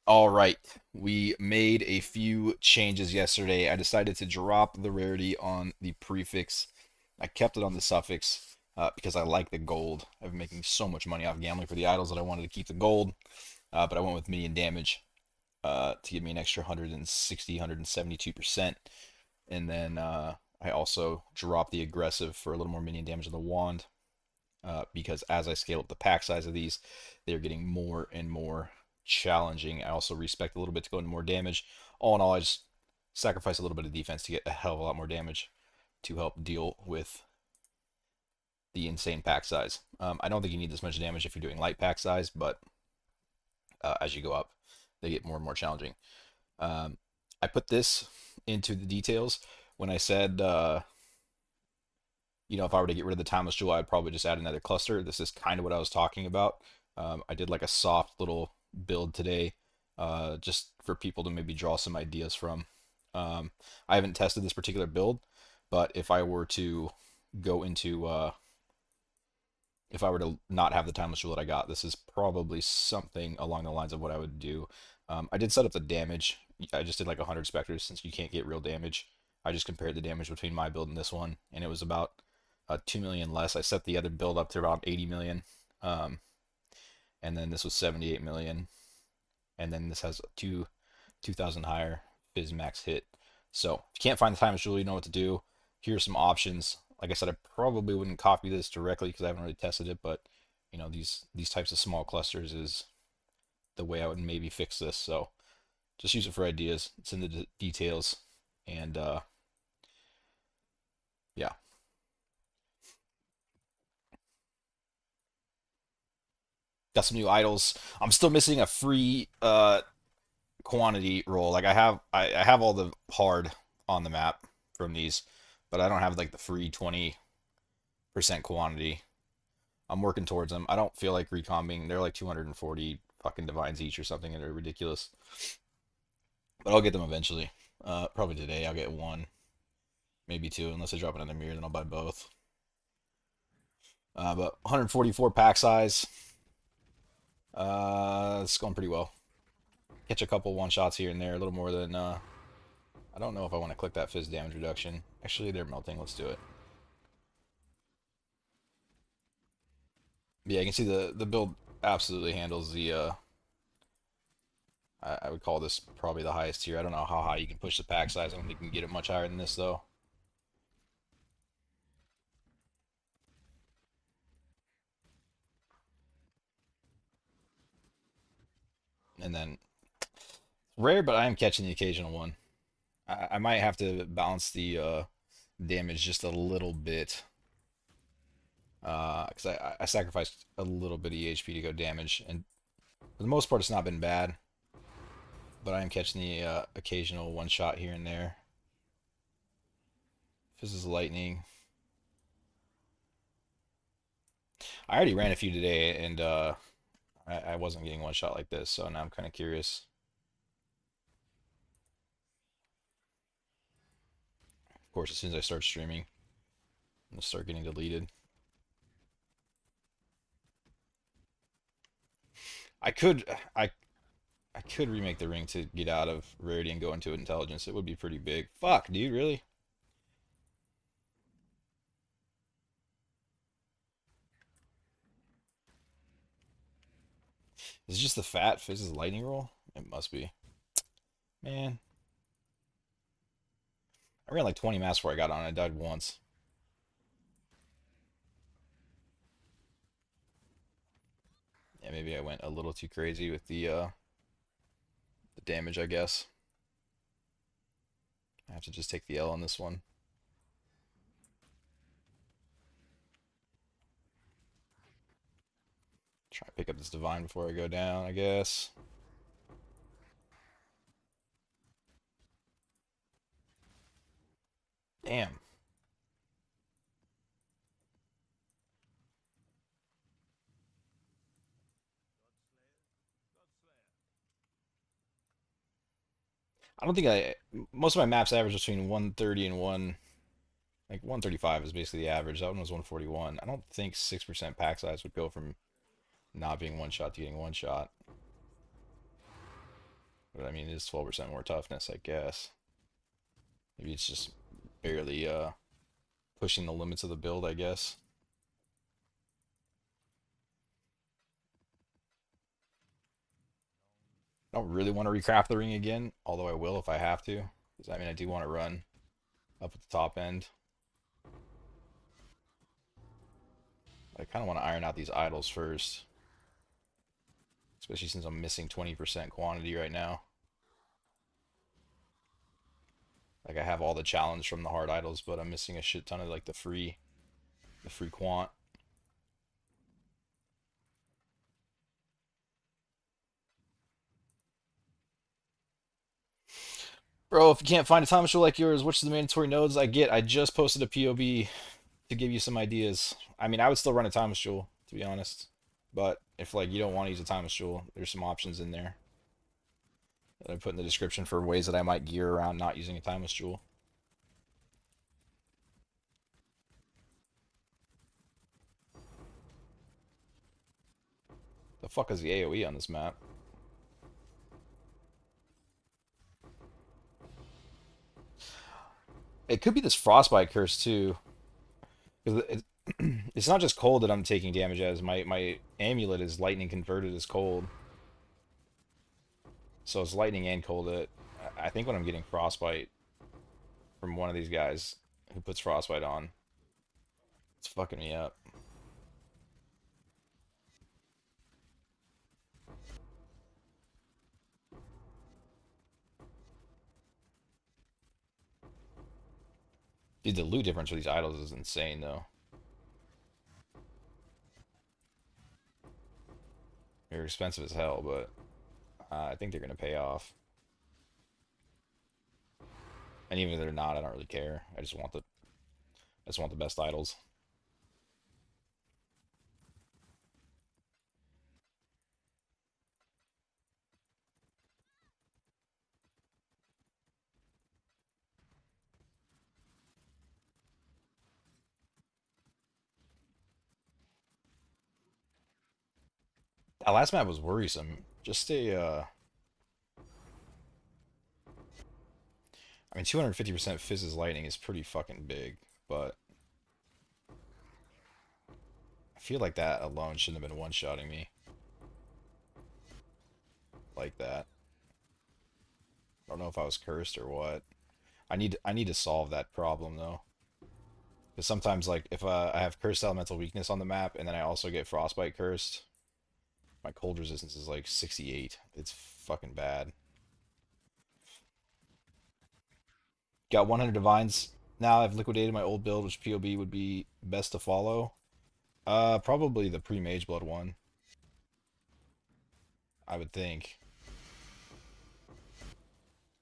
All right, we made a few changes yesterday. I decided to drop the rarity on the prefix. I kept it on the suffix because I like the gold. I've been making so much money off gambling for the idols that I wanted to keep the gold, but I went with minion damage to give me an extra 160, 172%. And then I also dropped the aggressive for a little more minion damage on the wand because as I scale up the pack size of these, they're getting more and more challenging. I also respect a little bit to go into more damage. All in all, I just sacrifice a little bit of defense to get a hell of a lot more damage to help deal with the insane pack size. I don't think you need this much damage if you're doing light pack size, but as you go up, they get more and more challenging. I put this into the details when I said if I were to get rid of the timeless jewel, I'd probably just add another cluster. This is kind of what I was talking about. I did like a soft little build today, just for people to maybe draw some ideas from. I haven't tested this particular build, but if I were to go into, if I were to not have the timeless jewel that I got, this is probably something along the lines of what I would do. I did set up the damage. I just did like 100 specters since you can't get real damage. I just compared the damage between my build and this one, and it was about 2 million less. I set the other build up to around 80 million. And then this was 78 million. And then this has 2,000 higher Fizz max hit. So if you can't find the time jewel, you know what to do. Here's some options. Like I said, I probably wouldn't copy this directly because I haven't really tested it, but these types of small clusters is the way I would maybe fix this. So just use it for ideas. It's in the details. And yeah. Got some new idols. I'm still missing a free quantity roll. Like I have all the hard on the map from these, but I don't have like the free 20% quantity. I'm working towards them. I don't feel like recombing. They're like 240 fucking divines each or something, and they're ridiculous. But I'll get them eventually. Probably today. I'll get one, maybe two, unless I drop another mirror. Then I'll buy both. But 144 pack size. It's going pretty well. Catch a couple one shots here and there, a little more than. I don't know if I want to click that fizz damage reduction. Actually, they're melting. Let's do it. Yeah, you can see the build absolutely handles the. I would call this probably the highest tier. I don't know how high you can push the pack size. I don't think you can get it much higher than this though. And then rare, but I am catching the occasional one. I might have to balance the damage just a little bit. Because I sacrificed a little bit of EHP to go damage, and for the most part, it's not been bad. But I am catching the occasional one shot here and there. This is lightning. I already ran a few today, and I wasn't getting one shot like this, so now I'm kind of curious. Of course, as soon as I start streaming, I'm gonna start getting deleted. I could I I could remake the ring to get out of rarity and go into intelligence. It would be pretty big. Fuck, dude, really? Is it just the fat fizz's lightning roll? It must be. Man, I ran like 20 maps before I got on. I died once. Yeah, maybe I went a little too crazy with the damage, I guess. I have to just take the L on this one. Try to pick up this divine before I go down, I guess. Damn. I don't think most of my maps average between 130 and 135 is basically the average. That one was 141. I don't think 6% pack size would go from not being one shot to getting one shot. But I mean, it is 12% more toughness, I guess. Maybe it's just barely pushing the limits of the build, I guess. I don't really want to recraft the ring again, although I will if I have to. Because I mean, I do want to run up at the top end. I kind of want to iron out these idols first, especially since I'm missing 20% quantity right now. Like I have all the challenge from the hard idols, but I'm missing a shit ton of like the free quant. Bro, if you can't find a time machine like yours, which is the mandatory nodes I get? I just posted a POB to give you some ideas. I mean, I would still run a time jewel, to be honest. But if like you don't want to use a time jewel, there's some options in there that I put in the description for ways that I might gear around not using a timeless jewel. The fuck is the AoE on this map? It could be this frostbite curse too, because it's not just cold that I'm taking damage as. My amulet is lightning converted as cold, so it's lightning and cold. I think when I'm getting frostbite from one of these guys who puts frostbite on, it's fucking me up. Dude, the loot difference for these idols is insane though. They're expensive as hell, but I think they're gonna pay off. And even if they're not, I don't really care. I just want the best idols. That last map was worrisome. Just I mean, 250% fizzes lightning is pretty fucking big, but I feel like that alone shouldn't have been one-shotting me like that. I don't know if I was cursed or what. I need to solve that problem though. Because sometimes, like, if I have cursed elemental weakness on the map, and then I also get frostbite cursed, my cold resistance is like 68. It's fucking bad. Got 100 divines. Now I've liquidated my old build, which POB would be best to follow. Probably the pre-mage blood one, I would think.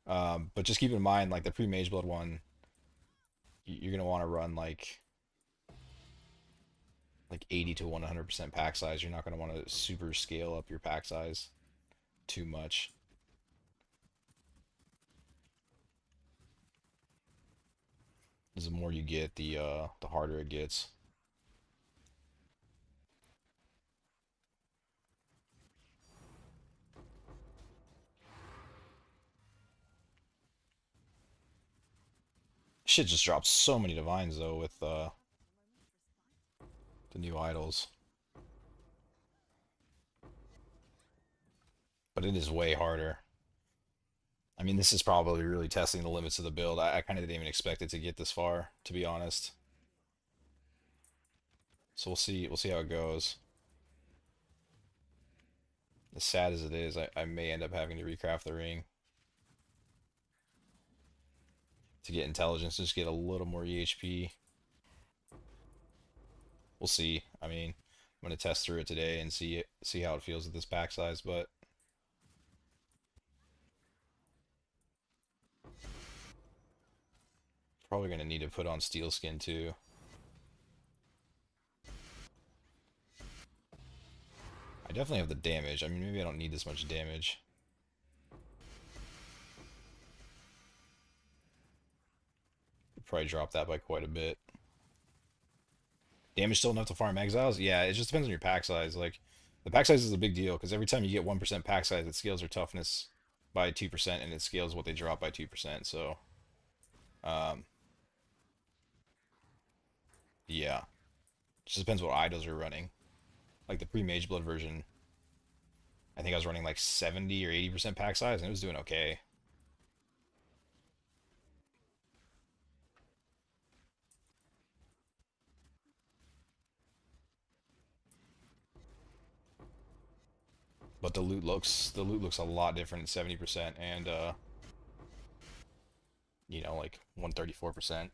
But just keep in mind, like the pre-mage blood one, you're gonna want to run like 80 to 100% pack size. You're not gonna want to super scale up your pack size too much. Because the more you get, the harder it gets. Shit just drops so many divines though with the new idols. But it is way harder. I mean, this is probably really testing the limits of the build. I kind of didn't even expect it to get this far, to be honest. So we'll see. We'll see how it goes. As sad as it is, I may end up having to recraft the ring to get intelligence, just get a little more EHP. We'll see. I mean, I'm gonna test through it today and see how it feels at this pack size, but probably gonna need to put on steel skin too. I definitely have the damage. I mean, maybe I don't need this much damage. Probably drop that by quite a bit. Damage still enough to farm exiles? Yeah, it just depends on your pack size. Like, the pack size is a big deal because every time you get 1% pack size, it scales your toughness by 2%, and it scales what they drop by 2%. So, um, yeah, just depends what idols are running. Like the pre-Mage Blood version, I think I was running like 70 or 80% pack size, and it was doing okay. But the loot looks a lot different at 70% and like 134%.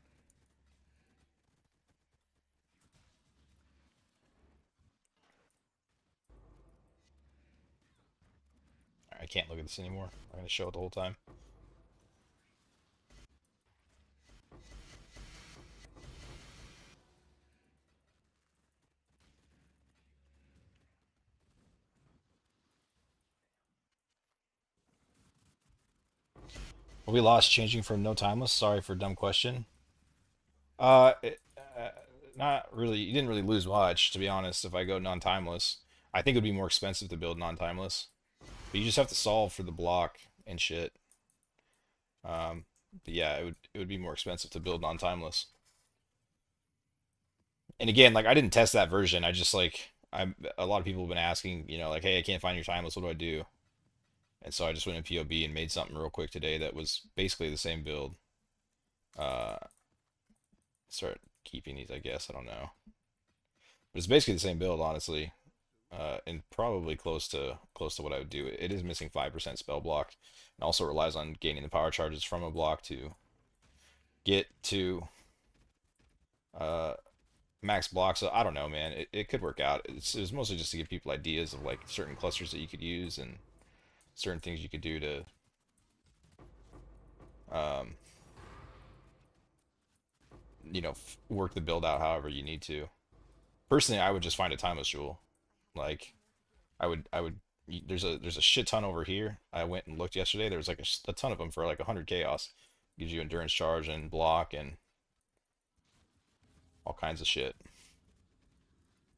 I can't look at this anymore. I'm gonna show it the whole time. We lost changing from no timeless. Sorry for a dumb question. Not really. You didn't really lose much, to be honest. If I go non-timeless, I think it would be more expensive to build non-timeless. But you just have to solve for the block and shit. But yeah, it would be more expensive to build non-timeless. And again, like I didn't test that version. I just like I a lot of people have been asking, like, hey, I can't find your timeless. What do I do? And so I just went in POB and made something real quick today that was basically the same build. Uh, Start keeping these, I guess. I don't know, but it's basically the same build, honestly, and probably close to what I would do. It is missing 5% spell block, and also relies on gaining the power charges from a block to get to uh, max block. So I don't know, man. It could work out. It's mostly just to give people ideas of like certain clusters that you could use and certain things you could do to um, work the build out however you need to. Personally, I would just find a timeless jewel. Like I would. There's a shit ton over here. I went and looked yesterday. There's like a ton of them for like 100 chaos. Gives you endurance charge and block and all kinds of shit.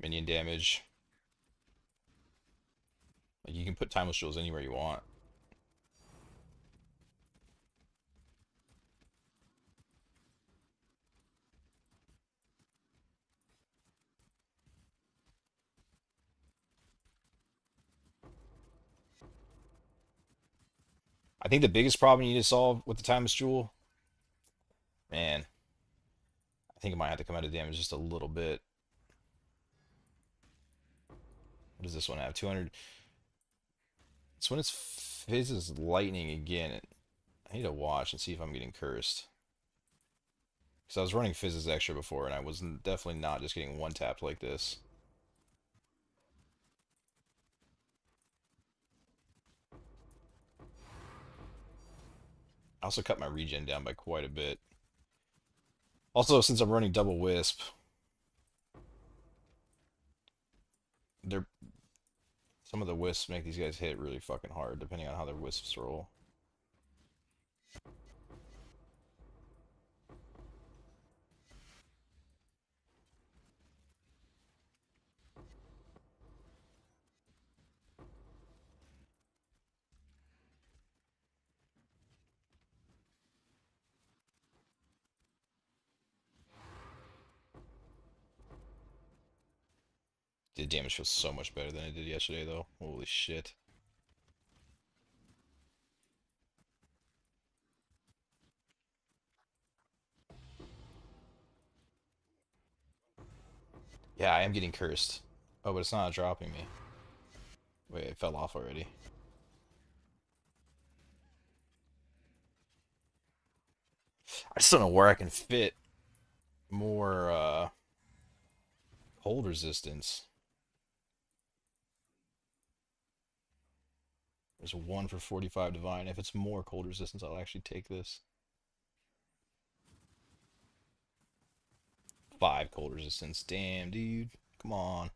Minion damage. Like you can put timeless jewels anywhere you want. I think the biggest problem you need to solve with the timeless jewel, man, I think it might have to come out of damage just a little bit. What does this one have? 200. This one is fizzes lightning again. I need to watch and see if I'm getting cursed. Because I was running fizzes extra before, and I was definitely not just getting one tapped like this. I also cut my regen down by quite a bit. Also, since I'm running double wisp, they're some of the wisps make these guys hit really fucking hard, depending on how their wisps roll. The damage feels so much better than it did yesterday, though. Holy shit. Yeah, I am getting cursed. Oh, but it's not dropping me. Wait, it fell off already. I just don't know where I can fit more cold resistance. There's one for 45 divine. If it's more cold resistance, I'll actually take this. 5 cold resistance. Damn, dude. Come on.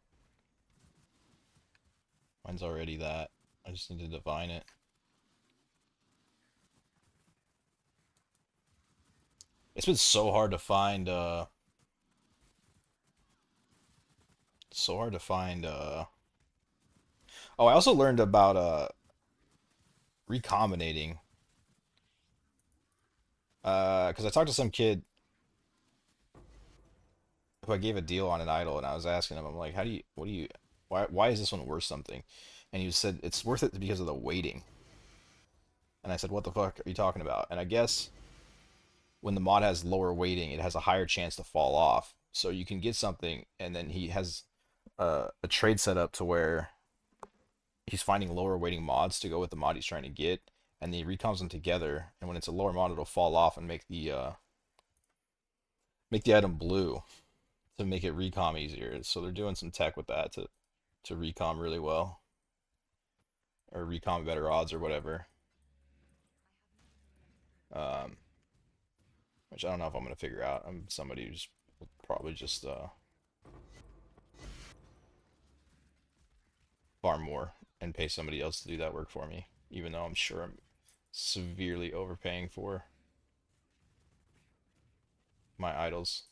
Mine's already that. I just need to divine it. It's been so hard to find so hard to find Oh, I also learned about recombinating. Because I talked to some kid who I gave a deal on an idol, and I was asking him, I'm like, how do you, what do you, why is this one worth something? And he said it's worth it because of the weighting. And I said, what the fuck are you talking about? And I guess when the mod has lower weighting, it has a higher chance to fall off. So you can get something, and then he has a trade set up to where he's finding lower weighting mods to go with the mod he's trying to get, and he recombs them together. And when it's a lower mod, it'll fall off and make the item blue to make it recom easier. So they're doing some tech with that to recom really well, or recom better odds or whatever. Um, which I don't know if I'm gonna figure out. I'm somebody who's probably just farm more and pay somebody else to do that work for me, even though I'm sure I'm severely overpaying for my idols.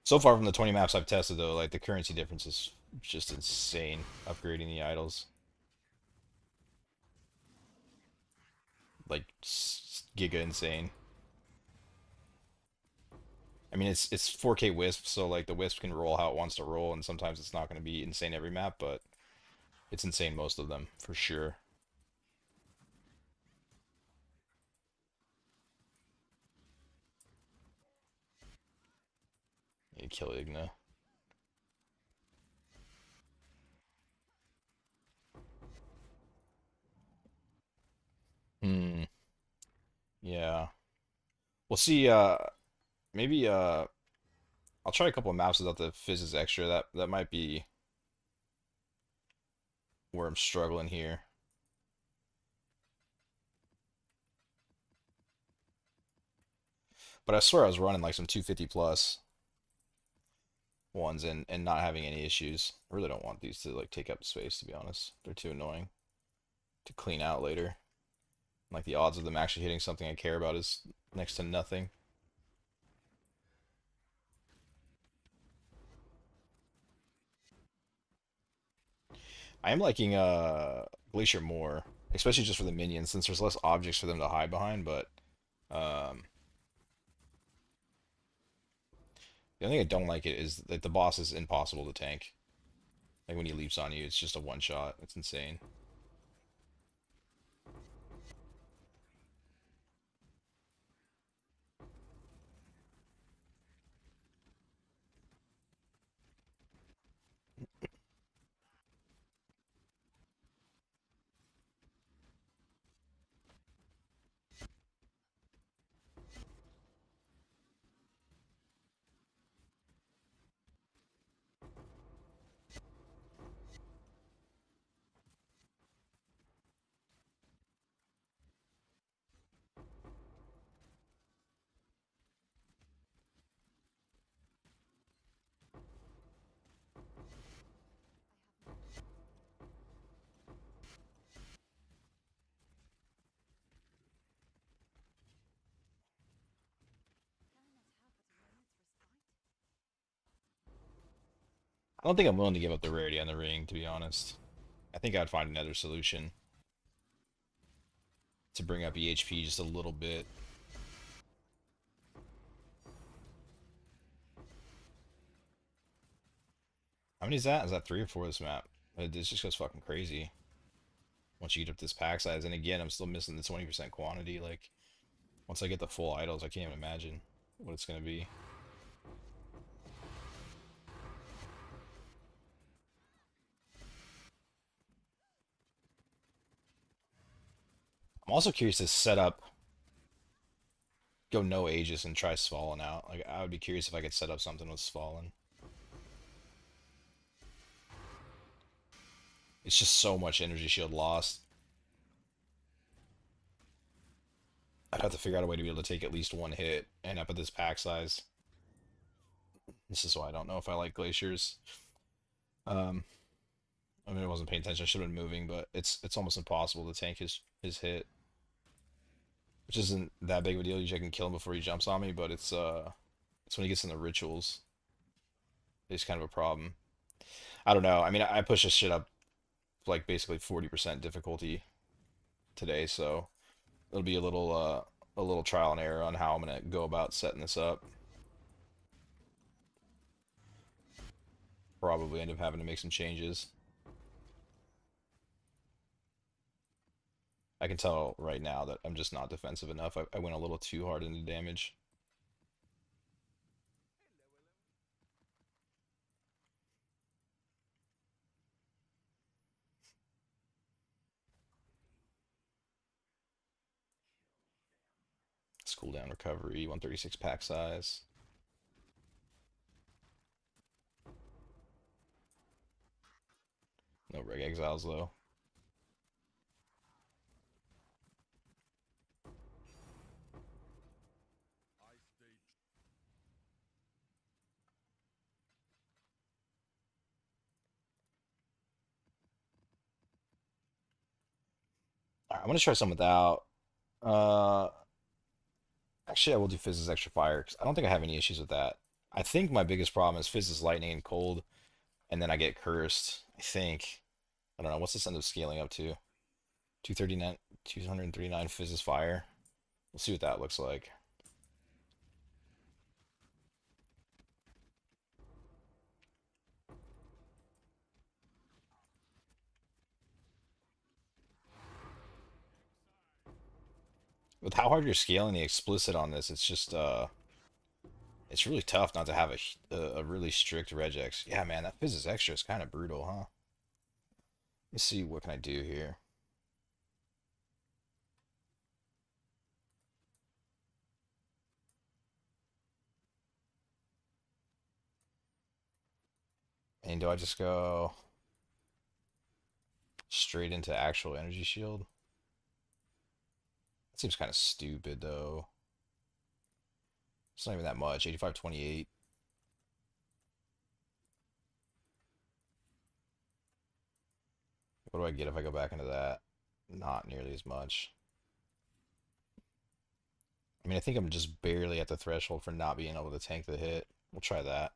So far from the 20 maps I've tested though, like the currency difference is just insane upgrading the idols. Like giga insane. I mean it's 4K wisp, so like the wisp can roll how it wants to roll, and sometimes it's not going to be insane every map, but it's insane most of them for sure. You kill Igna. Hmm. Yeah. We'll see. Maybe I'll try a couple of maps without the physics extra. That might be where I'm struggling here. But I swear I was running like some 250 plus ones and not having any issues. I really don't want these to like take up space, to be honest. They're too annoying to clean out later. Like the odds of them actually hitting something I care about is next to nothing. I am liking Glacier more, especially just for the minions, since there's less objects for them to hide behind. But um, the only thing I don't like it is that the boss is impossible to tank. Like when he leaps on you, it's just a one shot. It's insane. I don't think I'm willing to give up the rarity on the ring, to be honest. I think I'd find another solution to bring up EHP just a little bit. How many is that? Is that 3 or 4 this map? It just goes fucking crazy once you get up this pack size. And again, I'm still missing the 20% quantity. Like, once I get the full idols, I can't even imagine what it's going to be. I'm also curious to set up, go no Aegis and try Svallen out. Like, I would be curious if I could set up something with Svallen. It's just so much energy shield lost. I'd have to figure out a way to be able to take at least one hit and up at this pack size. This is why I don't know if I like glaciers. Um, I mean, I wasn't paying attention. I should have been moving, but it's almost impossible to tank his hit, which isn't that big of a deal. Usually I can kill him before he jumps on me, but it's when he gets in the rituals. It's kind of a problem. I don't know. I mean, I push this shit up like basically 40% difficulty today, so it'll be a little trial and error on how I'm gonna go about setting this up. Probably end up having to make some changes. I can tell right now that I'm just not defensive enough. I went a little too hard into damage. It's cooldown recovery, 136 pack size. No reg exiles though. All right, I'm gonna try some without. Uh, Actually, I will do Fizz's extra fire because I don't think I have any issues with that. I think my biggest problem is Fizz's lightning and cold, and then I get cursed. I think. I don't know. What's this end up scaling up to? 239, 239 Fizz's fire. We'll see what that looks like. With how hard you're scaling the explicit on this, it's just it's really tough not to have a really strict regex. Yeah, man, that Fizz's extra is kind of brutal, huh? Let's see what can I do here. And do I just go straight into actual energy shield? That seems kind of stupid though. It's not even that much. 85-28. What do I get if I go back into that? Not nearly as much. I mean, I think I'm just barely at the threshold for not being able to tank the hit. We'll try that.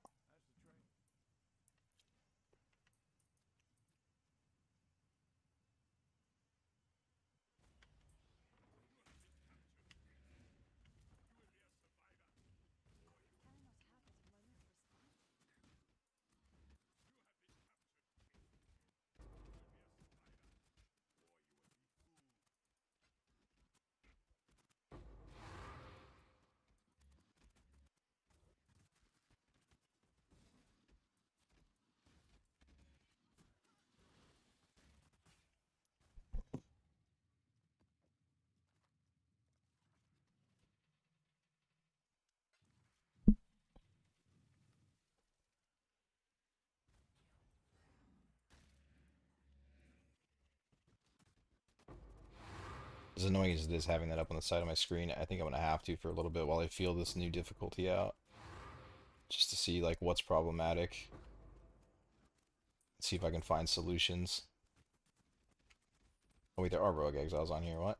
As annoying as it is having that up on the side of my screen, I think I'm gonna have to for a little bit while I feel this new difficulty out. Just to see like what's problematic. See if I can find solutions. Oh wait, there are rogue exiles on here. What?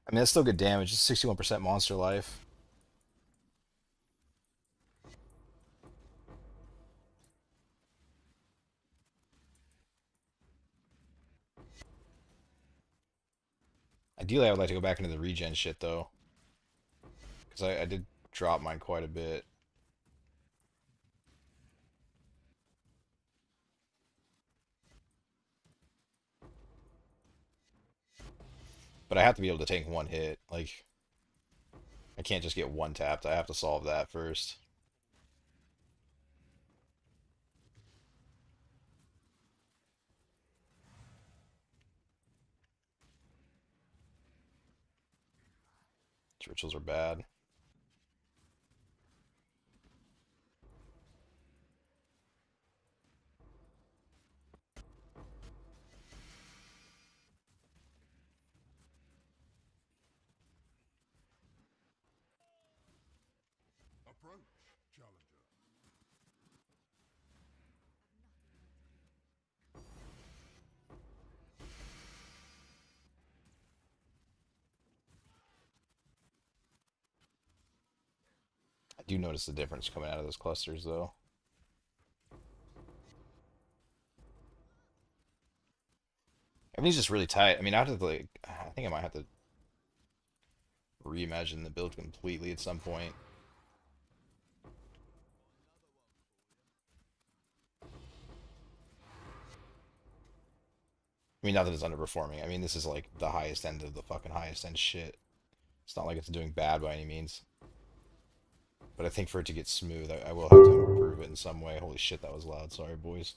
I mean, that's still good damage. It's 61% monster life. Ideally, I would like to go back into the regen shit though, because I did drop mine quite a bit. But I have to be able to tank one hit. Like, I can't just get one tapped. I have to solve that first. These rituals are bad. I do notice the difference coming out of those clusters, though. Everything's just really tight. I mean, I have to like, I think I might have to reimagine the build completely at some point. I mean, not that it's underperforming. I mean, this is like the highest end of the fucking highest end shit. It's not like it's doing bad by any means. But I think for it to get smooth, I will have to improve it in some way. Holy shit, that was loud. Sorry, boys.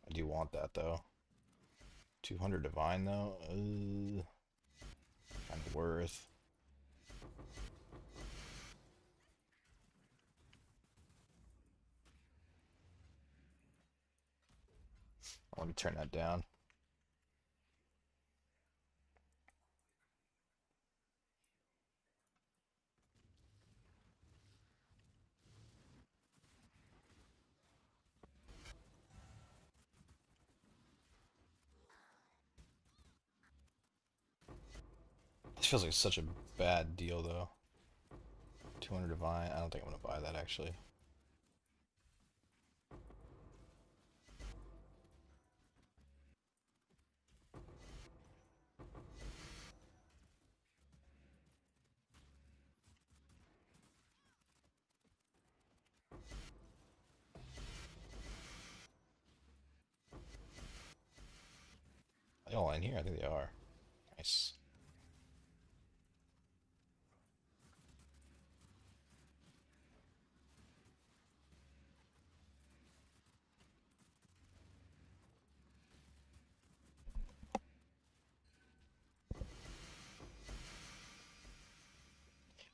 I do want that, though. 200 divine, though? Kind of worth. Let me turn that down. This feels like such a bad deal, though. 200 divine. I don't think I'm going to buy that, actually. Are they all in here? I think they are. Nice.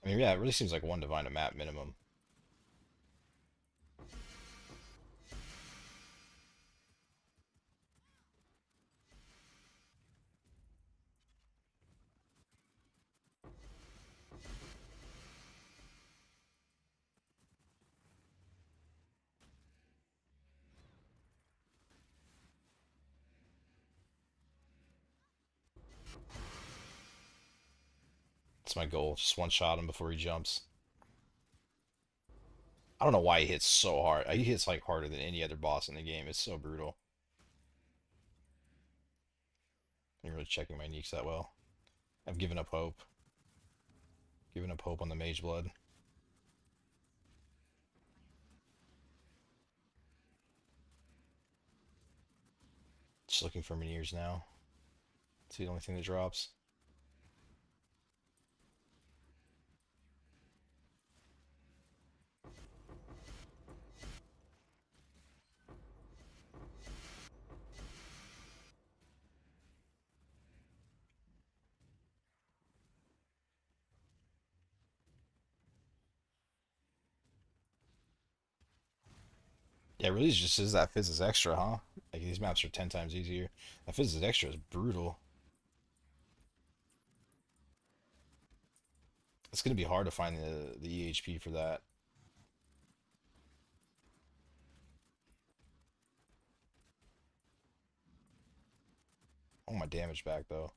I mean, yeah, it really seems like one divine a map minimum. That's my goal. Just one shot him before he jumps. I don't know why he hits so hard. He hits like harder than any other boss in the game. It's so brutal. I'm really checking my neeks that well. I've given up hope. Given up hope on the mage blood. Just looking for Miniers now. It's the only thing that drops. Yeah, it really just is that Fizz is extra, huh? Like these maps are 10 times easier. That Fizz is extra is brutal. It's gonna be hard to find the EHP for that. Oh, my damage back though.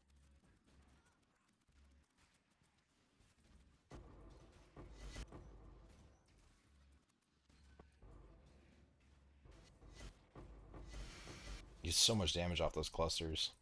You get so much damage off those clusters.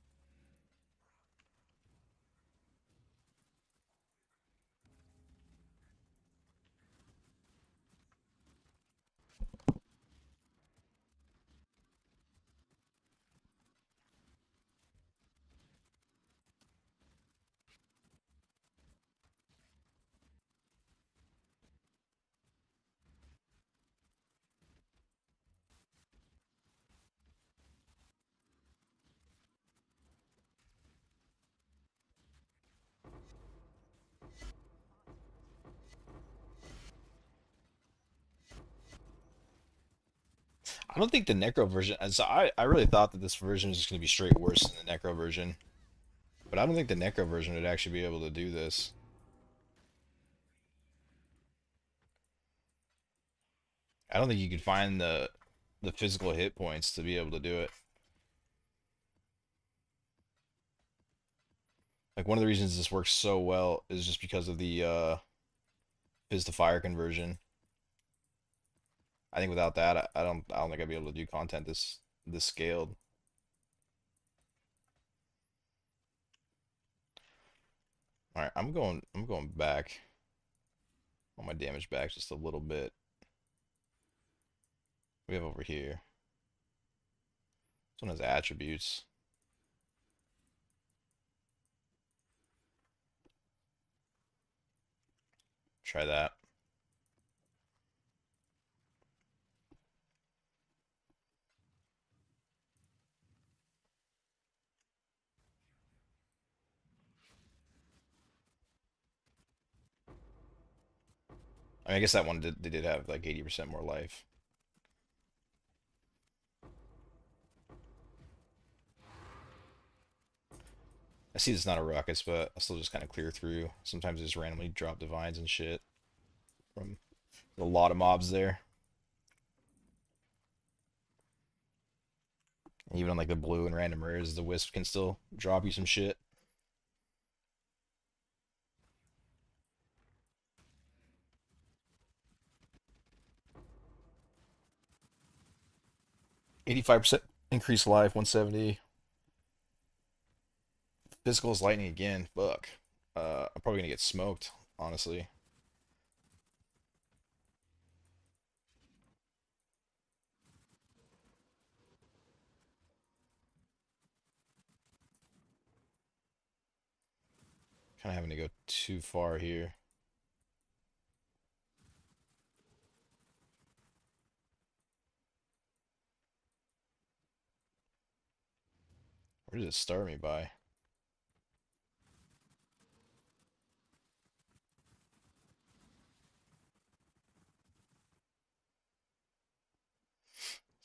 I don't think the Necro version. So I really thought that this version was just gonna be straight worse than the Necro version. But I don't think the Necro version would actually be able to do this. I don't think you could find the physical hit points to be able to do it. Like one of the reasons this works so well is just because of the fizz to fire conversion. I think without that, I don't think I'd be able to do content this scaled. All right, I'm going back on my damage back just a little bit. We have over here. This one has attributes. Try that. I mean, I guess that one they did have like 80% more life. I see it's not a ruckus, but I still just kind of clear through. Sometimes I just randomly drop divines and shit from a lot of mobs there. Even on like the blue and random rares, the wisp can still drop you some shit. 85% increased life, 170. Physical is lightning again. Fuck. I'm probably gonna get smoked, honestly. Kind of having to go too far here. Where did it start me by?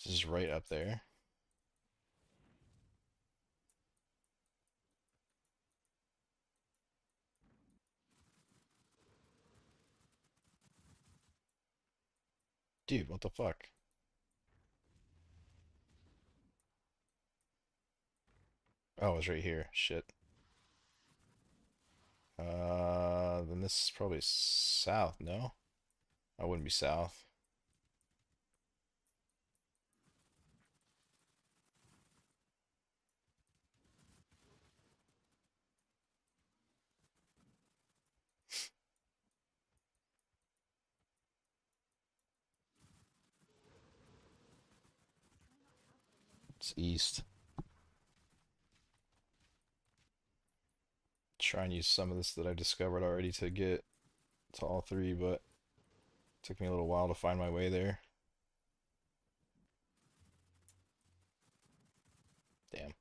This is right up there. Dude, what the fuck? Oh, it was right here. Shit. Then this is probably south, no? I wouldn't be south. It's east. Try and use some of this that I've discovered already to get to all three, but it took me a little while to find my way there. Damn.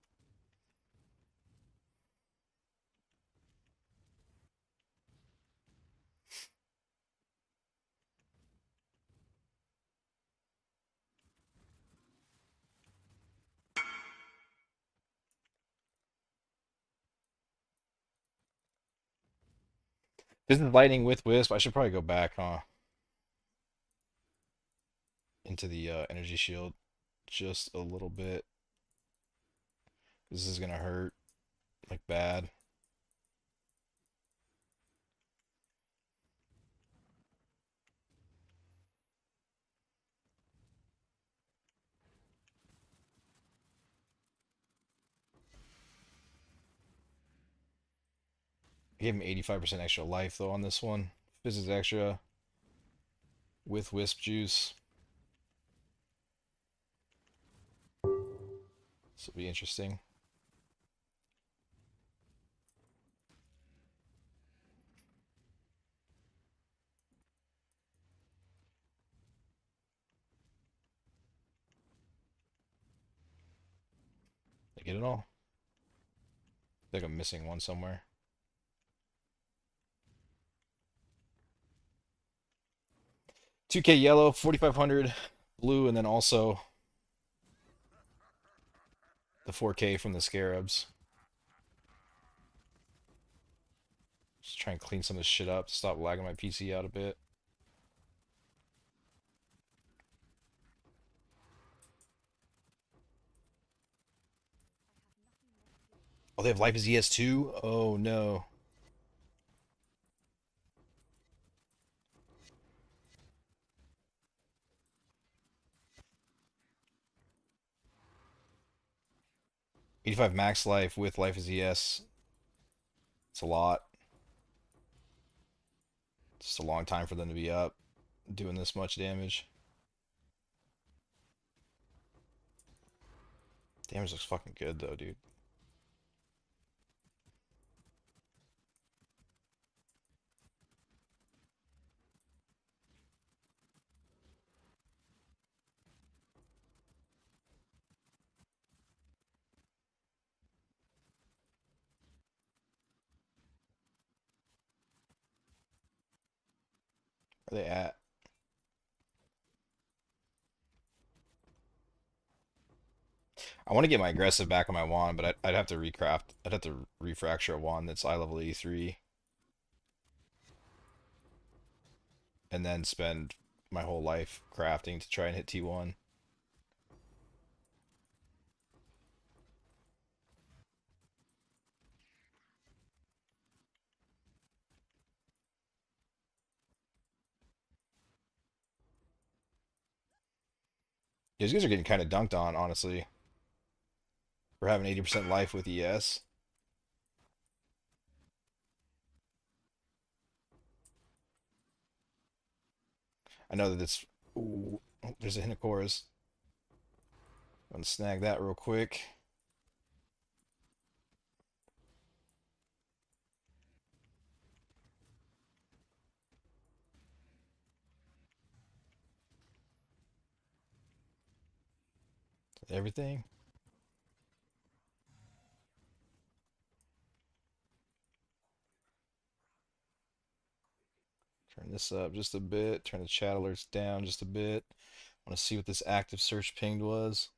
This is lightning with wisp. I should probably go back, huh? Into the energy shield just a little bit. This is gonna hurt like bad. I gave him 85% extra life though on this one. This is extra with wisp juice. This will be interesting. Did I get it all? I think I'm missing one somewhere. 2K yellow, 4,500 blue, and then also the 4K from the Scarabs. Just try and clean some of this shit up to stop lagging my PC out a bit. Oh, they have life as ES too? Oh no. 85 max life with life as ES. It's a lot. It's just a long time for them to be up doing this much damage. Damage looks fucking good though, dude. Where are they at? I want to get my aggressive back on my wand, but I'd have to recraft. I'd have to refracture a wand that's eye level 83 and then spend my whole life crafting to try and hit T1. These guys are getting kind of dunked on, honestly. We're having 80% life with ES. I know that it's. Ooh, oh, there's a hint of chorus. I'm gonna snag that real quick. Everything. Turn this up just a bit. Turn the chat alerts down just a bit. I want to see what this active search pinged was.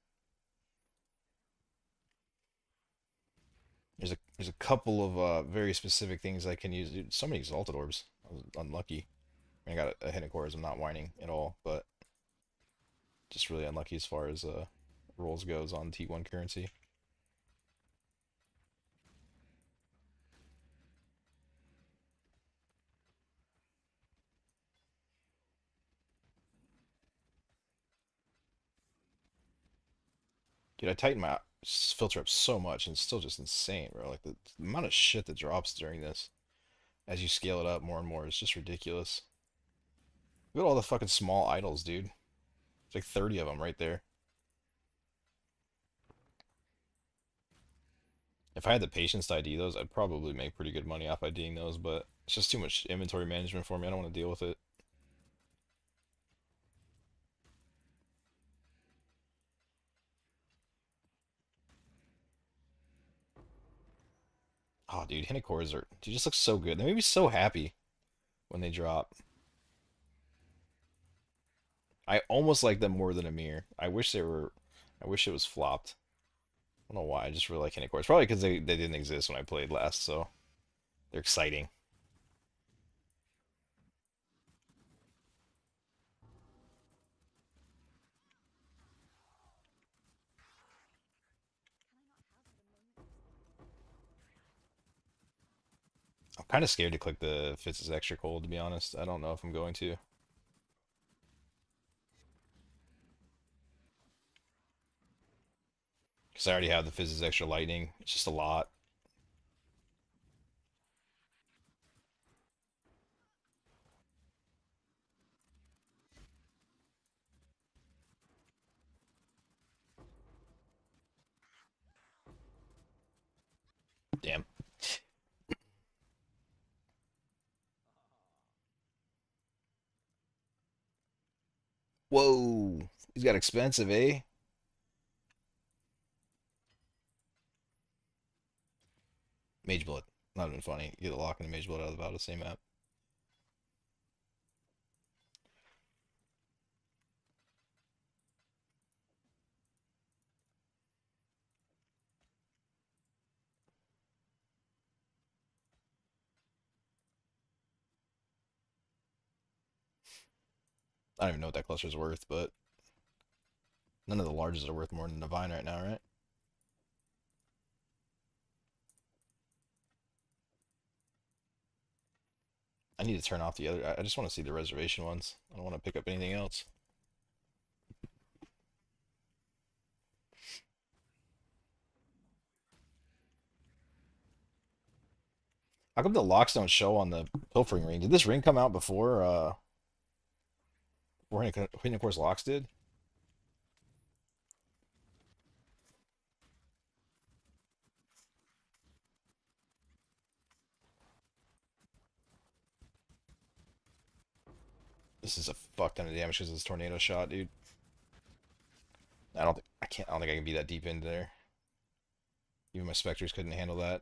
There's a couple of very specific things I can use. Dude, so many exalted orbs. I was unlucky. I got a hint of cores. I'm not whining at all, but just really unlucky as far as rolls goes on T1 currency. Dude, I tightened my filter up so much and it's still just insane, bro. Like the amount of shit that drops during this as you scale it up more and more is just ridiculous. Look at all the fucking small idols, dude. It's like 30 of them right there. If I had the patience to ID those, I'd probably make pretty good money off IDing those, but it's just too much inventory management for me. I don't want to deal with it. Oh, dude, Hinacores are. They just look so good. They make me so happy when they drop. I almost like them more than Amir. I wish they were. I wish it was flopped. I don't know why. I just really like Hinacores. Probably because they didn't exist when I played last, so they're exciting. I'm kind of scared to click the Fitz is extra cold, to be honest. I don't know if I'm going to. Because I already have the Fizz is extra lightning. It's just a lot. Damn. Whoa. He's got expensive, eh? Mage Blood. Not even funny. Get a lock into Mage Blood out of about the same map. I don't even know what that cluster's worth, but none of the larges are worth more than Divine right now, right? I need to turn off the other. I just want to see the reservation ones. I don't want to pick up anything else. How come the locks don't show on the pilfering ring? Did this ring come out before Hidden Course locks did? This is a fuck ton of damage because of this tornado shot, dude. I don't think I can be that deep into there. Even my specters couldn't handle that.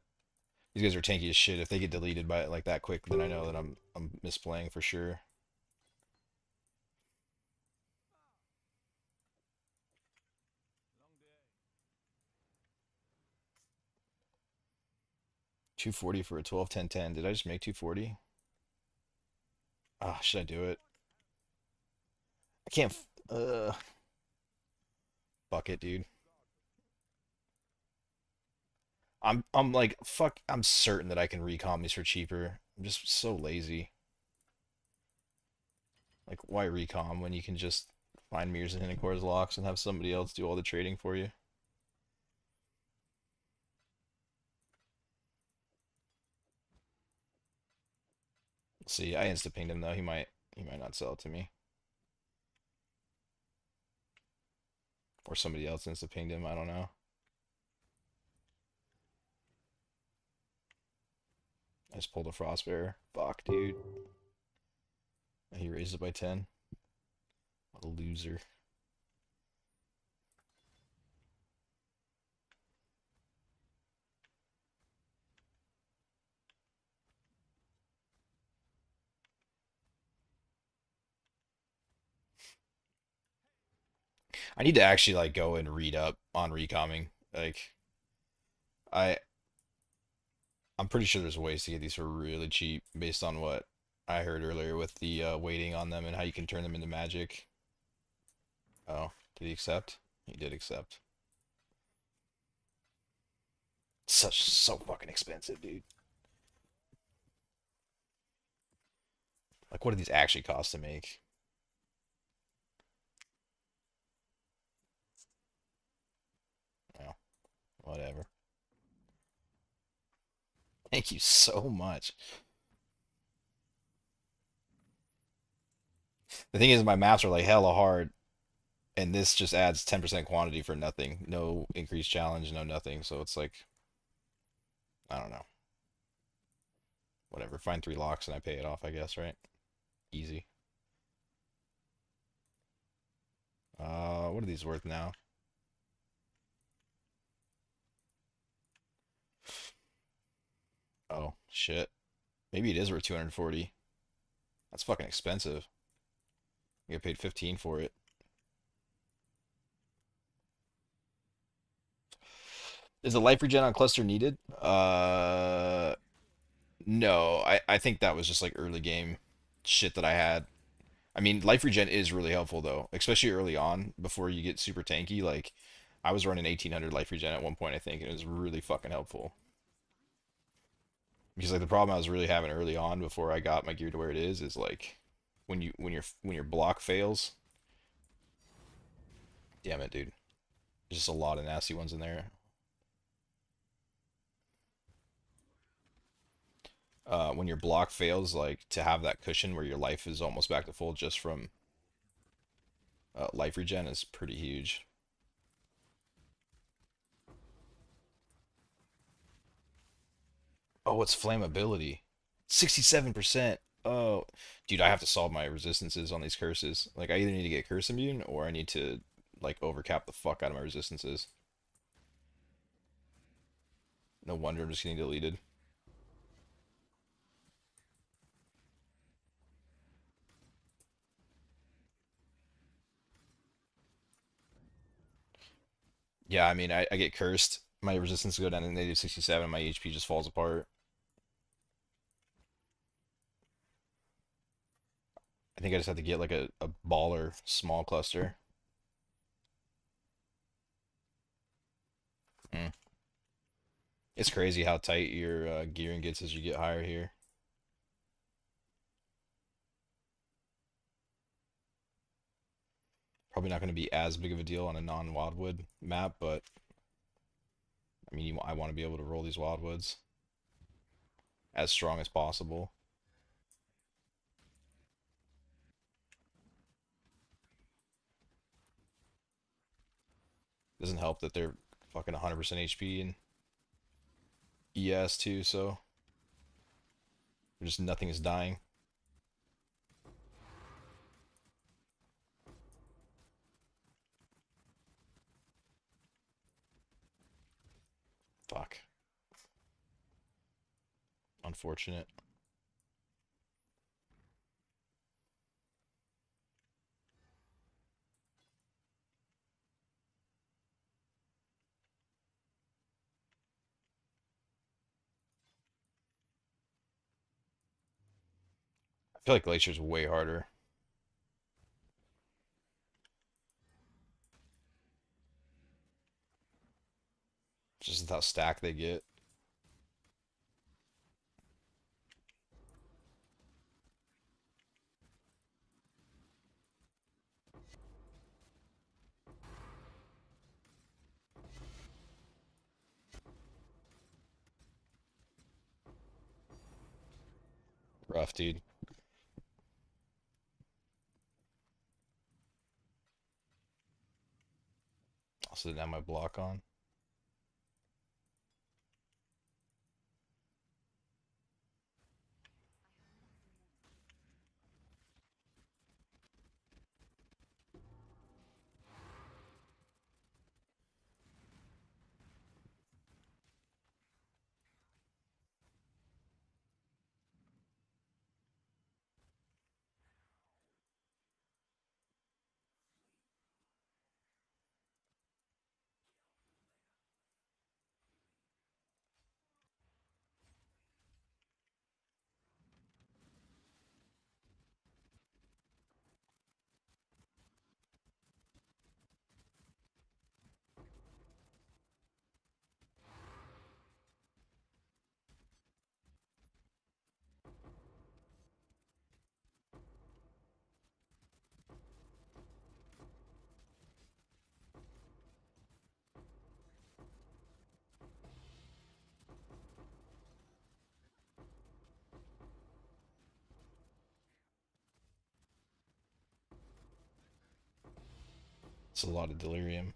These guys are tanky as shit. If they get deleted by it like that quick, then I know that I'm misplaying for sure. 240 for a 12 10 10. Did I just make 240? Ah, should I do it? I can't. Fuck it, dude. I'm like fuck. I'm certain that I can recom these for cheaper. I'm just so lazy. Like, why recom when you can just find mirrors and hidden cores locks and have somebody else do all the trading for you? See, I insta pinged him though. He might not sell it to me, or somebody else insta pinged him. I don't know. I just pulled a frostbearer. Fuck, dude. He raised it by 10. What a loser. I need to actually like go and read up on recomming. Like, I I'm pretty sure there's ways to get these for really cheap based on what I heard earlier with the waiting on them and how you can turn them into magic. Oh, did he accept? He did accept. So fucking expensive, dude. Like, what do these actually cost to make? Well, whatever. Thank you so much. The thing is, my maps are like hella hard, and this just adds 10% quantity for nothing. No increased challenge, no nothing. So it's like, I don't know. Whatever. Find 3 locks and I pay it off, I guess, right? Easy. What are these worth now? Oh, shit. Maybe it is worth 240. That's fucking expensive. You get paid 15 for it. Is a life regen on cluster needed? No. I think that was just like early game shit that I had. I mean, life regen is really helpful though, especially early on before you get super tanky. Like, I was running 1800 life regen at one point, I think, and it was really fucking helpful. Because like the problem I was really having early on before I got my gear to where it is like when your block fails, damn it, dude. There's just a lot of nasty ones in there. When your block fails, like to have that cushion where your life is almost back to full just from life regen is pretty huge. Oh, it's flammability. 67%. Oh, dude, I have to solve my resistances on these curses. Like, I either need to get curse immune or I need to, like, overcap the fuck out of my resistances. No wonder I'm just getting deleted. Yeah, I mean, I get cursed. My resistance go down to negative 67 and my HP just falls apart. I think I just have to get, like, a baller small cluster. Hmm. It's crazy how tight your gearing gets as you get higher here. Probably not going to be as big of a deal on a non-wildwood map, but I mean, I want to be able to roll these wildwoods as strong as possible. Doesn't help that they're fucking 100% HP and ES too, so just nothing is dying. Fuck. Unfortunate. I feel like Glacier's way harder. Just how stacked they get. Rough, dude. Also didn't have my block on. It's a lot of delirium.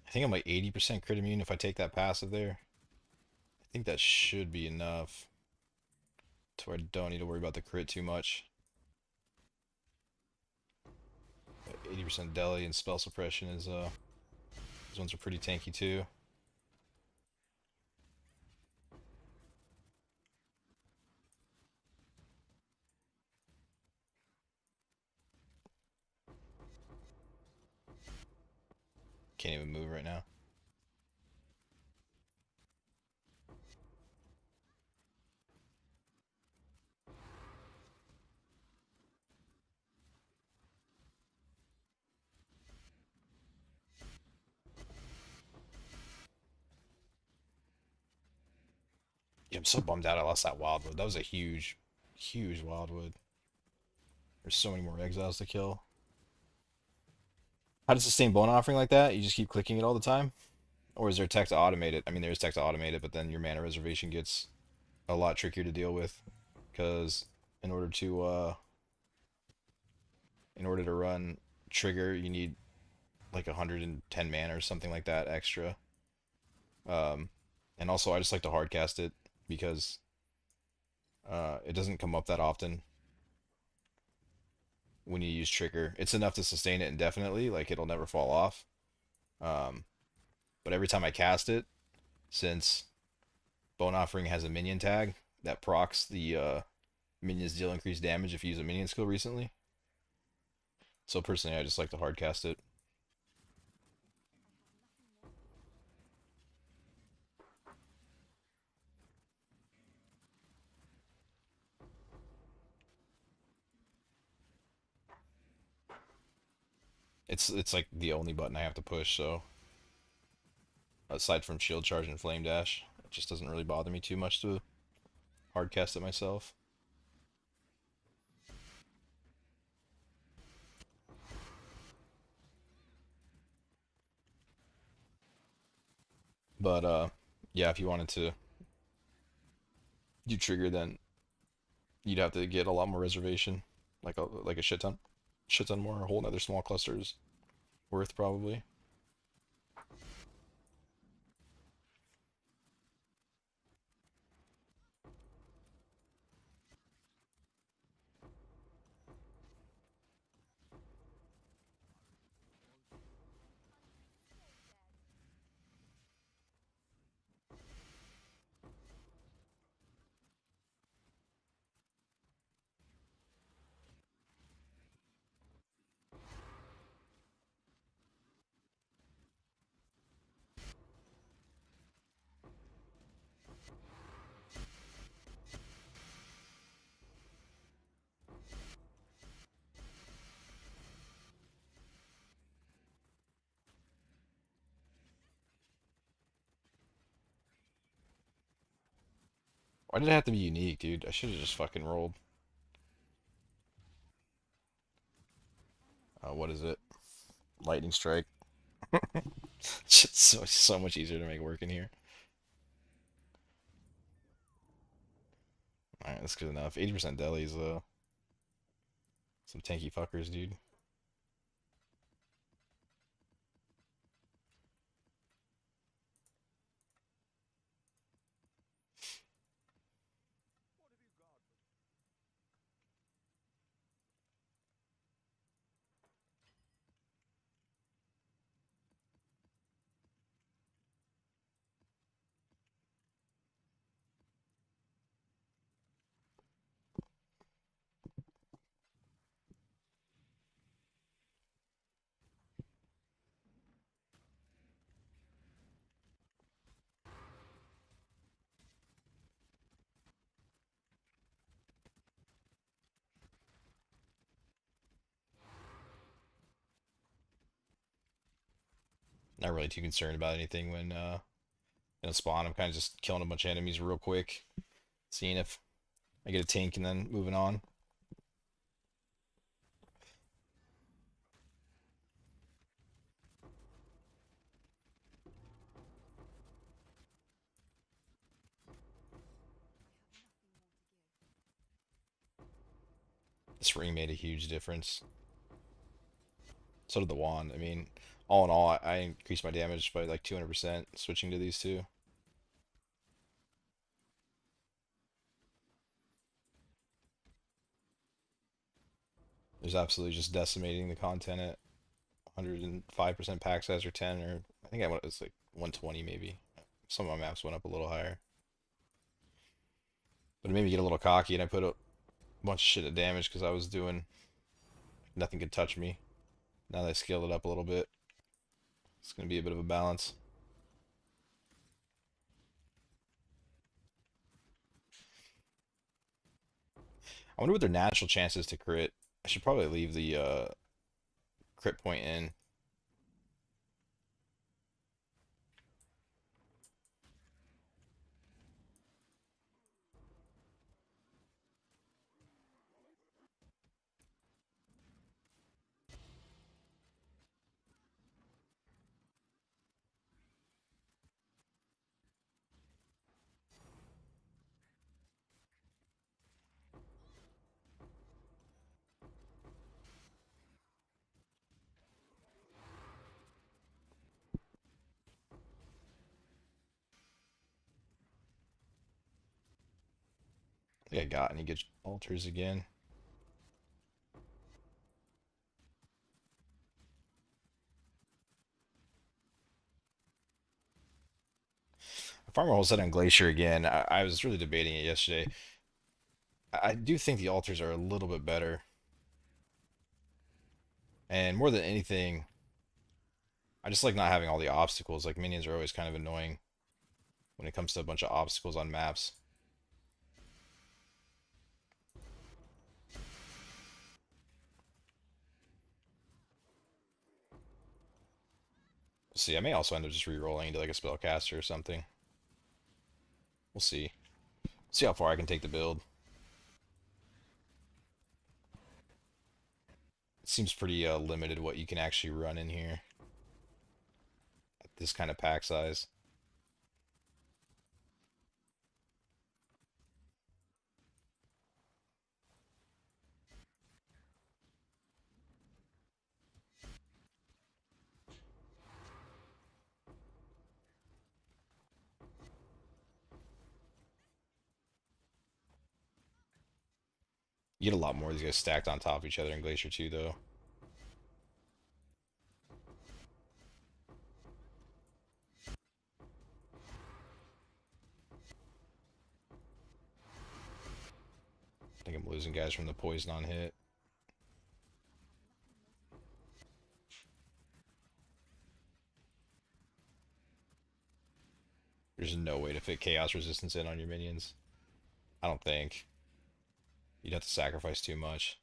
I think I'm like 80% crit immune if I take that passive there. I think that should be enough to where I don't need to worry about the crit too much. 80% deli and spell suppression is these ones are pretty tanky too. Can't even move right now. Yeah, I'm so bummed out I lost that wildwood. That was a huge, huge wildwood. There's so many more exiles to kill. How to sustain bone offering like that? You just keep clicking it all the time? Or is there tech to automate it? I mean, there's tech to automate it, but then your mana reservation gets a lot trickier to deal with. Because in order to run trigger, you need like 110 mana or something like that extra. Um, and also, I just like to hardcast it because it doesn't come up that often when you use trigger. It's enough to sustain it indefinitely, like it'll never fall off. Um, but every time I cast it, since Bone Offering has a minion tag that procs the minions deal increased damage if you use a minion skill recently. So personally, I just like to hardcast it. It's like the only button I have to push, so aside from shield charge and flame dash, it just doesn't really bother me too much to hard cast it myself. But yeah, if you wanted to do trigger, then you'd have to get a lot more reservation, like a shit ton more, a whole another small clusters worth probably. Why did it have to be unique, dude? I should have just fucking rolled. What is it? Lightning strike. It's so much easier to make work in here. All right, that's good enough. 80% delis, some tanky fuckers, dude. Not really too concerned about anything when in a spawn. I'm kind of just killing a bunch of enemies real quick, seeing if I get a tank, and then moving on. This ring made a huge difference. So did the wand. I mean, all in all, I increased my damage by like 200% switching to these two. It was absolutely just decimating the content at 105% pack size or 10, or I think I went, it's like 120 maybe. Some of my maps went up a little higher. But it made me get a little cocky, and I put a bunch of shit at damage because I was doing nothing could touch me. Now that I scaled it up a little bit, it's going to be a bit of a balance. I wonder what their natural chances to crit. I should probably leave the crit point in. I think I got any good altars again. Farmer Hole said on Glacier again. I was really debating it yesterday. I do think the altars are a little bit better. And more than anything, I just like not having all the obstacles. Like minions are always kind of annoying when it comes to a bunch of obstacles on maps. See, I may also end up just re-rolling into like a spellcaster or something. We'll see. See how far I can take the build. It seems pretty limited what you can actually run in here at this kind of pack size. You get a lot more of these guys stacked on top of each other in Glacier 2, though. I think I'm losing guys from the poison on hit. There's no way to fit Chaos Resistance in on your minions. I don't think. You'd have to sacrifice too much.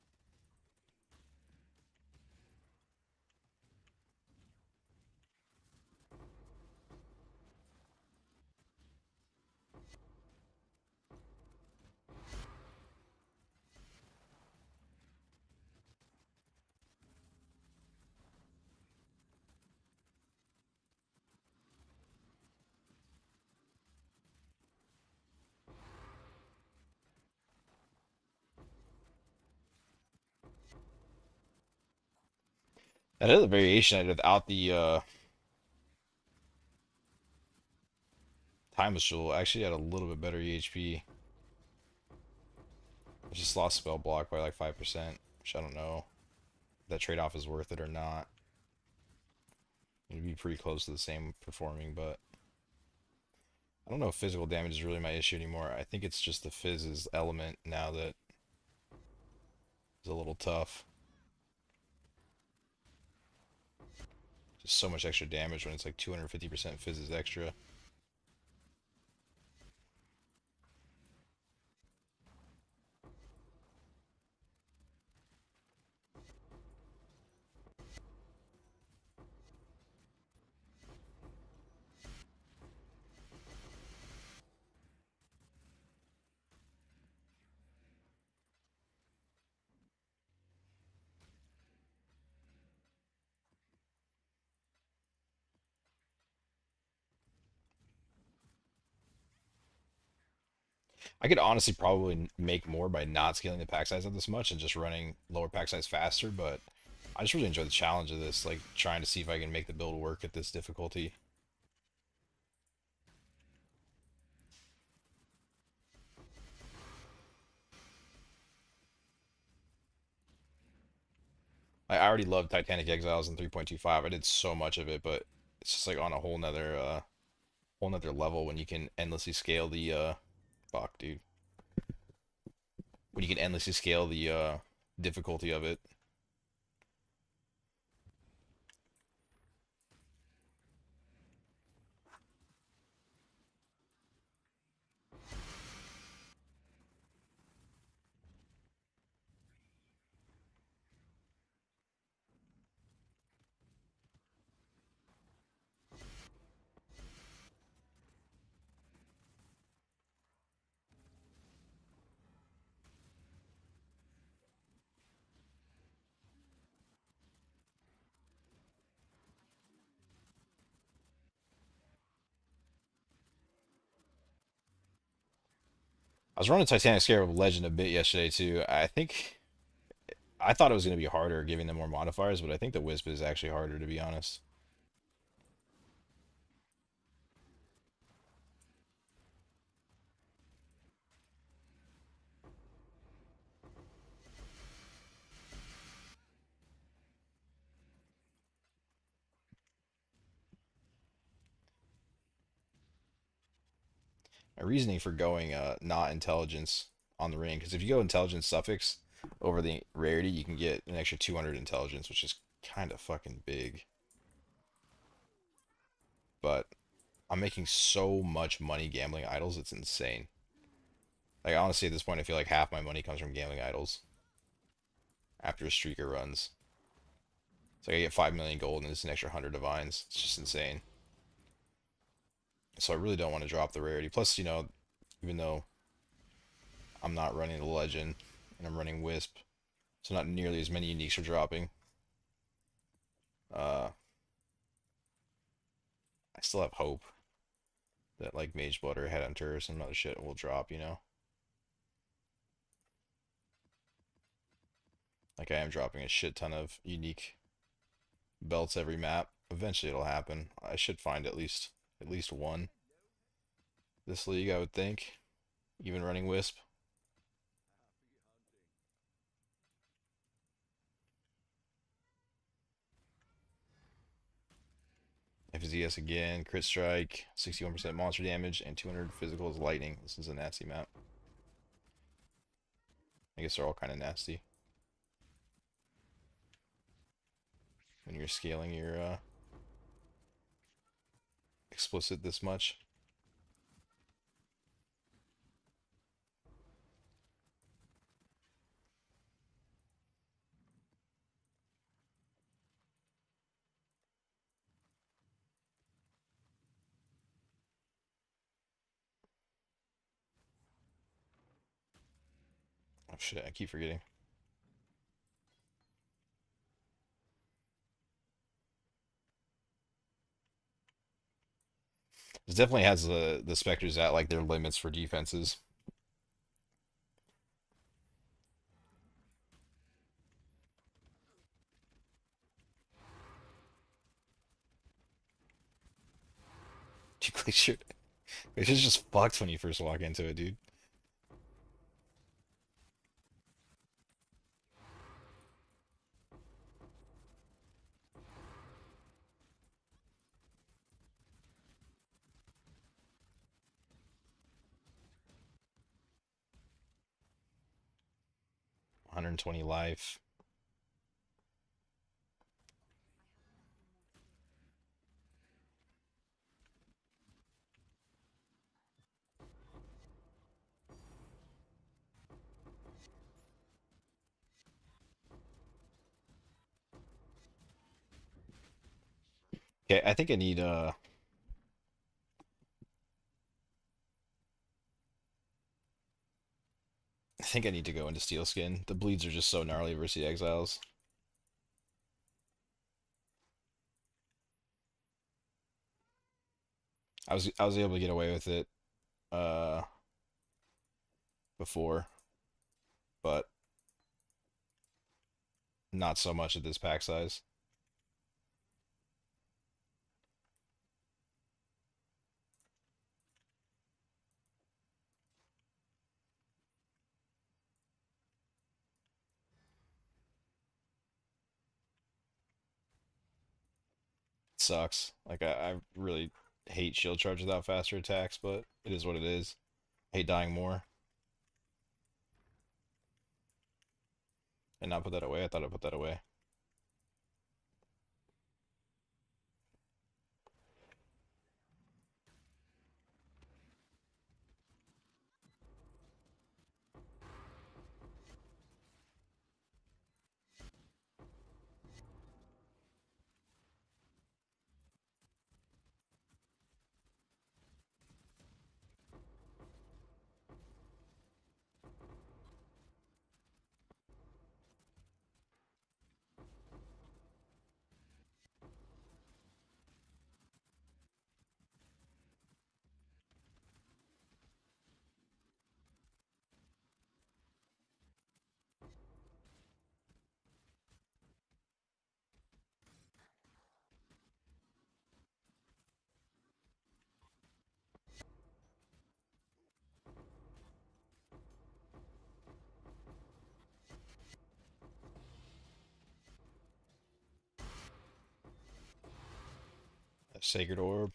That other variation I did without the Time Jewel actually had a little bit better EHP. I just lost spell block by like 5%, which I don't know if that trade-off is worth it or not. It'd be pretty close to the same performing, but I don't know if physical damage is really my issue anymore. I think it's just the Fizz's element now that is a little tough. Just so much extra damage when it's like 250% Fizz's extra. I could honestly probably make more by not scaling the pack size up this much and just running lower pack size faster, but I just really enjoy the challenge of this, like trying to see if I can make the build work at this difficulty. I already love Titanic Exiles in 3.25. I did so much of it, but it's just like on a whole nother level when you can endlessly scale the fuck, dude. When you can endlessly scale the difficulty of it. I was running Titanic Scarab Legend a bit yesterday too. I thought it was going to be harder giving them more modifiers, but I think the Wisp is actually harder to be honest. My reasoning for going not intelligence on the ring, because if you go intelligence suffix over the rarity, you can get an extra 200 intelligence, which is kind of fucking big. But I'm making so much money gambling idols, it's insane. Like honestly, at this point, I feel like half my money comes from gambling idols after a streaker runs. So I get 5 million gold and it's an extra 100 divines. It's just insane. So I really don't want to drop the rarity. Plus, even though I'm not running the legend and I'm running Wisp, so not nearly as many uniques are dropping. Uh, I still have hope that like Mage Blood or Headhunter or some other shit will drop. Like I am dropping a shit ton of unique belts every map. Eventually it'll happen. I should find at least one this league, I would think. Even running Wisp. FZS again, crit strike, 61% monster damage, and 200 physical is lightning. This is a nasty map. I guess they're all kind of nasty when you're scaling your explicit this much. Oh shit, I keep forgetting. This definitely has the specters at like their limits for defenses. Glacier, Glacier's just fucked when you first walk into it, dude. 120 life. Okay, I think I need to go into Steel Skin. The bleeds are just so gnarly versus the Exiles. I was able to get away with it uh before, but not so much at this pack size. It sucks. Like I really hate shield charge without faster attacks, but it is what it is. I hate dying more. And not put that away. I thought I put that away. A Sacred Orb.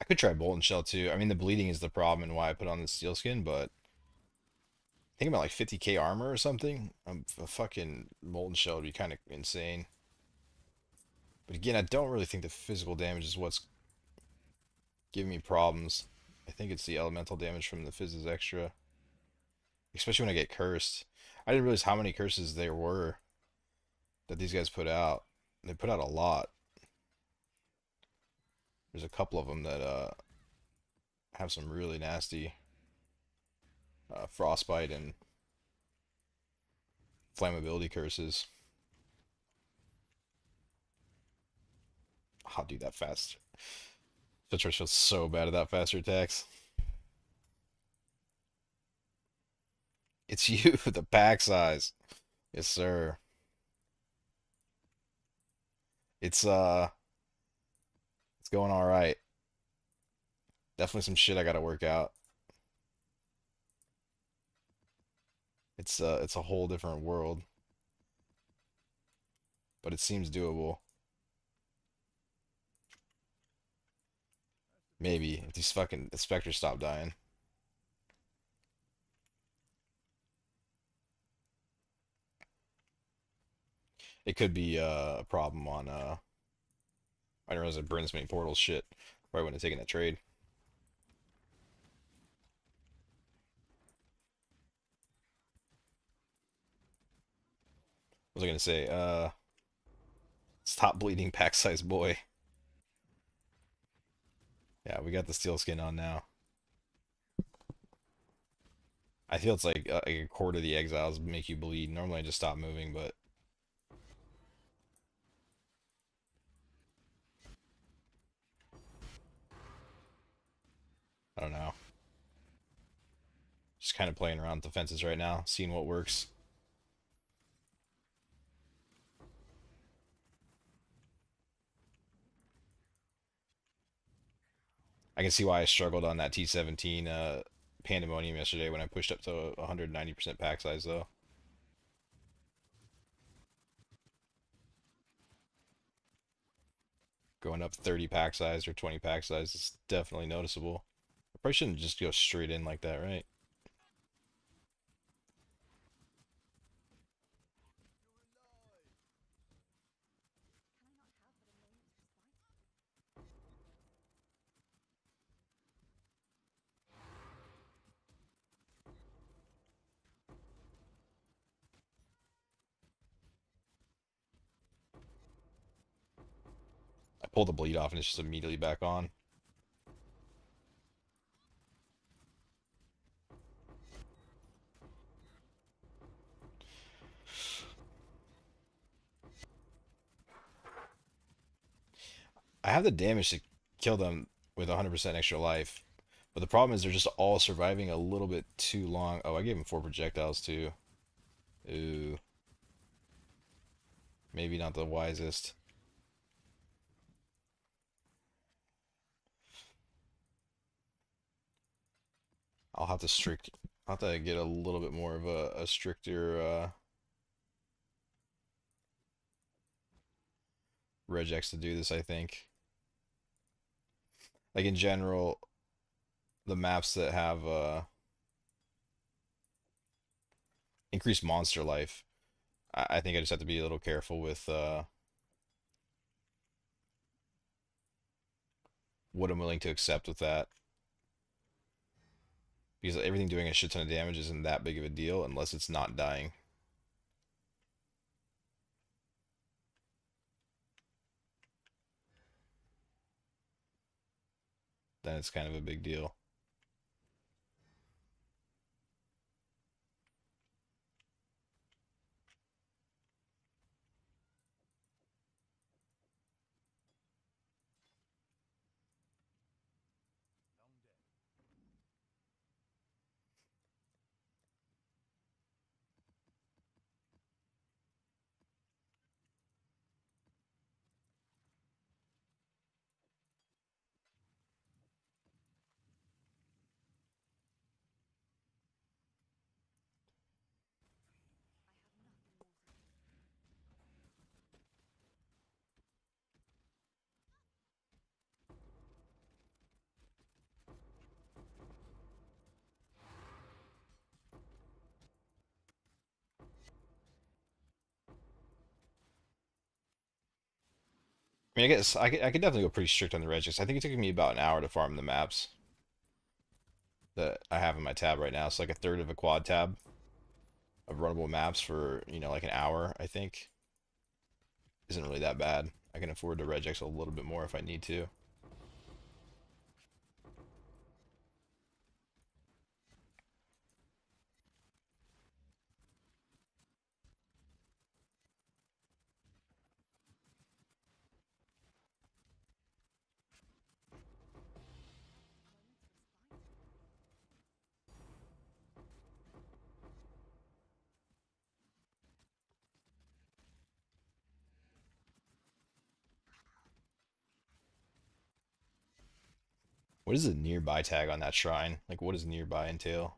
I could try Bolt and Shell too. I mean, the bleeding is the problem and why I put on the steel skin, but I think about like 50k armor or something. A fucking Molten Shell would be kind of insane. But again, I don't really think the physical damage is what's giving me problems. I think it's the elemental damage from the Fizz's extra, especially when I get cursed. I didn't realize how many curses there were that these guys put out. They put out a lot. There's a couple of them that have some really nasty frostbite and flammability curses. I'll do that fast. Citrus feels so bad at that faster attacks. It's you, the pack size. Yes, sir. It's it's going all right. Definitely some shit I gotta work out. It's a whole different world, but it seems doable. Maybe if these fucking specters stop dying. It could be a problem on I didn't realize it burns many portals shit. Probably wouldn't have taken that trade. What was I gonna say? Stop bleeding pack size boy. Yeah, we got the steel skin on now. I feel it's like a quarter of the exiles make you bleed. Normally I just stop moving, but I don't know. Just kind of playing around with defenses right now, seeing what works. I can see why I struggled on that T17 Pandemonium yesterday when I pushed up to 190% pack size though. Going up 30 pack size or 20 pack size is definitely noticeable. I probably shouldn't just go straight in like that, right? I pull the bleed off and it's just immediately back on. I have the damage to kill them with 100% extra life. But the problem is they're just all surviving a little bit too long. Oh, I gave him 4 projectiles too. Ooh, maybe not the wisest. I'll have to strict. I'll have to get a little bit more of a stricter regex to do this, I think. Like in general, the maps that have increased monster life, I think I just have to be a little careful with what I'm willing to accept with that. Because everything doing a shit ton of damage isn't that big of a deal unless it's not dying. Then it's kind of a big deal. I mean, I guess I could definitely go pretty strict on the regex. I think it took me about an hour to farm the maps that I have in my tab right now. It's like a third of a quad tab of runnable maps for, like an hour, I think. Isn't really that bad. I can afford to regex a little bit more if I need to. What is the nearby tag on that shrine? Like, what does nearby entail?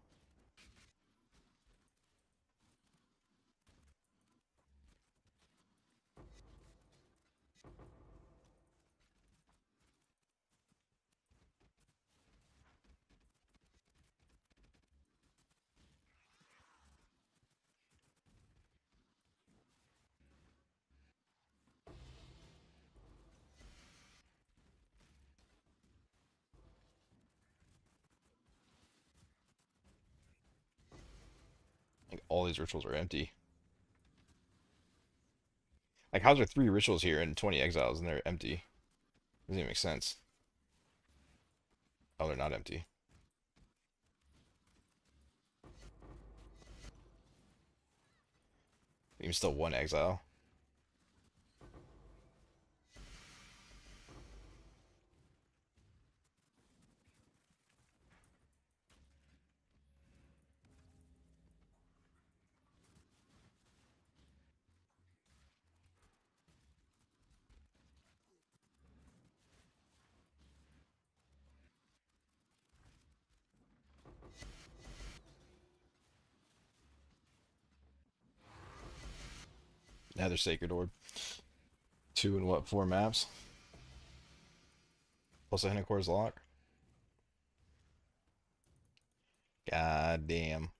Like, all these rituals are empty. Like, how's there 3 rituals here and 20 exiles and they're empty? Doesn't even make sense. Oh, they're not empty. Even still 1 exile. Now they're Sacred Orb. Two and what, 4 maps? Plus a Hennecor's lock. God damn.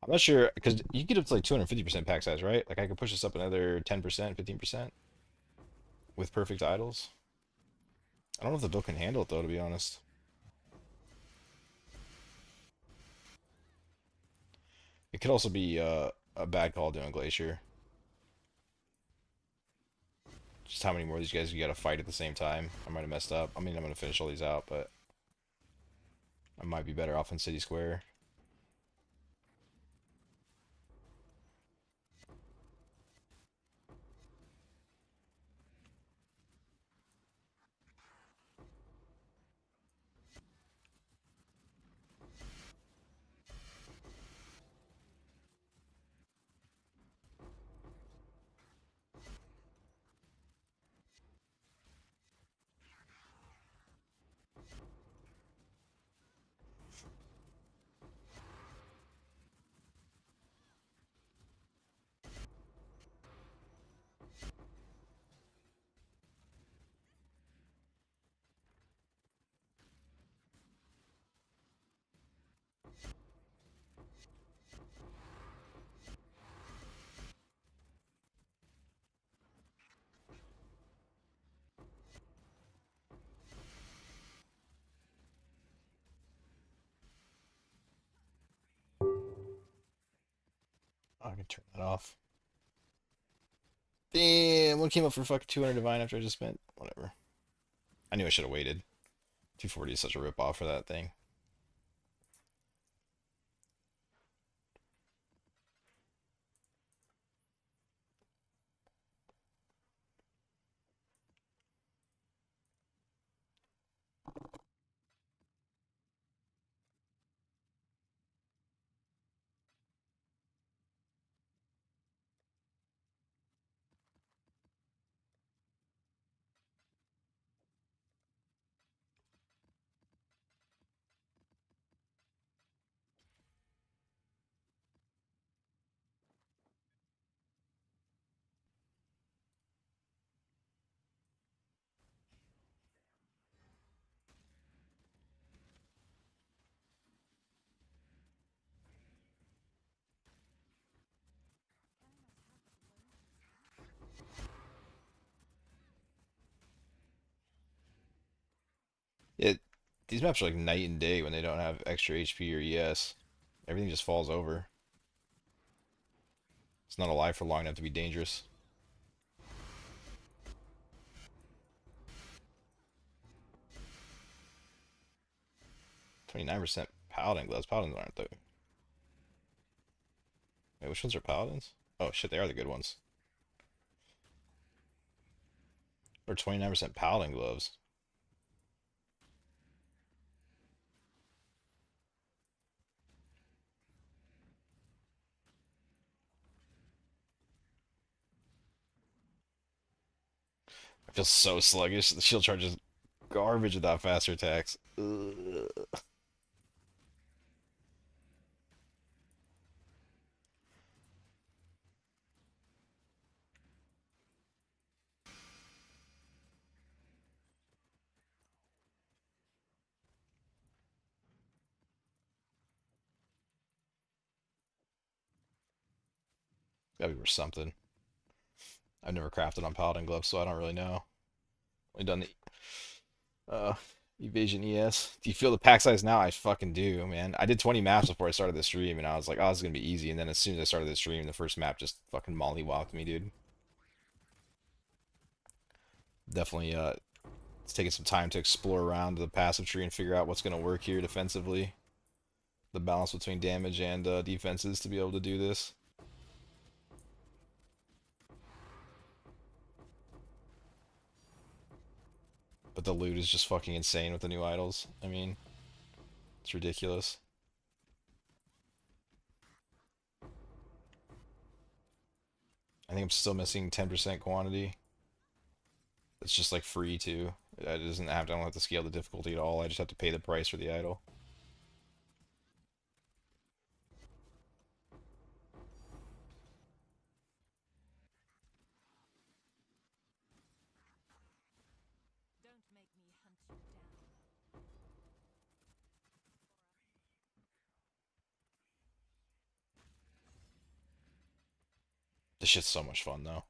I'm not sure because you get up to like 250% pack size, right? Like I could push this up another 10%, 15% with perfect idols. I don't know if the build can handle it though, to be honest. It could also be a bad call doing Glacier. Just how many more of these guys you gotta fight at the same time. I might have messed up. I mean, I'm gonna finish all these out, but I might be better off in City Square. Oh, I can turn that off. Damn, what came up for fucking 200 divine after I just spent whatever. I knew I should have waited. 240 is such a rip off for that thing. These maps are like night and day when they don't have extra HP or ES. Everything just falls over. It's not alive for long enough to be dangerous. 29% paladin gloves. Paladins aren't though. Wait, which ones are paladins? Oh shit, they are the good ones. Or 29% paladin gloves. I feel so sluggish. The shield charge is garbage without faster attacks. Ugh. Gotta be worth something. I've never crafted on paladin gloves, so I don't really know. Only done the evasion ES. Do you feel the pack size now? I fucking do, man. I did 20 maps before I started the stream, and I was like, oh, this is gonna be easy. And then as soon as I started the stream, the first map just fucking mollywopped me, dude. Definitely it's taking some time to explore around the passive tree and figure out what's gonna work here defensively. The balance between damage and defenses to be able to do this. But the loot is just fucking insane with the new idols. I mean, it's ridiculous. I think I'm still missing 10% quantity. It's just like free too. It doesn't have to, I don't have to scale the difficulty at all. I just have to pay the price for the idol. This shit's so much fun though.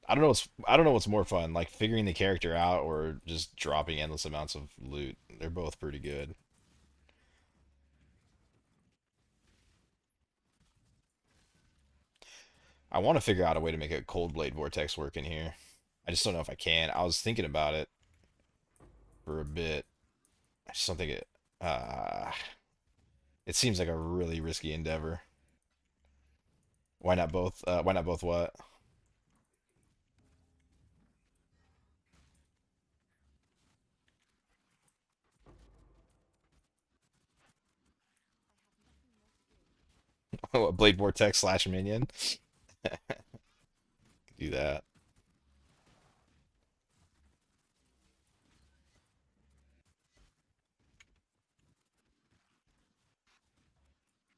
I don't know what's more fun, like figuring the character out or just dropping endless amounts of loot. They're both pretty good. I want to figure out a way to make a cold blade vortex work in here. I just don't know if I can. I was thinking about it for a bit. I just don't think it seems like a really risky endeavor. Why not both? Why not both what? Blade vortex slash minion. Do that.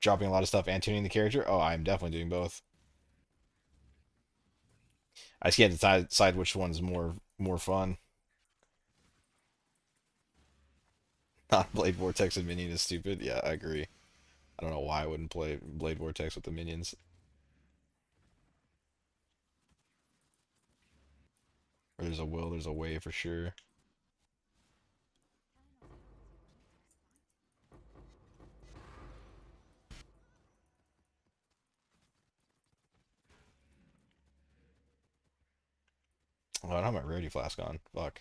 Dropping a lot of stuff and tuning the character. Oh, I'm definitely doing both. I just can't decide which one's more fun. Not Blade Vortex and Minion is stupid. Yeah, I agree. I don't know why I wouldn't play Blade Vortex with the minions. Where there's a will, there's a way for sure. Oh, I don't have my rarity flask on. Fuck.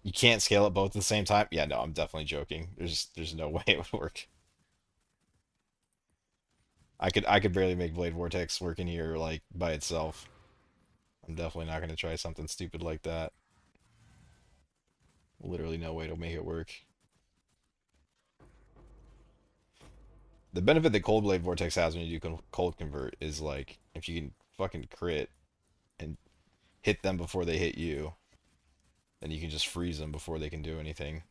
You can't scale it both at the same time? Yeah, no, I'm definitely joking. There's no way it would work. I could barely make Blade Vortex work in here like by itself. I'm definitely not gonna try something stupid like that. Literally no way to make it work. The benefit that Cold Blade Vortex has when you do Cold Convert is like if you can fucking crit and hit them before they hit you, then you can just freeze them before they can do anything.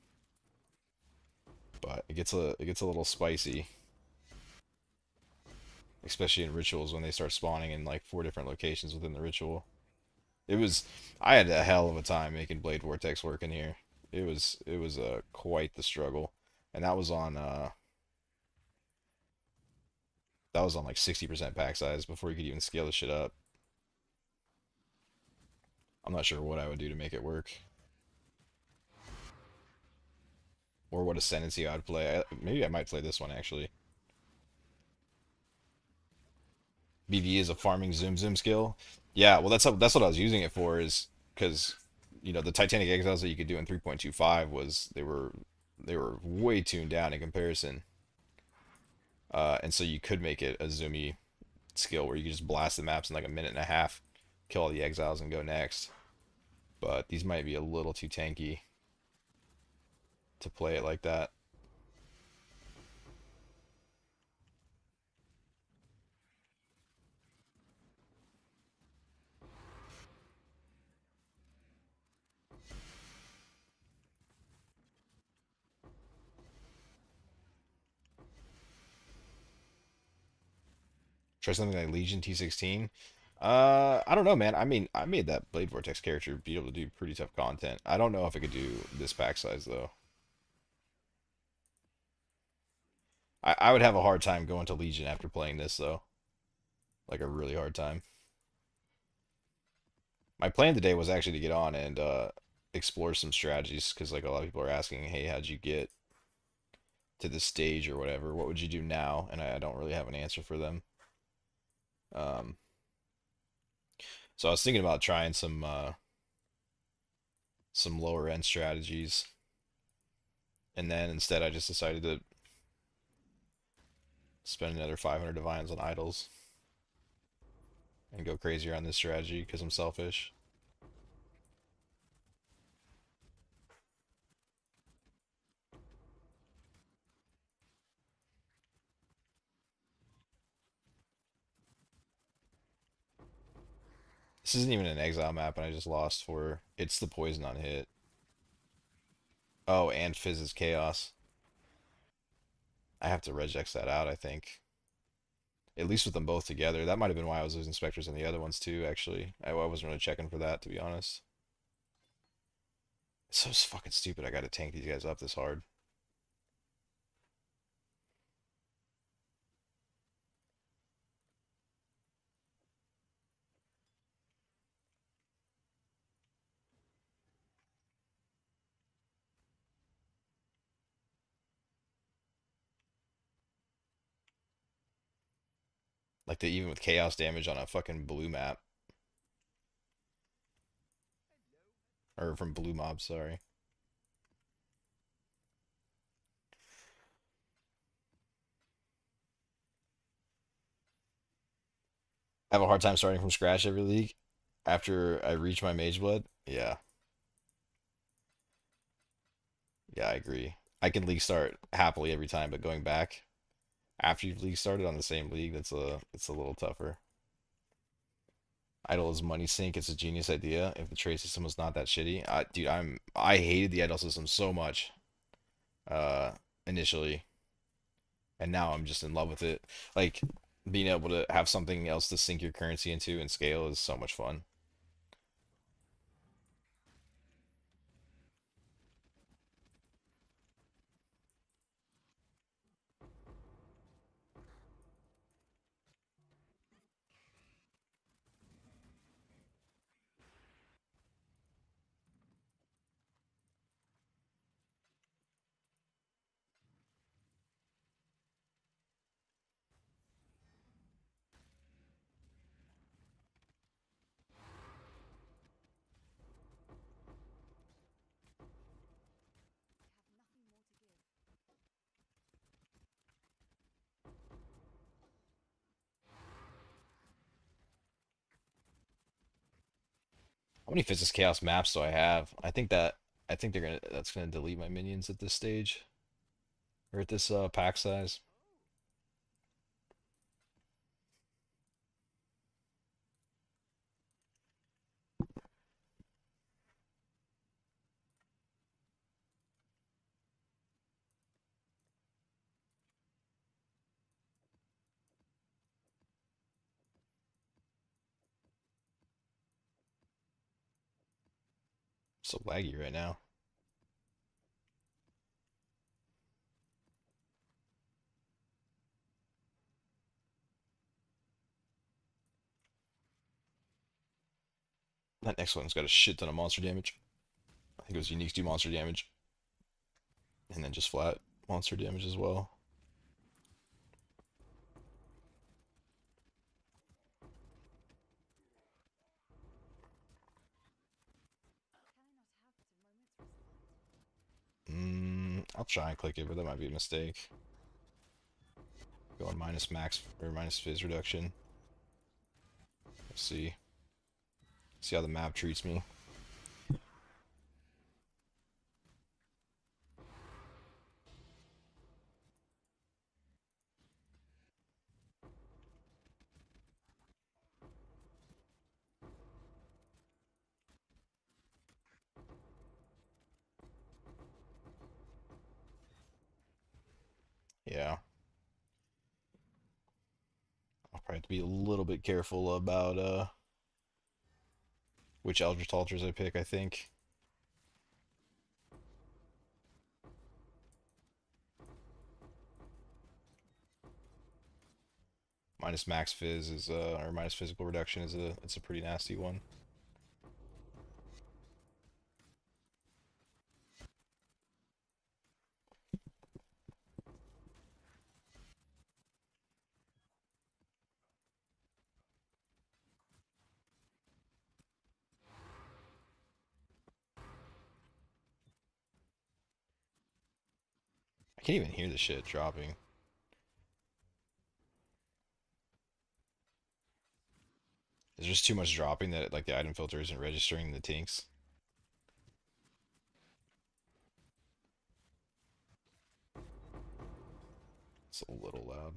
but it gets a little spicy, especially in rituals when they start spawning in like 4 different locations within the ritual. It was I had a hell of a time making Blade Vortex work in here. It was quite the struggle, and that was on like 60% pack size before you could even scale the shit up. I'm not sure what I would do to make it work, or what ascendancy I would play. Maybe I might play this one actually. BV is a farming zoom zoom skill. Yeah, well that's what I was using it for is because the Titanic Exiles that you could do in 3.25 was they were way tuned down in comparison. And so you could make it a zoomy skill where you could just blast the maps in like a minute and a half, kill all the exiles and go next. But these might be a little too tanky to play it like that. Try something like Legion T16. I don't know, man. I mean, I made that Blade Vortex character be able to do pretty tough content. I don't know if it could do this pack size though. I would have a hard time going to Legion after playing this though. Like a really hard time. My plan today was actually to get on and explore some strategies because like a lot of people are asking, hey, how'd you get to this stage or whatever? What would you do now? And I don't really have an answer for them. Um, so I was thinking about trying some lower end strategies, and then instead I just decided to spend another 500 divines on idols and go crazier on this strategy because I'm selfish. This isn't even an exile map, and I just lost for it's the poison on hit. Oh, and Fizz is chaos. I have to regex that out, I think. At least with them both together. That might have been why I was losing specters on the other ones too, actually. I wasn't really checking for that, to be honest. It's so fucking stupid I gotta tank these guys up this hard. Like the even with chaos damage on a fucking blue map. Or from blue mobs, sorry. I have a hard time starting from scratch every league after I reach my mage blood. Yeah. Yeah, I agree. I can league start happily every time, but going back after you've league started on the same league, it's a little tougher. Idle is money sink. It's a genius idea. If the trade system was not that shitty, dude, I hated the idle system so much uh, initially, and now I'm just in love with it. Like being able to have something else to sink your currency into and scale is so much fun. How many Physics Chaos maps do I have? I think that's gonna delete my minions at this stage or at this pack size. So laggy right now. That next one's got a shit ton of monster damage. I think it was unique to monster damage. And then just flat monster damage as well. I'll try and click it, but that might be a mistake. Going minus max or minus fizz reduction. Let's see. See how the map treats me. Yeah. I'll probably have to be a little bit careful about which Eldritch Altars I pick, I think. Minus max fizz is or minus physical reduction is a pretty nasty one. I can't even hear the shit dropping. There's just too much dropping that like the item filter isn't registering the tinks. It's a little loud.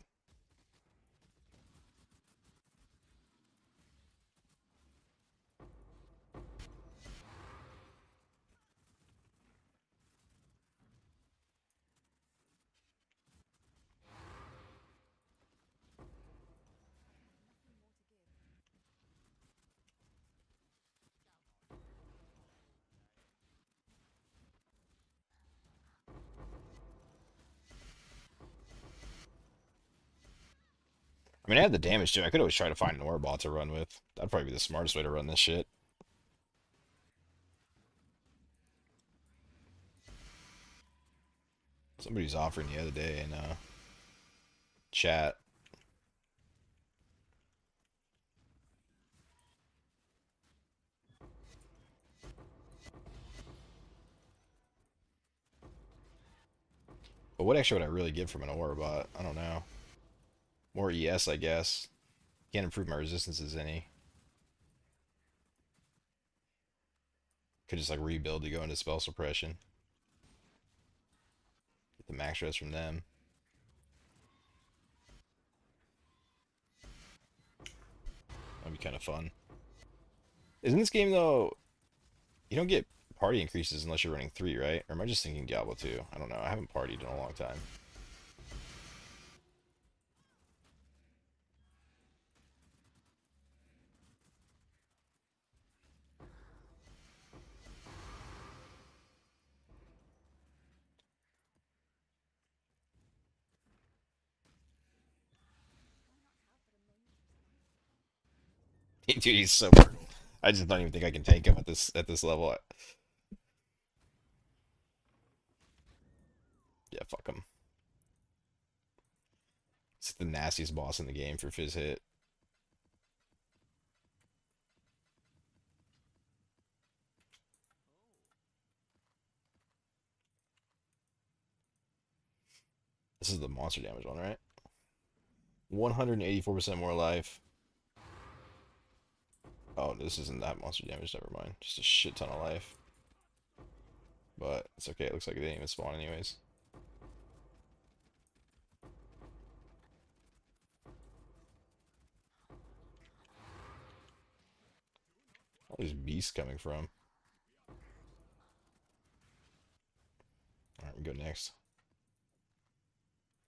I mean, I had the damage too. I could always try to find an Orbot to run with. That'd probably be the smartest way to run this shit. Somebody was offering the other day in chat. But what extra would I really get from an Orbot? I don't know. More ES, I guess. Can't improve my resistances any. Could just like rebuild to go into spell suppression. Get the max res from them. That'd be kind of fun. Isn't this game though? You don't get party increases unless you're running 3, right? Or am I just thinking Diablo 2? I don't know. I haven't partied in a long time. Dude, he's so. I just don't even think I can tank him at this level. Yeah, fuck him. It's the nastiest boss in the game for Fizz hit. This is the monster damage one, right? 184% more life. Oh, this isn't that monster damage. Never mind. Just a shit ton of life. But it's okay. It looks like it didn't even spawn anyways. All these beasts coming from. Alright, we go next.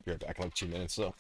Be right back in like 2 minutes though.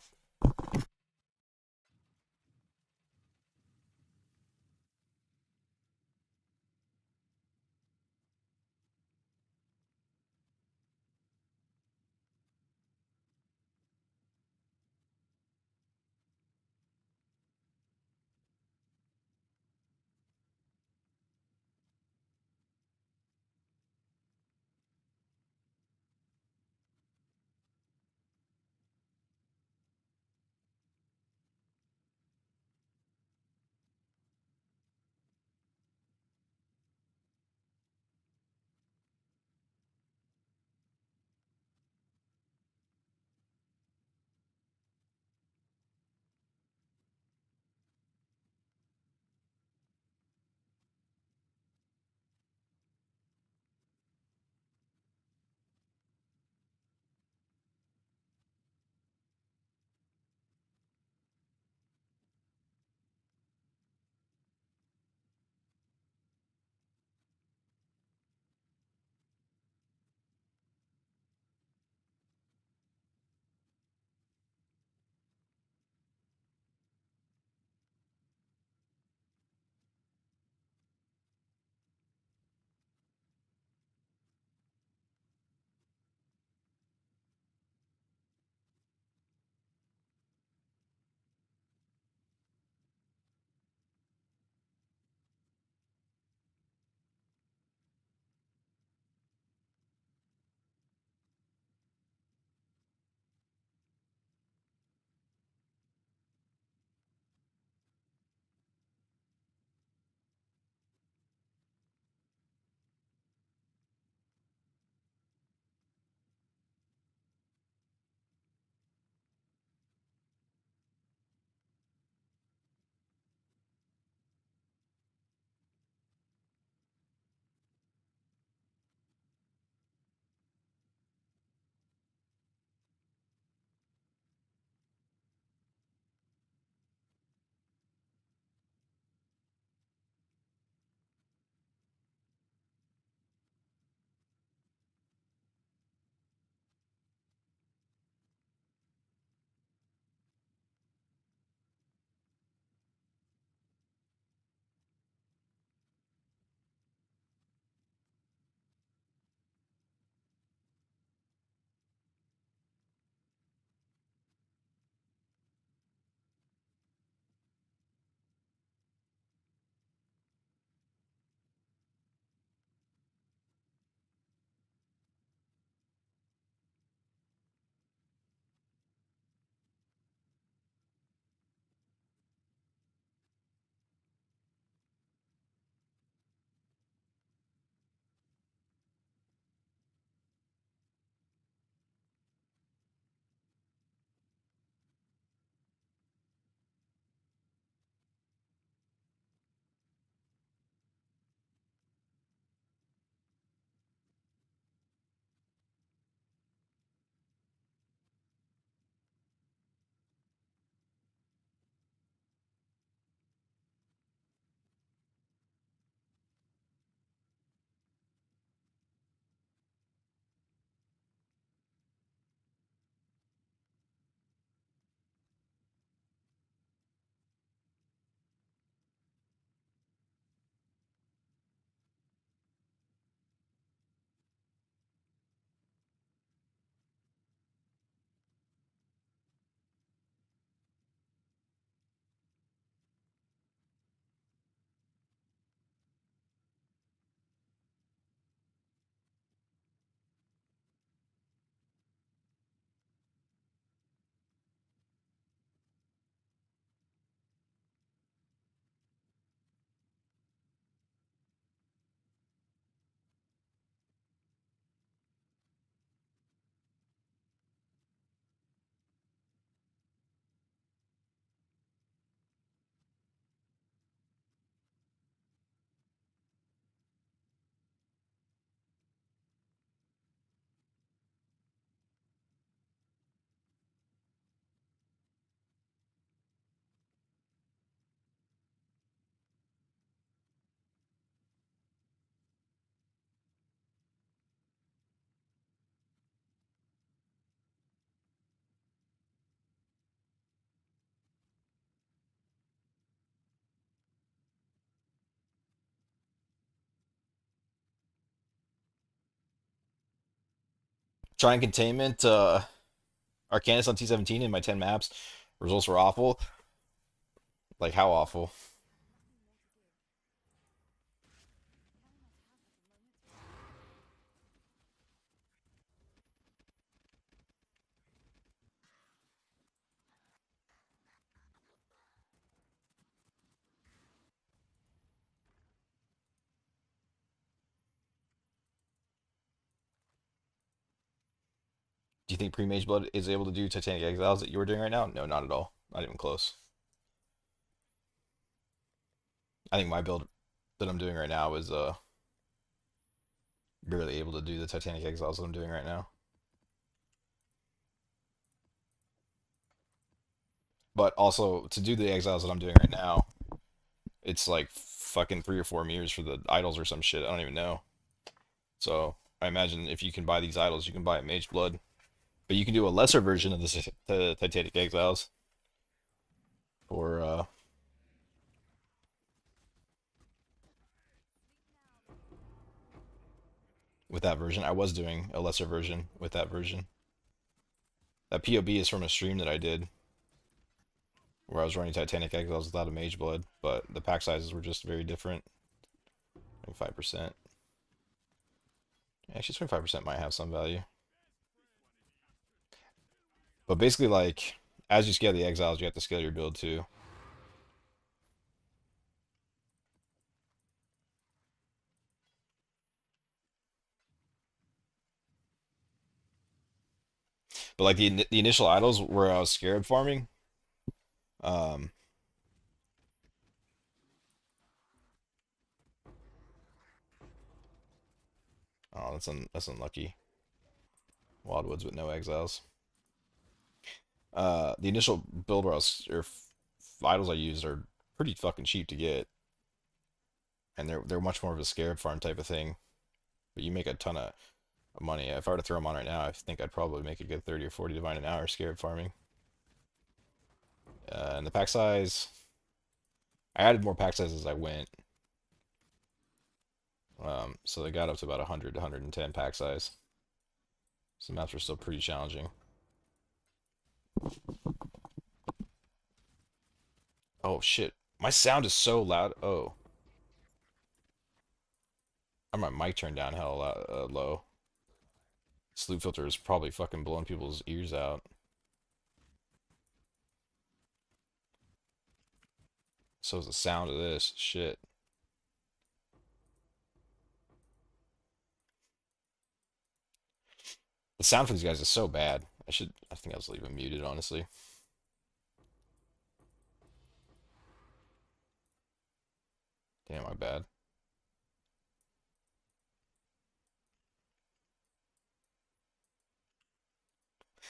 Trying containment, Arcanist on T17 in my 10 maps. Results were awful. Like how awful? Do you think pre-Mage Blood is able to do Titanic Exiles that you were doing right now? No, not at all. Not even close. I think my build that I'm doing right now is barely able to do the Titanic Exiles that I'm doing right now. But also to do the Exiles that I'm doing right now, it's like fucking 3 or 4 meters for the idols or some shit. I don't even know. So I imagine if you can buy these idols, you can buy a Mage Blood, but you can do a lesser version of the Titanic Exiles for with that version. I was doing a lesser version with that version. That POB is from a stream that I did where I was running Titanic Exiles without a Mage Blood, but the pack sizes were just very different. 25%. Actually, 25% might have some value. But basically, like, as you scale the Exiles, you have to scale your build too. But like the initial idols where I was Scarab farming, um, oh, that's unlucky. Wildwoods with no Exiles. The initial build where I was or idols I used are pretty fucking cheap to get, and they're much more of a Scarab farm type of thing. But you make a ton of money. If I were to throw them on right now, I think I'd probably make a good 30 or 40 divine an hour Scarab farming. And the pack size, I added more pack size as I went. So they got up to about 100 to 110 pack size. So maps are still pretty challenging. Oh shit. My sound is so loud. Oh. I have my mic turned down hell low. Sleep filter is probably fucking blowing people's ears out. So is the sound of this. Shit. The sound for these guys is so bad. I think I'll just leave them muted, honestly. Damn, my bad.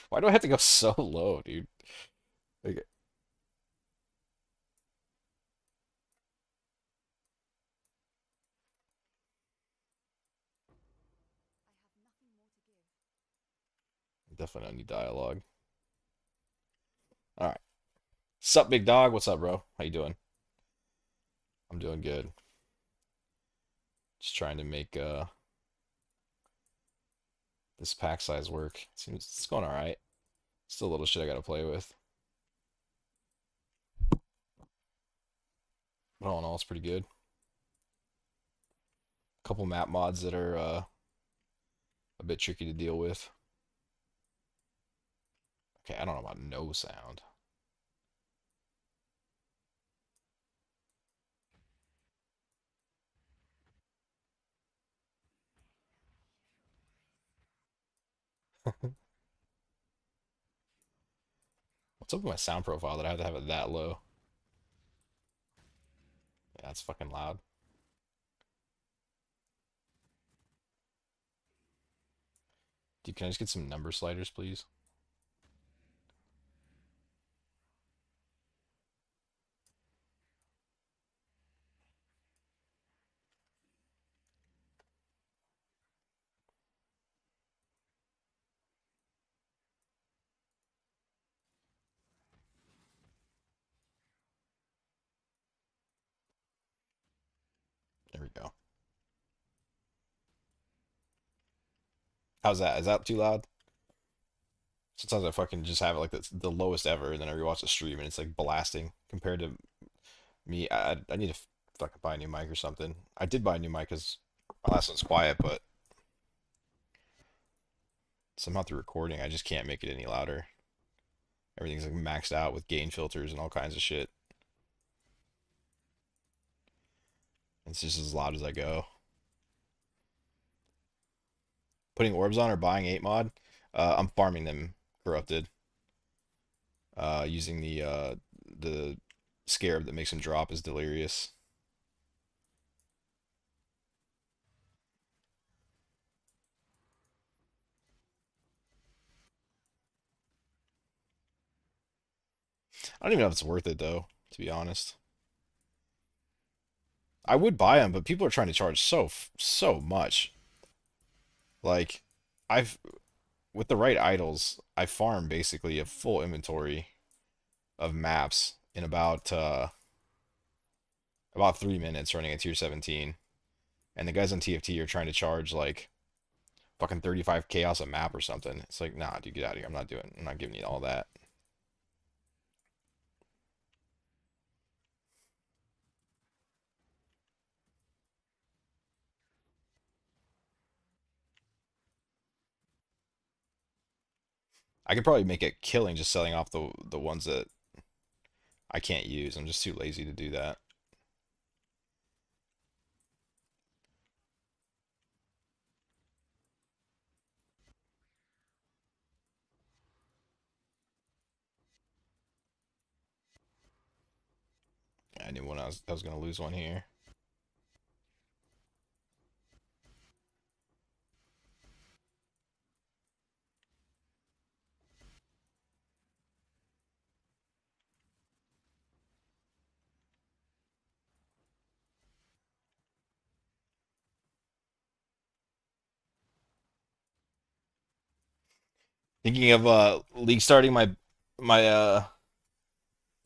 Why do I have to go so low, dude? Like, definitely don't need dialogue. All right. Sup, big dog? What's up, bro? How you doing? I'm doing good. Just trying to make this pack size work. Seems it's going all right. Still a little shit I gotta play with. But all in all, it's pretty good. A couple map mods that are a bit tricky to deal with. Okay, I don't know about no sound. What's up with my sound profile that I have to have it that low? Yeah, it's fucking loud. Dude, can I just get some number sliders, please? There we go. How's that? Is that too loud? Sometimes I fucking just have it like the lowest ever, and then I rewatch the stream and it's like blasting compared to me. I need to fucking buy a new mic or something. I did buy a new mic because my last one's quiet, but somehow through recording I just can't make it any louder. Everything's like maxed out with gain filters and all kinds of shit. It's just as loud as I go. Putting orbs on or buying 8 mod, I'm farming them corrupted. Using the scarab that makes them drop is delirious. I don't even know if it's worth it though, to be honest. I would buy them, but people are trying to charge so much. Like, I've with the right idols, I farm basically a full inventory of maps in about 3 minutes running a tier 17, and the guys on TFT are trying to charge like fucking 35 chaos a map or something. It's like, nah, dude, get out of here. I'm not giving you all that. I could probably make a killing just selling off the ones that I can't use. I'm just too lazy to do that. I knew when I was gonna lose one here. Thinking of league starting my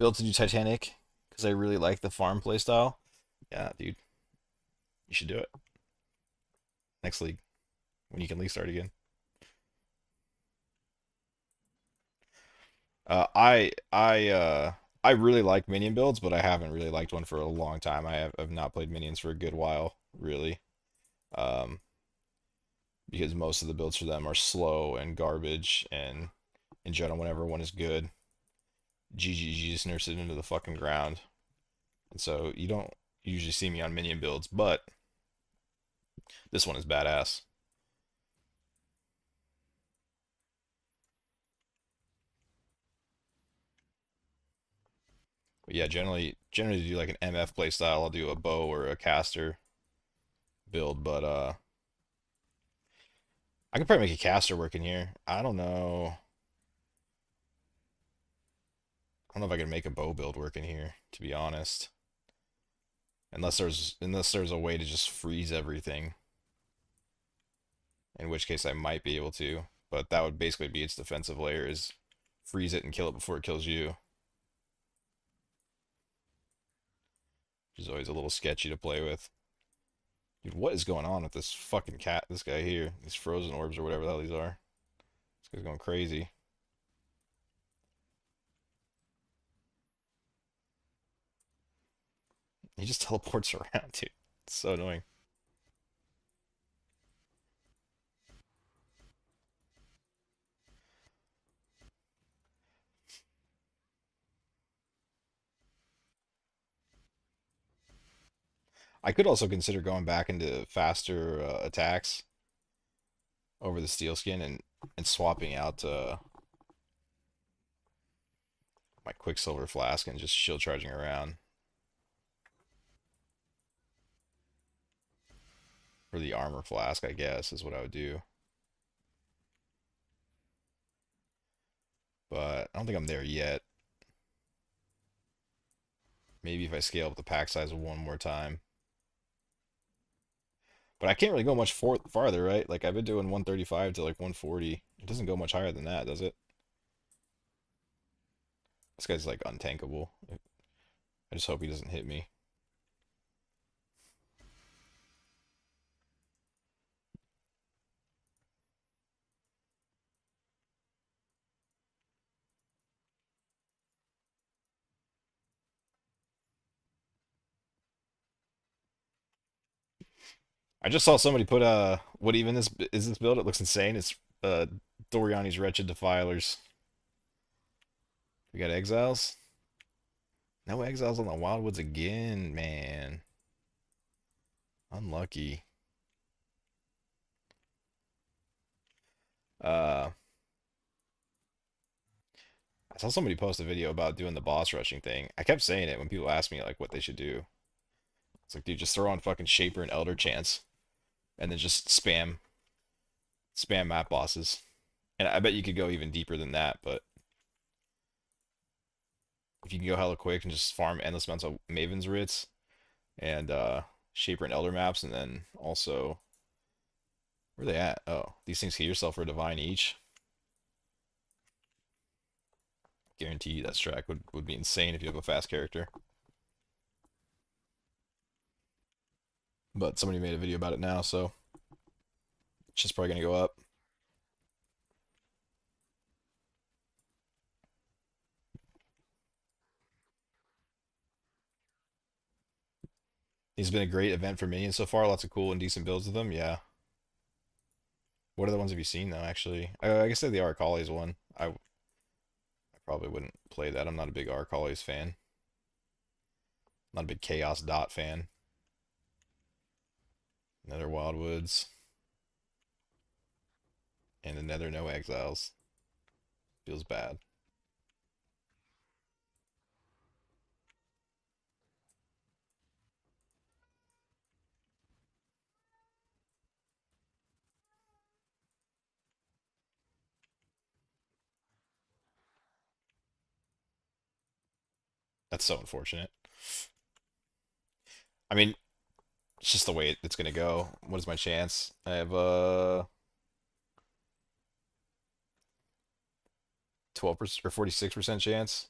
build to do Titanic because I really like the farm playstyle. Yeah, dude, you should do it next league when you can league start again. I really like minion builds, but I haven't really liked one for a long time. I've not played minions for a good while, really. Um, because most of the builds for them are slow and garbage, and in general, whenever one is good, GGG just nurse it into the fucking ground. And so you don't usually see me on minion builds, but this one is badass. But yeah, generally to do like an MF play style, I'll do a bow or a caster build, but I could probably make a caster work in here. I don't know if I can make a bow build work in here, to be honest. Unless there's a way to just freeze everything, in which case I might be able to. But that would basically be its defensive layer is freeze it and kill it before it kills you, which is always a little sketchy to play with. Dude, what is going on with this fucking cat? This guy here, these frozen orbs or whatever the hell these are. This guy's going crazy. He just teleports around, dude. It's so annoying. I could also consider going back into faster attacks over the steel skin and swapping out my quicksilver flask and just shield charging around for the armor flask. I guess is what I would do. But I don't think I'm there yet. Maybe if I scale up the pack size one more time. But I can't really go much farther, right? Like I've been doing 135 to like 140. It doesn't go much higher than that, does it? This guy's like untankable. I just hope he doesn't hit me. I just saw somebody put what even is this build? It looks insane. It's uh Doriani's Wretched Defilers. We got exiles. No exiles on the Wildwoods again, man. Unlucky. Uh, I saw somebody post a video about doing the boss rushing thing. I kept saying it when people asked me like what they should do. It's like, dude, just throw on fucking Shaper and Elder Chance, and then just spam map bosses. And I bet you could go even deeper than that, but if you can go hella quick and just farm endless amounts of Maven's Writs and Shaper and Elder maps, and then also where are they at? Oh, these things heal yourself for a divine each. Guarantee you that strat would be insane if you have a fast character. But somebody made a video about it now, so it's just probably gonna go up. It's been a great event for me, and so far, lots of cool and decent builds of them. Yeah. What other ones have you seen though? Actually, I guess they're the Arcali's one. I probably wouldn't play that. I'm not a big Arcali's fan. Not a big Chaos Dot fan. Another Wildwoods and another no exiles. Feels bad. That's so unfortunate. I mean, it's just the way it's gonna go. What is my chance? I have a 12% or 46% chance.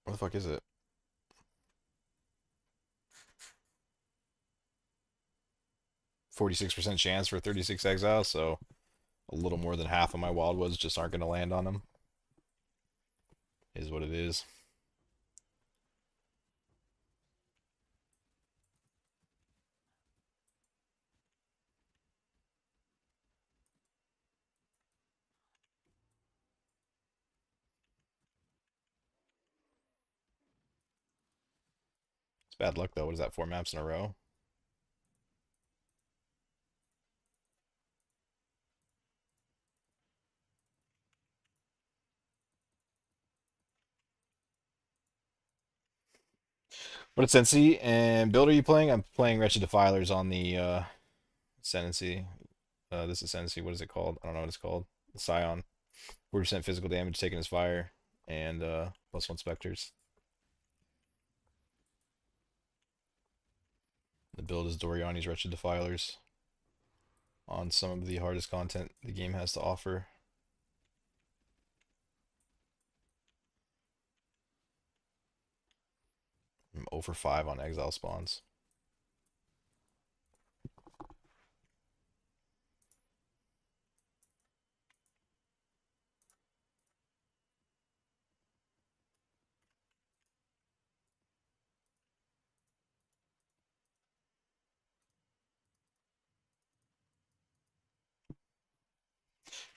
What the fuck is it? 46% chance for 36 exiles, so a little more than half of my Wildwoods just aren't gonna land on them. Is what it is. It's bad luck though. What is that? 4 maps in a row? What Ascendancy and build are you playing? I'm playing Wretched Defilers on the Ascendancy. This Ascendancy, what is it called? I don't know what it's called. The Scion. 40% physical damage taken as fire, and +1 specters. The build is Doriani's Wretched Defilers on some of the hardest content the game has to offer. I'm 0 for 5 on Exile spawns.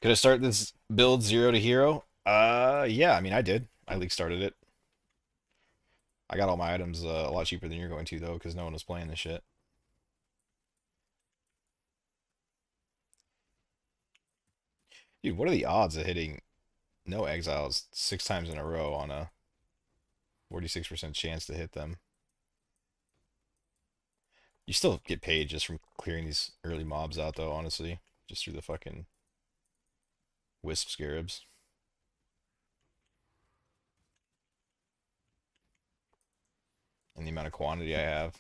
Could I start this build 0 to hero? Yeah, I mean, I did. I league started it. I got all my items a lot cheaper than you're going to, though, because no one was playing this shit. Dude, what are the odds of hitting no exiles 6 times in a row on a 46% chance to hit them? You still get paid just from clearing these early mobs out, though, honestly. Just through the fucking wisp scarabs. And the amount of quantity I have.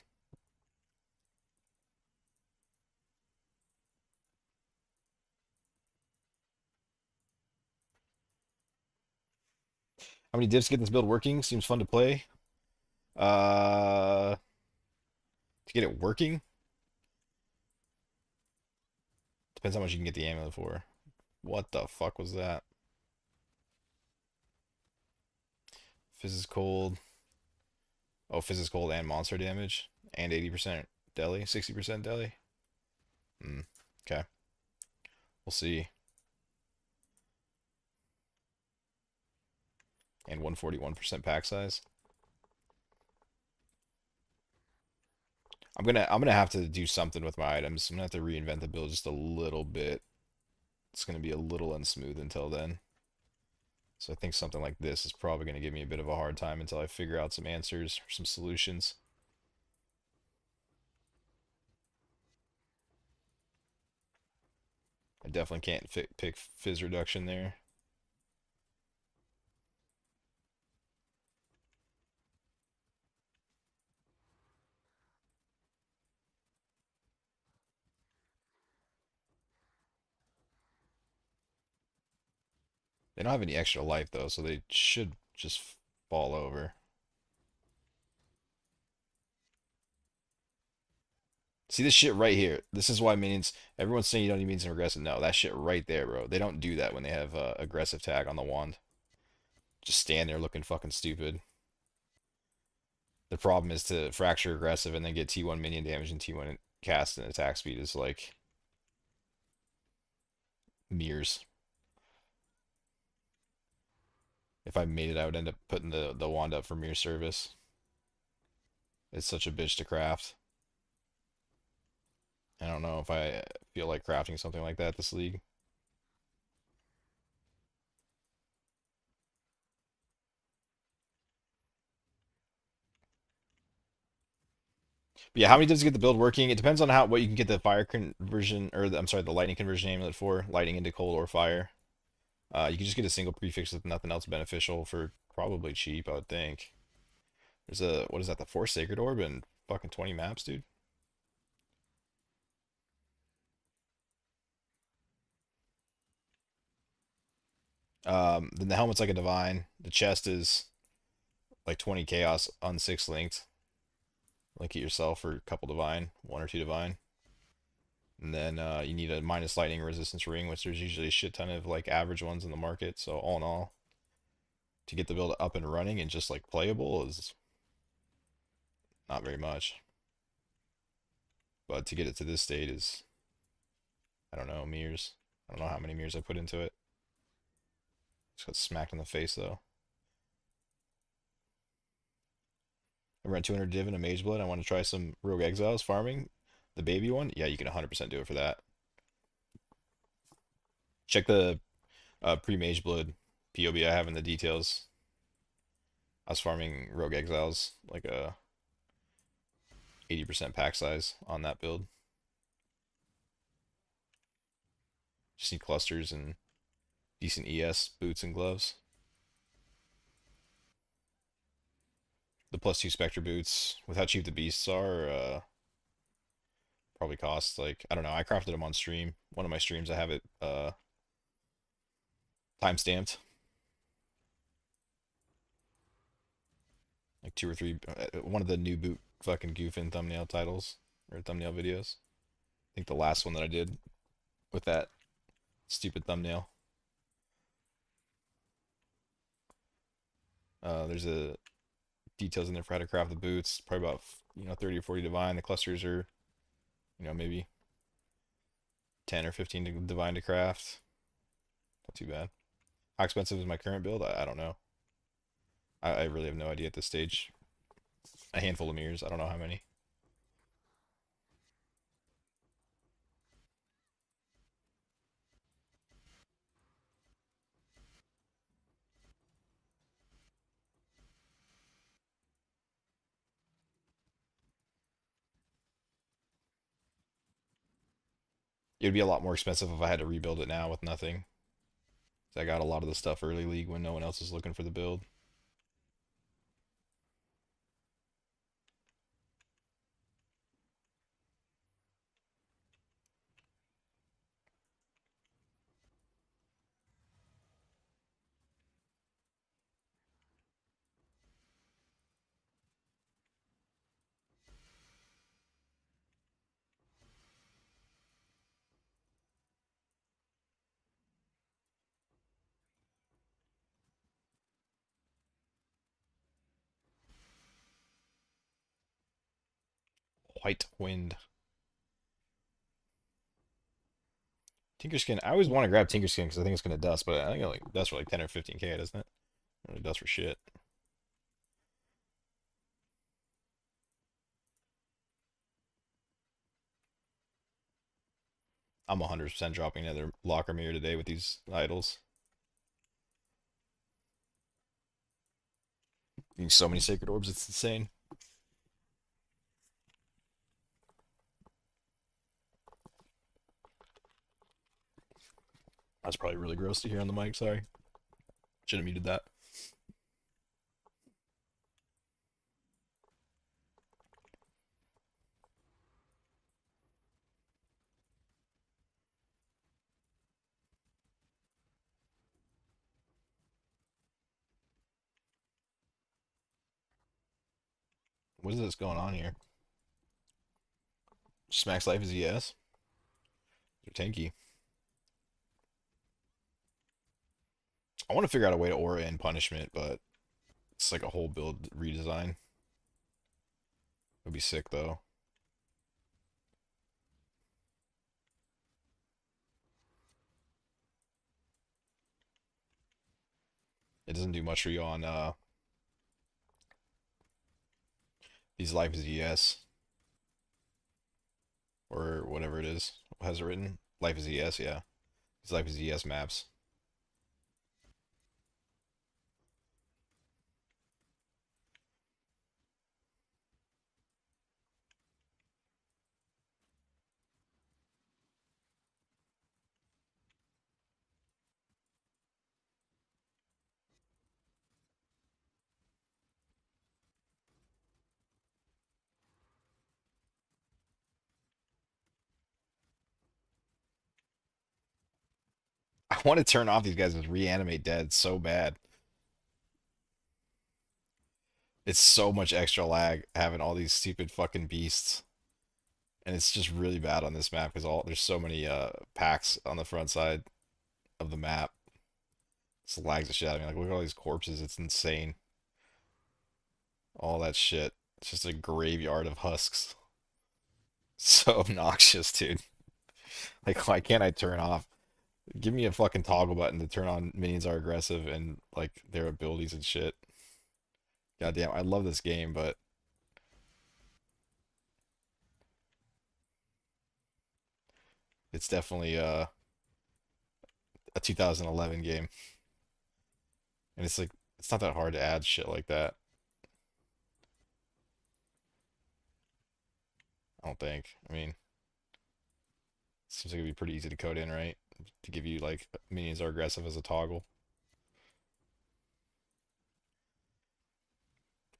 How many divs to get this build working? Seems fun to play. Uh, to get it working, depends how much you can get the amulet for. What the fuck was that? Fizz is cold. Oh, physical and monster damage, and 80% deli, 60% deli. Hmm. Okay, we'll see. And 141% pack size. I'm gonna have to do something with my items. I'm gonna have to reinvent the build just a little bit. It's gonna be a little unsmooth until then. So I think something like this is probably gonna give me a bit of a hard time until I figure out some answers or some solutions. I definitely can't pick fizz reduction there. They don't have any extra life though, so they should just fall over. See this shit right here. This is why minions. Everyone's saying you don't need minions and aggressive. No, that shit right there, bro. They don't do that when they have aggressive tag on the wand. Just stand there looking fucking stupid. The problem is to fracture aggressive and then get T1 minion damage and T1 cast and attack speed is like mirrors. If I made it, I would end up putting the wand up for mirror service. It's such a bitch to craft. I don't know if I feel like crafting something like that this league. But yeah, how many does it get the build working? It depends on how what you can get the fire conversion or I'm sorry, the lightning conversion amulet for, lightning into cold or fire. You can just get a single prefix with nothing else beneficial for probably cheap, I would think. There's a what is that, the Force Sacred Orb and fucking 20 maps, dude. Then the helmet's like a divine. The chest is like 20 chaos on 6 linked. Link it yourself for a couple divine, one or two divine. And then you need a minus lightning resistance ring, which there's usually a shit ton of like average ones in the market. So all in all, to get the build up and running and just like playable is not very much. But to get it to this state is, I don't know, mirrors. I don't know how many mirrors I put into it. Just got smacked in the face though. I ran 200 div in a mage blood. I want to try some rogue exiles farming. The baby one? Yeah, you can 100% do it for that. Check the pre-mage blood POB I have in the details. I was farming rogue exiles like a 80% pack size on that build. Just need clusters and decent ES boots and gloves. The +2 Spectre boots, with how cheap the beasts are, probably cost like, I don't know. I crafted them on stream. One of my streams, I have it time stamped, like two or three. One of the new boot fucking goofing thumbnail titles or thumbnail videos. I think the last one that I did with that stupid thumbnail. There's a details in there for how to craft the boots. Probably about 30 or 40 divine. The clusters are maybe 10 or 15 divine to craft. Not too bad. How expensive is my current build? I don't know. I really have no idea at this stage. A handful of mirrors. I don't know how many. It would be a lot more expensive if I had to rebuild it now with nothing. I got a lot of the stuff early league when no one else is looking for the build. White Wind. Tinkerskin. I always want to grab Tinkerskin because I think it's gonna dust, but I think it like dust for like 10 or 15k, doesn't it? It dust for shit. I'm 100% dropping another locker mirror today with these idols. Getting so many sacred orbs, it's insane. That's probably really gross to hear on the mic. Sorry, should have muted that. What is this going on here? Smacks life is yes. They're tanky. I want to figure out a way to aura and punishment, but it's like a whole build redesign. It'd be sick though. It doesn't do much for you on these life is yes or whatever it is. What has it written? Life is yes, yeah. These life is yes maps. I want to turn off these guys with reanimate dead so bad. It's so much extra lag having all these stupid fucking beasts. And it's just really bad on this map because all there's so many packs on the front side of the map. It lags the shit out of me. Like look at all these corpses. It's insane. All that shit. It's just a graveyard of husks. So obnoxious, dude. Like why can't I turn off? Give me a fucking toggle button to turn on minions are aggressive and like their abilities and shit. Goddamn, I love this game, but it's definitely a 2011 game. And it's like it's not that hard to add shit like that. I don't think. I mean, seems like it'd be pretty easy to code in, right? To give you like minions are aggressive as a toggle.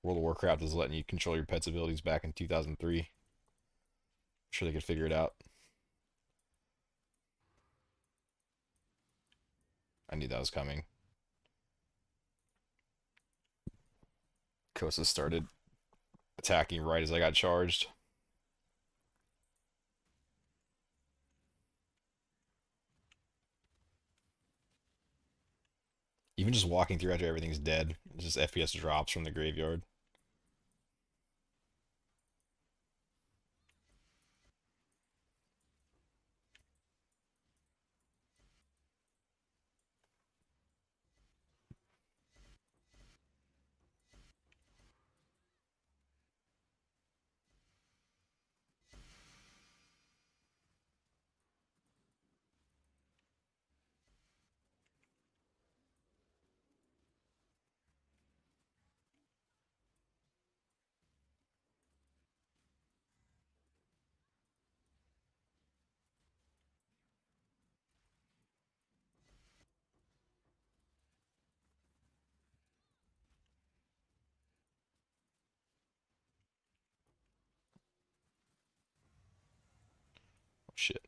World of Warcraft is letting you control your pet's abilities back in 2003. I'm sure they could figure it out. I knew that was coming. Kosa started attacking right as I got charged. Even just walking through after everything's dead, just FPS drops from the graveyard. Oh, shit.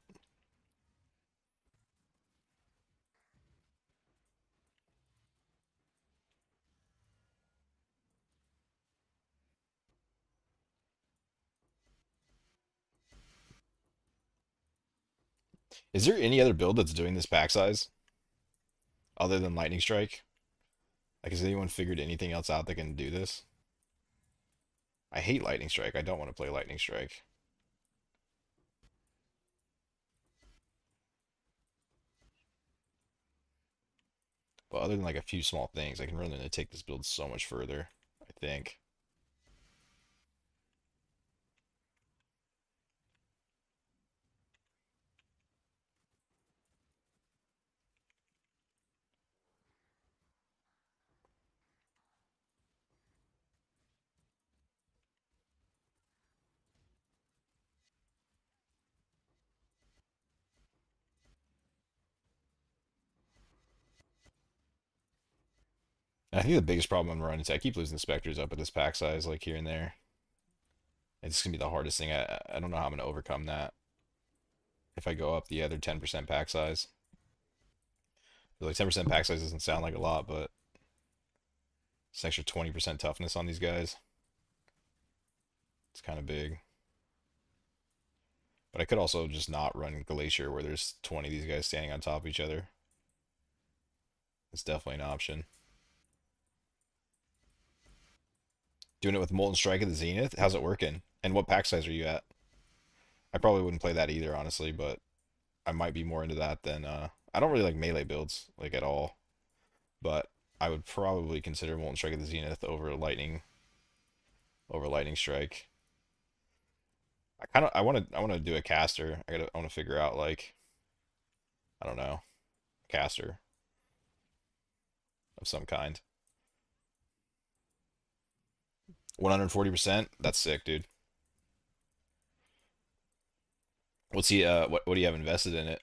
Is there any other build that's doing this pack size other than Lightning Strike? Like, has anyone figured anything else out that can do this? I hate Lightning Strike. I don't want to play Lightning Strike. But other than like a few small things, I can really take this build so much further, I think. And I think the biggest problem I'm running into, I keep losing the specters up at this pack size, like here and there. It's gonna be the hardest thing. I don't know how I'm gonna overcome that if I go up the other 10% pack size. Like 10% pack size doesn't sound like a lot, but it's an extra 20% toughness on these guys. It's kind of big. But I could also just not run Glacier where there's 20 of these guys standing on top of each other. It's definitely an option. Doing it with Molten Strike at the Zenith? How's it working? And what pack size are you at? I probably wouldn't play that either, honestly, but I might be more into that than I don't really like melee builds like at all, but I would probably consider Molten Strike at the Zenith over Lightning Strike. I want to do a caster. I want to figure out like I don't know, caster of some kind. 140%? That's sick, dude. What's he what do you have invested in it?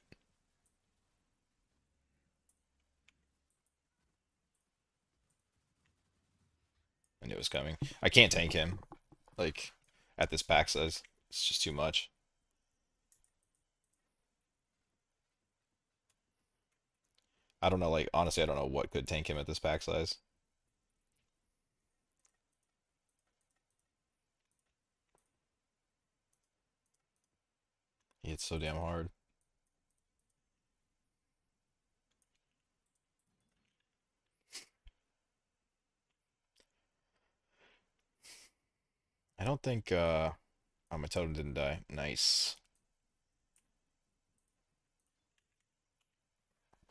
I knew it was coming. I can't tank him like at this pack size. It's just too much. I don't know, like honestly, I don't know what could tank him at this pack size. He hits so damn hard. I don't think oh, my totem didn't die. Nice.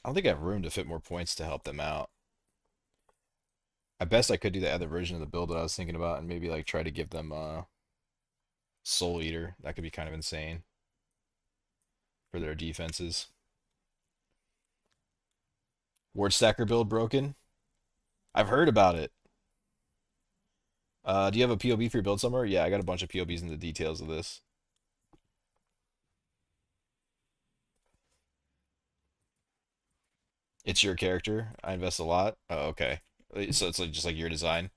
I don't think I have room to fit more points to help them out. At best I could do the other version of the build that I was thinking about and maybe like try to give them Soul Eater. That could be kind of insane for their defenses. Ward Stacker build broken? I've heard about it. Do you have a POB for your build somewhere? Yeah, I got a bunch of POBs in the details of this. It's your character. I invest a lot. Oh, okay. So it's like just like your design.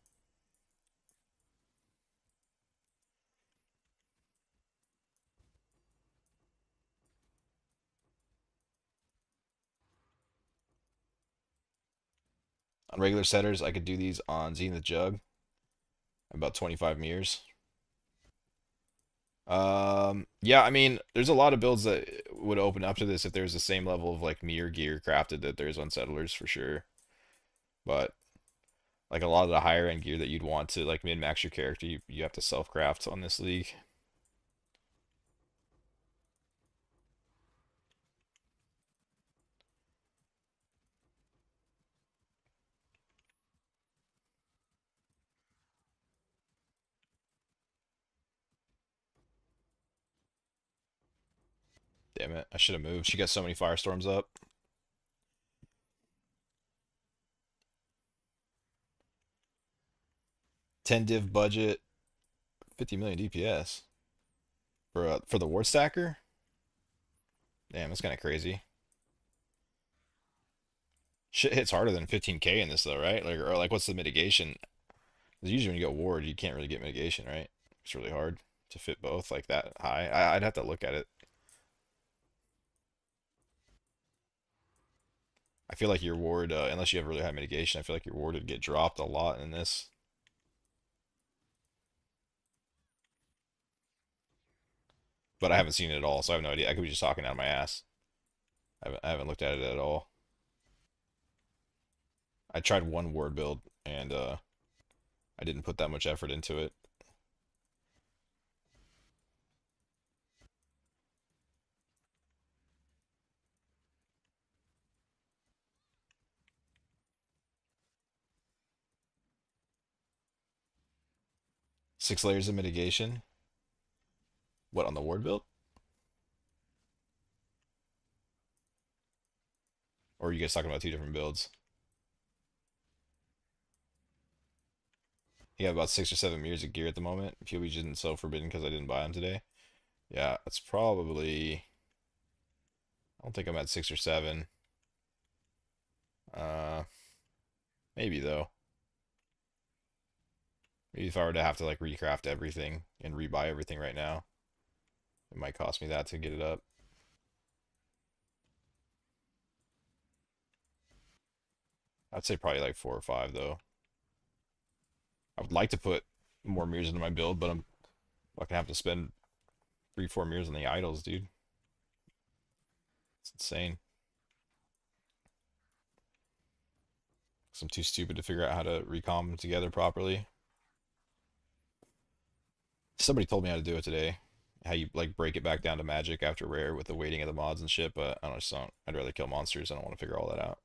On regular setters, I could do these on Zenith Jug. About 25 mirrors. Yeah, I mean, there's a lot of builds that would open up to this if there's the same level of like mirror gear crafted that there's on settlers for sure. But like a lot of the higher end gear that you'd want to like min max your character, you have to self craft on this league. Damn it, I should have moved. She got so many firestorms up. 10 div budget, 50 million DPS for the ward stacker. Damn, that's kind of crazy. Shit hits harder than 15k in this though, right? Like or like what's the mitigation? 'Cause usually when you get ward, you can't really get mitigation, right? It's really hard to fit both like that high. I'd have to look at it. I feel like your ward, unless you have really high mitigation, I feel like your ward would get dropped a lot in this. But I haven't seen it at all, so I have no idea. I could be just talking out of my ass. I haven't looked at it at all. I tried one ward build and I didn't put that much effort into it. Six layers of mitigation. What on the ward build? Or are you guys talking about two different builds? You have about 6 or 7 years of gear at the moment. POE isn't so forbidden because I didn't buy them today. Yeah, it's probably. I don't think I'm at 6 or 7. Uh, maybe though. Maybe if I were to have to like recraft everything and rebuy everything right now, it might cost me that to get it up. I'd say probably like 4 or 5 though. I would like to put more mirrors into my build, but I'm fucking have to spend 3, 4 mirrors on the idols, dude. It's insane. 'Cause I'm too stupid to figure out how to recomb them together properly. Somebody told me how to do it today. How you like break it back down to magic after rare with the weighting of the mods and shit, but I don't just don't. I'd rather kill monsters. I don't want to figure all that out.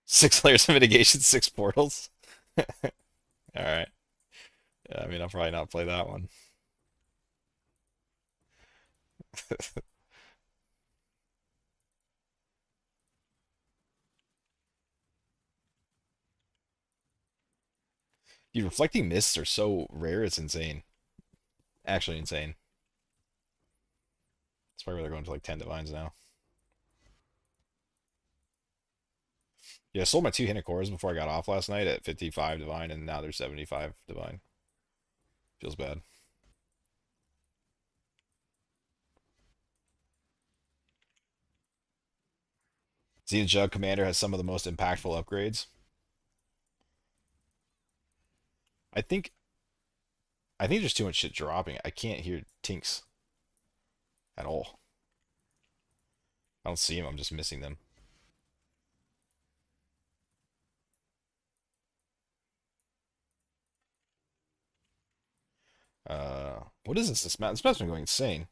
6 layers of mitigation, 6 portals. All right. Yeah, I mean, I'll probably not play that one. Dude, reflecting mists are so rare, it's insane. Actually insane. That's probably why they're going to like 10 divines now. Yeah, I sold my 2 Hidden before I got off last night at 55 divine, and now they're 75 divine. Feels bad. Zenith Jug Commander has some of the most impactful upgrades. I think I think there's too much shit dropping. I can't hear tinks at all. I don't see them. I'm just missing them. What is this? This map's been going insane.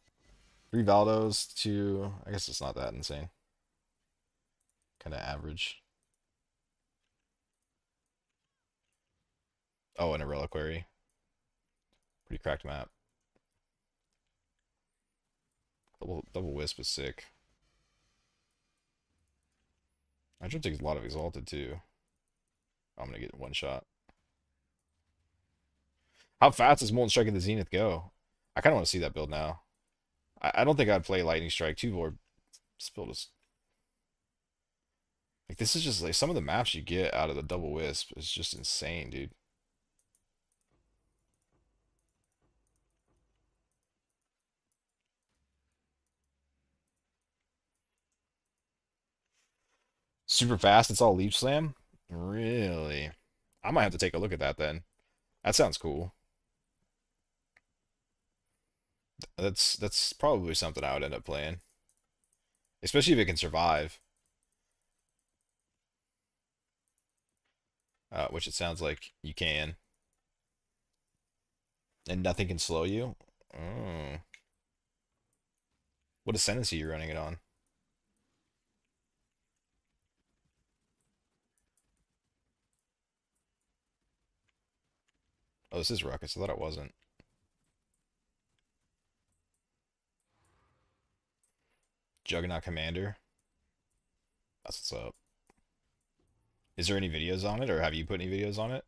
3 Valdos, 2. I guess it's not that insane. Kind of average. Oh, and a reliquary. Pretty cracked map. Double wisp is sick. I should take a lot of exalted too. I'm gonna get one shot. How fast does Molten Strike in the Zenith go? I kind of want to see that build now. I don't think I'd play Lightning Strike too, or this build is like this is just like some of the maps you get out of the double wisp is just insane, dude. Super fast. It's all leaf slam. Really? I might have to take a look at that then. That sounds cool. That's probably something I would end up playing, especially if it can survive. Which it sounds like you can, and nothing can slow you. Oh. What ascendancy are you running it on? Oh, this is Ruckus. I thought it wasn't. Juggernaut Commander. That's what's up. Is there any videos on it, or have you put any videos on it?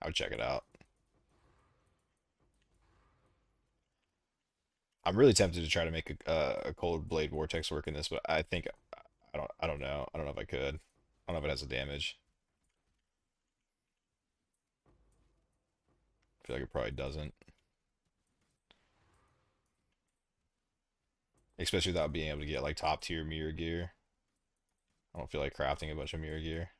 I would check it out. I'm really tempted to try to make a cold blade vortex work in this, but I think I don't know. I don't know if I could. I don't know if it has a damage. I feel like it probably doesn't. Especially without being able to get like top tier mirror gear. I don't feel like crafting a bunch of mirror gear.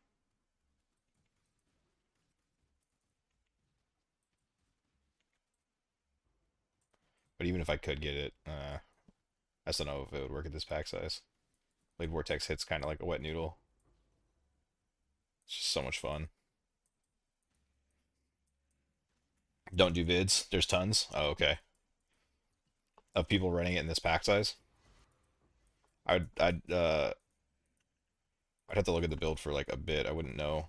But even if I could get it, I still don't know if it would work at this pack size. Blade Vortex hits kind of like a wet noodle. It's just so much fun. Don't do vids. There's tons. Oh, okay. Of people running it in this pack size. I'd have to look at the build for like a bit. I wouldn't know.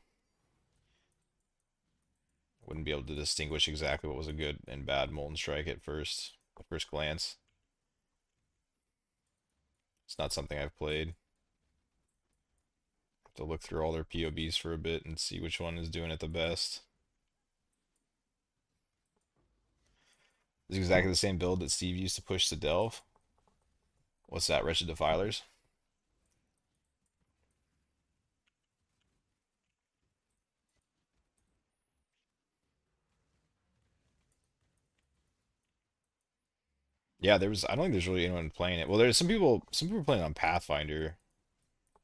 I wouldn't be able to distinguish exactly what was a good and bad Molten Strike at first glance. It's not something I've played. Have to look through all their POBs for a bit and see which one is doing it the best. It's exactly the same build that Steve used to push to Delve. What's that, Wretched Defilers? Yeah, there was. I don't think there's really anyone playing it. Well, there's some people. Some people playing on Pathfinder,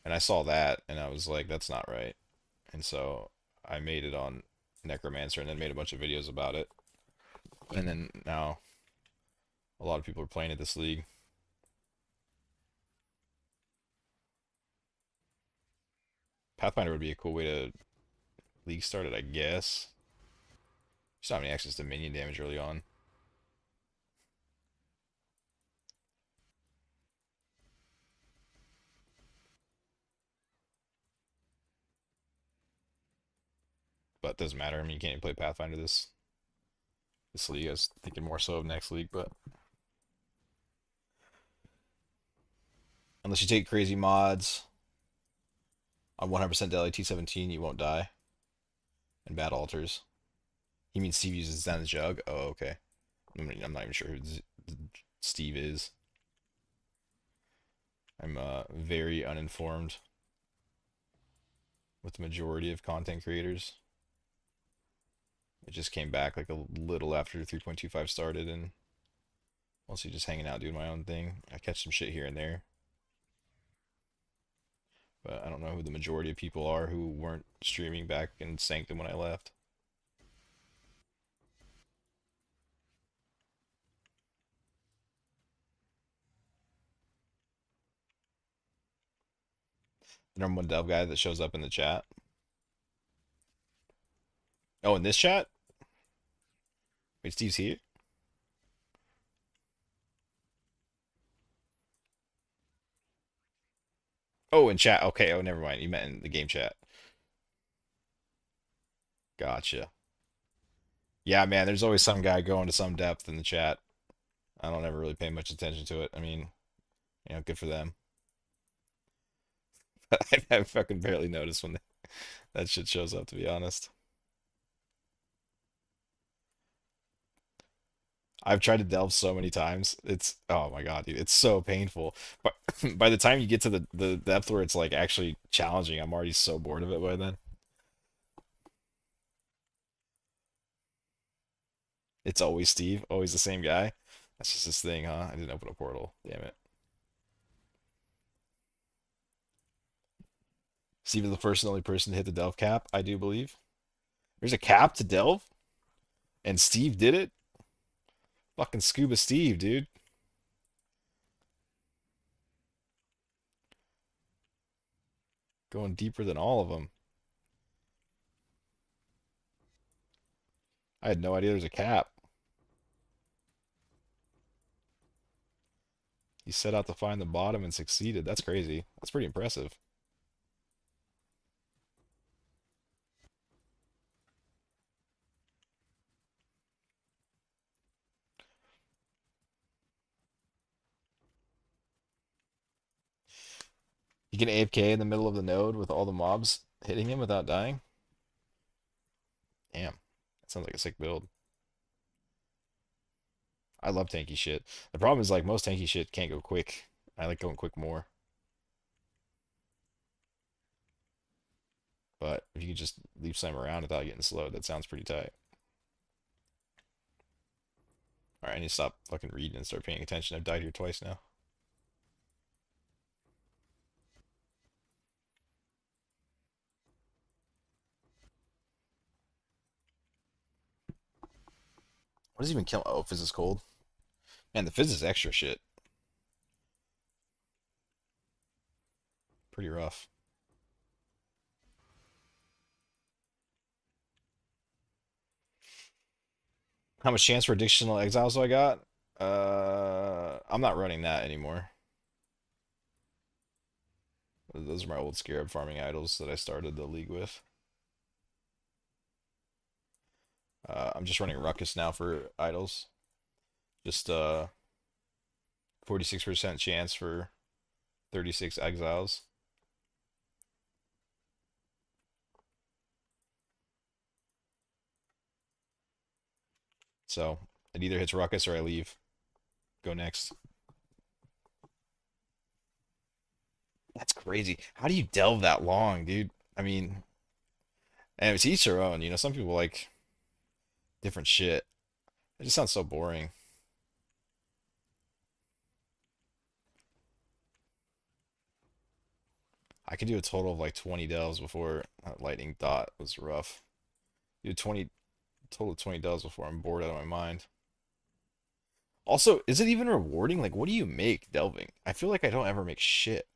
and I saw that, and I was like, that's not right. And so I made it on Necromancer, and then made a bunch of videos about it. And then now a lot of people are playing it this league. Pathfinder would be a cool way to league start it, I guess. Just not have any access to minion damage early on. But it doesn't matter. I mean, you can't even play Pathfinder this league. I was thinking more so of next league, but unless you take crazy mods on 100% daily T17, you won't die. And bad altars. You mean Steve uses Zen's Jug? Oh, okay. I'm not even sure who Steve is. I'm very uninformed with the majority of content creators. It just came back like a little after 3.25 started, and mostly just hanging out doing my own thing. I catch some shit here and there, but I don't know who the majority of people are who weren't streaming back in Sanctum when I left. The number one dev guy that shows up in the chat. Oh, in this chat? Wait, Steve's here? Oh, in chat. Okay, oh, never mind. You meant in the game chat. Gotcha. Yeah, man, there's always some guy going to some depth in the chat. I don't ever really pay much attention to it. I mean, good for them. I fucking barely notice when that shit shows up, to be honest. I've tried to delve so many times. It's, oh my God, dude, it's so painful. But by the time you get to the depth where it's like actually challenging, I'm already so bored of it by then. It's always Steve, always the same guy. That's just this thing, huh? I didn't open a portal. Damn it. Steve is the first and only person to hit the delve cap, I do believe. There's a cap to delve, and Steve did it. Fucking Scuba Steve, dude. Going deeper than all of them. I had no idea there's a cap. He set out to find the bottom and succeeded. That's crazy. That's pretty impressive. He can AFK in the middle of the node with all the mobs hitting him without dying. Damn. That sounds like a sick build. I love tanky shit. The problem is like most tanky shit can't go quick. I like going quick more. But if you could just leave some around without getting slowed, that sounds pretty tight. Alright, I need to stop fucking reading and start paying attention. I've died here twice now. What does even kill? Oh, Fizz is cold. Man, the Fizz is extra shit. Pretty rough. How much chance for additional exiles do I got? I'm not running that anymore. Those are my old Scarab farming idols that I started the league with. I'm just running Ruckus now for idols. Just 46% chance for 36 exiles. So it either hits Ruckus or I leave. Go next. That's crazy. How do you delve that long, dude? I mean, and it's each their own. Some people like different shit. It just sounds so boring. I could do a total of like 20 delves before that lightning dot was rough. Do 20 total of 20 delves before I'm bored out of my mind. Also, is it even rewarding? Like, what do you make delving? I feel like I don't ever make shit.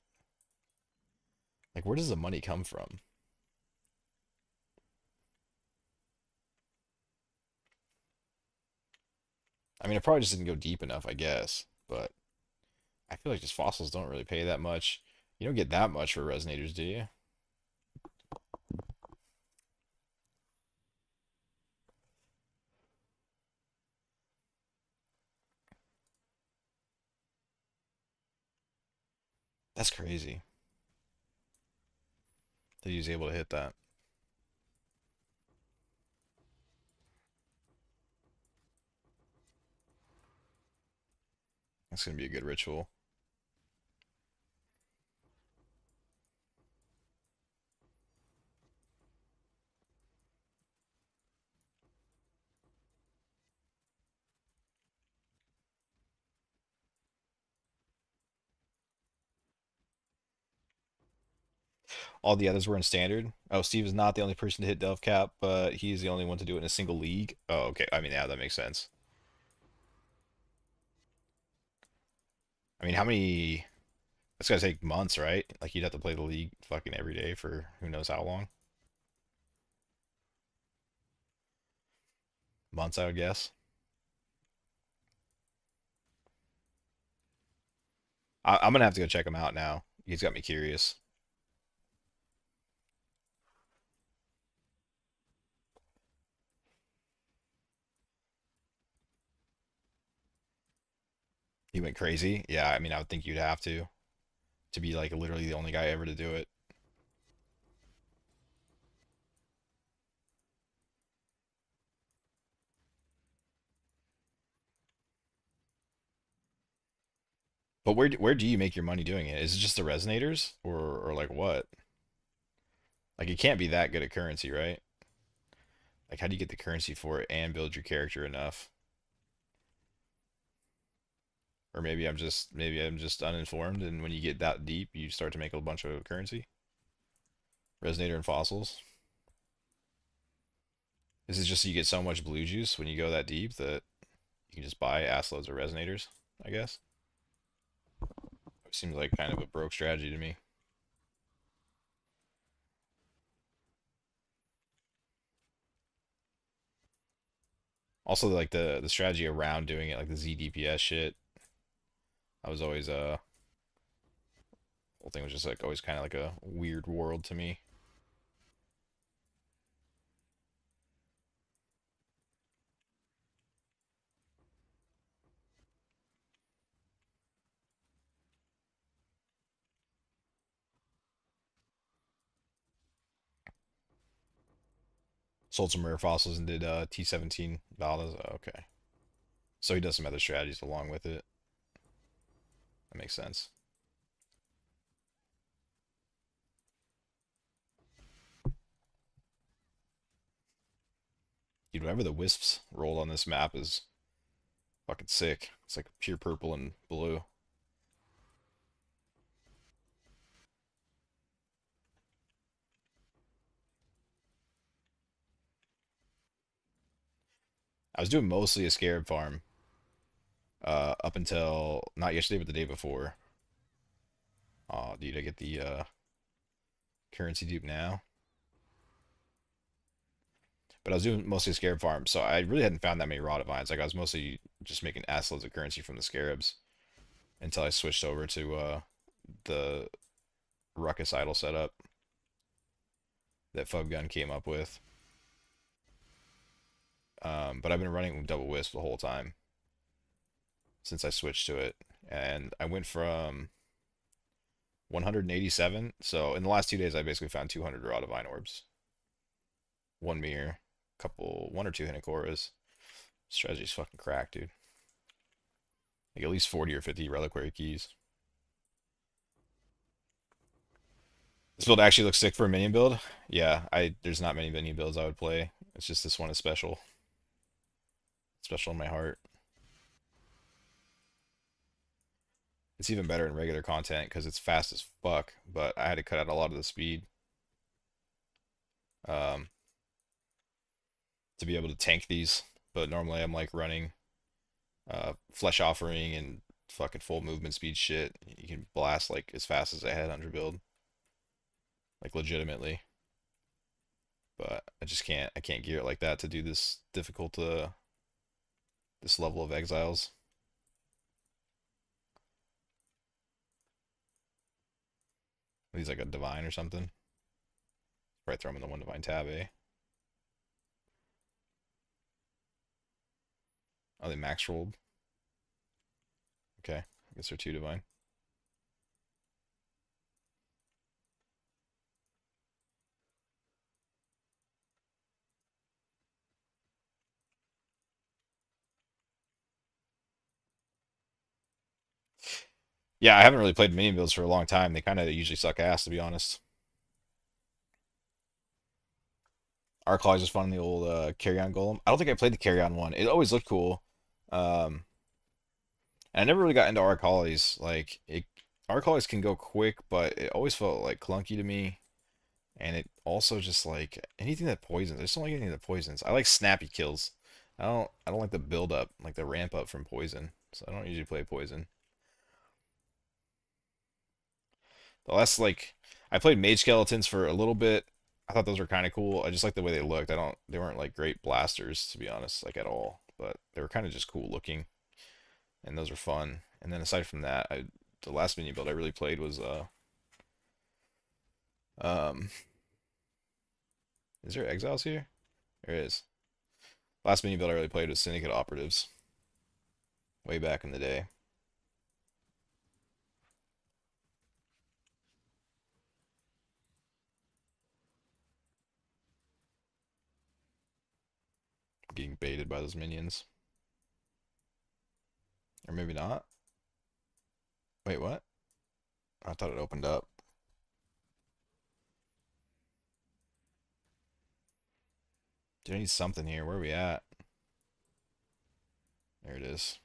Like, where does the money come from? I mean, I probably just didn't go deep enough, I guess. But I feel like just fossils don't really pay that much. You don't get that much for resonators, do you? That's crazy that he was able to hit that. That's gonna be a good ritual. All the others were in standard. Oh, Steve is not the only person to hit delve cap, but he's the only one to do it in a single league. Oh, okay. I mean, yeah, that makes sense. I mean, how many? That's gonna take months, right? Like you'd have to play the league fucking every day for who knows how long. Months, I would guess. I'm gonna have to go check him out now. He's got me curious. He went crazy. Yeah, I mean, I would think you'd have to be like literally the only guy ever to do it. But where do you make your money doing it? Is it just the resonators or like what? Like it can't be that good a currency, right? Like how do you get the currency for it and build your character enough? Or maybe I'm just uninformed and when you get that deep, you start to make a bunch of currency. Resonator and fossils. Is it just you get so much blue juice when you go that deep that you can just buy ass loads of resonators, I guess? It seems like kind of a broke strategy to me. Also like the strategy around doing it, like the ZDPS shit. I was always whole thing was just like always kind of like a weird world to me. Sold some rare fossils and did T17 Valdas. Oh, okay. So he does some other strategies along with it. That makes sense. Dude, whatever the wisps rolled on this map is fucking sick. It's like pure purple and blue. I was doing mostly a scarab farm up until not yesterday, but the day before. Oh, dude, I get the currency dupe now. But I was doing mostly a scarab farm, so I really hadn't found that many raw divines. Like I was mostly just making ass loads of currency from the scarabs until I switched over to the ruckus idle setup that Fubgun came up with. But I've been running double wisp the whole time since I switched to it, and I went from 187. So in the last 2 days, I basically found 200 raw divine orbs, one mirror, one or two Hinakoras. Strategy's fucking cracked, dude. Like at least 40 or 50 reliquary keys. This build actually looks sick for a minion build. Yeah, there's not many minion builds I would play. It's just this one is special. Special in my heart. It's even better in regular content because it's fast as fuck, but I had to cut out a lot of the speed um, to be able to tank these. But normally I'm like running flesh offering and fucking full movement speed shit. You can blast like as fast as a headhunter build, like legitimately. But I just can't. I can't gear it like that to do this difficult this level of exiles. He's like a divine or something. Probably throw him in the one divine tab, eh? Oh, they max rolled. Okay, I guess they're two divine. Yeah, I haven't really played minion builds for a long time. They kind of usually suck ass, to be honest. Arclaw is just fun in the old carry-on golem. I don't think I played the carry-on one. It always looked cool. Um, and I never really got into Arclaws. Arclaws can go quick, but it always felt like clunky to me. And it also just like anything that poisons. I just don't like anything that poisons. I like snappy kills. I don't like the build up, like the ramp up from poison. So I don't usually play poison. The last like I played mage skeletons for a little bit. I thought those were kind of cool. I just like the way they looked. They weren't like great blasters to be honest, like at all, but they were kind of just cool looking, and those are fun. And then aside from that, the last mini build I really played was um is there exiles here? There is. Last mini build I really played was Syndicate Operatives way back in the day. Getting baited by those minions. Or maybe not. Wait, what? I thought it opened up. Dude, I need something here. Where are we at? There it is.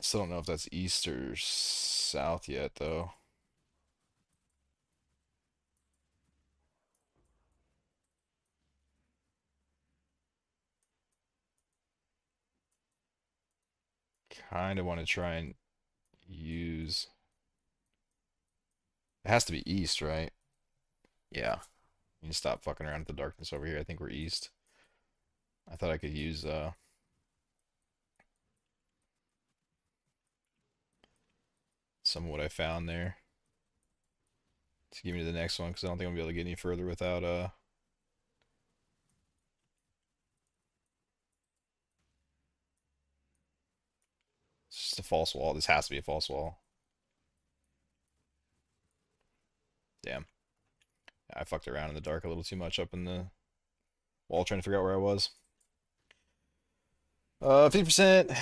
Still don't know if that's east or south yet, though. Kind of want to try and use. It has to be east, right? Yeah. You can stop fucking around with the darkness over here. I think we're east. I thought I could use some of what I found there to get me to the next one because I don't think I'm gonna be able to get any further without it's just a false wall. This has to be a false wall. Damn. I fucked around in the dark a little too much up in the wall trying to figure out where I was. 50%.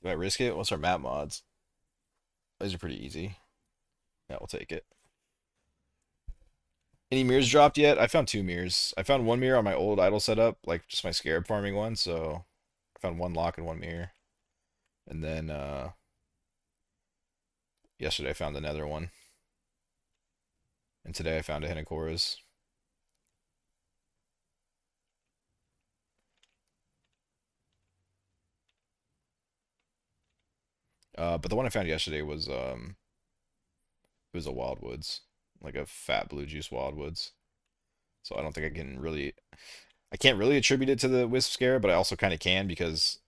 Do I risk it? What's our map mods? These are pretty easy. Yeah, we'll take it. Any mirrors dropped yet? I found two mirrors. I found one mirror on my old idle setup, like just my scarab farming one, so I found one lock and one mirror. And then yesterday I found another one. And today I found a Hinakora's. But the one I found yesterday was it was a Wildwoods, like a fat blue juice Wildwoods. So I don't think I can't really attribute it to the Wisp Scare, but I also kind of can because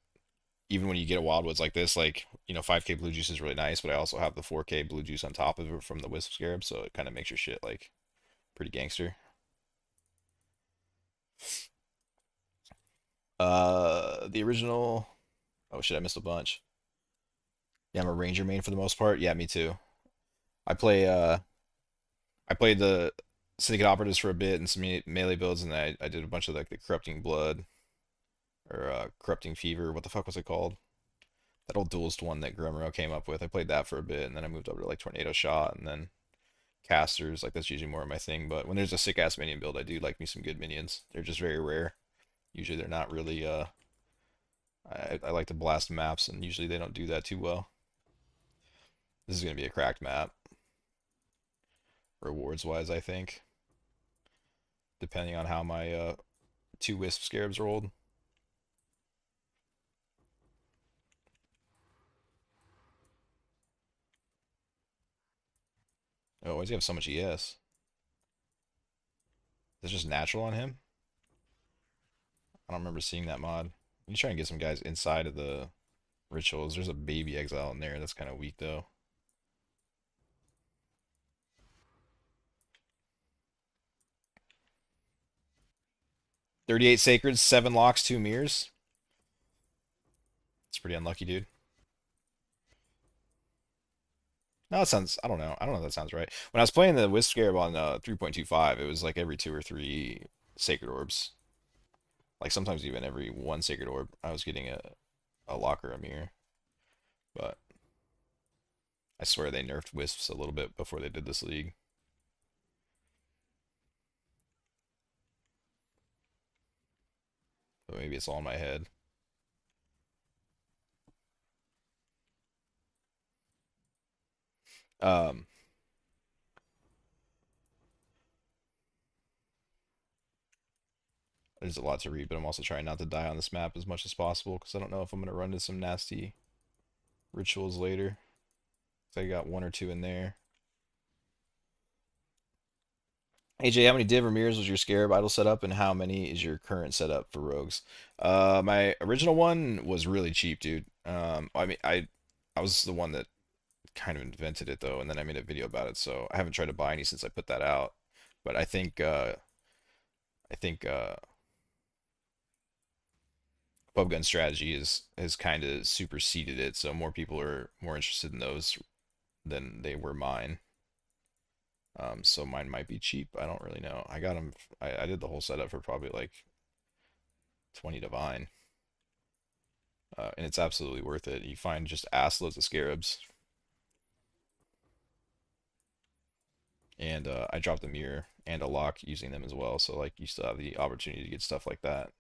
even when you get a wildwoods like this, like, 5K blue juice is really nice, but I also have the 4K blue juice on top of it from the Wisp Scarab, so it kind of makes your shit like pretty gangster. The original. Oh shit, I missed a bunch. Yeah, I'm a ranger main for the most part. Yeah, me too. I play I played the Syndicate Operatives for a bit and some melee builds, and I did a bunch of like the Corrupting Blood or Corrupting Fever. What the fuck was it called? That old duelist one that Grumero came up with. I played that for a bit, and then I moved over to like Tornado Shot, and then casters. Like that's usually more of my thing. But when there's a sick ass minion build, I do like me some good minions. They're just very rare. Usually they're not really. I like to blast maps, and usually they don't do that too well. This is gonna be a cracked map, rewards wise, I think, depending on how my two Wisp Scarabs rolled. Oh, why does he have so much ES? Is this just natural on him? I don't remember seeing that mod. You try and get some guys inside of the rituals. There's a baby exile in there. That's kind of weak though. 38 sacreds, 7 locks, 2 mirrors. It's pretty unlucky, dude. No, that sounds. I don't know. I don't know if that sounds right. When I was playing the Wisp Scarab on 3.25, it was like every 2 or 3 sacred orbs. Like sometimes even every 1 sacred orb, I was getting a lock or a mirror. But I swear they nerfed Wisps a little bit before they did this league. But maybe it's all in my head. Um, there's a lot to read, but I'm also trying not to die on this map as much as possible because I don't know if I'm gonna run into some nasty rituals later. So I got 1 or 2 in there. AJ, how many Div or Mirrors was your Scarab idle setup, and how many is your current setup for Rogues? My original one was really cheap, dude. I mean, I was the one that kind of invented it though, and then I made a video about it, so I haven't tried to buy any since I put that out. But I think Fubgun strategy is has kind of superseded it, so more people are more interested in those than they were mine. So mine might be cheap. I don't really know. I got them. I did the whole setup for probably like 20 divine, and it's absolutely worth it. You find just ass loads of scarabs, and I dropped a mirror and a lock using them as well. So like you still have the opportunity to get stuff like that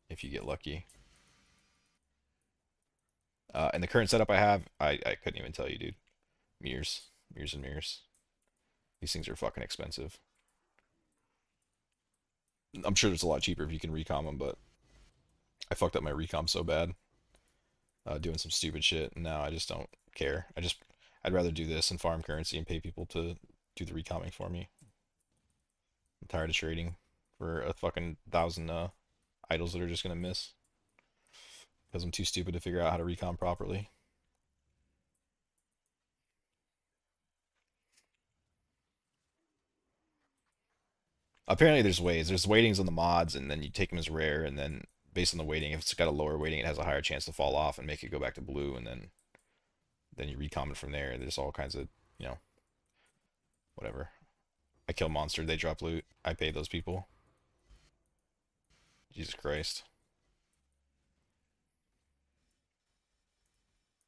if you get lucky. And the current setup I have, I couldn't even tell you, dude. Mirrors, mirrors and mirrors. These things are fucking expensive. I'm sure it's a lot cheaper if you can recom them, but I fucked up my recom so bad, doing some stupid shit, and now I just don't care. I'd rather do this and farm currency and pay people to do the recomming for me. I'm tired of trading for a fucking thousand idols that are just gonna miss because I'm too stupid to figure out how to recom properly. Apparently, there's ways. There's weightings on the mods, and then you take them as rare, and then based on the weighting, if it's got a lower weighting, it has a higher chance to fall off and make it go back to blue, and then you recom it from there. There's all kinds of you know whatever. I kill monster, they drop loot. I pay those people. Jesus Christ.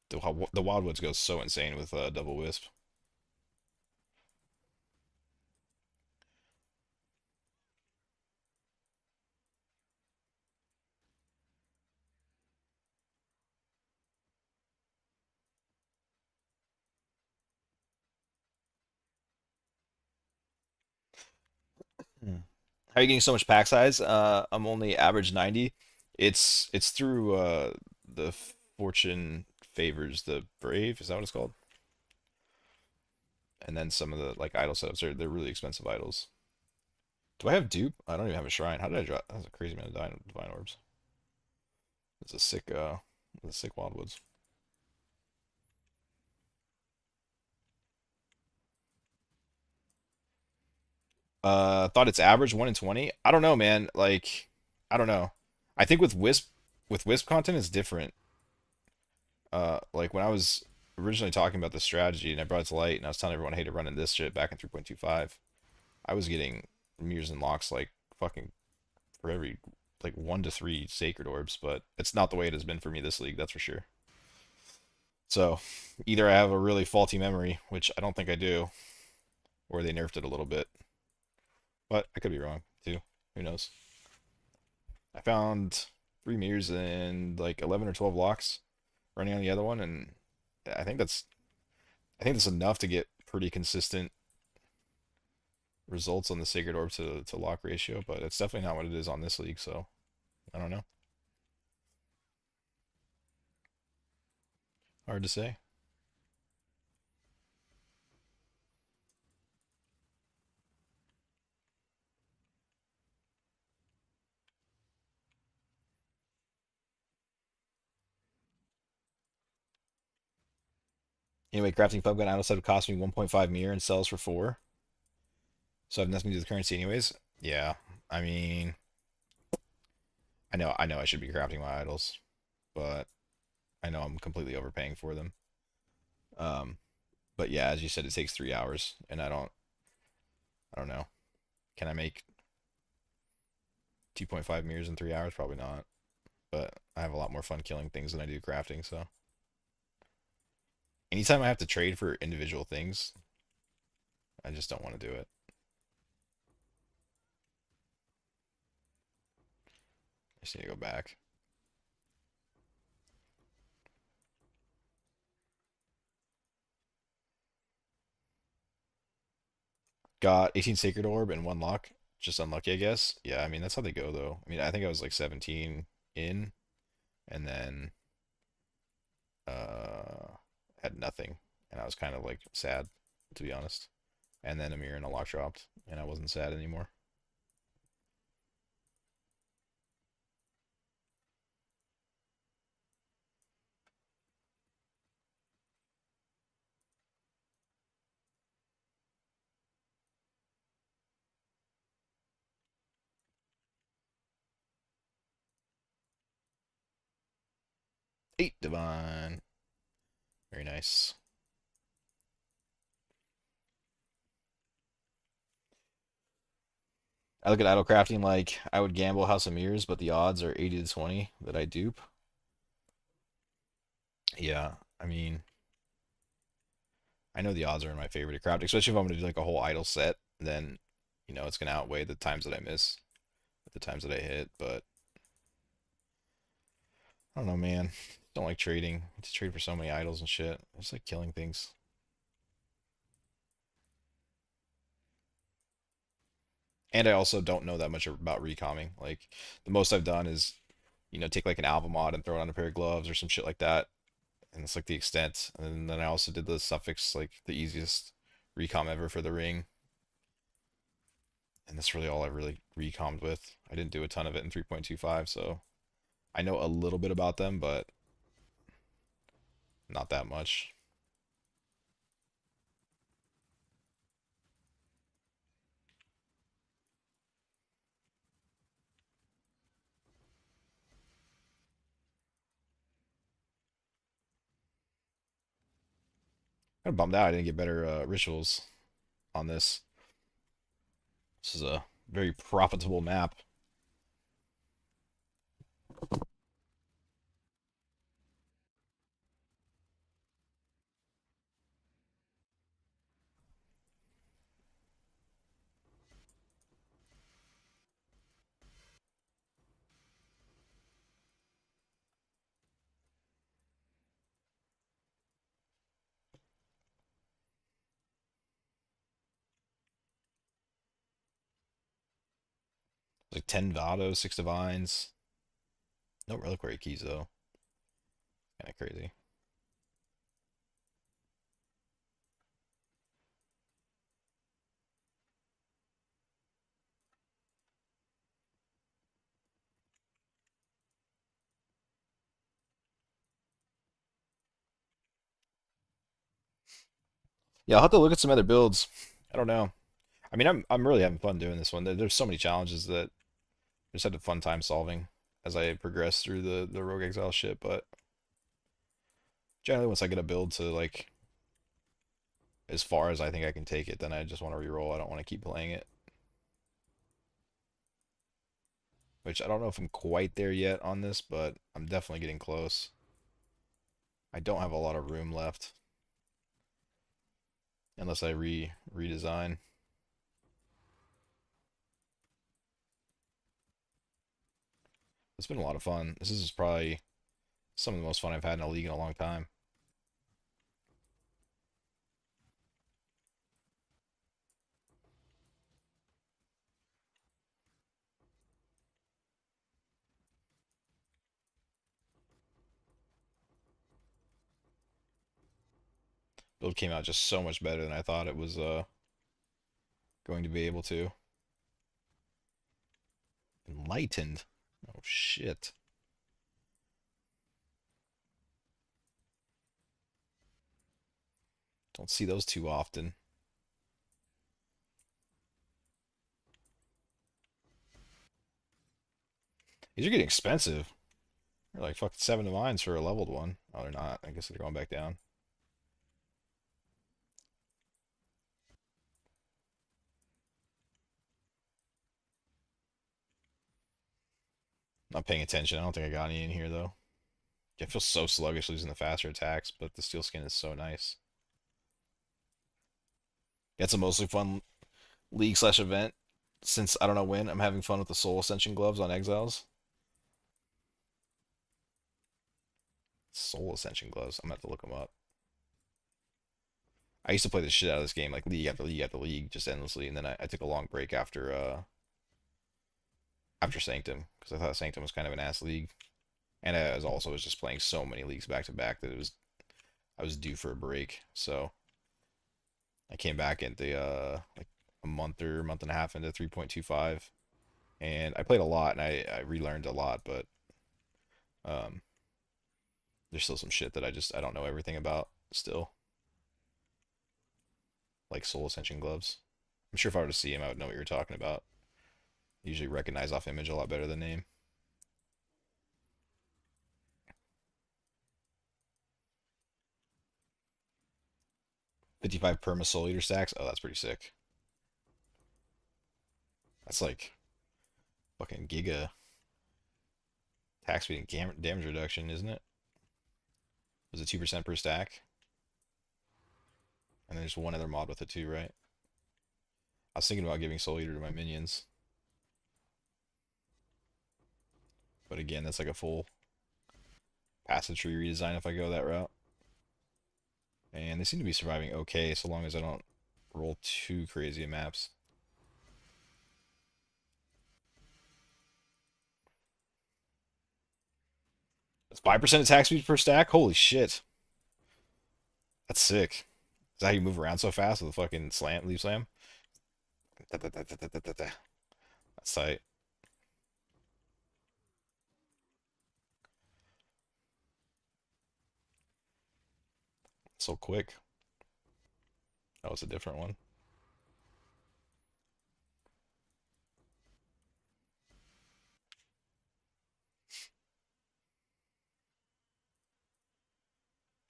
The Wildwoods goes so insane with double wisp. Hmm. How are you getting so much pack size? I'm only average 90. It's through the fortune favors the brave. Is that what it's called? And then some of the like idol setups are they're really expensive idols. Do I have dupe? I don't even have a shrine. How did I drop? That's a crazy amount of divine orbs. It's a sick. The sick wildwoods. Thought it's average 1 in 20. I don't know, man. Like, I don't know. I think with wisp content it's different. Like when I was originally talking about the strategy and I brought it to light and I was telling everyone I hated running this shit back in 3.25, I was getting mirrors and locks like fucking for every like 1 to 3 sacred orbs, but it's not the way it has been for me this league, that's for sure. So either I have a really faulty memory, which I don't think I do, or they nerfed it a little bit. But I could be wrong too. Who knows? I found 3 mirrors and like 11 or 12 locks running on the other one, and I think that's I think that's enough to get pretty consistent results on the sacred orb to lock ratio. But it's definitely not what it is on this league. So I don't know. Hard to say. Anyway, crafting Fubgun idle set would cost me 1.5 mirror and sells for 4. So I have nothing to do with the currency anyways. Yeah. I mean, I know I should be crafting my idols, but I know I'm completely overpaying for them. Um, but yeah, as you said, it takes 3 hours, and I don't know. Can I make 2.5 mirrors in 3 hours? Probably not. But I have a lot more fun killing things than I do crafting. So anytime I have to trade for individual things, I just don't want to do it. I just need to go back. Got 18 Sacred Orb and 1 lock. Just unlucky, I guess. Yeah, I mean, that's how they go, though. I mean, I think I was like 17 in, and then uh had nothing. And I was kind of like sad, to be honest. And then a mirror and a lock dropped, and I wasn't sad anymore. 8 Divine. Very nice. I look at idle crafting like I would gamble House of Mirrors, but the odds are 80 to 20 that I dupe. Yeah, I mean, I know the odds are in my favor to craft, especially if I'm going to do like a whole idle set, then, it's going to outweigh the times that I miss, the times that I hit. But I don't know, man. Don't like trading. I just trade for so many idols and shit. I just like killing things. And I also don't know that much about recomming. Like, the most I've done is, take like an album mod and throw it on a pair of gloves or some shit like that. And it's like the extent. And then I also did the suffix, like the easiest recom ever for the ring. And that's really all I really recommed with. I didn't do a ton of it in 3.25, so I know a little bit about them, but not that much. I'm bummed out I didn't get better rituals on this. This is a very profitable map. Like 10 Vados, 6 Divines. No reliquary keys though. Kind of crazy. Yeah, I'll have to look at some other builds. I don't know. I mean, I'm really having fun doing this one. There's so many challenges that I just had a fun time solving as I progress through the Rogue Exile shit. But generally, once I get a build to like as far as I think I can take it, then I just want to reroll. I don't want to keep playing it. Which I don't know if I'm quite there yet on this, but I'm definitely getting close. I don't have a lot of room left unless I redesign. It's been a lot of fun. This is probably some of the most fun I've had in a league in a long time. Build came out just so much better than I thought it was going to be able to. Enlightened. Oh shit. Don't see those too often. These are getting expensive. They're like fucking 7 divines for a leveled one. Oh, they're not. I guess they're going back down. Not paying attention. I don't think I got any in here though. I feel so sluggish losing the faster attacks, but the steel skin is so nice. It's a mostly fun league slash event. Since I don't know when, I'm having fun with the Soul Ascension gloves on Exiles. Soul Ascension gloves. I'm gonna have to look them up. I used to play the shit out of this game, like league after league after league, just endlessly, and then I took a long break after Sanctum because I thought Sanctum was kind of an ass league, and I was just playing so many leagues back to back that it was I was due for a break. So I came back into like a month and a half into 3.25, and I played a lot and I relearned a lot, but um, there's still some shit that I don't know everything about still, like Soul Ascension gloves. I'm sure if I were to see him, I would know what you're talking about. Usually recognize off image a lot better than name. 55 perma soul eater stacks. Oh, that's pretty sick. That's like fucking giga attack speed and damage reduction, isn't it? Was it 2% per stack? And there's one other mod with it too, right? I was thinking about giving soul eater to my minions, but again, that's like a full passive tree redesign if I go that route. And they seem to be surviving okay, so long as I don't roll too crazy maps. It's 5% attack speed per stack? Holy shit. That's sick. Is that how you move around so fast with a fucking slam, leaf slam? That's tight. So quick. That was a different one.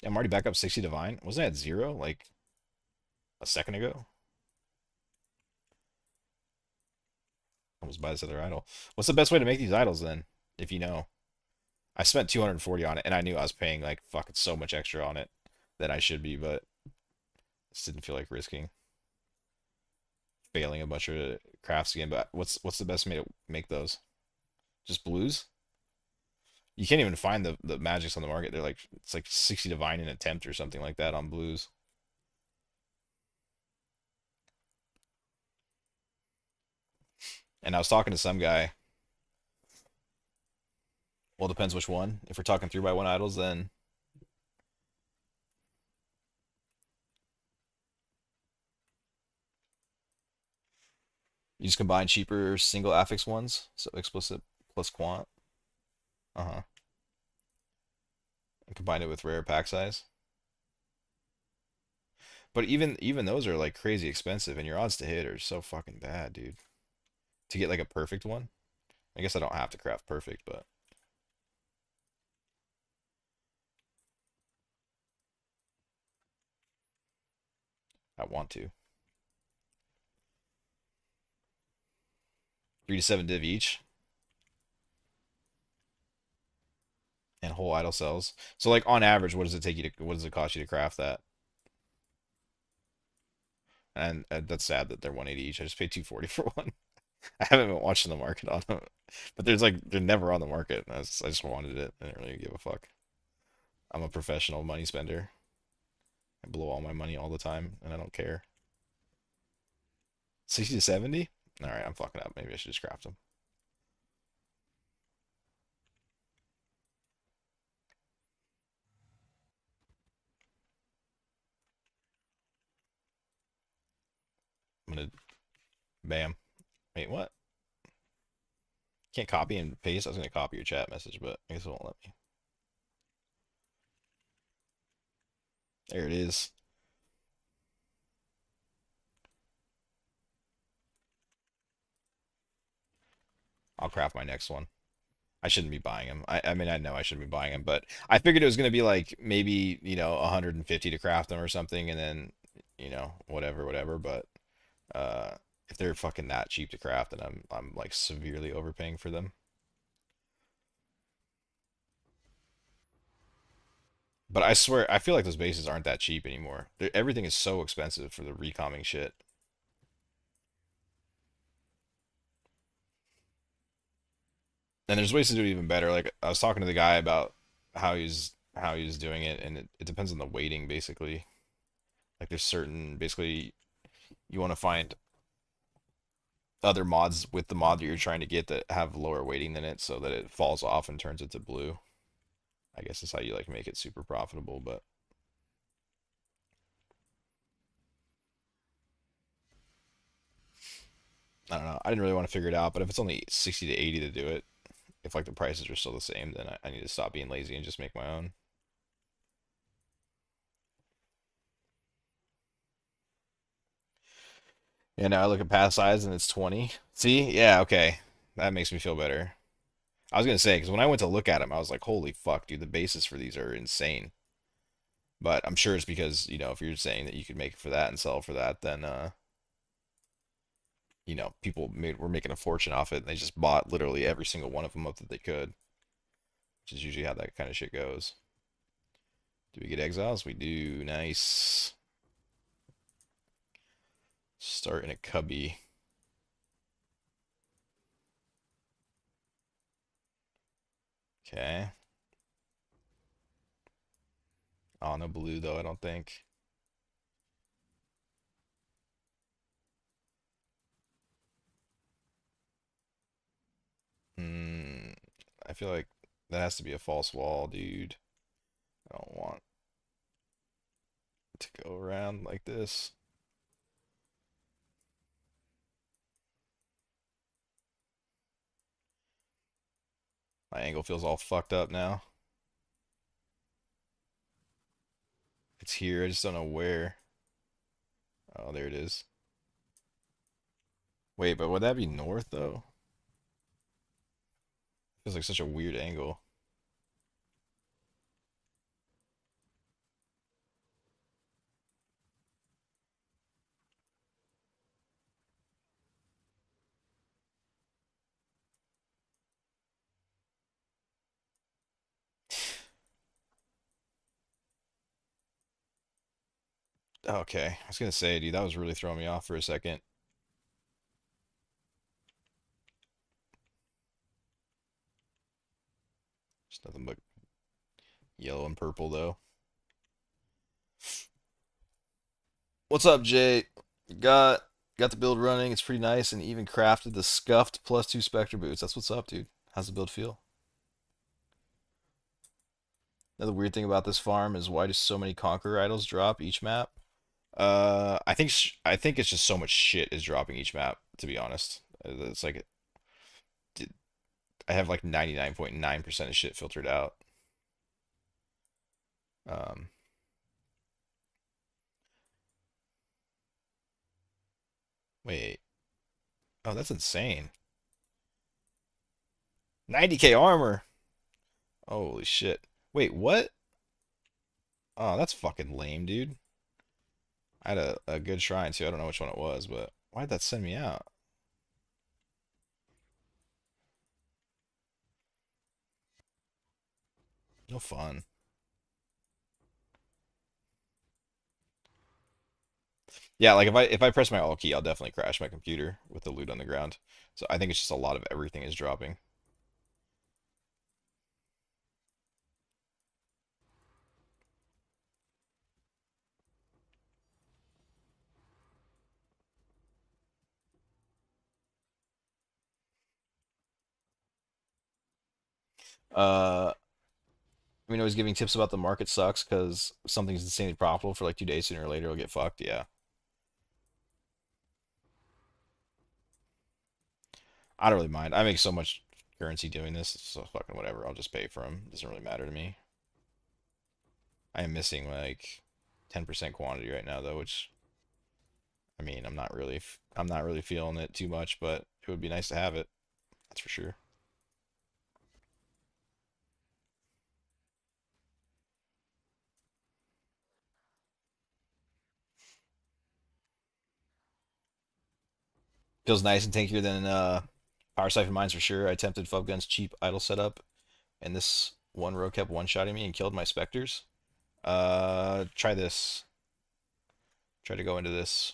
Yeah, I'm already back up 60 divine. Wasn't I at 0 like a second ago? I was by this other idol. What's the best way to make these idols then? If you know. I spent 240 on it and I knew I was paying like fucking so much extra on it than I should be, but just didn't feel like risking failing a bunch of crafts again. But what's the best way to make those? Just blues? You can't even find the magics on the market. They're like it's like 60 divine an attempt or something like that on blues. And I was talking to some guy. Well, it depends which one. If we're talking 3x1 idols, then you just combine cheaper single affix ones. So explicit plus quant. Uh-huh. And combine it with rare pack size. But even those are like crazy expensive, and your odds to hit are so fucking bad, dude. To get like a perfect one, I guess I don't have to craft perfect, but I want to. 3 to 7 div each, and whole idle cells. So like on average, what does it take you to? What does it cost you to craft that? And that's sad that they're 180 each. I just paid 240 for one. I haven't been watching the market on them, but there's like they're never on the market. I just wanted it. I didn't really give a fuck. I'm a professional money spender. I blow all my money all the time, and I don't care. 60 to 70? All right, I'm fucking up. Maybe I should just craft them. I'm gonna bam. Wait, what? Can't copy and paste. I was gonna copy your chat message, but I guess it won't let me. There it is. I'll craft my next one. I shouldn't be buying them. I mean, I know I shouldn't be buying them, but I figured it was going to be like maybe, 150 to craft them or something, and then, whatever. But uh, if they're fucking that cheap to craft, then I'm like severely overpaying for them. But I swear, I feel like those bases aren't that cheap anymore. Everything is so expensive for the recomming shit. And there's ways to do it even better. Like I was talking to the guy about how he's doing it, and it depends on the weighting basically. Like there's certain basically you want to find other mods with the mod that you're trying to get that have lower weighting than it so that it falls off and turns into blue. I guess that's how you like make it super profitable, but I don't know. I didn't really want to figure it out, but if it's only 60 to 80 to do it, if like the prices are still the same, then I need to stop being lazy and just make my own. Yeah, now I look at pass size and it's 20. See? Yeah, okay. That makes me feel better. I was gonna say, because when I went to look at them, I was like, holy fuck, dude, the bases for these are insane. But I'm sure it's because, if you're saying that you could make it for that and sell for that, then were making a fortune off it, and they just bought literally every single one of them up that they could, which is usually how that kind of shit goes. Do we get exiles? We do. Nice. Start in a cubby. Okay. Oh, no blue though, I don't think. Hmm. I feel like that has to be a false wall, dude. I don't want to go around like this. My angle feels all fucked up now. It's here, I just don't know where. Oh, there it is. Wait, but would that be north though? Feels like such a weird angle. Okay, I was gonna say, dude, that was really throwing me off for a second. Just nothing but yellow and purple though. What's up, Jay? Got the build running. It's pretty nice, and even crafted the scuffed +2 Spectre boots. That's what's up, dude. How's the build feel? Another weird thing about this farm is why do so many Conqueror idols drop each map? I think it's just so much shit is dropping each map. To be honest, it's like I have like 99.9% of shit filtered out. Um, Wait. Oh, that's insane. 90k armor. Holy shit. Wait, what? Oh, that's fucking lame, dude. I had a good shrine too. I don't know which one it was, but why'd that send me out? No fun. Yeah, like if I press my alt key, I'll definitely crash my computer with the loot on the ground. So I think it's just a lot of everything is dropping. I mean, always giving tips about the market sucks because something's insanely profitable for like 2 days. Sooner or later, it'll get fucked. Yeah, I don't really mind. I make so much currency doing this. It's so fucking whatever. I'll just pay for them. Doesn't really matter to me. I am missing like 10% quantity right now though, which I mean, I'm not really feeling it too much, but it would be nice to have it. That's for sure. Feels nice and tankier than Power Siphon Mines for sure. I attempted Fubguns cheap idle setup, and this one row kept one-shotting me and killed my specters. Try this. Try to go into this,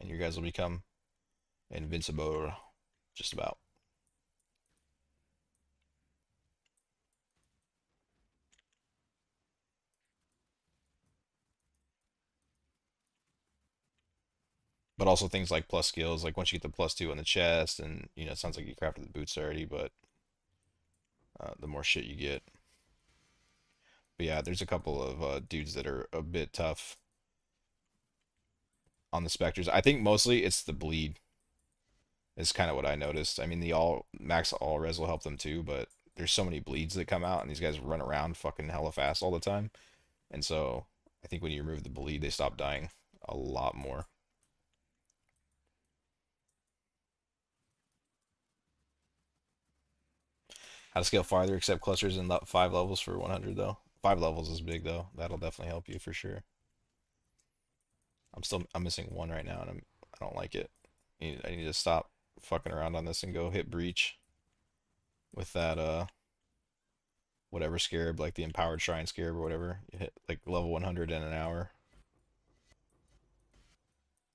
and you guys will become invincible. Just about. But also things like plus skills, like once you get the plus two on the chest, and it sounds like you crafted the boots already, but the more shit you get. But yeah, there's a couple of dudes that are a bit tough on the specters. I think mostly it's the bleed is kind of what I noticed. I mean, the all max all res will help them too, but there's so many bleeds that come out, and these guys run around fucking hella fast all the time. And so I think when you remove the bleed, they stop dying a lot more. How to scale farther, except clusters in 5 levels for 100 though. 5 levels is big though. That'll definitely help you for sure. I'm missing one right now, and I don't like it. I need to stop fucking around on this and go hit breach with that whatever scarab, like the empowered shrine scarab or whatever. You hit like level 100 in an hour.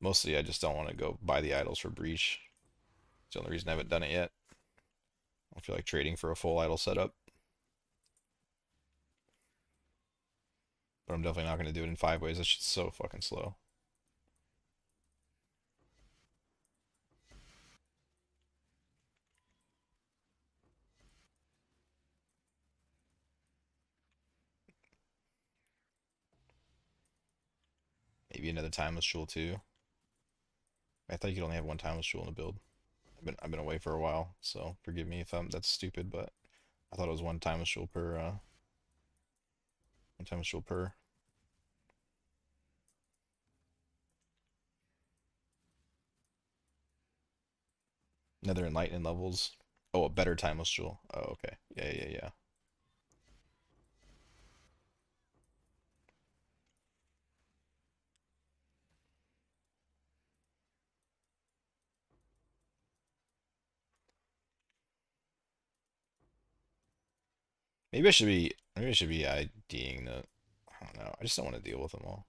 Mostly, I just don't want to go buy the idols for breach. It's the only reason I haven't done it yet. I feel like trading for a full idol setup, but I'm definitely not going to do it in 5 ways. That's just so fucking slow. Maybe another timeless jewel too. I thought you could only have one timeless jewel in a build. I've been away for a while, so forgive me if that's stupid, but I thought it was one timeless jewel per. Nether enlightenment levels. Oh, a better timeless jewel. Oh, okay. Yeah, yeah, yeah. Maybe I should be IDing the. I don't know. I just don't want to deal with them all.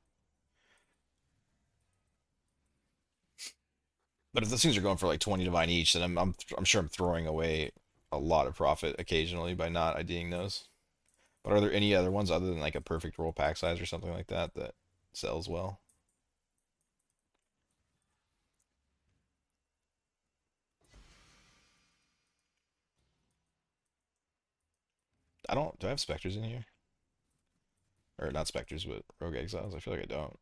But if those things are going for like 20 divine each, then I'm sure I'm throwing away a lot of profit occasionally by not IDing those. But are there any other ones other than like a perfect roll pack size or something like that that sells well? I don't. Do I have specters in here? Or not specters, but rogue exiles? I feel like I don't.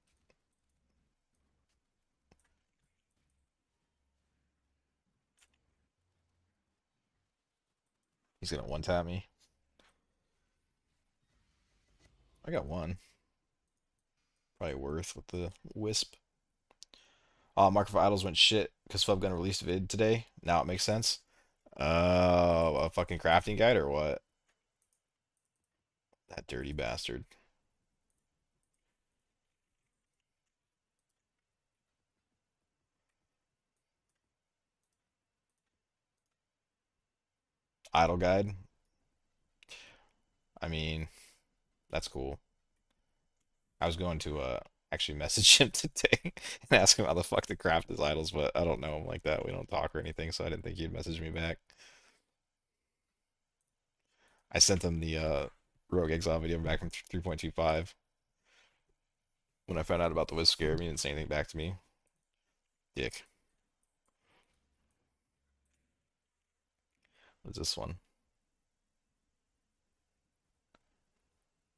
He's gonna one tap me. I got one. Probably worth with the wisp. Market for Idols went shit because Fubgun released a vid today. Now it makes sense. Oh, a fucking crafting guide or what? That dirty bastard. Idle guide. I mean, that's cool. I was going to actually message him today and ask him how the fuck to craft his idols, but I don't know him like that. We don't talk or anything, so I didn't think he'd message me back. I sent him the Rogue Exile video back from 3.25 when I found out about the Wiz Scare. He didn't say anything back to me. Dick. What's this one?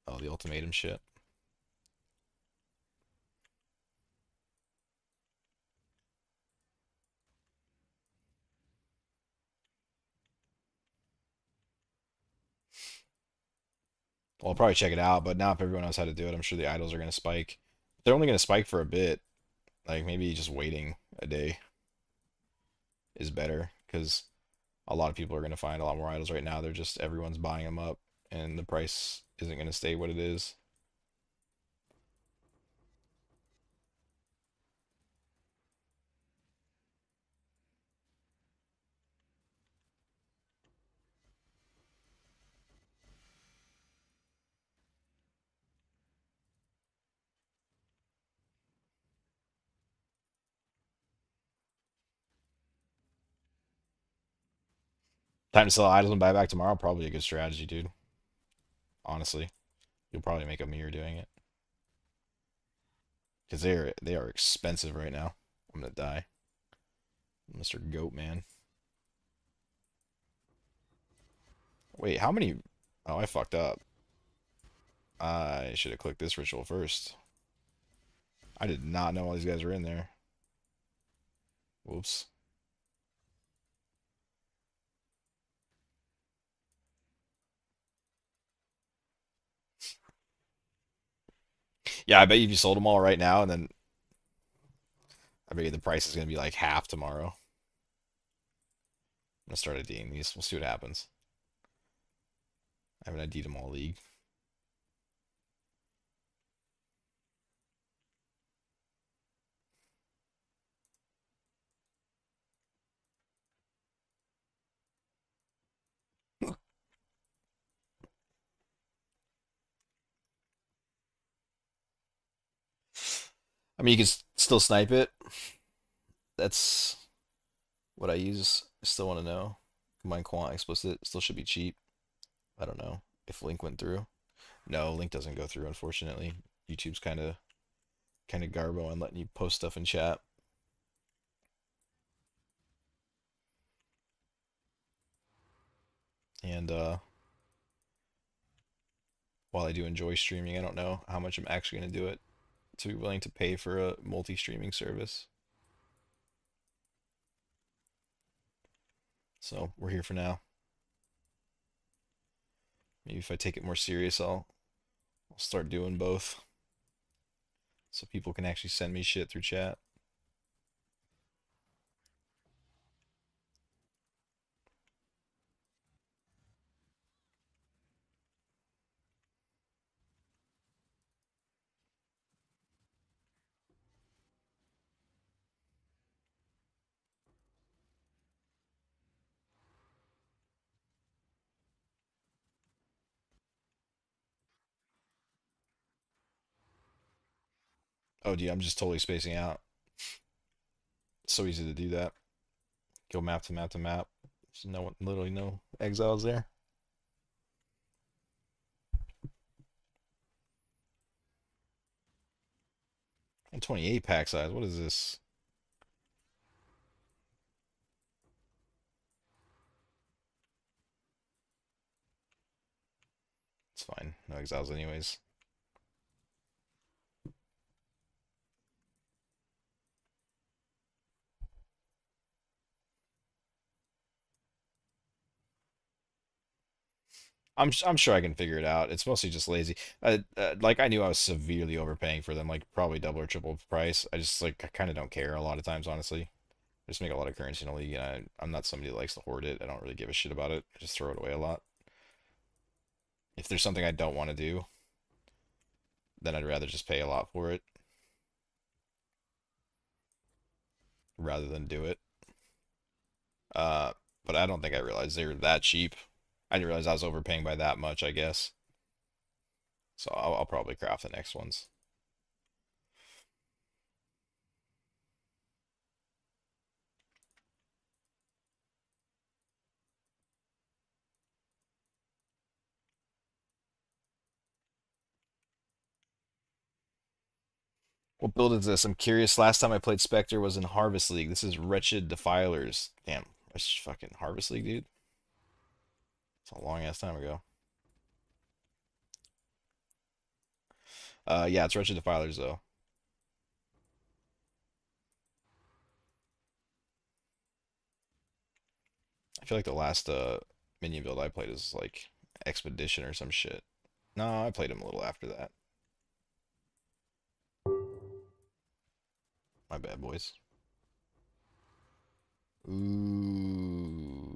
Oh, the ultimatum shit. Well, I'll probably check it out, but now if everyone knows how to do it, I'm sure the idols are going to spike. They're only going to spike for a bit. Like maybe just waiting a day is better because a lot of people are going to find a lot more idols right now. They're just everyone's buying them up, and the price isn't going to stay what it is. Time to sell idols and buy back tomorrow. Probably a good strategy, dude. Honestly, you'll probably make a mirror doing it because they are expensive right now. I'm gonna die, Mr. Goat Man. Wait, how many? Oh, I fucked up. I should have clicked this ritual first. I did not know all these guys were in there. Whoops. Yeah, I bet you if you sold them all right now, and then I bet you the price is gonna be like half tomorrow. I'm gonna start IDing these. We'll see what happens. I haven't ID'd them all league. I mean, you can still snipe it. That's what I use. I still want to know. Combine quant explicit still should be cheap. I don't know if link went through. No, link doesn't go through, unfortunately. YouTube's kind of garbo and letting you post stuff in chat. And while I do enjoy streaming, I don't know how much I'm actually gonna do it to be willing to pay for a multi-streaming service. So we're here for now. Maybe if I take it more serious, I'll start doing both, so people can actually send me shit through chat. Oh, dude, I'm just totally spacing out. It's so easy to do that. Go map to map to map. There's literally no exiles there. And 28 pack size. What is this? It's fine. No exiles anyways. I'm sure I can figure it out. It's mostly just lazy. Like I knew I was severely overpaying for them, like probably double or triple the price. I just like I kind of don't care a lot of times, honestly. I just make a lot of currency in a league, and I'm not somebody that likes to hoard it. I don't really give a shit about it. I just throw it away a lot. If there's something I don't want to do, then I'd rather just pay a lot for it rather than do it. Uh, but I don't think I realized they were that cheap. I didn't realize I was overpaying by that much, I guess. So I'll probably craft the next ones. What build is this? I'm curious. Last time I played Spectre was in Harvest League. This is Wretched Defilers. Damn, that's fucking Harvest League, dude. It's a long ass time ago. Yeah, it's Wretched Defilers though. I feel like the last minion build I played is like Expedition or some shit. No, I played him a little after that. My bad, boys. Ooh.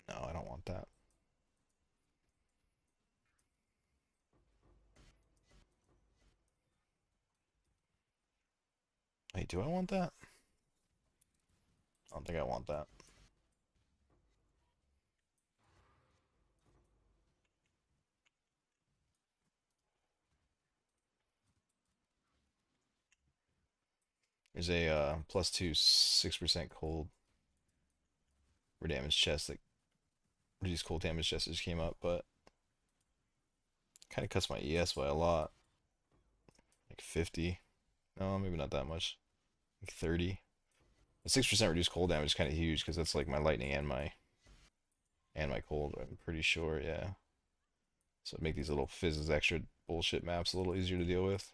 No, I don't want that. Wait, do I want that? I don't think I want that. There's a plus two 6% cold damage chest that reduce cold damage chest that just came up, but kind of cuts my ES by a lot. Like 50. No, maybe not that much. Like 30. The 6% reduced cold damage is kind of huge because that's like my lightning and my cold. I'm pretty sure, yeah. So make these little fizzes extra bullshit maps a little easier to deal with.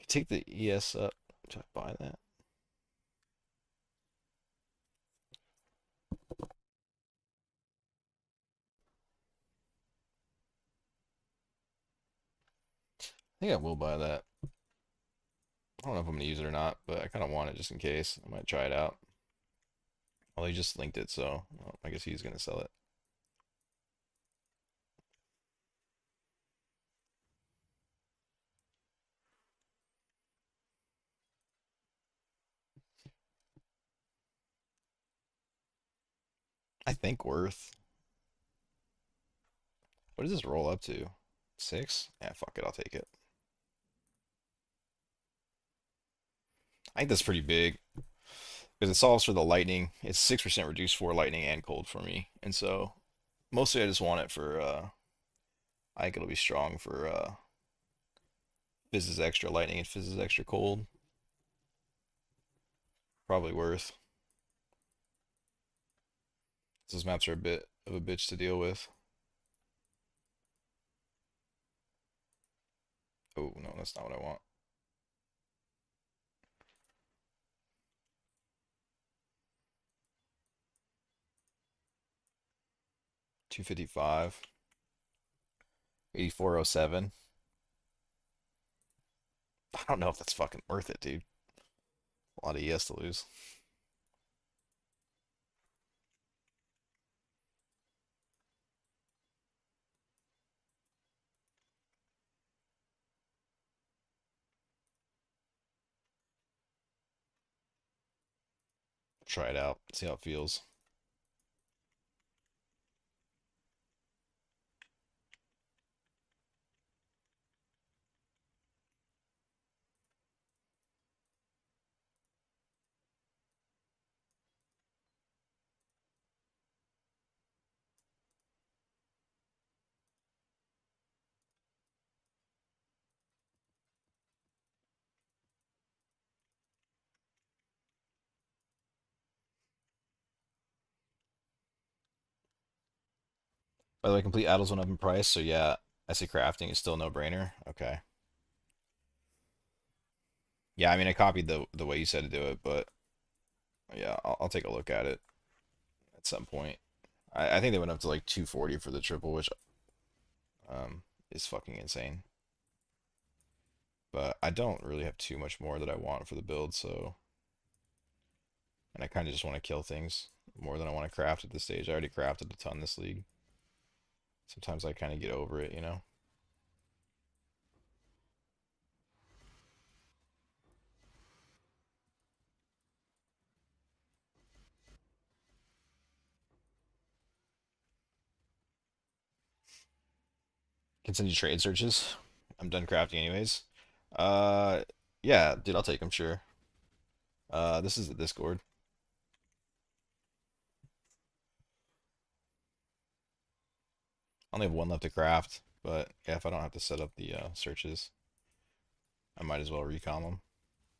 Take the ES up. Do I buy that? I think I will buy that. I don't know if I'm gonna use it or not, but I kind of want it just in case. I might try it out. Well, he just linked it, so well, I guess he's gonna sell it. I think worth. What does this roll up to? 6? Yeah, fuck it, I'll take it. I think that's pretty big because it solves for the lightning. It's 6% reduced for lightning and cold for me, and so mostly I just want it for. I think it'll be strong for fizzes extra lightning and fizzes extra cold. Probably worth. Those maps are a bit of a bitch to deal with. Oh no, that's not what I want. 255. 8407. I don't know if that's fucking worth it, dude. A lot of ES to lose. Try it out, see how it feels. By the way, complete addles went up in price, so yeah, I say crafting is still no brainer. Okay. Yeah, I mean I copied the way you said to do it, but yeah, I'll take a look at it at some point. I think they went up to like 240 for the triple, which is fucking insane. But I don't really have too much more that I want for the build, so and I kind of just want to kill things more than I want to craft at this stage. I already crafted a ton this league. Sometimes I kind of get over it, you know. Continue trade searches. I'm done crafting anyways. Uh, yeah, dude, I'll take them, sure. This is the Discord. I only have one left to craft, but yeah, if I don't have to set up the searches, I might as well recom them.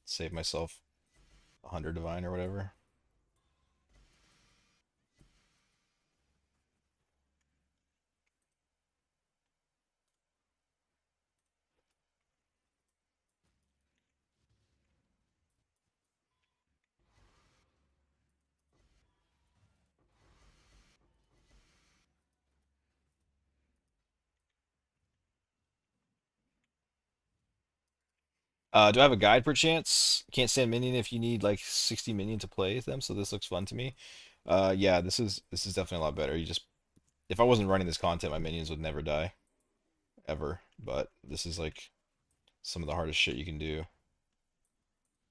Save myself 100 divine or whatever. Do I have a guide per chance? Can't stand minion if you need like 60 minion to play them, so this looks fun to me. Yeah, this is definitely a lot better. You just if I wasn't running this content, my minions would never die ever. But this is like some of the hardest shit you can do,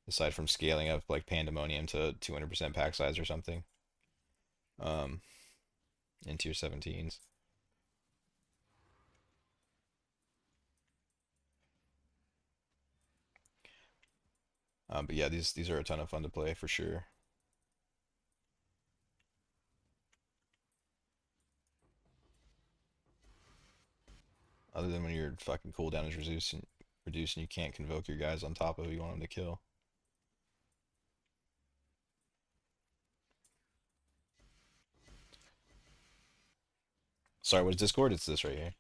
aside from scaling up like Pandemonium to 200% pack size or something. Um, in tier 17s. But yeah, these are a ton of fun to play for sure. Other than when your fucking cooldown is reduced and you can't convoke your guys on top of who you want them to kill. Sorry, what is Discord? It's this right here.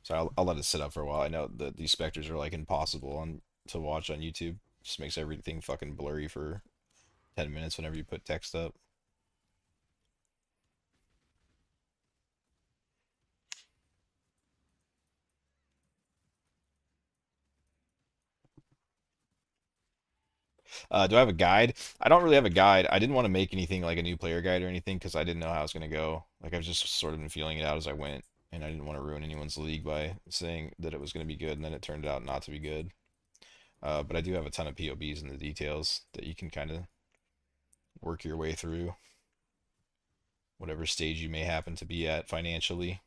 So I'll let it sit up for a while. I know that these specters are like impossible on to watch on YouTube. Just makes everything fucking blurry for 10 minutes whenever you put text up. Do I have a guide? I don't really have a guide. I didn't want to make anything like a new player guide or anything because I didn't know how it was going to go. Like I've just sort of been feeling it out as I went, and I didn't want to ruin anyone's league by saying that it was going to be good, and then it turned out not to be good. But I do have a ton of POBs in the details that you can kind of work your way through whatever stage you may happen to be at financially.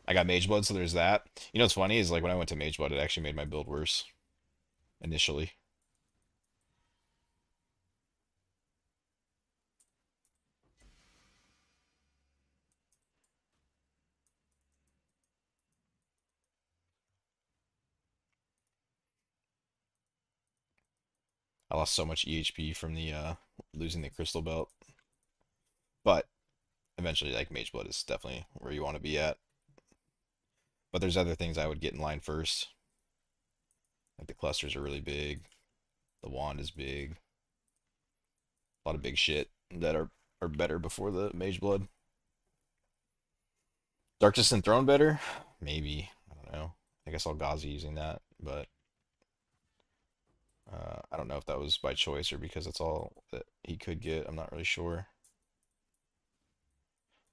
I got Mage Blood, so there's that. You know what's funny is like when I went to Mage Blood, it actually made my build worse initially. I lost so much EHP from the losing the crystal belt, but eventually, like Mage Blood is definitely where you want to be at. But there's other things I would get in line first. Like the clusters are really big, the wand is big, a lot of big shit that are better before the Mage Blood. Darkness and Throne better? Maybe. I don't know. I guess I'll Ghazi using that, but I don't know if that was by choice or because it's all that he could get. I'm not really sure.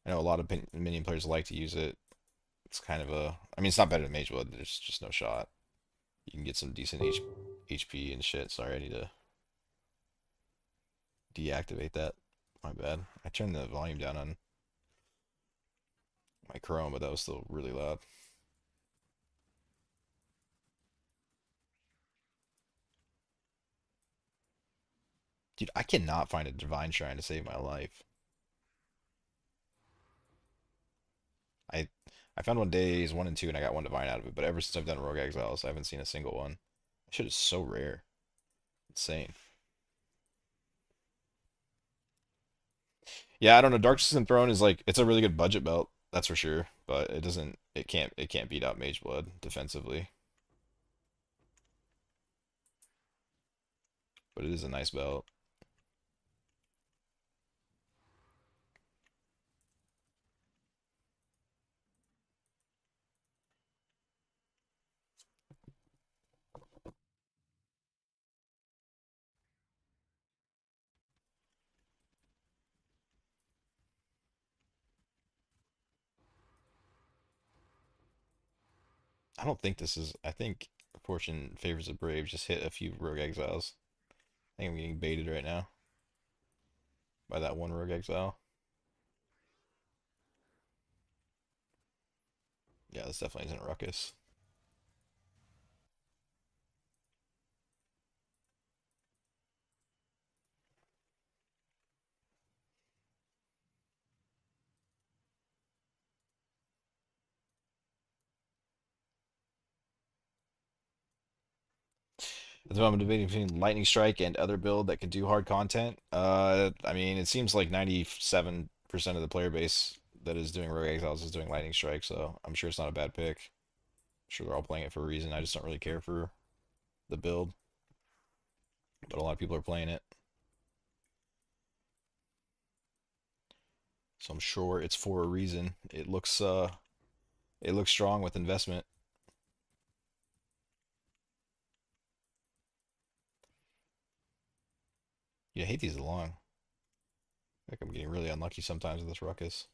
I know a lot of minion players like to use it. It's kind of a. I mean, it's not better than Mage Blood. There's just no shot. You can get some decent HP and shit. Sorry, I need to deactivate that. My bad. I turned the volume down on my Chrome, but that was still really loud. Dude, I cannot find a divine shrine to save my life. I I found one days 1 and 2 and I got one divine out of it, but ever since I've done Rogue Exiles, I haven't seen a single one. That shit is so rare. Insane. Yeah, I don't know. Dark System Throne is like it's a really good budget belt, that's for sure. But it can't beat out Mage Blood defensively. But it is a nice belt. I don't think this is I think Fortune favors the brave. Just hit a few Rogue Exiles. I think I'm getting baited right now by that one Rogue Exile. Yeah, this definitely isn't Ruckus. At the moment, I'm debating between Lightning Strike and other build that could do hard content. I mean, it seems like 97% of the player base that is doing Rogue Exiles is doing Lightning Strike, so I'm sure it's not a bad pick. I'm sure they're all playing it for a reason. I just don't really care for the build, but a lot of people are playing it, so I'm sure it's for a reason. It looks strong with investment. Yeah, I hate these long. Like I'm getting really unlucky sometimes with this Ruckus.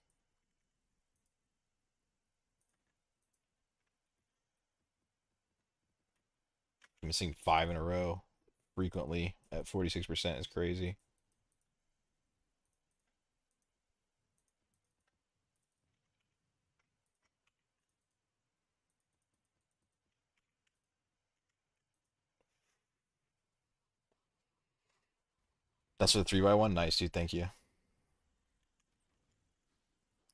I'm missing 5 in a row frequently at 46% is crazy. That's for the 3x1. Nice, dude. Thank you.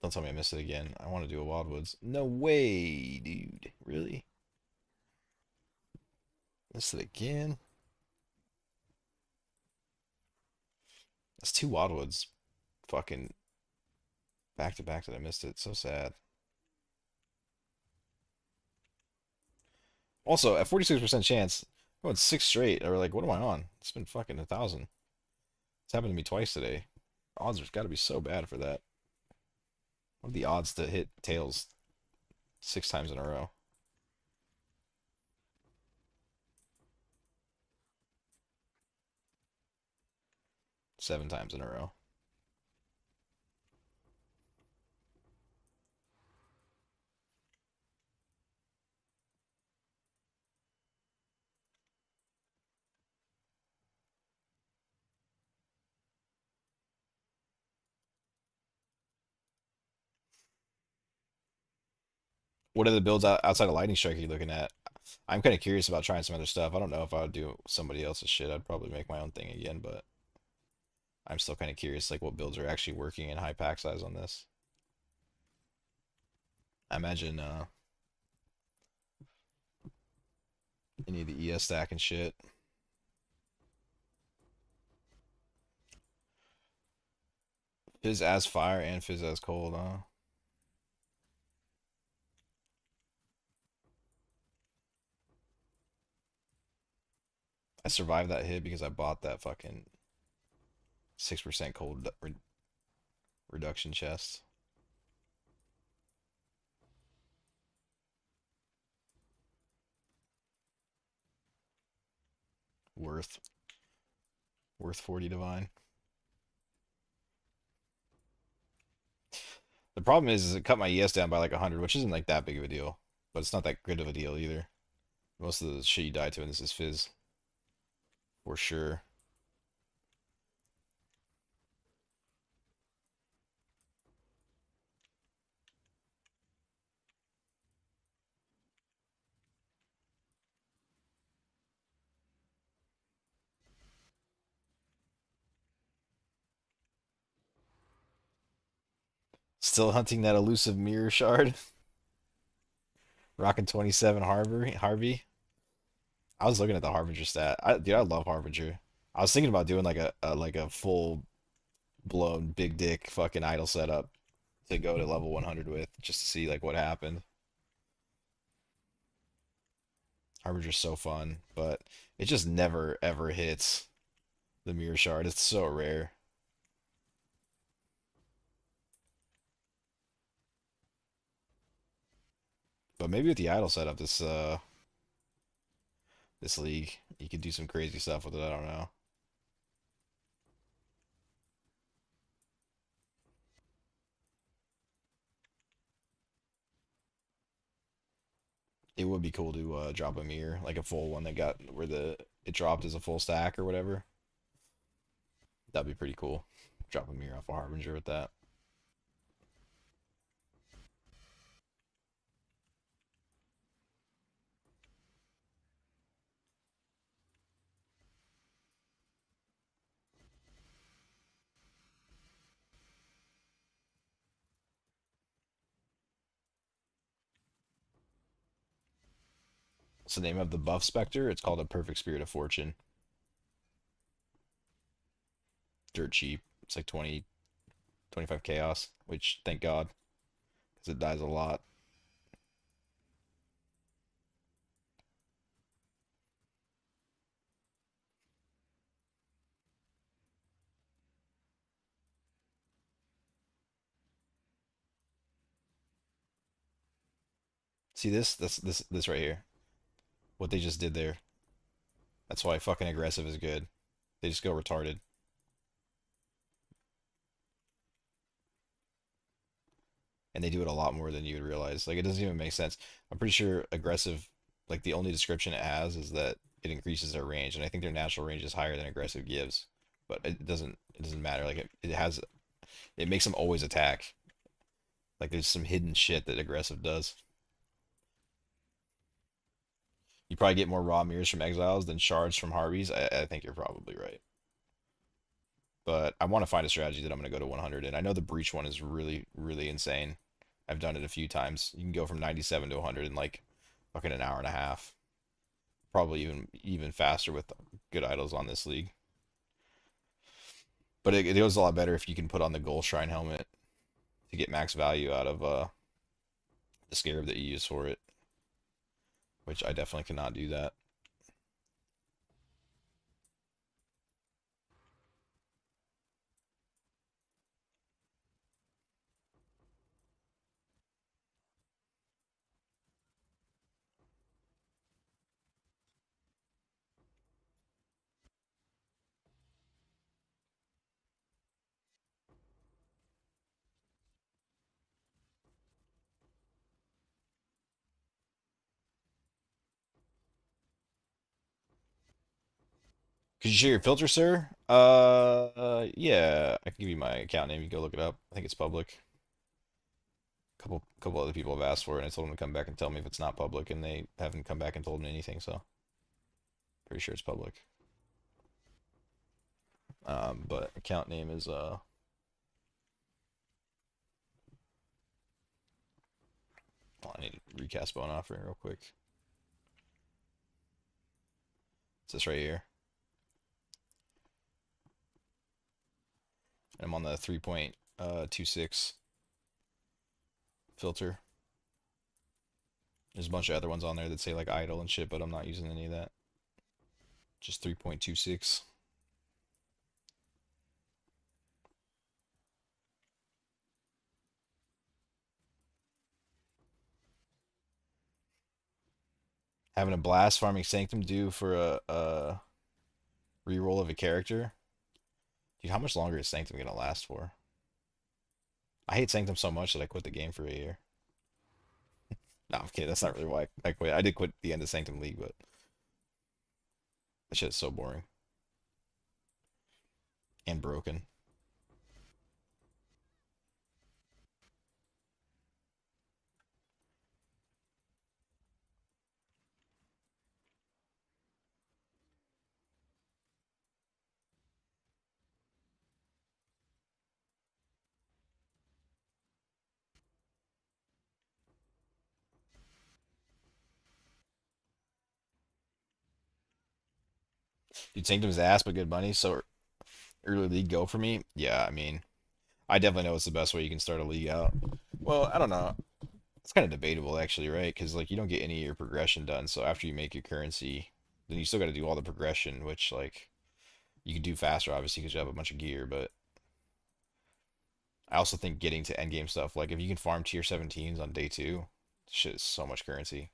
Don't tell me I missed it again. I want to do a Wildwoods. No way, dude. Really? Missed it again? That's 2 Wildwoods fucking back to back that I missed it. So sad. Also, at 46% chance, I went 6 straight. Or like, what am I on? It's been fucking 1,000. It's happened to me twice today. Odds have got to be so bad for that. What are the odds to hit tails 6 times in a row? 7 times in a row. What are the builds outside of Lightning Strike are you looking at? I'm kind of curious about trying some other stuff. I don't know if I would do somebody else's shit. I'd probably make my own thing again, but I'm still kind of curious, like what builds are actually working in high pack size on this. I imagine any of the ES stack and shit. Fizz as fire and Fizz as cold, huh? I survived that hit because I bought that fucking 6% cold reduction chest. Worth worth 40 divine. The problem is it cut my ES down by like 100, which isn't like that big of a deal, but it's not that good of a deal either. Most of the shit you die to in this is Fizz for sure. Still hunting that elusive mirror shard. Rocking 27 Harvey. I was looking at the Harbinger stat. Dude, I love Harbinger. I was thinking about doing like a full blown big dick fucking idol setup to go to level 100 with, just to see like what happened. Harbinger's so fun, but it just never ever hits the mirror shard. It's so rare. But maybe with the idol setup this league, you could do some crazy stuff with it. I don't know. It would be cool to drop a mirror, like a full one that got where the it dropped as a full stack or whatever. That'd be pretty cool. Drop a mirror off a Harbinger with that. What's the name of the buff specter? It's called a Perfect Spirit of Fortune. Dirt cheap. It's like 20, 25 chaos, which thank God, because it dies a lot. See this right here. What they just did there. That's why fucking aggressive is good. They just go retarded. And they do it a lot more than you would realize. Like it doesn't even make sense. I'm pretty sure aggressive, like the only description it has is that it increases their range, and I think their natural range is higher than aggressive gives. But it doesn't matter. Like it makes them always attack. Like there's some hidden shit that aggressive does. You probably get more raw mirrors from exiles than shards from Harveys. I think you're probably right. But I want to find a strategy that I'm going to go to 100. And I know the breach one is really, really insane. I've done it a few times. You can go from 97 to 100 in like fucking an hour and a half. Probably even faster with good idols on this league. But it goes a lot better if you can put on the Gold Shrine helmet to get max value out of the Scarab that you use for it, which I definitely cannot do that. Could you share your filter, sir? Yeah, I can give you my account name. You can go look it up. I think it's public. Couple other people have asked for it, and I told them to come back and tell me if it's not public, and they haven't come back and told me anything, so pretty sure it's public. But account name is well, I need to recast bone offering real quick. It's this right here. And I'm on the 3.26 filter. There's a bunch of other ones on there that say like idle and shit, but I'm not using any of that. Just 3.26. Having a blast farming Sanctum due for a reroll of a character. Dude, how much longer is Sanctum gonna last for? I hate Sanctum so much that I quit the game for a year. No, I'm kidding. That's not really why I quit. I did quit the end of Sanctum League, but that shit is so boring and broken. Dude, Sanctum's ass, but good money. So early league go for me. Yeah, I mean, I definitely know it's the best way you can start a league out. Well, I don't know. It's kind of debatable actually, right? Because like you don't get any of your progression done. So after you make your currency, then you still got to do all the progression, which like you can do faster, obviously, because you have a bunch of gear. But I also think getting to end game stuff, like if you can farm tier 17s on day two, shit is so much currency.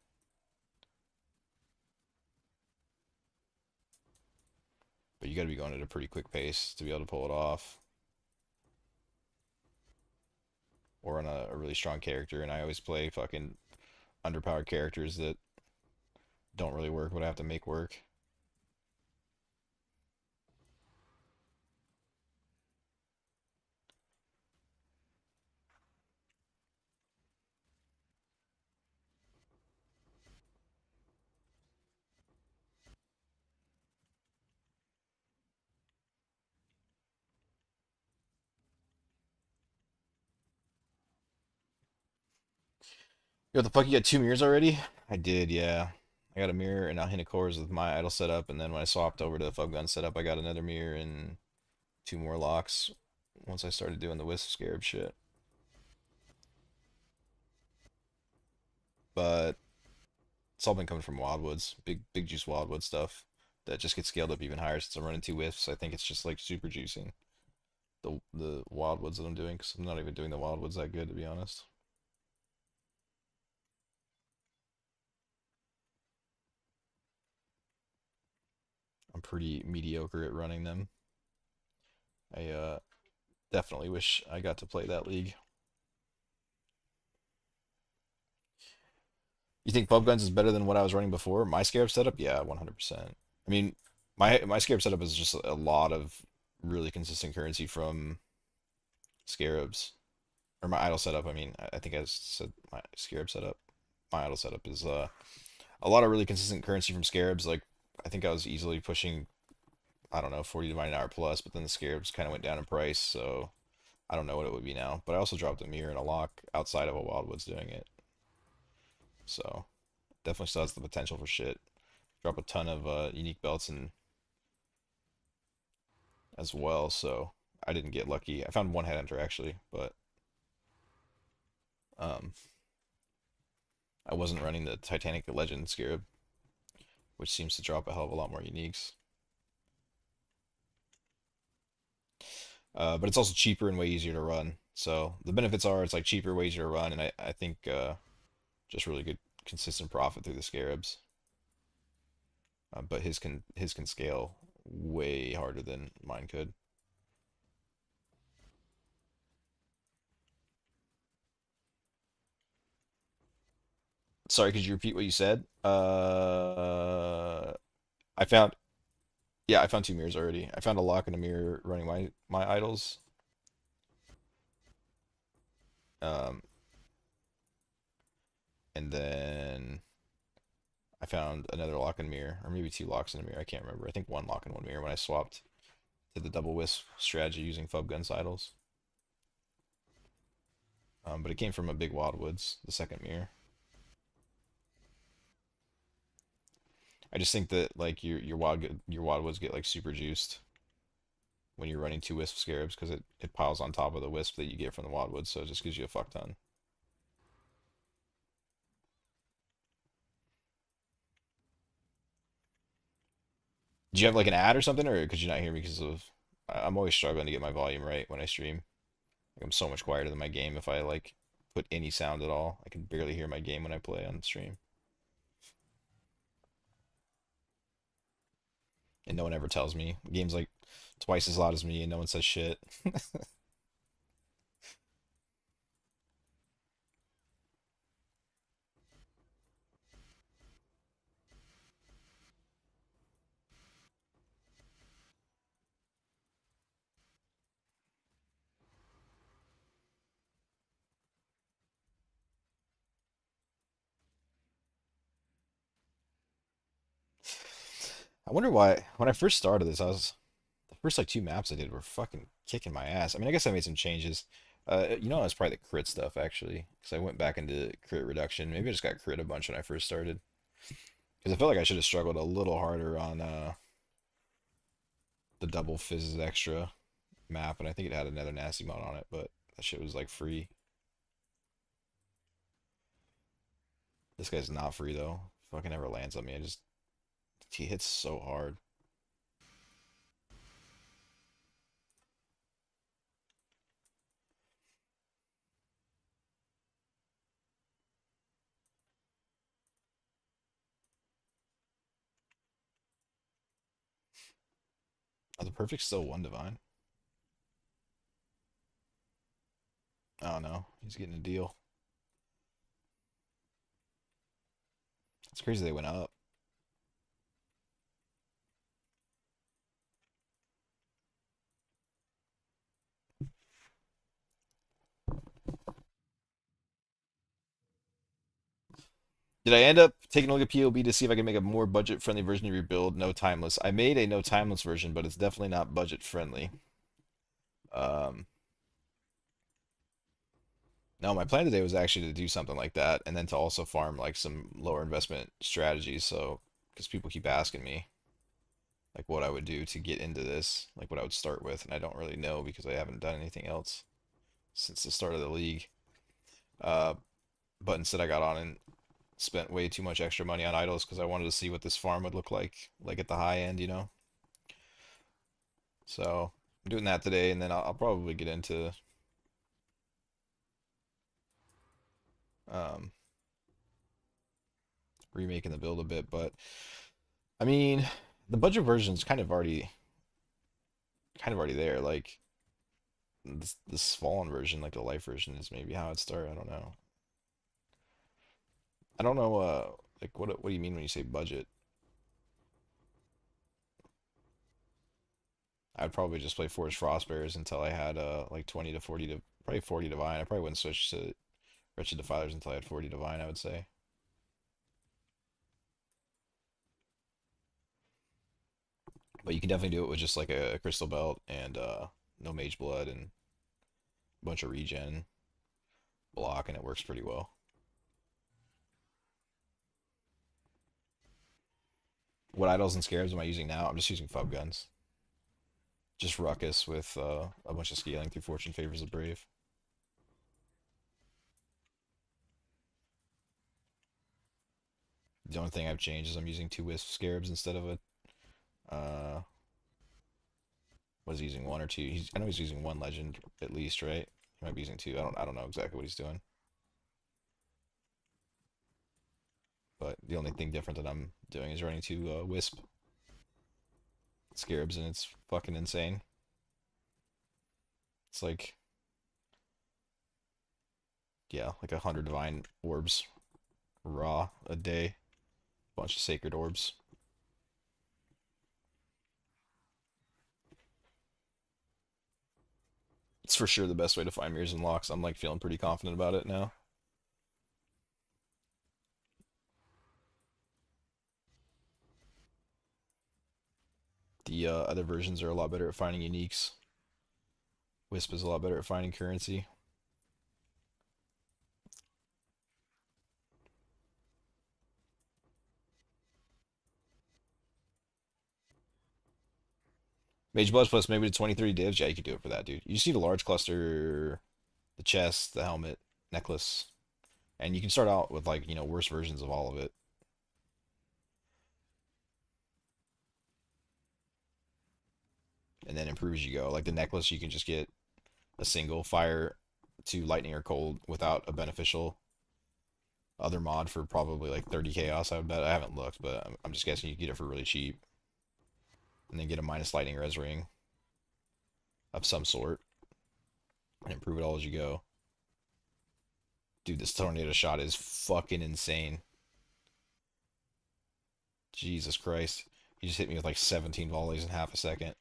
But you got to be going at a pretty quick pace to be able to pull it off, or on a really strong character. And I always play fucking underpowered characters that don't really work, but I have to make work. Yo, what the fuck? You got two mirrors already? I did, yeah. I got a mirror and a hint of cores with my idle setup, and then when I swapped over to the Fubgun setup, I got another mirror and two more locks once I started doing the Wisp Scarab shit. But it's all been coming from Wildwoods, big juice Wildwood stuff that just gets scaled up even higher since I'm running two Wisps. I think it's just like super juicing the Wildwoods that I'm doing because I'm not even doing the Wildwoods that good to be honest. I'm pretty mediocre at running them. I definitely wish I got to play that league. You think Fubguns is better than what I was running before? My Scarab setup? Yeah, 100%. I mean, my Scarab setup is just a lot of really consistent currency from Scarabs. Or my idle setup, I mean. I think I said my Scarab setup. My idle setup is a lot of really consistent currency from Scarabs. Like, I think I was easily pushing, I don't know, 40 divine an hour plus, but then the Scarabs kind of went down in price, so I don't know what it would be now. But I also dropped a mirror and a lock outside of a Wildwood's doing it. So definitely still has the potential for shit. Drop a ton of unique belts and as well, so I didn't get lucky. I found one headhunter actually, but um, I wasn't running the Titanic Legend Scarab, which seems to drop a hell of a lot more uniques. But it's also cheaper and way easier to run. So the benefits are it's like cheaper, way easier to run, and I think just really good consistent profit through the Scarabs. But his can scale way harder than mine could. Sorry, could you repeat what you said? I found Yeah, I found two mirrors already. I found a lock and a mirror running my idols. Um, and then I found another lock and mirror, or maybe two locks and a mirror. I can't remember. I think one lock and one mirror when I swapped to the double wisp strategy using Fubguns idols. But it came from a big Wildwoods, the second mirror. I just think that like your Wildwoods get like super juiced when you're running two wisp scarabs because it piles on top of the wisp that you get from the Wildwoods, so it just gives you a fuck ton. Did you have like an ad or something, or could you not hear me because of? I'm always struggling to get my volume right when I stream. Like, I'm so much quieter than my game if I like put any sound at all. I can barely hear my game when I play on stream, and no one ever tells me. The game's like twice as loud as me, and no one says shit. I wonder why. When I first started this, I was the first like two maps I did were fucking kicking my ass. I mean, I guess I made some changes. It's probably the crit stuff actually, because I went back into crit reduction. Maybe I just got crit a bunch when I first started, because I felt like I should have struggled a little harder on the double fizzes extra map, and I think it had another nasty mod on it, but that shit was like free. This guy's not free though. Fucking never lands on me. He hits so hard. Oh, the perfect's still one divine. Oh no, he's getting a deal. It's crazy they went up. Did I end up taking a look at POB to see if I can make a more budget-friendly version of your build? No timeless. I made a no timeless version, but it's definitely not budget-friendly. Um, no, my plan today was actually to do something like that, and then to also farm like some lower investment strategies. So, because people keep asking me like what I would do to get into this, like what I would start with, and I don't really know because I haven't done anything else since the start of the league. Uh, but instead I got on and spent way too much extra money on idols because I wanted to see what this farm would look like at the high end, you know? So I'm doing that today, and then I'll probably get into um, remaking the build a bit. But I mean, the budget version's kind of already there. Like this fallen version, like the light version, is maybe how it started. I don't know. I don't know. Like what do you mean when you say budget? I'd probably just play Forest Frostbearers until I had like 20 to 40 to probably 40 divine. I probably wouldn't switch to Wretched Defilers until I had 40 divine, I would say. But you can definitely do it with just like a crystal belt and no mage blood and a bunch of regen block, and it works pretty well. What idols and scarabs am I using now? I'm just using Fubguns. Just Ruckus with a bunch of scaling through Fortune Favors the Brave. The only thing I've changed is I'm using two Wisp Scarabs instead of a was he using one or two? I know he's using one legend at least, right? He might be using two. I don't know exactly what he's doing. But the only thing different that I'm doing is running two Wisp Scarabs, and it's fucking insane. It's like, yeah, like 100 divine orbs raw a day. Bunch of sacred orbs. It's for sure the best way to find mirrors and locks. I'm like feeling pretty confident about it now. The other versions are a lot better at finding uniques. Wisp is a lot better at finding currency. Mage Blood plus maybe the 23 divs. Yeah, you could do it for that, dude. You just need a large cluster, the chest, the helmet, necklace, and you can start out with like, worse versions of all of it. And then improve as you go. Like the necklace, you can just get a single fire to lightning or cold without a beneficial other mod for probably like 30 chaos, I would bet. I haven't looked, but I'm just guessing you get it for really cheap. And then get a minus lightning res ring of some sort and improve it all as you go. Dude, this tornado shot is fucking insane. Jesus Christ. He just hit me with like 17 volleys in half a second.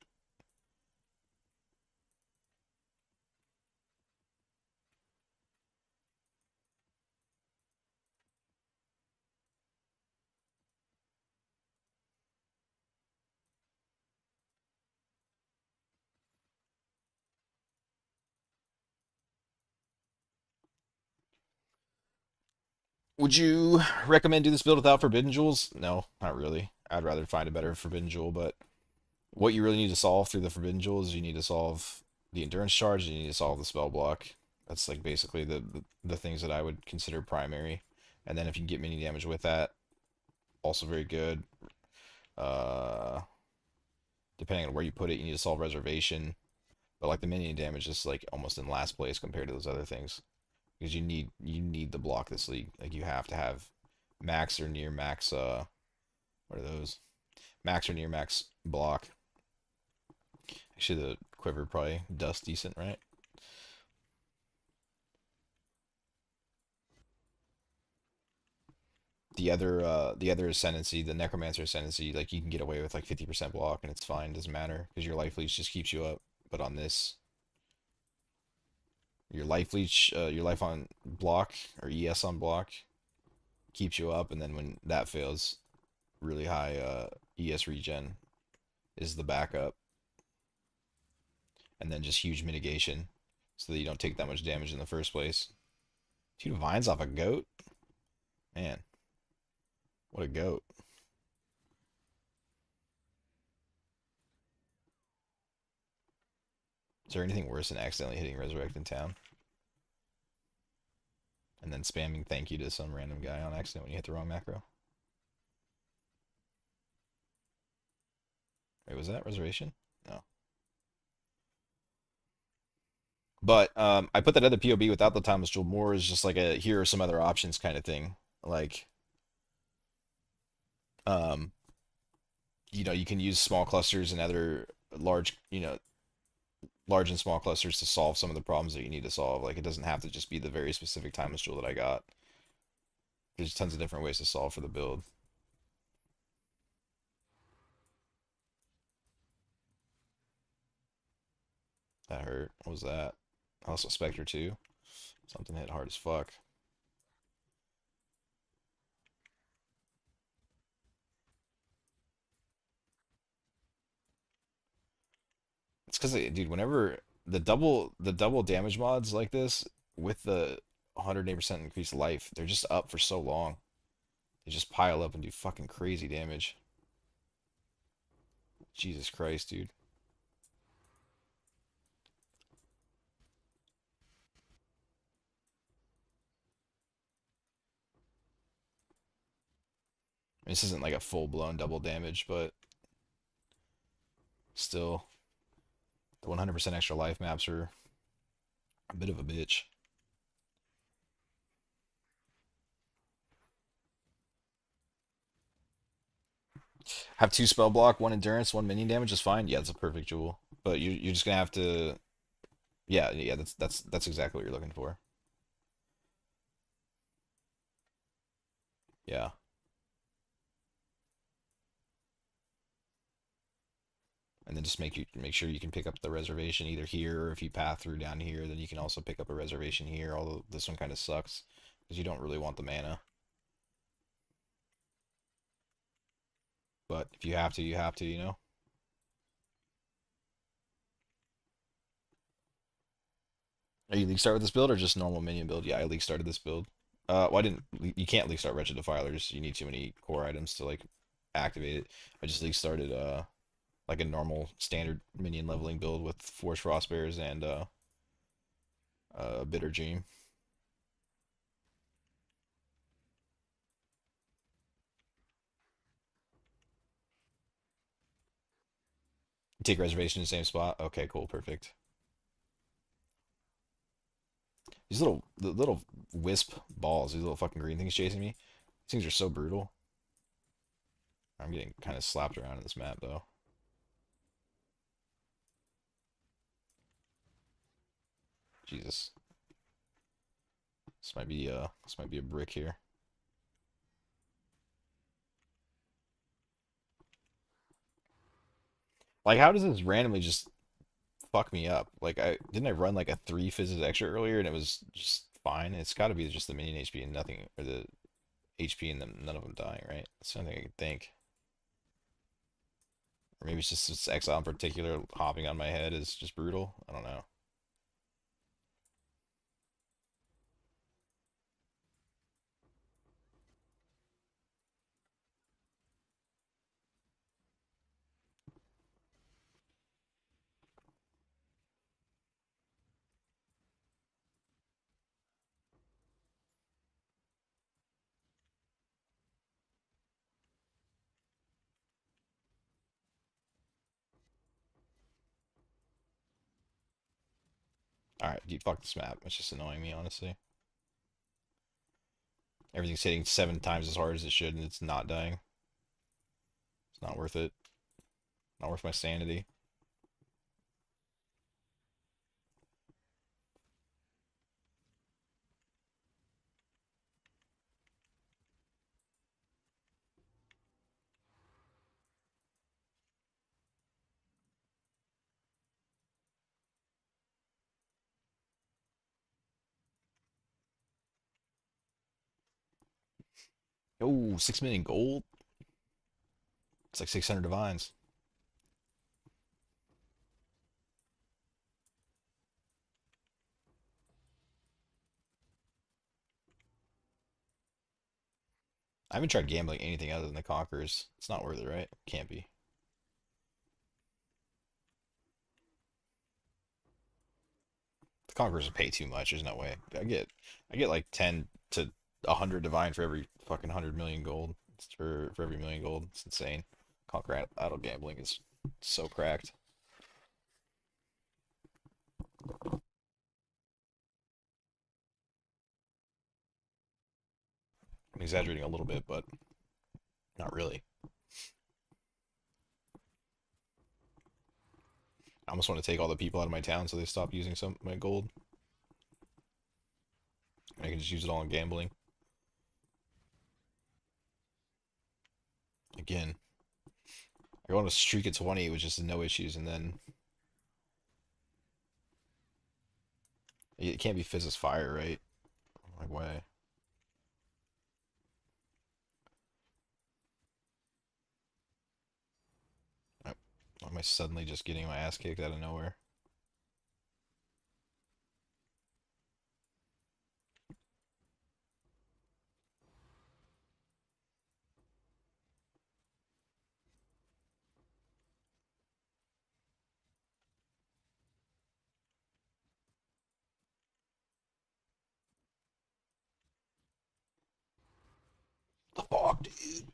Would you recommend do this build without Forbidden Jewels? No, not really. I'd rather find a better Forbidden Jewel, but What you really need to solve through the Forbidden Jewel is you need to solve the endurance charge and you need to solve the spell block. That's like basically the things that I would consider primary. And then if you can get mini damage with that, also very good. Uh, Depending on where you put it, you need to solve reservation. But like the minion damage is like almost in last place compared to those other things because you need the block this league. Like you have to have max or near max. What are those? Max or near max block. Actually, the quiver probably does decent, right? The other ascendancy, the necromancer ascendancy, like you can get away with like 50% block and it's fine, doesn't matter because your life leech just keeps you up. But on this, your life leech, your life on block or ES on block keeps you up, and then when that fails, really high ES regen is the backup, and then just huge mitigation so that you don't take that much damage in the first place. 2 vines off a goat? Man, what a goat. Is there anything worse than accidentally hitting Resurrect in town? And then spamming thank you to some random guy on accident when you hit the wrong macro? Wait, was that reservation? No. But I put that other POB without the Timeless Jewel more as just like a here are some other options kind of thing. Like, um, you can use small clusters and other large, large and small clusters to solve some of the problems that you need to solve. Like, it doesn't have to just be the very specific Timeless Jewel that I got. There's tons of different ways to solve for the build. That hurt. What was that? Also Spectre too. Something hit hard as fuck. It's because, dude, whenever the double damage mods like this with the 108% increased life, they're just up for so long. They just pile up and do fucking crazy damage. Jesus Christ, dude. I mean, this isn't like a full blown double damage, but still, the 100% extra life maps are a bit of a bitch. Have 2 spell block, 1 endurance, 1 minion damage is fine. Yeah, it's a perfect jewel. But you're just gonna have to. Yeah, yeah, that's exactly what you're looking for. Yeah. And then just make sure you can pick up the reservation either here, or if you path through down here, then you can also pick up a reservation here. Although this one kind of sucks because you don't really want the mana. But if you have to, you have to. Are you league start with this build or just normal minion build? Yeah, I league started this build. Well, I didn't. You can't league start Wretched Defilers. You need too many core items to like activate it. I just league started like a normal standard minion leveling build with Force Frostbears and Bitter Dream. Take reservation in the same spot. Okay, cool, perfect. These little wisp balls, these little fucking green things chasing me. These things are so brutal. I'm getting kind of slapped around in this map though. Jesus, this might be a brick here. Like, how does this randomly just fuck me up? Like, I run like a 3 physics extra earlier and it was just fine. It's got to be just the minion HP and nothing, or the HP and them, none of them dying, right? That's the only thing I can think. Or maybe it's just this Exile in particular hopping on my head is just brutal. I don't know. Alright, dude, fuck this map. It's just annoying me, honestly. Everything's hitting 7 times as hard as it should, and it's not dying. It's not worth it. Not worth my sanity. Oh, 6 million gold? It's like 600 divines. I haven't tried gambling anything other than the Conquerors. It's not worth it, right? Can't be. The Conquerors pay too much. There's no way. I get like 10 to 100 divine for every fucking 100 million gold. It's for every million gold. It's insane. Conquer idle gambling is so cracked. I'm exaggerating a little bit, but not really. I almost want to take all the people out of my town so they stop using some of my gold. I can just use it all in gambling. Again, I go on a streak at 20 with just no issues, and then it can't be Fizz's fire, right? Like, why? Why am I suddenly just getting my ass kicked out of nowhere? The fuck, dude?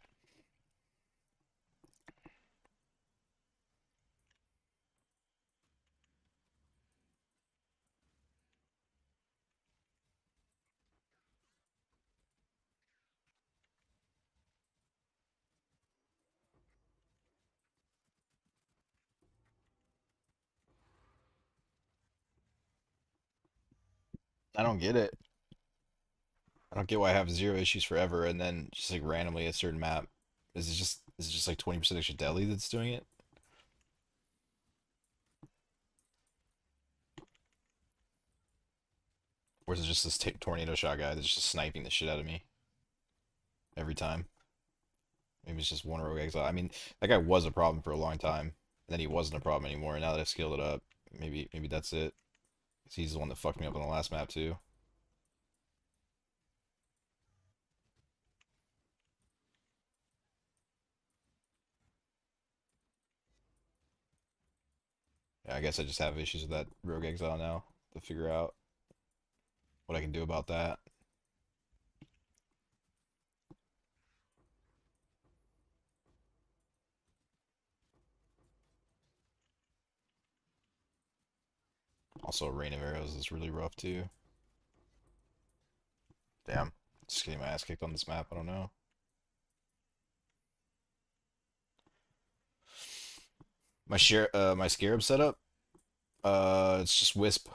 I don't get it. I don't get why I have zero issues forever and then just like randomly a certain map. Is it just like 20% extra deadly that's doing it? Or is it just this tornado shot guy that's just sniping the shit out of me every time? Maybe it's just one rogue exile. I mean, that guy was a problem for a long time, and then he wasn't a problem anymore. And now that I've scaled it up, maybe that's it. 'Cause he's the one that fucked me up on the last map too. Yeah, I guess I just have issues with that rogue exile now to figure out what I can do about that. Also, Rain of Arrows is really rough too. Damn, just getting my ass kicked on this map. I don't know. My Scarab setup. It's just Wisp,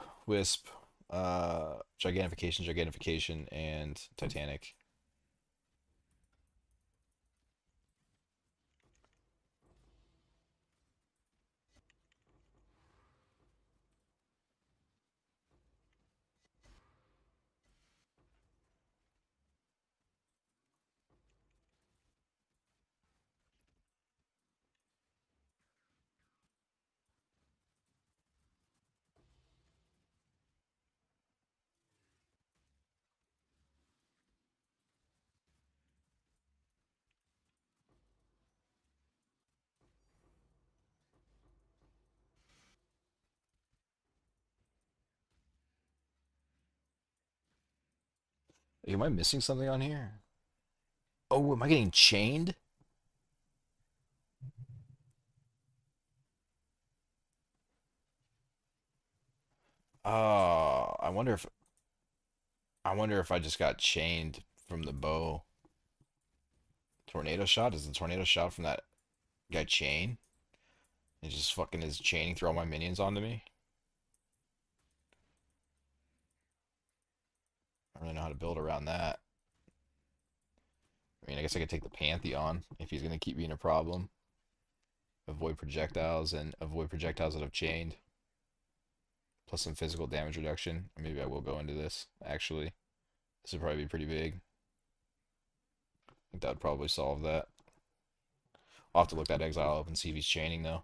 Gigantification, and Titanic. Am I missing something on here? Oh, am I getting chained? I wonder if I just got chained from the bow. Tornado shot? Is the tornado shot from that guy chain? He just fucking is chaining through all my minions onto me. I don't really know how to build around that. I mean, I guess I could take the Pantheon if he's gonna keep being a problem. Avoid projectiles and avoid projectiles that have chained. Plus some physical damage reduction. Or maybe I will go into this, actually. This would probably be pretty big. I think that would probably solve that. I'll have to look that Exile up and see if he's chaining, though.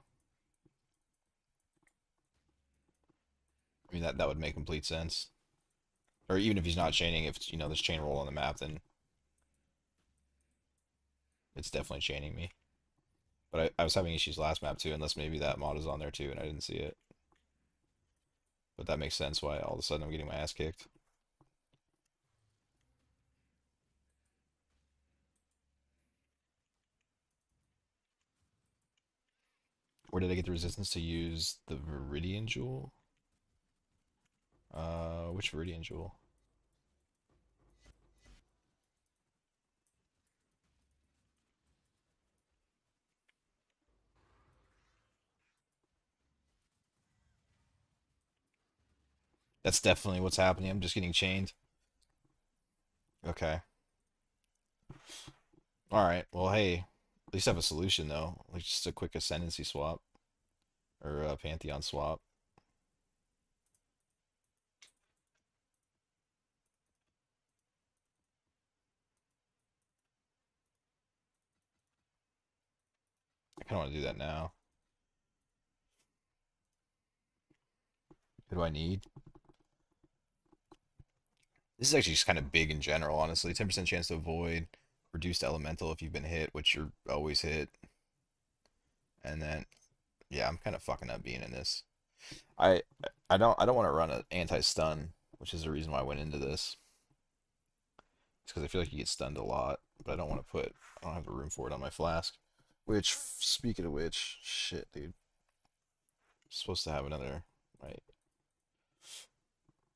I mean, that would make complete sense. Or even if he's not chaining, if, there's chain roll on the map, then it's definitely chaining me. But I was having issues last map, too, unless maybe that mod is on there, too, and I didn't see it. But that makes sense why all of a sudden I'm getting my ass kicked. Where did I get the resistance to use the Viridian Jewel? Which Viridian Jewel? That's definitely what's happening. I'm just getting chained. Okay. All right. Well, hey, at least I have a solution though. Like just a quick ascendancy swap or a Pantheon swap. I kind of want to do that now. What do I need? This is actually just kind of big in general, honestly. 10% chance to avoid reduced elemental if you've been hit, which you're always hit. And then, yeah, I'm kind of fucking up being in this. I I don't want to run an anti-stun, which is the reason why I went into this. It's because I feel like you get stunned a lot, but I don't have the room for it on my flask. Which, speaking of which, shit, dude. I'm supposed to have another, my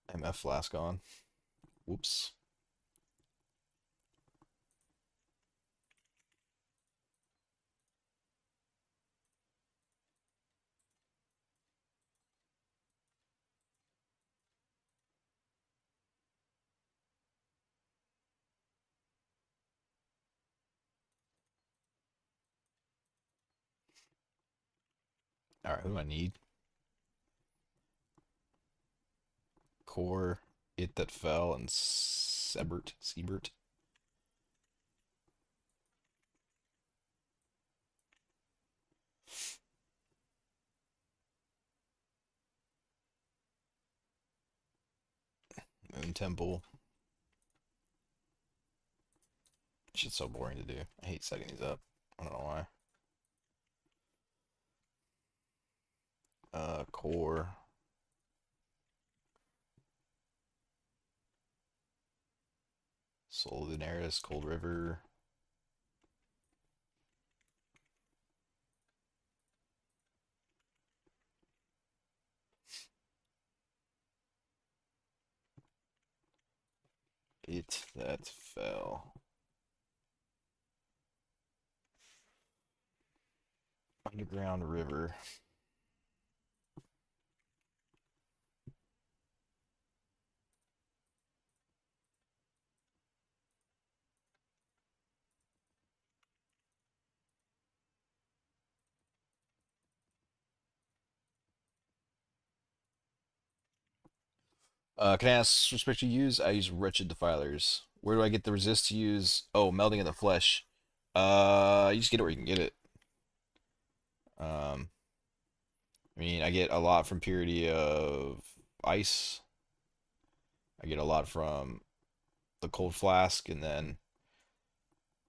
MF flask on. Whoops. Alright, who do I need? Core, It That Fell, and Sebert. Moon Temple. Shit's so boring to do. I hate setting these up. I don't know why. Core. Soul Lunaris, Cold River. It That Fell. Underground River. Can I ask which spec you use? I use Wretched Defilers. Where do I get the resist to use? Oh, Melting in the Flesh. You just get it where you can get it. Um, I mean, I get a lot from Purity of Ice. I get a lot from the Cold Flask, and then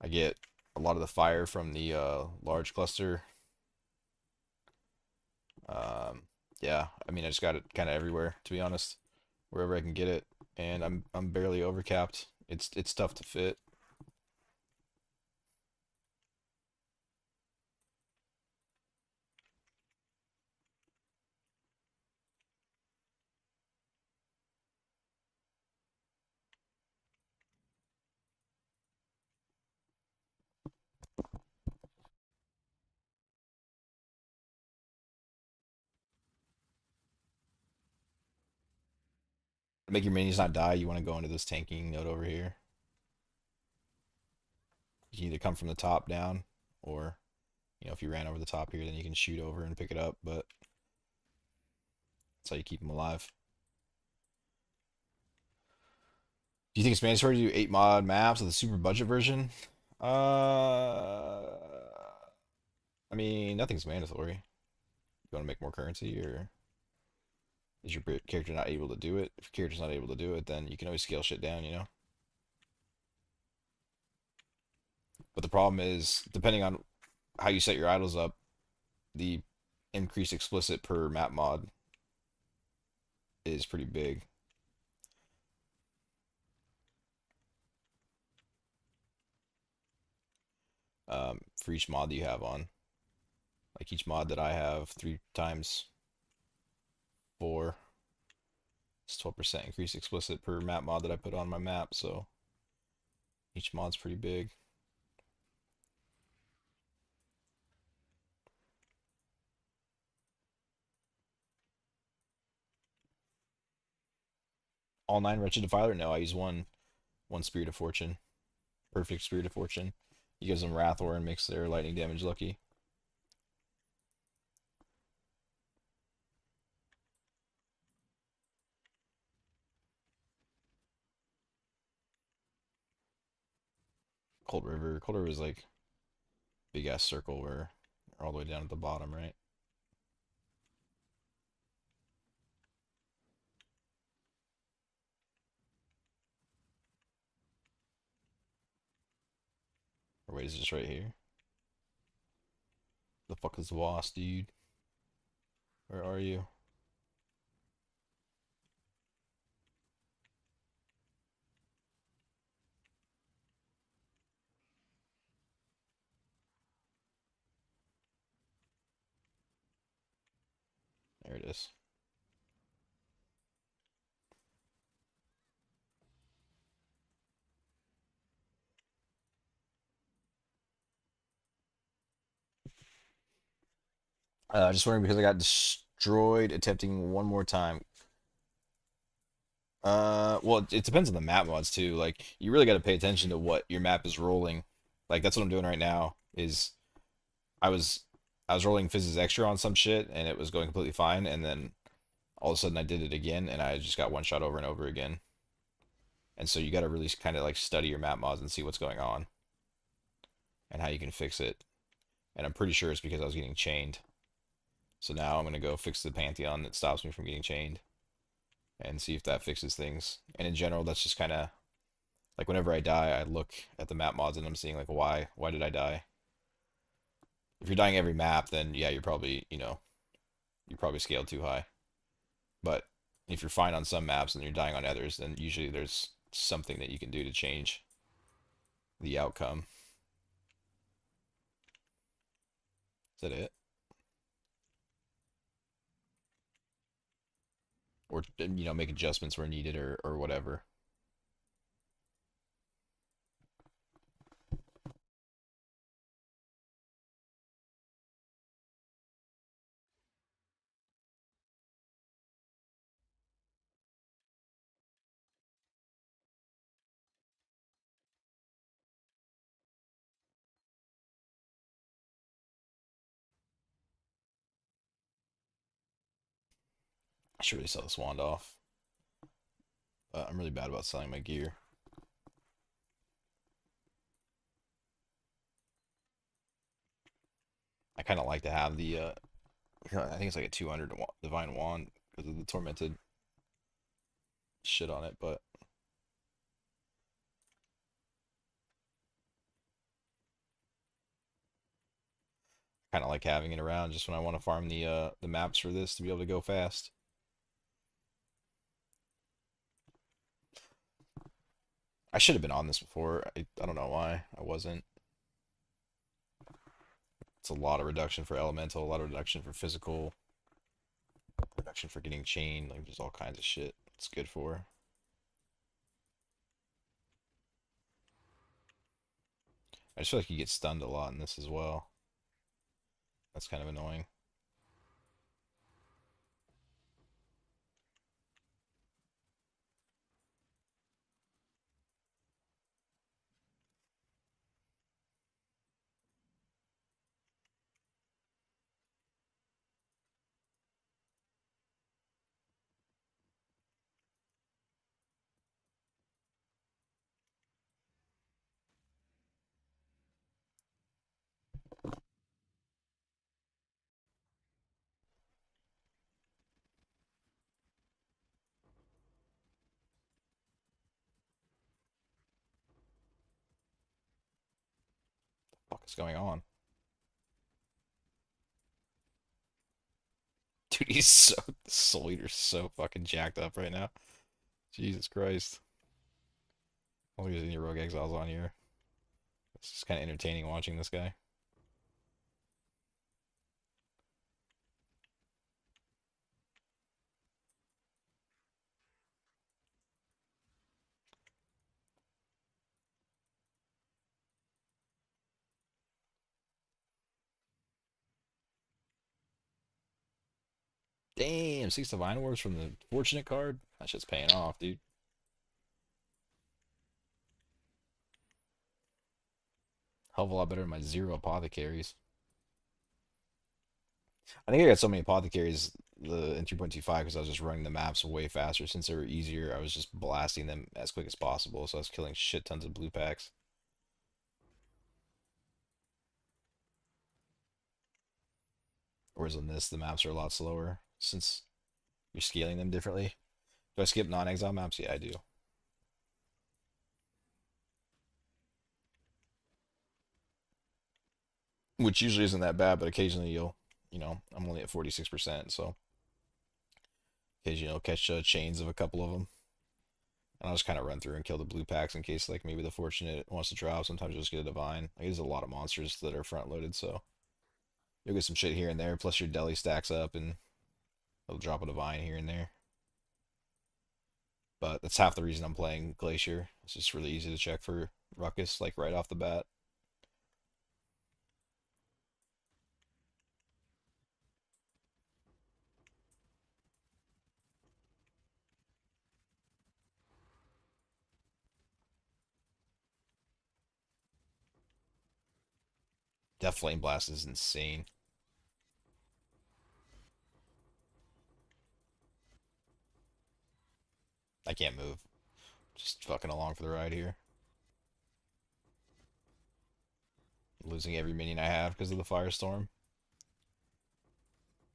I get a lot of the fire from the large cluster. Um, yeah, I mean, I just got it kind of everywhere, to be honest, wherever I can get it, and I'm barely overcapped. It's tough to fit. To make your minions not die, you want to go into this tanking node over here. You can either come from the top down, or if you ran over the top here, then you can shoot over and pick it up. But that's how you keep them alive. Do you think it's mandatory to do 8 mod maps with the super budget version? Uh, I mean, nothing's mandatory. You want to make more currency, or is your character not able to do it? If your character's not able to do it, then you can always scale shit down. But the problem is, depending on how you set your idols up, the increased explicit per map mod is pretty big. For each mod that you have on. Like each mod that I have, 3 times 4 is 12% increase explicit per map mod that I put on my map, so each mod's pretty big. All 9 Wretched Defiler? No, I use one Spirit of Fortune. Perfect Spirit of Fortune. He gives them Wrathor and makes their lightning damage lucky. Cold River. Cold River is like big ass circle where you're all the way down at the bottom, right? Or wait, is it just right here? The fuck is the boss, dude? Where are you? There it is. Just wondering because I got destroyed attempting one more time. Well, it depends on the map mods too. Like, you really got to pay attention to what your map is rolling. Like, that's what I'm doing right now. Is I was I was rolling Fizz's extra on some shit and it was going completely fine, and then all of a sudden I did it again and I just got one shot over and over again. And so you got to really kind of like study your map mods and see what's going on and how you can fix it. And I'm pretty sure it's because I was getting chained. So now I'm gonna go fix the Pantheon that stops me from getting chained and see if that fixes things. And in general, that's just kind of like whenever I die, I look at the map mods and I'm seeing like why did I die? If you're dying every map, then yeah, you're probably you probably scaled too high. But if you're fine on some maps and you're dying on others, then usually there's something that you can do to change the outcome. Is that it? Or make adjustments where needed, or whatever. I should really sell this wand off. I'm really bad about selling my gear. I kind of like to have the I think it's like a 200 divine wand because of the tormented shit on it, but kind of like having it around just when I want to farm the maps for this to be able to go fast. I should have been on this before. I don't know why I wasn't. It's a lot of reduction for elemental, a lot of reduction for physical, reduction for getting chained, like there's all kinds of shit it's good for. I just feel like you get stunned a lot in this as well. That's kind of annoying. What's going on? Dude, he's so Soul Eater's so fucking jacked up right now. Jesus Christ. I don't think there's any Rogue Exiles on here. It's just kind of entertaining watching this guy. Damn, 6 Divine Orbs from the Fortunate card? That shit's paying off, dude. Hell of a lot better than my 0 Apothecaries. I think I got so many Apothecaries in 3.25 because I was just running the maps way faster. Since they were easier, I was just blasting them as quick as possible, so I was killing shit tons of blue packs. Whereas on this, the maps are a lot slower since you're scaling them differently. Do I skip non-exile maps? Yeah, I do. Which usually isn't that bad, but occasionally I'm only at 46%, so occasionally you'll catch chains of a couple of them. And I'll just kind of run through and kill the blue packs in case, like, maybe the Fortunate wants to drop. Sometimes you'll just get a Divine. Like, there's a lot of monsters that are front loaded, so you'll get some shit here and there. Plus, your Deli stacks up and it'll drop a Divine here and there. But that's half the reason I'm playing Glacier. It's just really easy to check for Ruckus, like, right off the bat. Death Flame Blast is insane. I can't move. Just fucking along for the ride here. Losing every minion I have because of the Firestorm.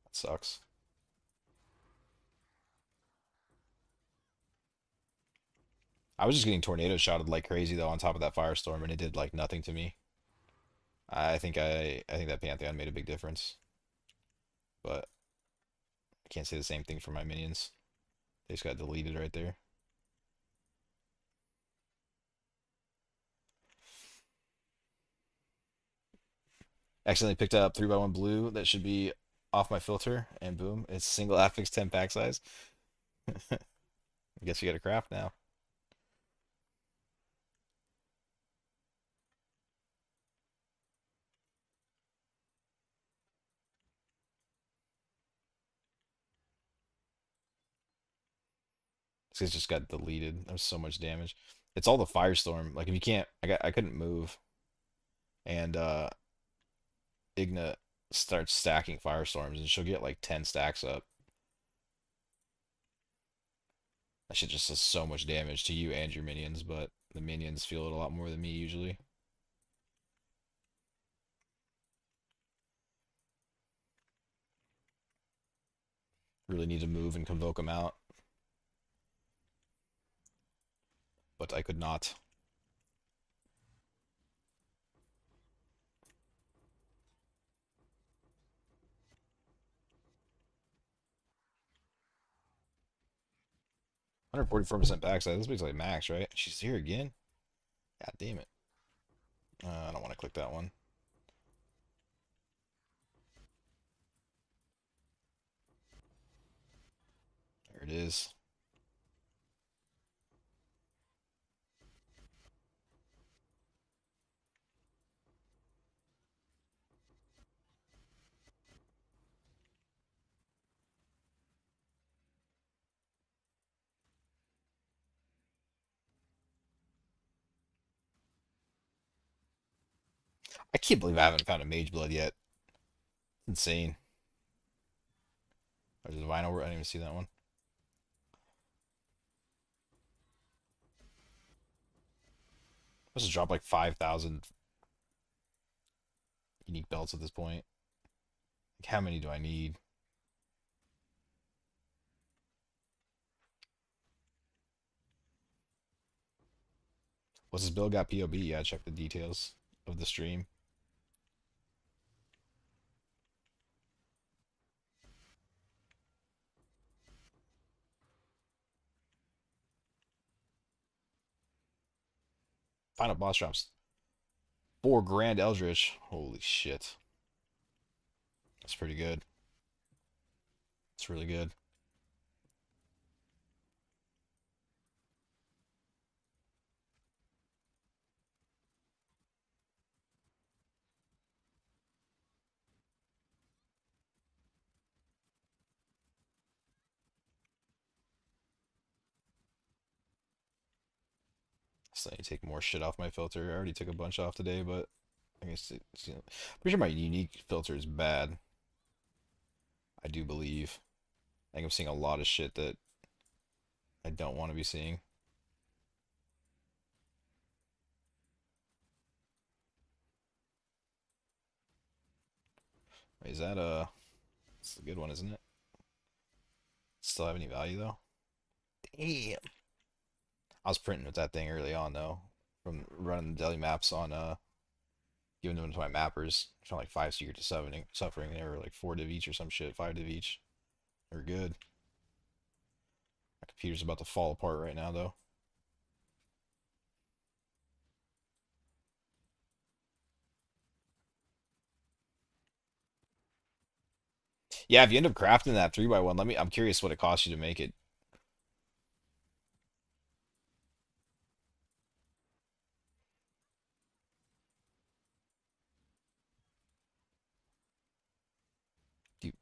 That sucks. I was just getting tornado shotted like crazy though on top of that Firestorm, and it did like nothing to me. I think that Pantheon made a big difference, but I can't say the same thing for my minions. They just got deleted right there. Accidentally picked up 3x1 blue that should be off my filter, and boom, it's single affix 10 pack size. I guess you got a craft now. This guy's just got deleted. There's so much damage. It's all the Firestorm. Like if you can't, I couldn't move, and Igna starts stacking Firestorms, and she'll get like 10 stacks up. That shit just does so much damage to you and your minions, but the minions feel it a lot more than me usually. Really need to move and convoke them out, but I could not. 144% backside. This basically max, right? She's here again. God damn it. I don't want to click that one. There it is. I can't believe I haven't found a Mage Blood yet. Insane. There's a Vinyl. I didn't even see that one. This has dropped like 5,000 unique belts at this point. Like, how many do I need? What's this build got POB? Yeah, check the details of the stream. Final boss drops 4 grand Eldritch. Holy shit. That's pretty good. It's really good. So I need to take more shit off my filter. I already took a bunch off today, but I guess pretty sure my unique filter is bad. I do believe. I think I'm seeing a lot of shit that I don't want to be seeing. Wait, is that it's a good one, isn't it? Still have any value though? Damn. I was printing with that thing early on though, from running the daily maps on giving them to my mappers. From like 5 secret to suffering. They were like 4 div each or some shit, 5 div each. They're good. My computer's about to fall apart right now though. Yeah, if you end up crafting that 3x1, let me. I'm curious what it costs you to make it. Do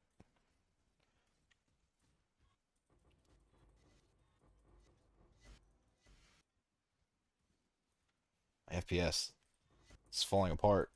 FPS. It's falling apart.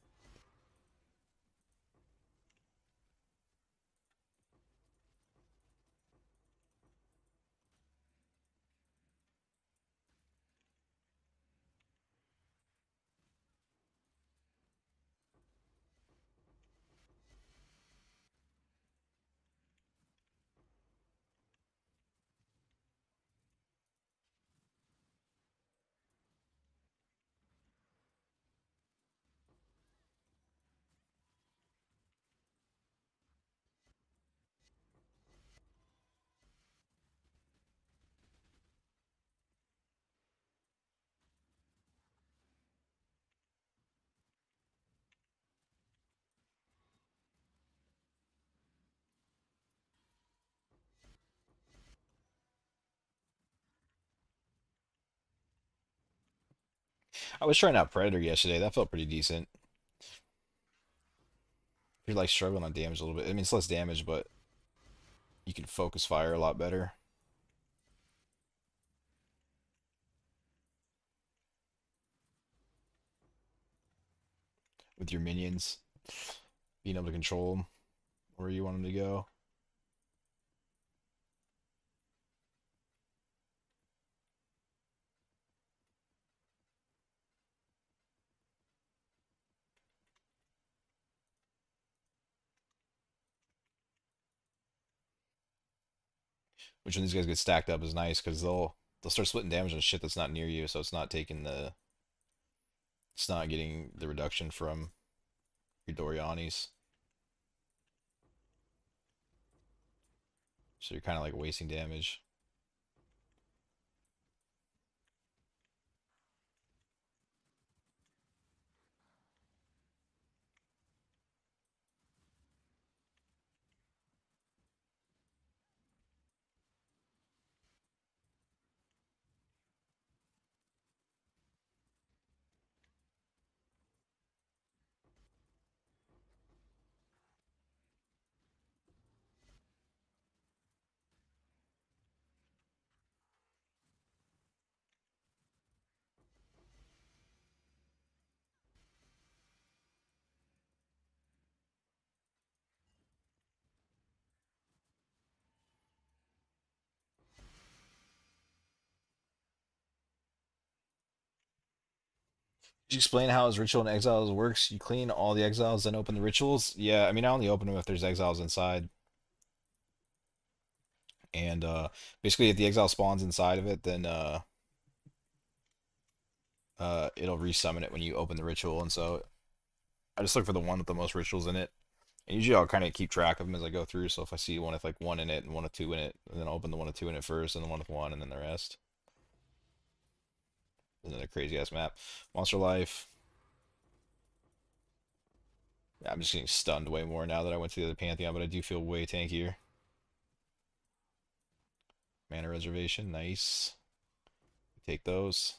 I was trying out Predator yesterday. That felt pretty decent. You're like struggling on damage a little bit. I mean, it's less damage, but you can focus fire a lot better with your minions, being able to control them where you want them to go. Which when these guys get stacked up is nice because they'll start splitting damage on shit that's not near you, so it's not getting the reduction from your Dorianis. So you're kind of like wasting damage. Could you explain how his ritual and exiles works? You clean all the exiles, then open the rituals? Yeah, I mean I only open them if there's exiles inside. And basically if the exile spawns inside of it, then it'll resummon it when you open the ritual. And so I just look for the one with the most rituals in it. And usually I'll kind of keep track of them as I go through. So if I see one with like one in it and one with two in it, and then I'll open the one with two in it first, and the one with one, and then the rest. And then another crazy ass map. Monster Life. Yeah, I'm just getting stunned way more now that I went to the other Pantheon, but I do feel way tankier. Mana Reservation, nice. Take those.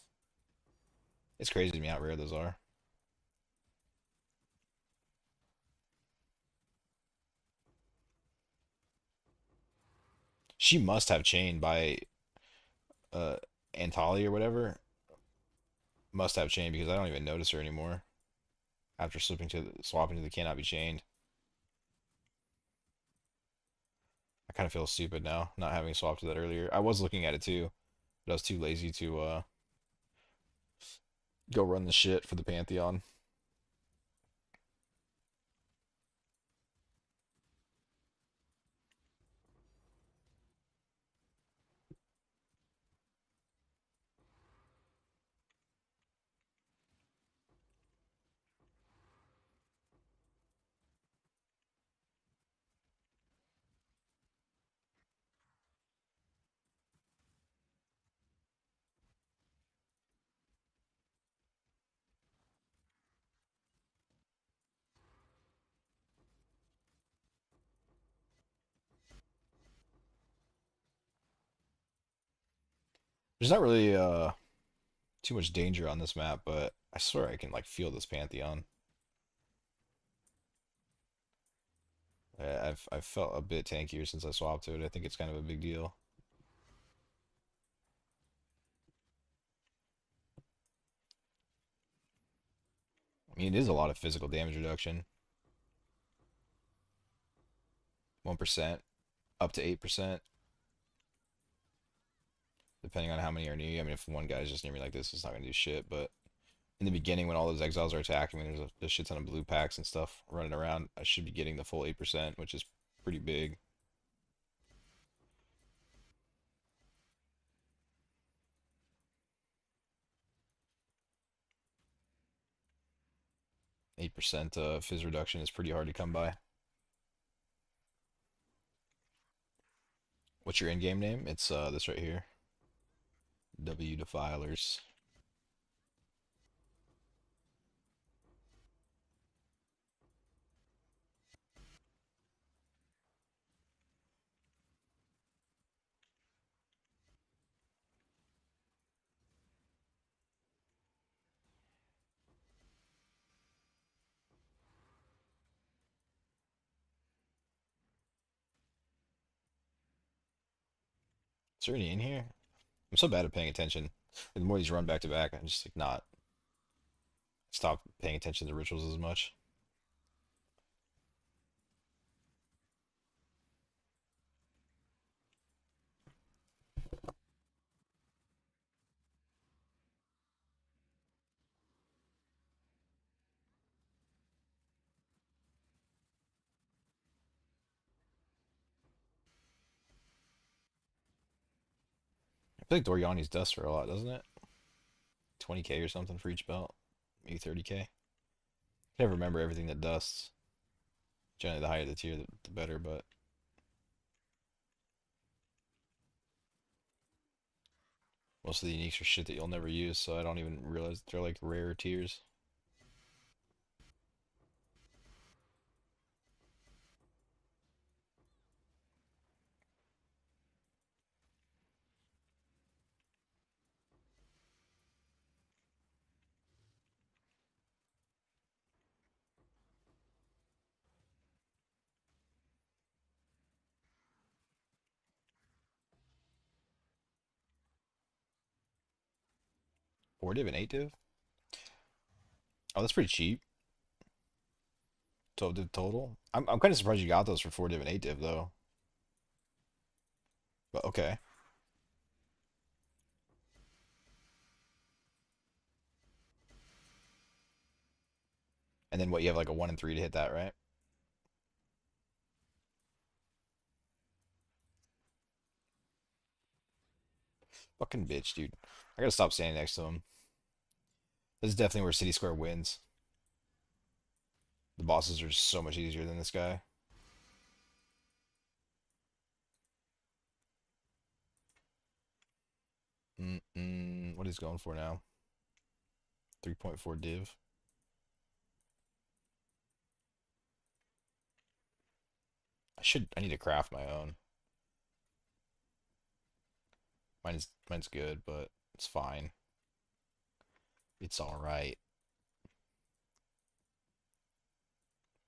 It's crazy to me how rare those are. She must have chain by uh Antali or whatever. Must have chain because I don't even notice her anymore after swapping to the cannot be chained. I kind of feel stupid now not having swapped to that earlier. I was looking at it too, but I was too lazy to go run the shit for the Pantheon. There's not really too much danger on this map, but I swear I can like feel this Pantheon. I've felt a bit tankier since I swapped to it. I think it's kind of a big deal. I mean, it is a lot of physical damage reduction. 1%, up to 8%, depending on how many are near you. I mean, if one guy's just near me like this, it's not gonna do shit. But in the beginning, when all those exiles are attacking me, there's a shit ton of blue packs and stuff running around. I should be getting the full 8%, which is pretty big. 8% fizz reduction is pretty hard to come by. What's your in-game name? It's this right here. W Defilers. Is there any in here? I'm so bad at paying attention. The more these run back to back, I'm just like not stop paying attention to rituals as much. I feel like Doriani's dusts for a lot, doesn't it? 20k or something for each belt, maybe 30k. I never remember everything that dusts. Generally, the higher the tier, the better. But most of the uniques are shit that you'll never use, so I don't even realize they're like rare tiers. 4 div and 8 div? Oh, that's pretty cheap. 12 div total. I'm kind of surprised you got those for 4 div and 8 div though. But okay. And then what? You have like a 1 and 3 to hit that, right? Fucking bitch, dude. I gotta stop standing next to him. This is definitely where City Square wins. The bosses are so much easier than this guy. What he's going for now? 3.4 div. I need to craft my own. Mine's good, but it's fine. It's all right.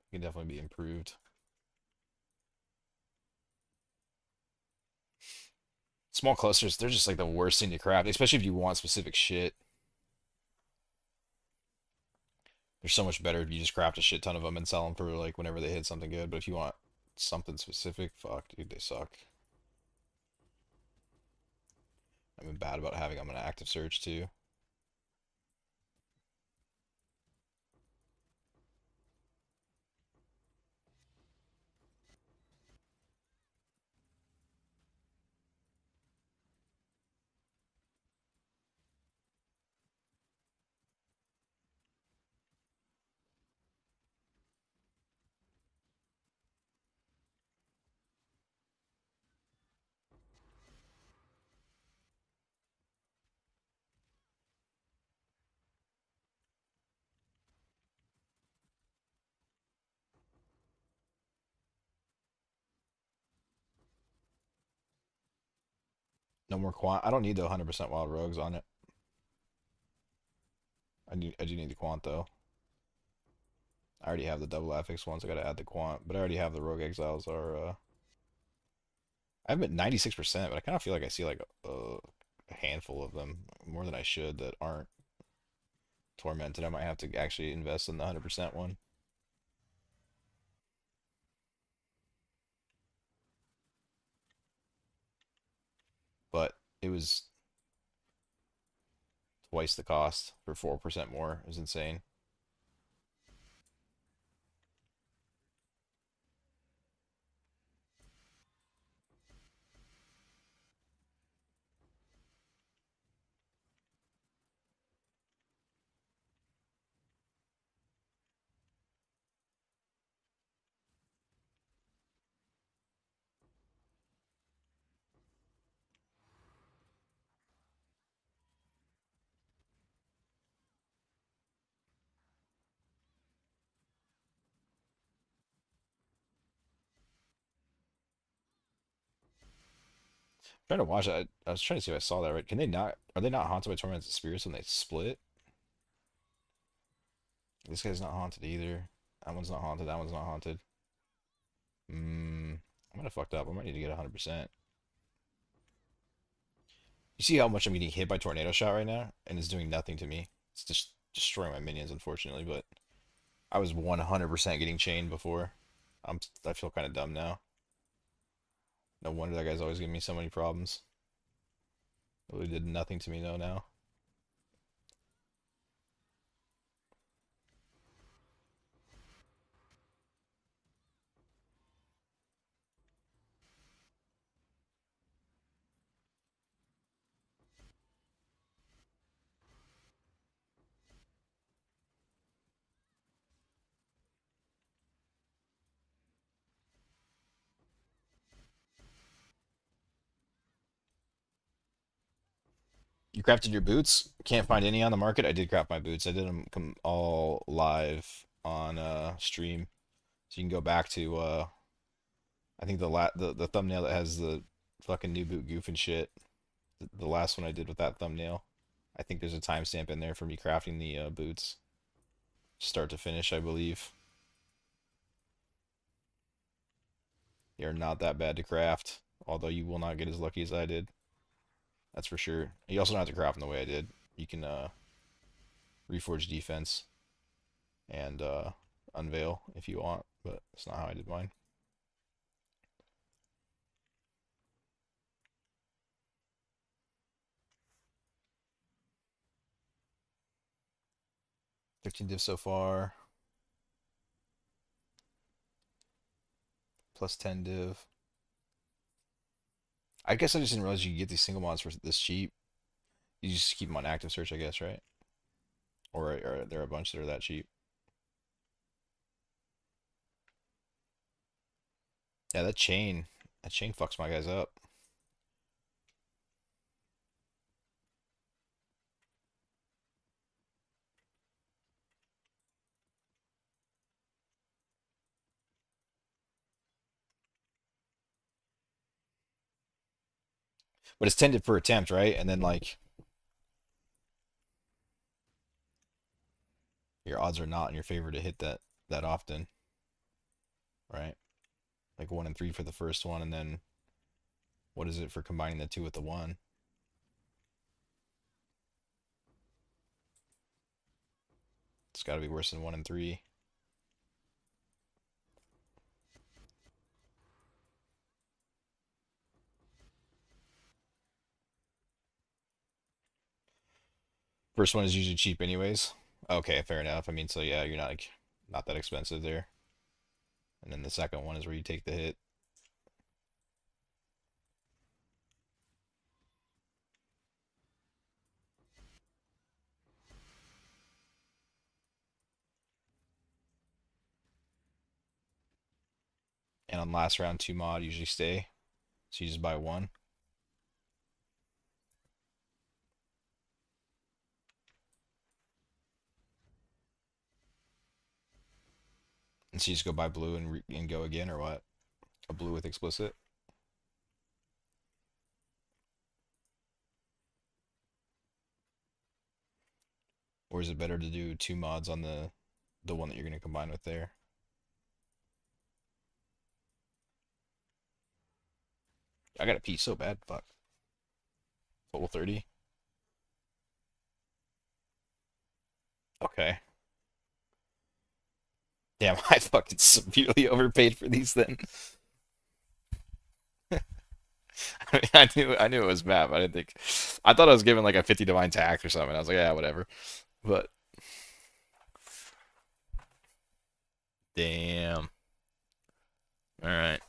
It can definitely be improved. Small clusters, they're just like the worst thing to craft, especially if you want specific shit. They're so much better if you just craft a shit ton of them and sell them for like whenever they hit something good. But if you want something specific, fuck, dude, they suck. I've been bad about having them on active search too. No more quant. I don't need the 100% wild rogues on it. I do need the quant though. I already have the double affix ones. I gotta add the quant, but I already have the rogue exiles. I have it 96%, but I kind of feel like I see like a handful of them, more than I should, that aren't tormented. I might have to actually invest in the 100% one. But it was twice the cost for 4% more. It was insane. I'm trying to watch it. I was trying to see if I saw that right. Can they not? Are they not haunted by tormented spirits when they split? This guy's not haunted either. That one's not haunted. That one's not haunted. I might have fucked up. I might need to get 100%. You see how much I'm getting hit by tornado shot right now, and it's doing nothing to me. It's just destroying my minions, unfortunately. But I was 100% getting chained before. I feel kind of dumb now. No wonder that guy's always giving me so many problems. Really did nothing to me though now. You crafted your boots? Can't find any on the market. I did craft my boots. I did them come all live on stream. So you can go back to I think the thumbnail that has the fucking new boot goof and shit. The last one I did with that thumbnail. I think there's a timestamp in there for me crafting the boots, start to finish, I believe. They are not that bad to craft, although you will not get as lucky as I did. That's for sure. You also don't have to craft them the way I did. You can reforge defense and unveil if you want, but that's not how I did mine. 15 div so far, plus 10 div. I guess I just didn't realize you could get these single mods for this cheap. You just keep them on active search, I guess, right? Or are there a bunch that are that cheap? Yeah, that chain fucks my guys up. But it's tended per attempt, right? And then like your odds are not in your favor to hit that often, right? Like 1 and 3 for the first one, and then what is it for combining the two with the one? It's got to be worse than 1 and 3. First one is usually cheap anyways. Okay, fair enough. I mean, so yeah, you're not like not that expensive there. And then the second one is where you take the hit. And on last round, 2 mod usually stay. So you just buy one. And so you just go buy blue and go again, or what? A blue with explicit? Or is it better to do 2 mods on the one that you're going to combine with there? I got to pee so bad. Fuck. Total 30. Okay. Damn, I fucking severely overpaid for these then. I mean, I knew it was map. I didn't think I thought I was given like a 50 divine tax or something. I was like, yeah, whatever. But damn. All right.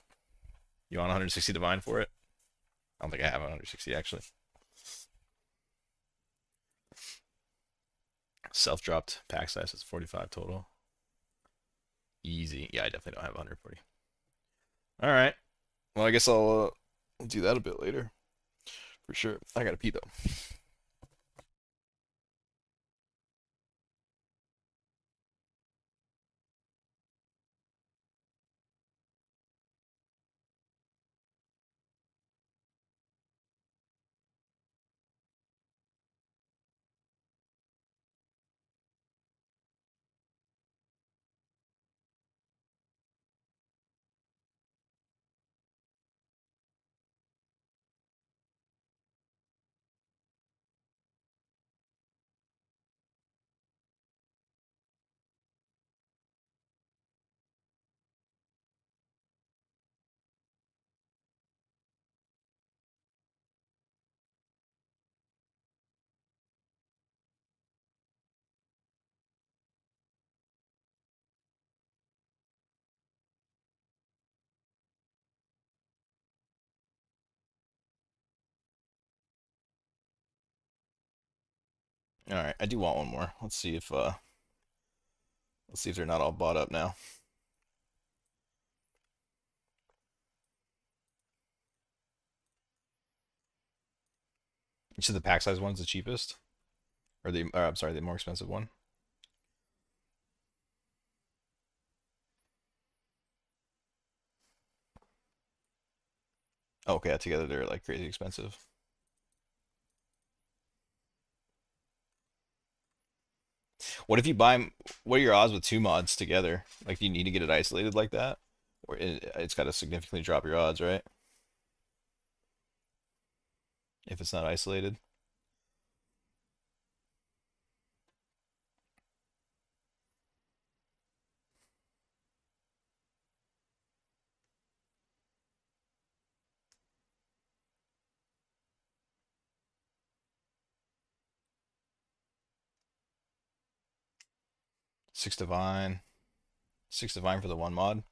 You want 160 divine for it? I don't think I have 160 actually. Self-dropped pack size is 45 total. Easy. Yeah, I definitely don't have 140. All right. Well, I guess I'll do that a bit later for sure. I gotta pee though. All right, I do want one more. Let's see if they're not all bought up now. You said the pack size one's the cheapest, or I'm sorry, the more expensive one. Oh, okay, together they're like crazy expensive. What if you buy? What are your odds with 2 mods together? Like, do you need to get it isolated like that, or it's got to significantly drop your odds, right? If it's not isolated. 6 divine, 6 divine for the 1 mod.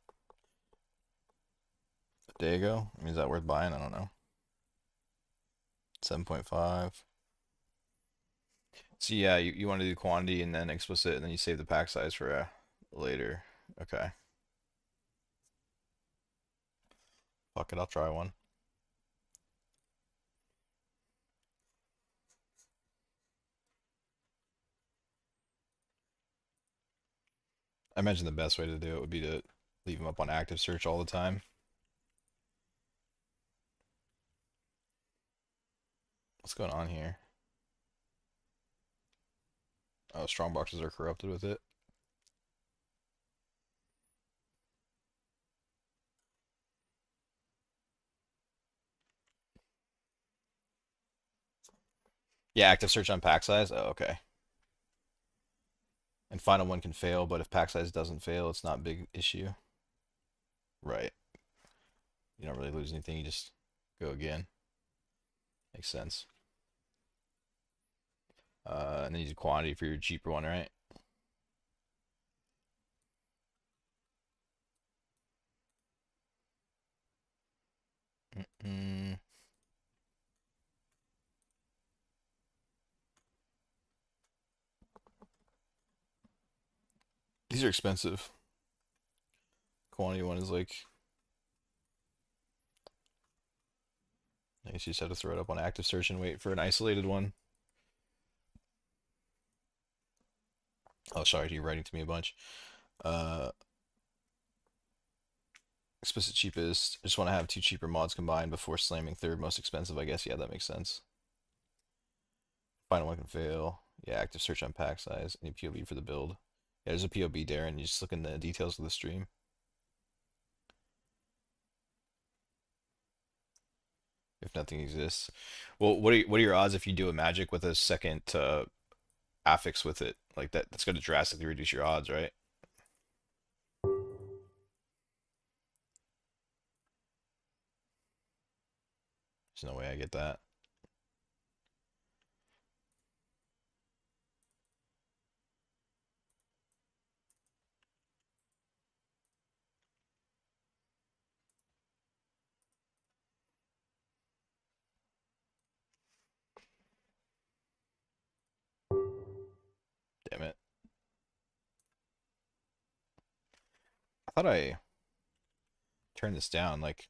There you go. I mean, is that worth buying? I don't know. 7.5. So yeah, you want to do quantity and then explicit, and then you save the pack size for later. Okay. Fuck it, I'll try one. I imagine the best way to do it would be to leave them up on active search all the time. What's going on here? Oh, strong boxes are corrupted with it. Yeah, active search on pack size. Oh, okay. And final one can fail, but if pack size doesn't fail, it's not a big issue. Right. You don't really lose anything. You just go again. Makes sense. And then you use quantity for your cheaper one, right? Mm-mm. These are expensive. Quantity one is like, I guess you just have to throw it up on active search and wait for an isolated one. Oh, sorry, you're writing to me a bunch. Uh, Explicit cheapest. I just want to have two cheaper mods combined before slamming third most expensive, I guess. Yeah, that makes sense. Final one can fail. Yeah, active search on pack size. Any POB for the build. Yeah, there's a POB, Darren. You just look in the details of the stream. If nothing exists. Well, what are your odds if you do a magic with a second affix with it? Like that's going to drastically reduce your odds, right? There's no way I get that. Damn it. I thought I turned this down. Like,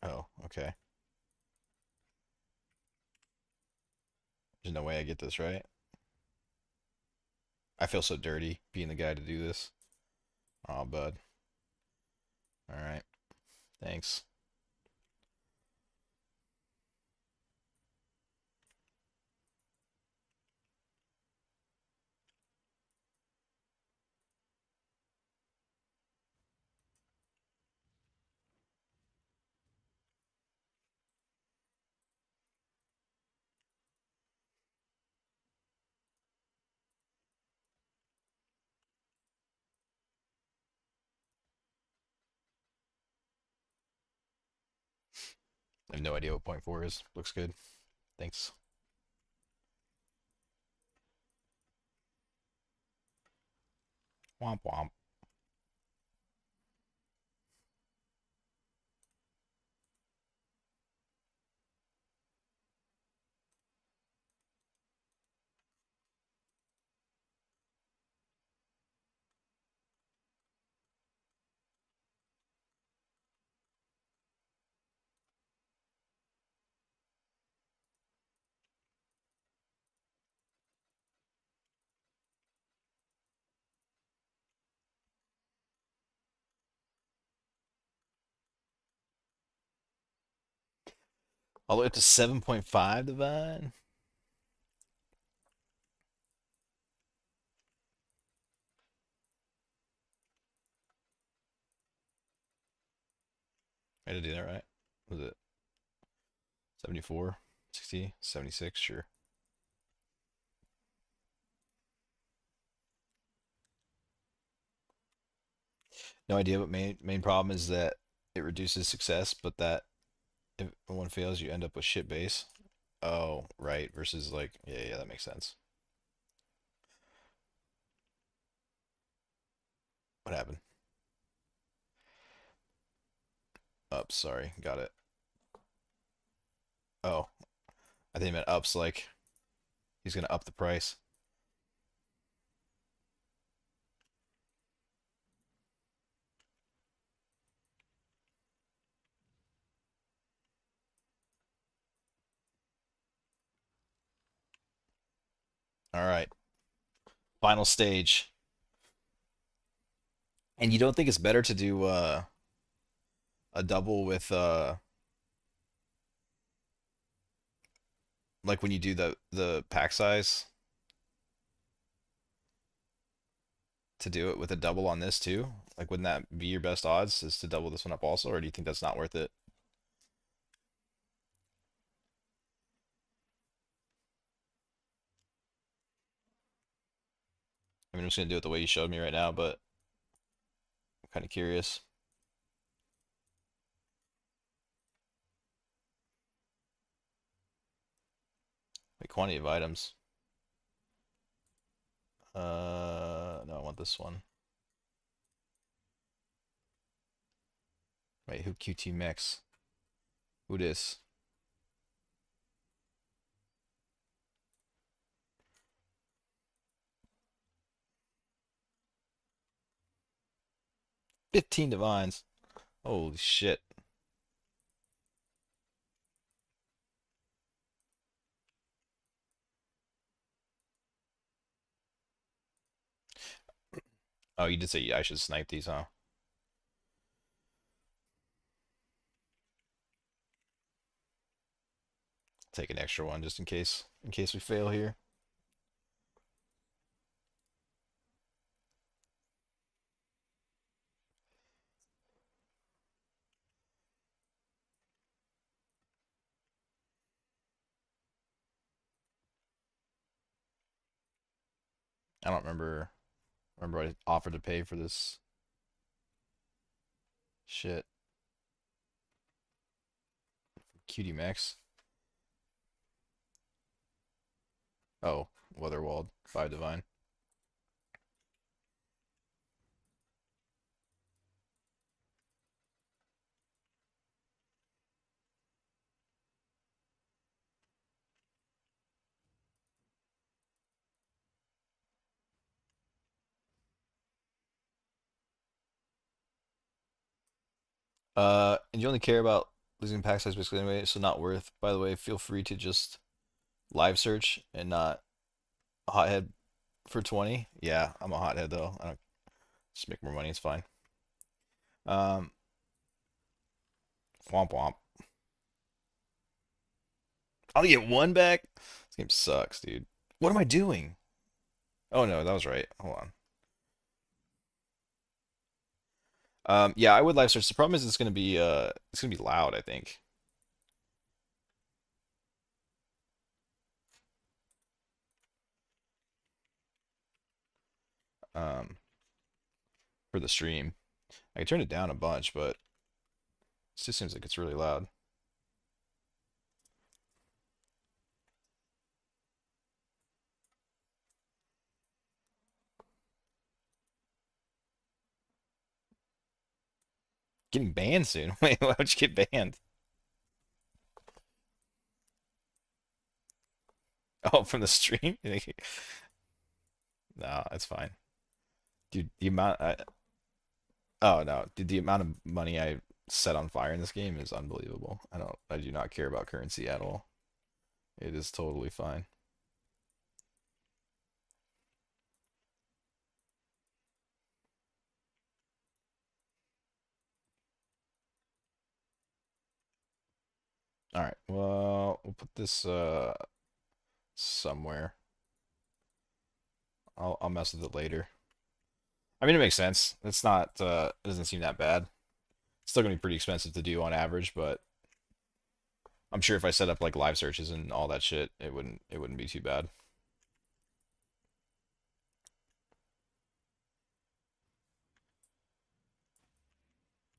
oh, okay. There's no way I get this right. I feel so dirty being the guy to do this. Oh, bud. All right. Thanks. I have no idea what point four is. Looks good. Thanks. Womp womp. All the way up to 7.5 divine. I had to do that right. Was it 74, 60, 76? Sure. No idea. But main problem is that it reduces success, but that if one fails, you end up with shit base. Oh, right. Versus like, yeah, that makes sense. What happened? Ups, sorry. Got it. Oh, I think it meant ups like he's gonna up the price. All right. Final stage. And you don't think it's better to do a double with Like when you do the pack size to do it with a double on this too? Like wouldn't that be your best odds is to double this one up also, or do you think that's not worth it? I mean, I'm just gonna do it the way you showed me right now, but I'm kind of curious. Like quantity of items. No, I want this one. Wait, who QT mix? Who this? 15 divines. Holy shit. Oh, you did say I should snipe these, huh? Take an extra one just in case we fail here. I don't remember what I offered to pay for this shit. Cutie Max. Oh, Weatherwald, 5 divine. And you only care about losing pack size basically anyway, so not worth. By the way, feel free to just live search and not hothead for 20. Yeah, I'm a hothead though. I don't just make more money, it's fine. Um, womp womp. I'll get one back. This game sucks, dude. What am I doing? Oh no, that was right. Hold on. Yeah, I would live search. The problem is it's gonna be loud, I think. Um, for the stream. I can turn it down a bunch, but it just seems like it's really loud. Getting banned soon. Wait, why would you get banned? Oh, from the stream? No, it's fine. Dude, oh no, dude, the amount of money I set on fire in this game is unbelievable. I do not care about currency at all. It is totally fine. All right, well, we'll put this somewhere. I'll mess with it later. I mean, it makes sense. It's not it doesn't seem that bad. It's still gonna be pretty expensive to do on average, but I'm sure if I set up like live searches and all that shit, it wouldn't be too bad.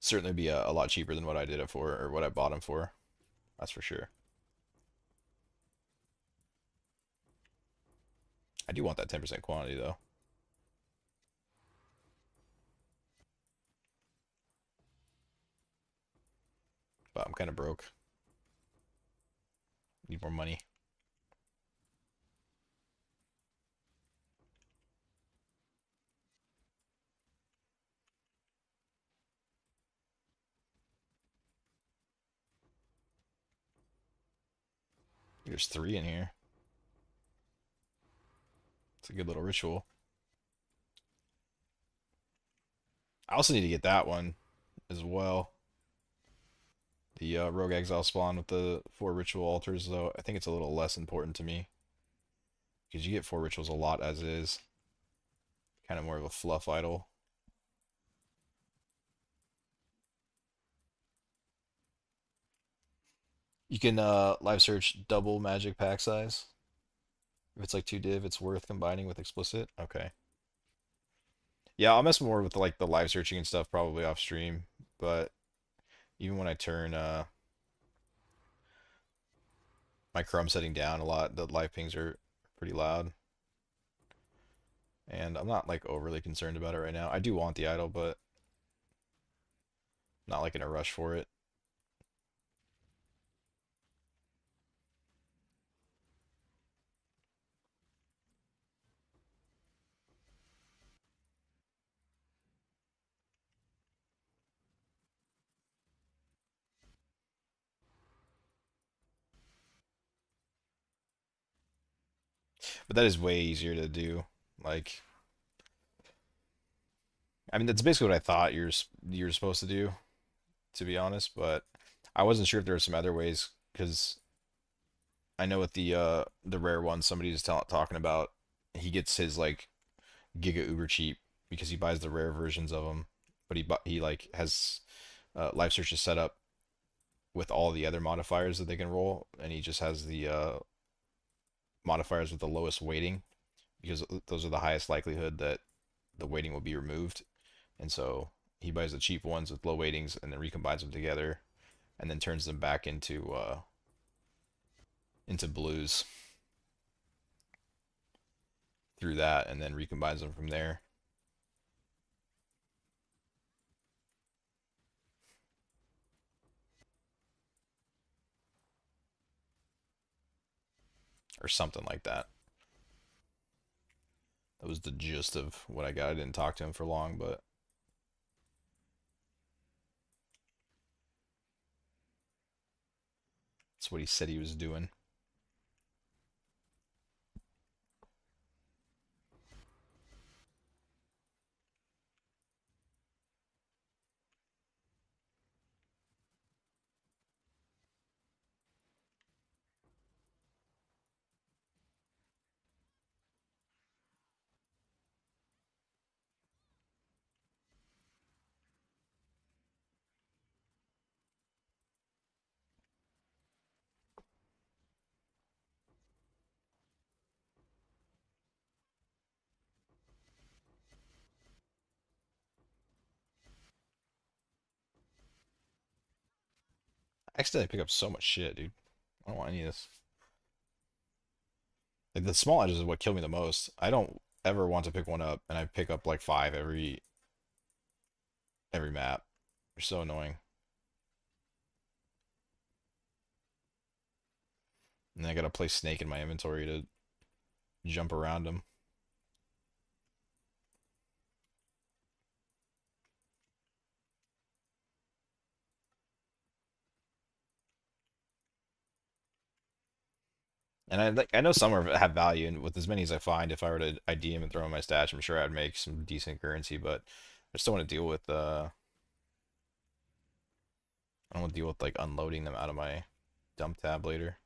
Certainly be a lot cheaper than what I did it for or what I bought them for. That's for sure. I do want that 10% quantity though, but I'm kind of broke. Need more money. There's 3 in here. It's a good little ritual. I also need to get that one as well. The Rogue Exile spawn with the 4 ritual altars, though, I think it's a little less important to me because you get 4 rituals a lot as is. Kind of more of a fluff idol. You can live search double magic pack size. If it's like 2 div, it's worth combining with explicit. Okay. Yeah, I'll mess more with like the live searching and stuff probably off stream, but even when I turn my Chrome setting down a lot, the live pings are pretty loud. And I'm not like overly concerned about it right now. I do want the idol, but not like in a rush for it. But that is way easier to do. Like, I mean, that's basically what I thought you're supposed to do, to be honest. But I wasn't sure if there were some other ways because I know with the rare one somebody was talking about, he gets his like Giga Uber cheap because he buys the rare versions of them, but he like has live searches set up with all the other modifiers that they can roll, and he just has the modifiers with the lowest weighting because those are the highest likelihood that the weighting will be removed. And so he buys the cheap ones with low weightings and then recombines them together, and then turns them back into blues through that, and then recombines them from there, or something like that. That was the gist of what I got. I didn't talk to him for long, but that's what he said he was doing. I accidentally pick up so much shit, dude. I don't want any of this. Like the small edges is what kill me the most. I don't ever want to pick one up, and I pick up like 5 every map. They're so annoying. And then I gotta play Snake in my inventory to jump around them. And I know some have value, and with as many as I find, if I were to ID them and throw them in my stash, I'm sure I'd make some decent currency. But I just don't want to deal with I don't want to deal with like unloading them out of my dump tab later.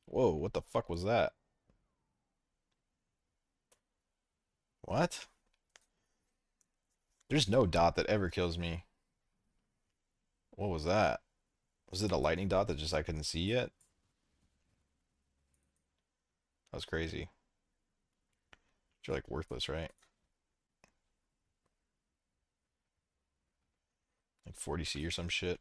Whoa, what the fuck was that? What? There's no dot that ever kills me. What was that? Was it a lightning dot that just I couldn't see yet? That was crazy. You're like worthless, right? Like 40C or some shit.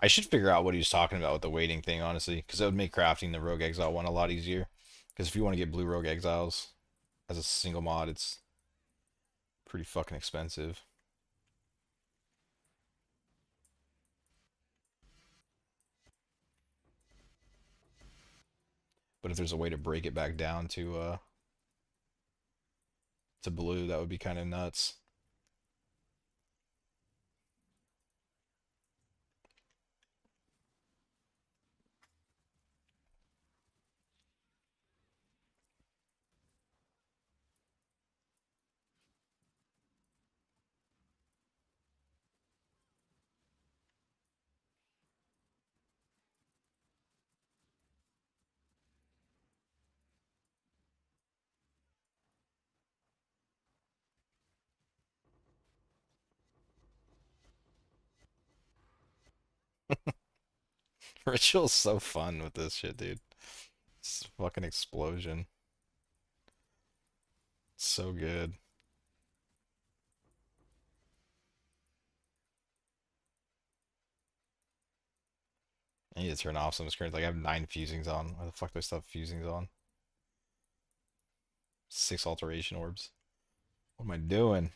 I should figure out what he was talking about with the waiting thing, honestly, because that would make crafting the Rogue Exile one a lot easier. Because if you want to get blue Rogue Exiles as a single mod, it's pretty fucking expensive. But if there's a way to break it back down to blue, that would be kind of nuts. Ritual's so fun with this shit, dude. It's a fucking explosion. So good. I need to turn off some screens. Like I have 9 fusings on. Why the fuck do I still have fusings on? 6 alteration orbs. What am I doing?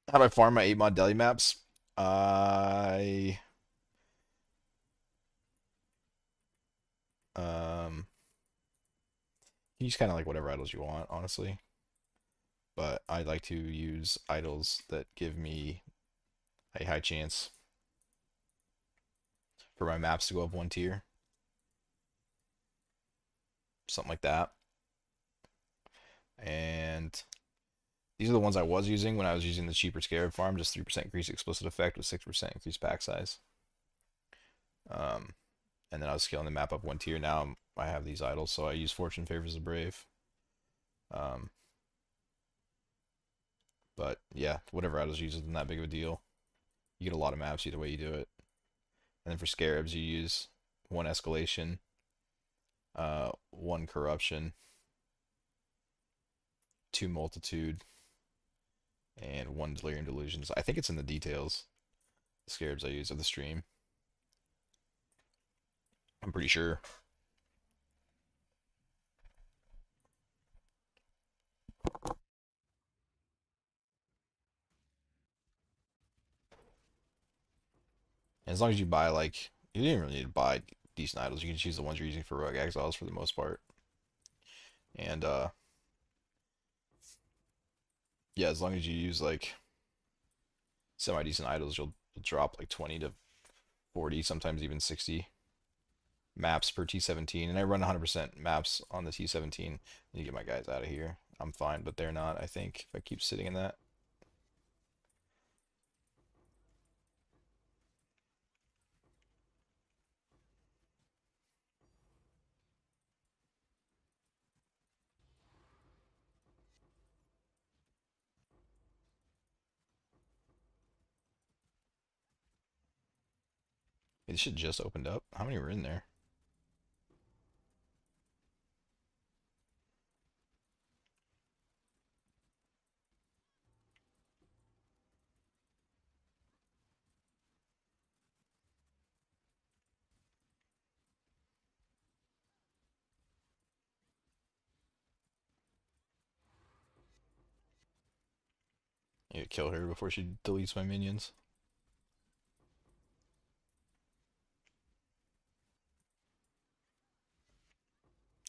How do I farm my 8 mod deli maps? I use kind of like whatever idols you want, honestly. But I like to use idols that give me a high chance for my maps to go up 1 tier. Something like that. And these are the ones I was using when I was using the cheaper Scarab farm, just 3% increase explicit effect with 6% increased pack size. Um, and then I was scaling the map up 1 tier. Now I have these idols, so I use Fortune Favors the Brave. Um, but yeah, whatever idols you use isn't that big of a deal. You get a lot of maps either way you do it. And then for Scarabs, you use 1 escalation, 1 corruption, 2 multitude, and 1 delirium delusions. I think it's in the details. The Scarabs I use of the stream. I'm pretty sure. And as long as you buy like, you didn't really need to buy decent idols. You can choose the ones you're using for Rogue Exiles for the most part. And yeah, as long as you use like semi decent idols, you'll drop like 20 to 40, sometimes even 60 maps per T17. And I run 100% maps on the T17. You get my guys out of here. I'm fine, but they're not, I think, if I keep sitting in that. Hey, this shit just opened up. How many were in there? I need to kill her before she deletes my minions.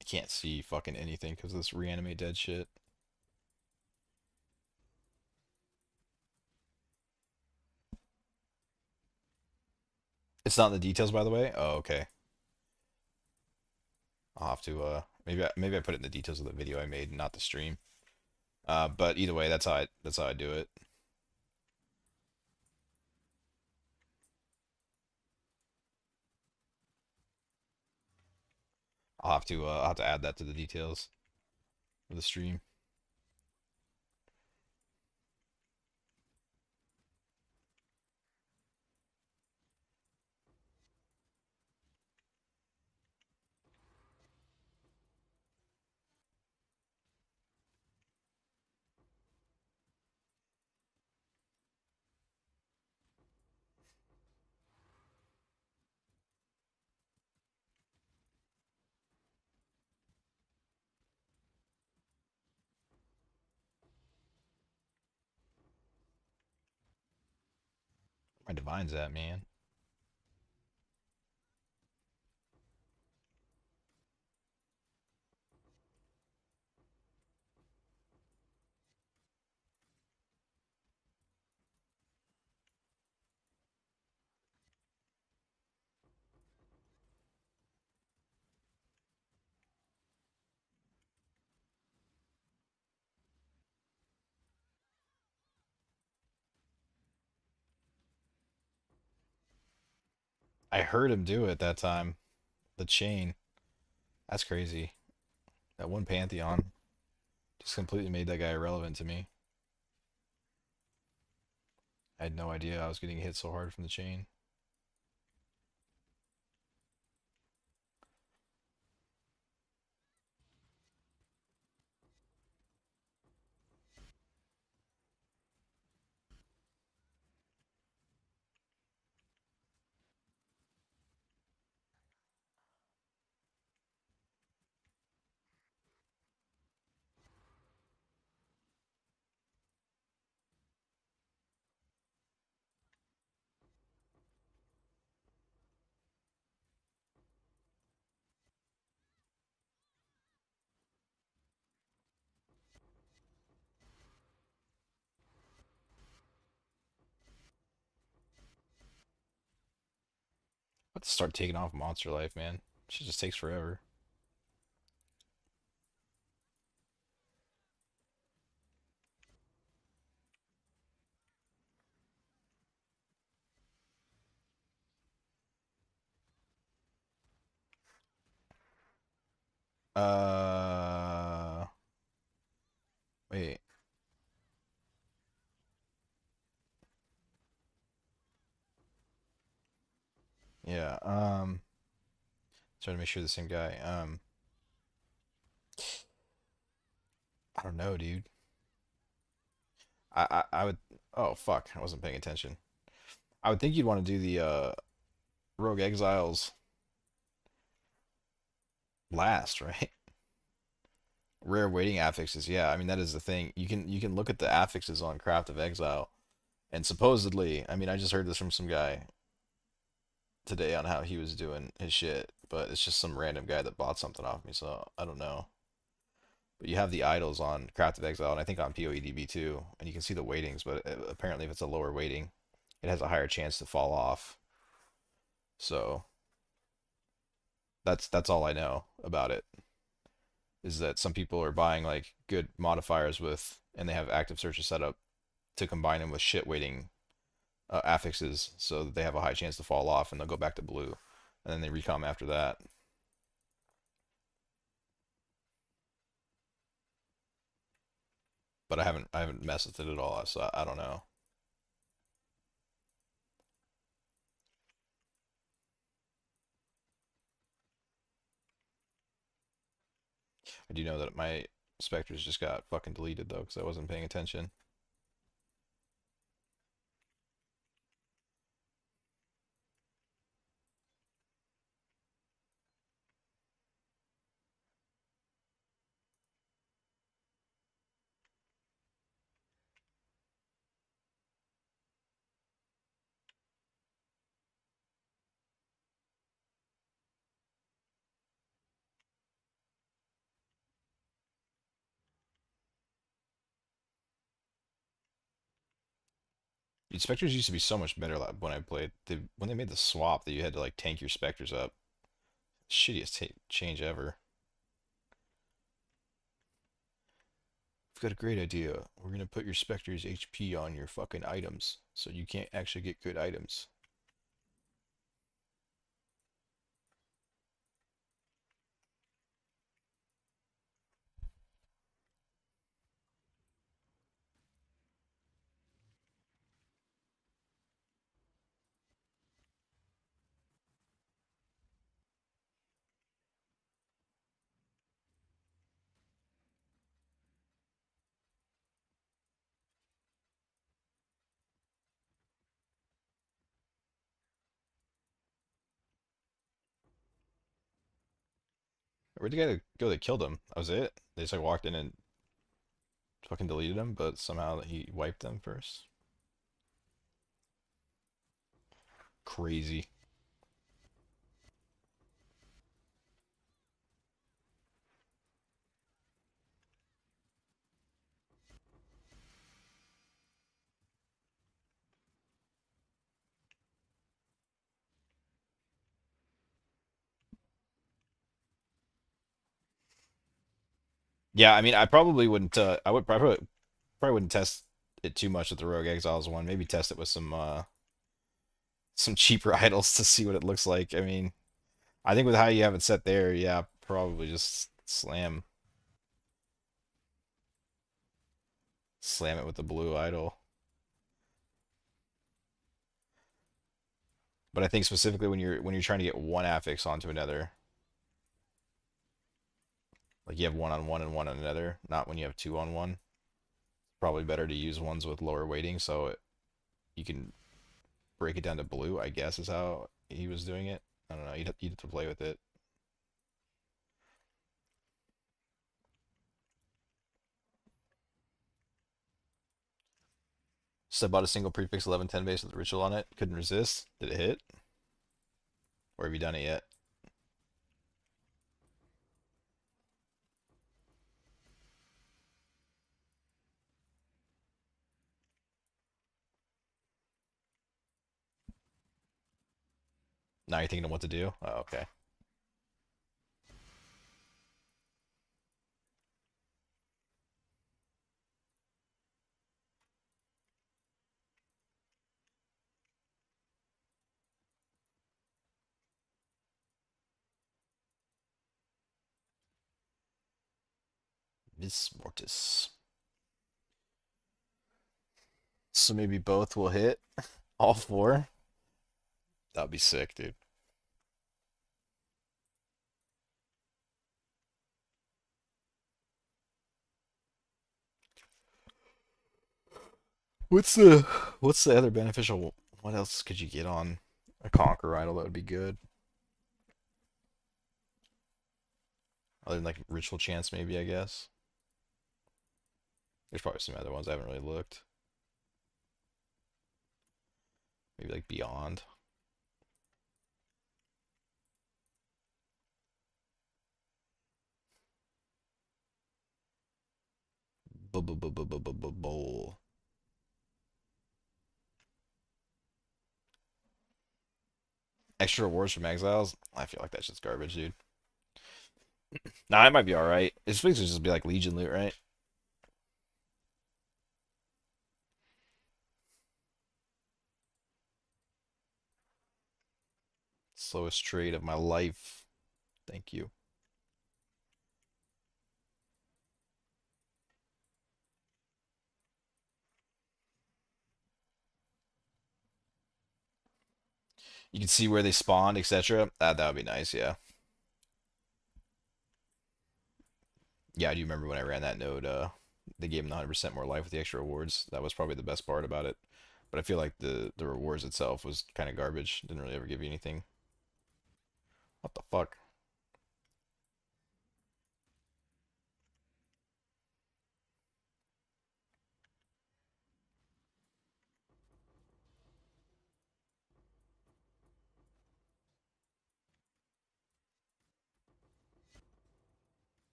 I can't see fucking anything because of this reanimate dead shit. It's not in the details, by the way. Oh, okay. I'll have to maybe I put it in the details of the video I made, not the stream. But either way, that's how I do it. I'll have to add that to the details. for the stream. My divine's at, man. I heard him do it that time. The chain. That's crazy. That one Pantheon just completely made that guy irrelevant to me. I had no idea I was getting hit so hard from the chain. Let's start taking off monster life, man. Shit just takes forever. Uh, wait. Yeah. Trying to make sure the same guy. I don't know, dude. I would. Oh fuck! I wasn't paying attention. I would think you'd want to do the Rogue Exiles last, right? Rare waiting affixes. Yeah, I mean that is the thing. You can look at the affixes on Craft of Exile, and supposedly, I mean, I just heard this from some guy today on how he was doing his shit, but it's just some random guy that bought something off me, so I don't know. But you have the idols on Craft of Exile, and I think on POEDB too, and you can see the weightings. But apparently, if it's a lower weighting, it has a higher chance to fall off. So that's all I know about it. Is that some people are buying like good modifiers with, and they have active searches set up to combine them with shit weighting affixes, so that they have a high chance to fall off, and they'll go back to blue, and then they recom after that. But I haven't messed with it at all, so I don't know. I do know that my specters just got fucking deleted though, because I wasn't paying attention. Dude, specters used to be so much better when I played. When they made the swap that you had to like tank your specters up, shittiest change ever. I've got a great idea. We're gonna put your specters HP on your fucking items, so you can't actually get good items. Where'd the guy go that killed him? That was it? They just like walked in and fucking deleted him, but somehow he wiped them first. Crazy. Yeah, I mean, I probably wouldn't. I would probably wouldn't test it too much with the Rogue Exiles one. Maybe test it with some cheaper idols to see what it looks like. I mean, I think with how you have it set there, yeah, probably just slam it with the blue idol. But I think specifically when you're trying to get one affix onto another, like you have one on one and one on another, not when you have two on one. Probably better to use ones with lower weighting so you can break it down to blue, I guess is how he was doing it. I don't know. You'd have to play with it. So I bought a single prefix 1110 base with ritual on it. Couldn't resist. Did it hit? Or have you done it yet? Now you're thinking of what to do? Oh, okay. Vis Mortis. So maybe both will hit. All four. That'd be sick, dude. What's the what's the other beneficial? What else could you get on a Conqueror idol that would be good? Other than like ritual chance, maybe I guess. There's probably some other ones I haven't really looked. Maybe like Beyond. Bowl. Extra rewards from exiles. I feel like that's just garbage, dude. Nah, it might be all right. It's supposed to just be like Legion loot, right? Slowest trade of my life. Thank you. You can see where they spawned, etc. That would be nice, yeah. Yeah, I do remember when I ran that node, they gave him 100% more life with the extra rewards. That was probably the best part about it. But I feel like the rewards itself was kind of garbage. Didn't really ever give you anything. What the fuck?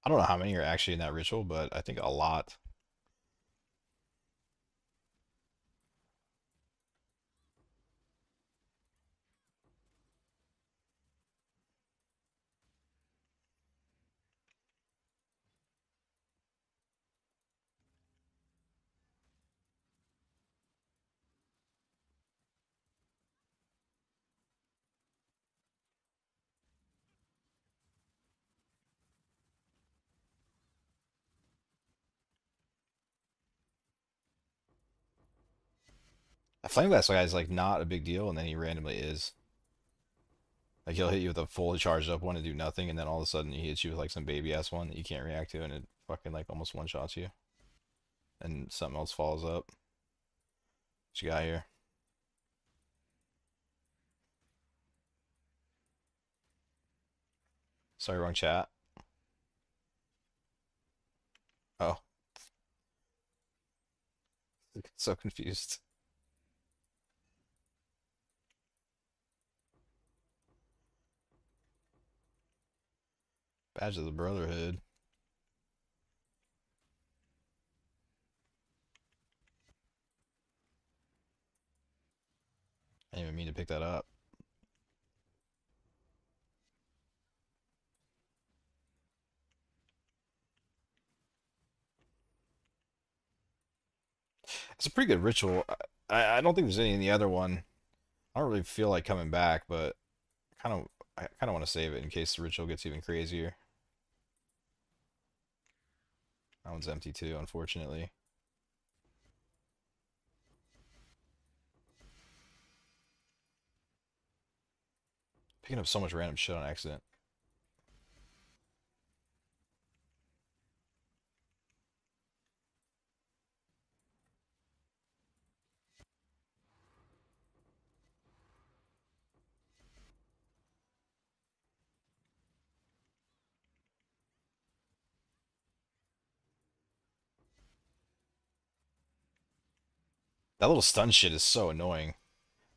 I don't know how many are actually in that ritual, but I think a lot. A flame glass guy is like not a big deal, and then he randomly is. Like he'll hit you with a fully charged up one and do nothing, and then all of a sudden he hits you with like some baby ass one that you can't react to, and it fucking like almost one shots you, and something else follows up. What you got here? Sorry, wrong chat. Oh, so confused. Badge of the Brotherhood. I didn't even mean to pick that up. It's a pretty good ritual. I don't think there's any in the other one. I don't really feel like coming back, but I kind of want to save it in case the ritual gets even crazier. That one's empty too, unfortunately. Picking up so much random shit on accident. That little stun shit is so annoying.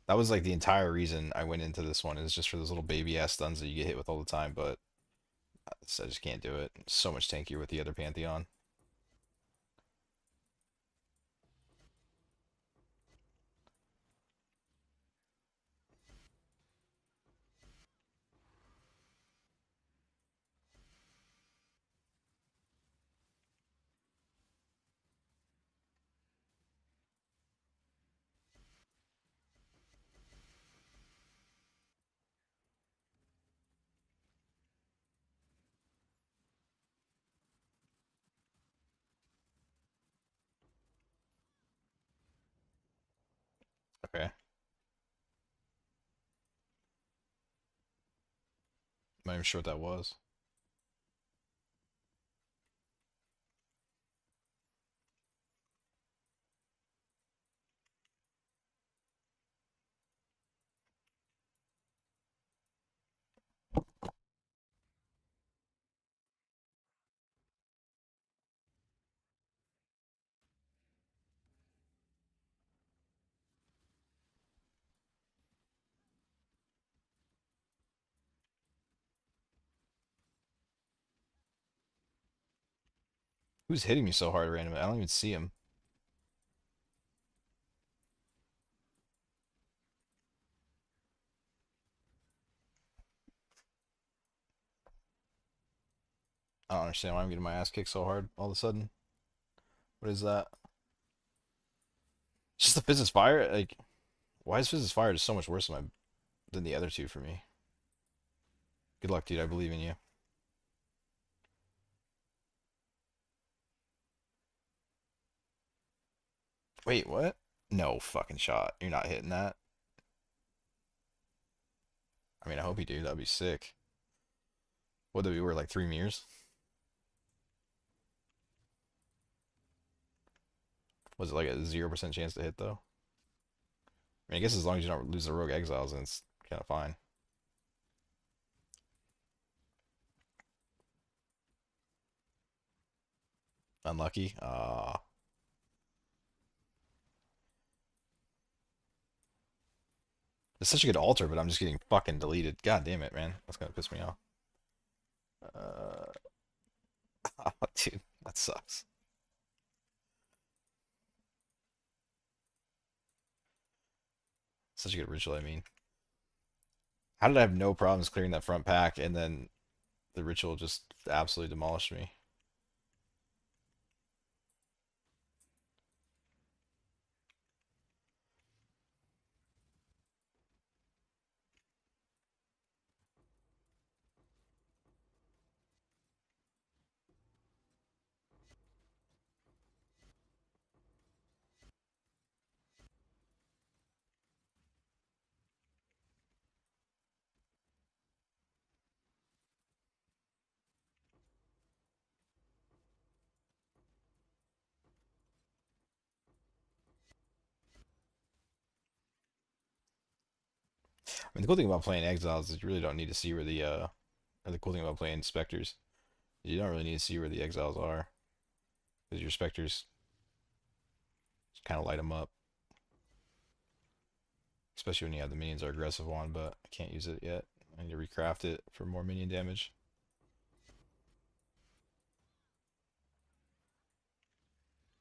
That was like the entire reason I went into this one is just for those little baby ass stuns that you get hit with all the time, but I just can't do it. It's so much tankier with the other Pantheon. Okay. I'm not even sure what that was. Who's hitting me so hard randomly? I don't even see him. I don't understand why I'm getting my ass kicked so hard all of a sudden. What is that? It's just the Fizz's Fire? Like, why is Fizz's Fire just so much worse than the other two for me? Good luck, dude. I believe in you. Wait, what? No fucking shot. You're not hitting that. I mean, I hope you do. That'd be sick. What did we were like 3 meters? Was it like a 0% chance to hit though? I mean, I guess as long as you don't lose the rogue exiles, then it's kind of fine. Unlucky. It's such a good altar, but I'm just getting fucking deleted. God damn it, man. That's gonna piss me off. Uh, oh, dude, that sucks. Such a good ritual. I mean, how did I have no problems clearing that front pack, and then the ritual just absolutely demolished me? mean, the cool thing about playing exiles is you really don't need to see where the or the cool thing about playing specters, you don't really need to see where the exiles are because your specters just kind of light them up, especially when you have the minions are aggressive on. But I can't use it yet. I need to recraft it for more minion damage.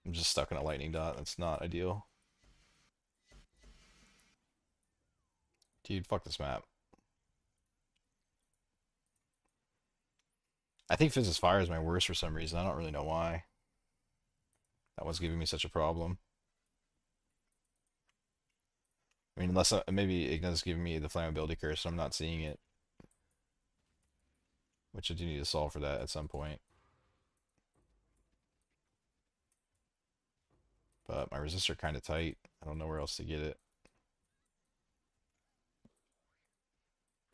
I'm just stuck in a lightning dot. That's not ideal. Dude, fuck this map. I think Fizz's Fire is my worst for some reason. I don't really know why. That one's giving me such a problem. I mean, unless maybe Igna's giving me the flammability curse, so I'm not seeing it. Which I do need to solve for that at some point. But my resists are kind of tight. I don't know where else to get it.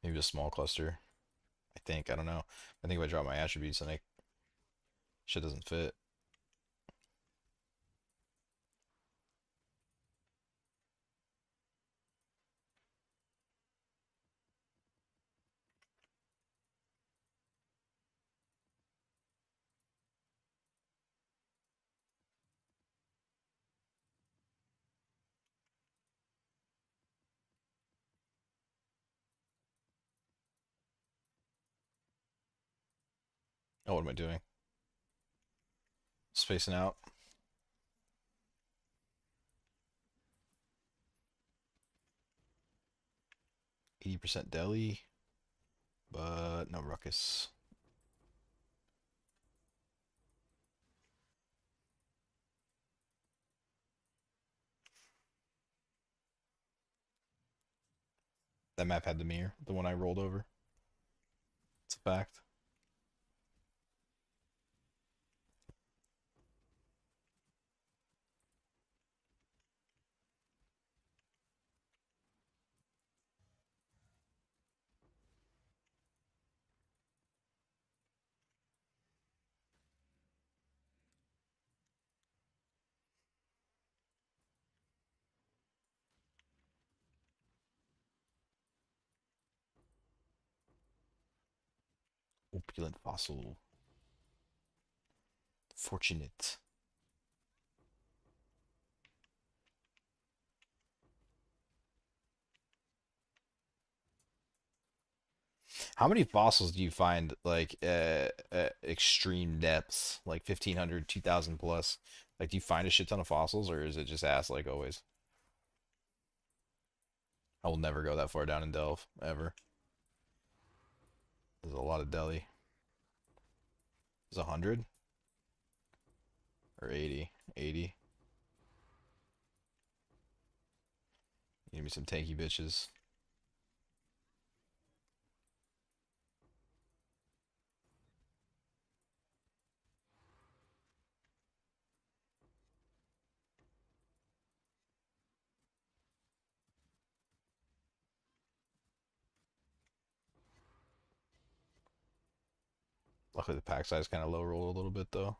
Maybe a small cluster. I think. I don't know. I think if I drop my attributes, then shit doesn't fit. Oh, what am I doing? Spacing out. 80% deli, but no ruckus. That map had the mirror, the one I rolled over. It's a fact. Opulent fossil. Fortunate. How many fossils do you find like extreme depths, like 1500, 2000 plus? Like, do you find a shit ton of fossils, or is it just ass like always? I will never go that far down in Delve ever. There's a lot of deli. There's 100 or 80. 80. Give me some tanky bitches. Luckily, the pack size kind of low roll a little bit though.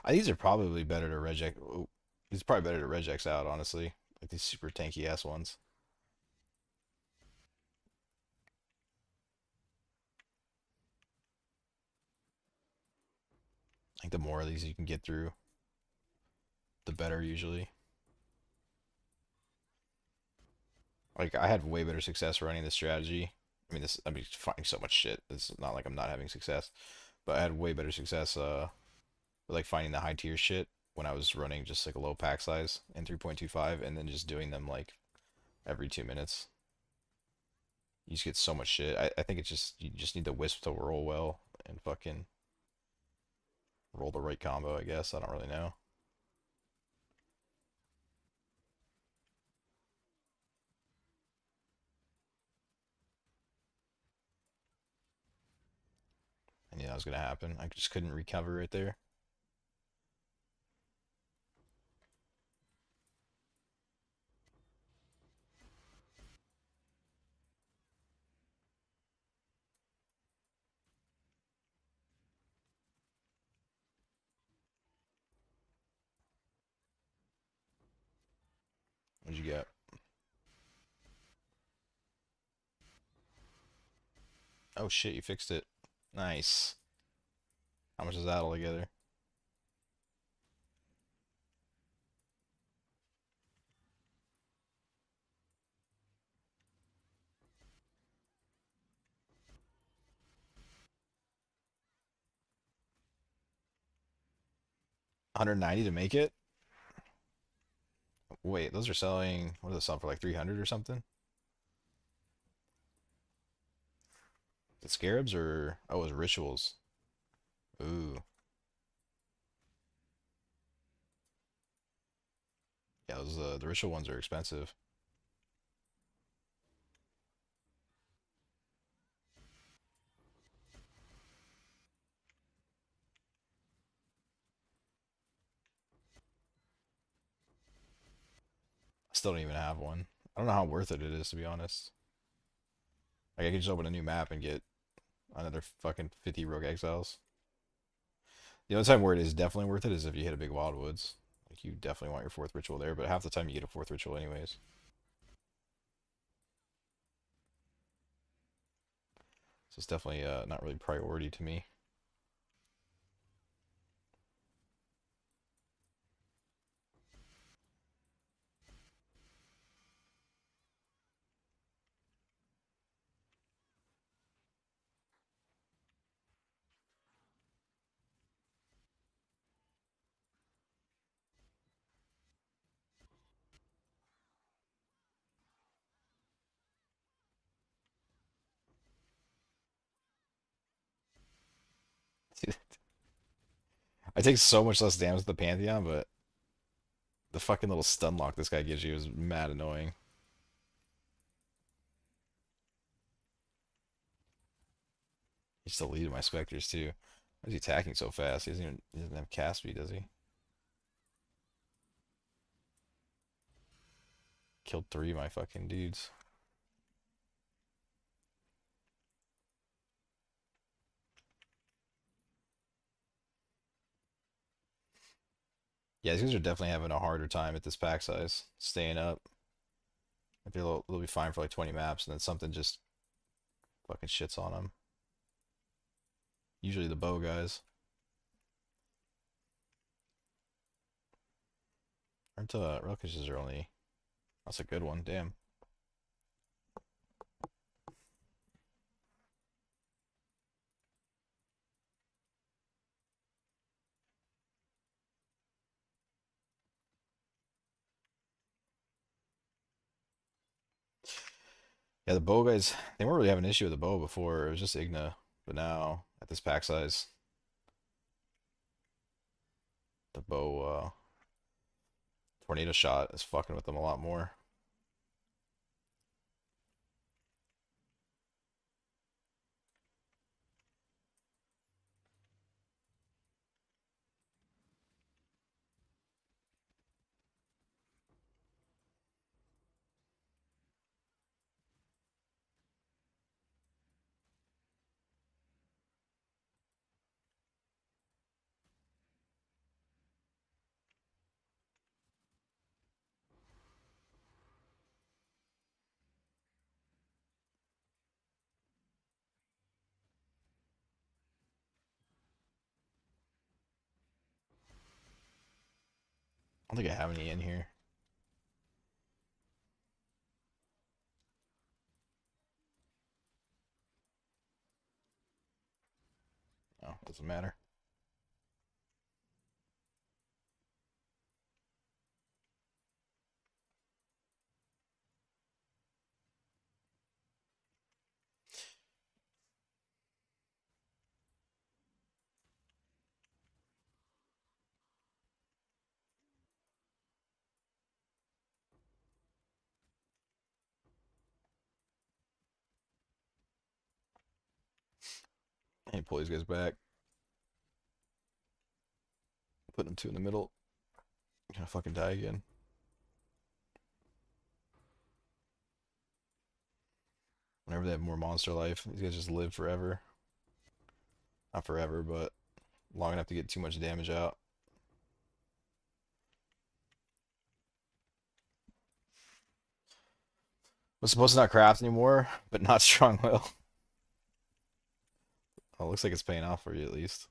These are probably better to regex. Oh, these are probably better to regex out, honestly. Like these super tanky ass ones. Like the more of these you can get through, the better usually. Like I had way better success running this strategy. I mean, finding so much shit. It's not like I'm not having success, but I had way better success. With, like finding the high tier shit when I was running just like a low pack size in 3.25, and then just doing them like every 2 minutes. You just get so much shit. I think it's just you just need the wisp to roll well and fucking roll the right combo. I guess I don't really know. that was gonna happen. I just couldn't recover right there. 'What'd you get? Oh shit, you fixed it. Nice. How much is that altogether? 190 to make it? Wait, those are selling. What are they selling for, like 300 or something? The Scarabs or oh, it was rituals. Ooh, yeah, those the ritual ones are expensive. I still don't even have one. I don't know how worth it is, to be honest. Like I could just open a new map and get another fucking 50 rogue exiles. The only time where it is definitely worth it is if you hit a big wildwoods. Like you definitely want your fourth ritual there, but half the time you get a fourth ritual anyways. So it's definitely not really priority to me. I take so much less damage with the Pantheon, but the fucking little stun lock this guy gives you is mad annoying. He's still leading my specters too. Why is he attacking so fast? He doesn't have cast speed, does he? Killed three of my fucking dudes. Yeah, these guys are definitely having a harder time at this pack size, staying up. Like they'll be fine for like 20 maps, and then something just fucking shits on them. Usually the bow guys. Aren't relicushes are only. That's a good one. Damn. Yeah, the bow guys. They weren't really having an issue with the bow before. It was just Igna, but now at this pack size, the bow tornado shot is fucking with them a lot more. I don't think I have any in here. No, doesn't matter. And pull these guys back. Putting them two in the middle. Gonna fucking die again. Whenever they have more monster life, these guys just live forever. Not forever, but long enough to get too much damage out. Was supposed to not craft anymore, but not strong will. Oh, looks like it's paying off for you at least.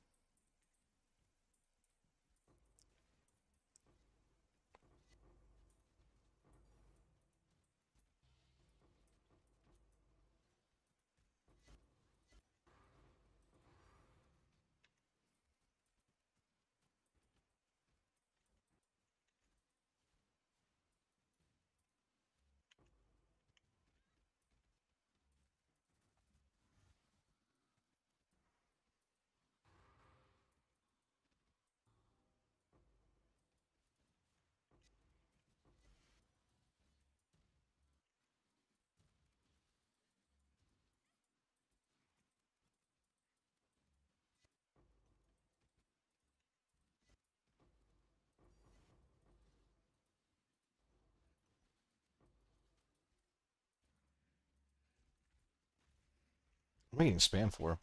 What am I getting spam for?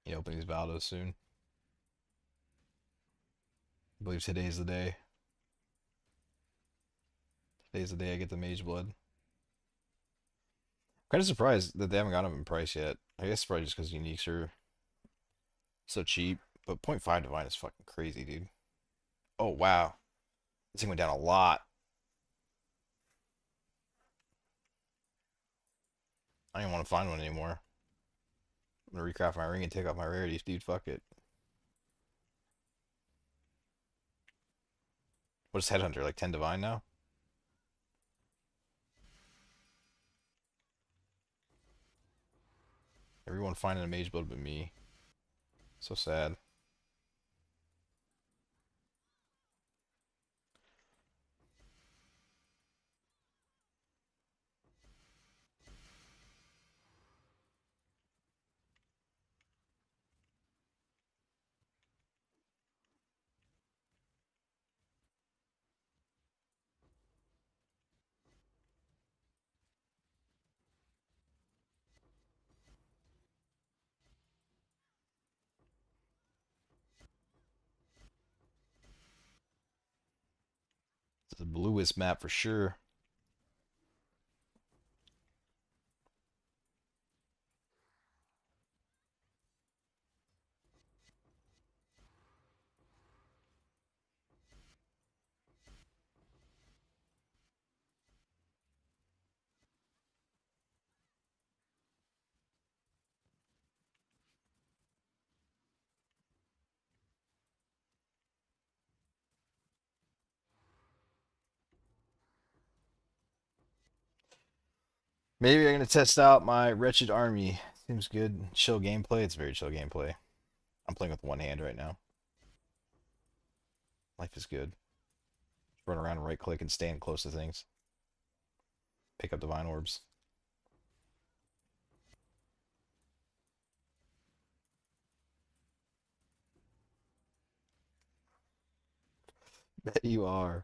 You open these Valdos soon. I believe today's the day. Today's the day I get the Mage Blood. Kind of surprised that they haven't got them in price yet. I guess it's probably just because uniques are so cheap. But point 0.5 Divine is fucking crazy, dude. Oh, wow. This thing went down a lot. I don't even want to find one anymore. I'm gonna recraft my ring and take off my rarities, dude. Fuck it. What is Headhunter? Like 10 Divine now? Everyone finding a Mage Blood but me. So sad. It's the bluest map for sure. Maybe I'm gonna test out my Wretched Army. Seems good. Chill gameplay. It's very chill gameplay. I'm playing with one hand right now. Life is good. Run around and right click and stand close to things. Pick up divine orbs. Bet you are.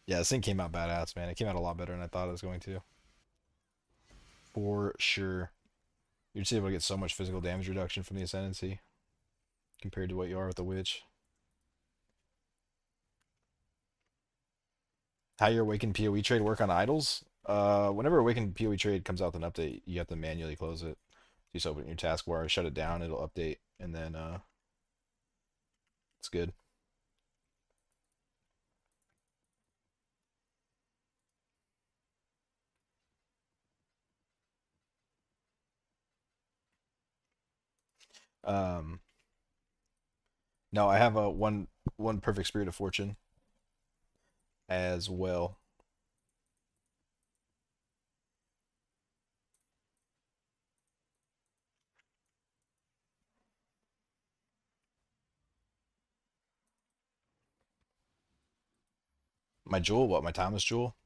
Yeah, this thing came out badass, man. It came out a lot better than I thought it was going to. For sure. You're just able to get so much physical damage reduction from the Ascendancy compared to what you are with the Witch. How your Awakened PoE trade work on idols? Whenever Awakened PoE trade comes out with an update, you have to manually close it. Just open your taskbar, shut it down, it'll update, and then it's good. Um, no, I have a one perfect spirit of fortune as well. My jewel, what? My Thomas jewel?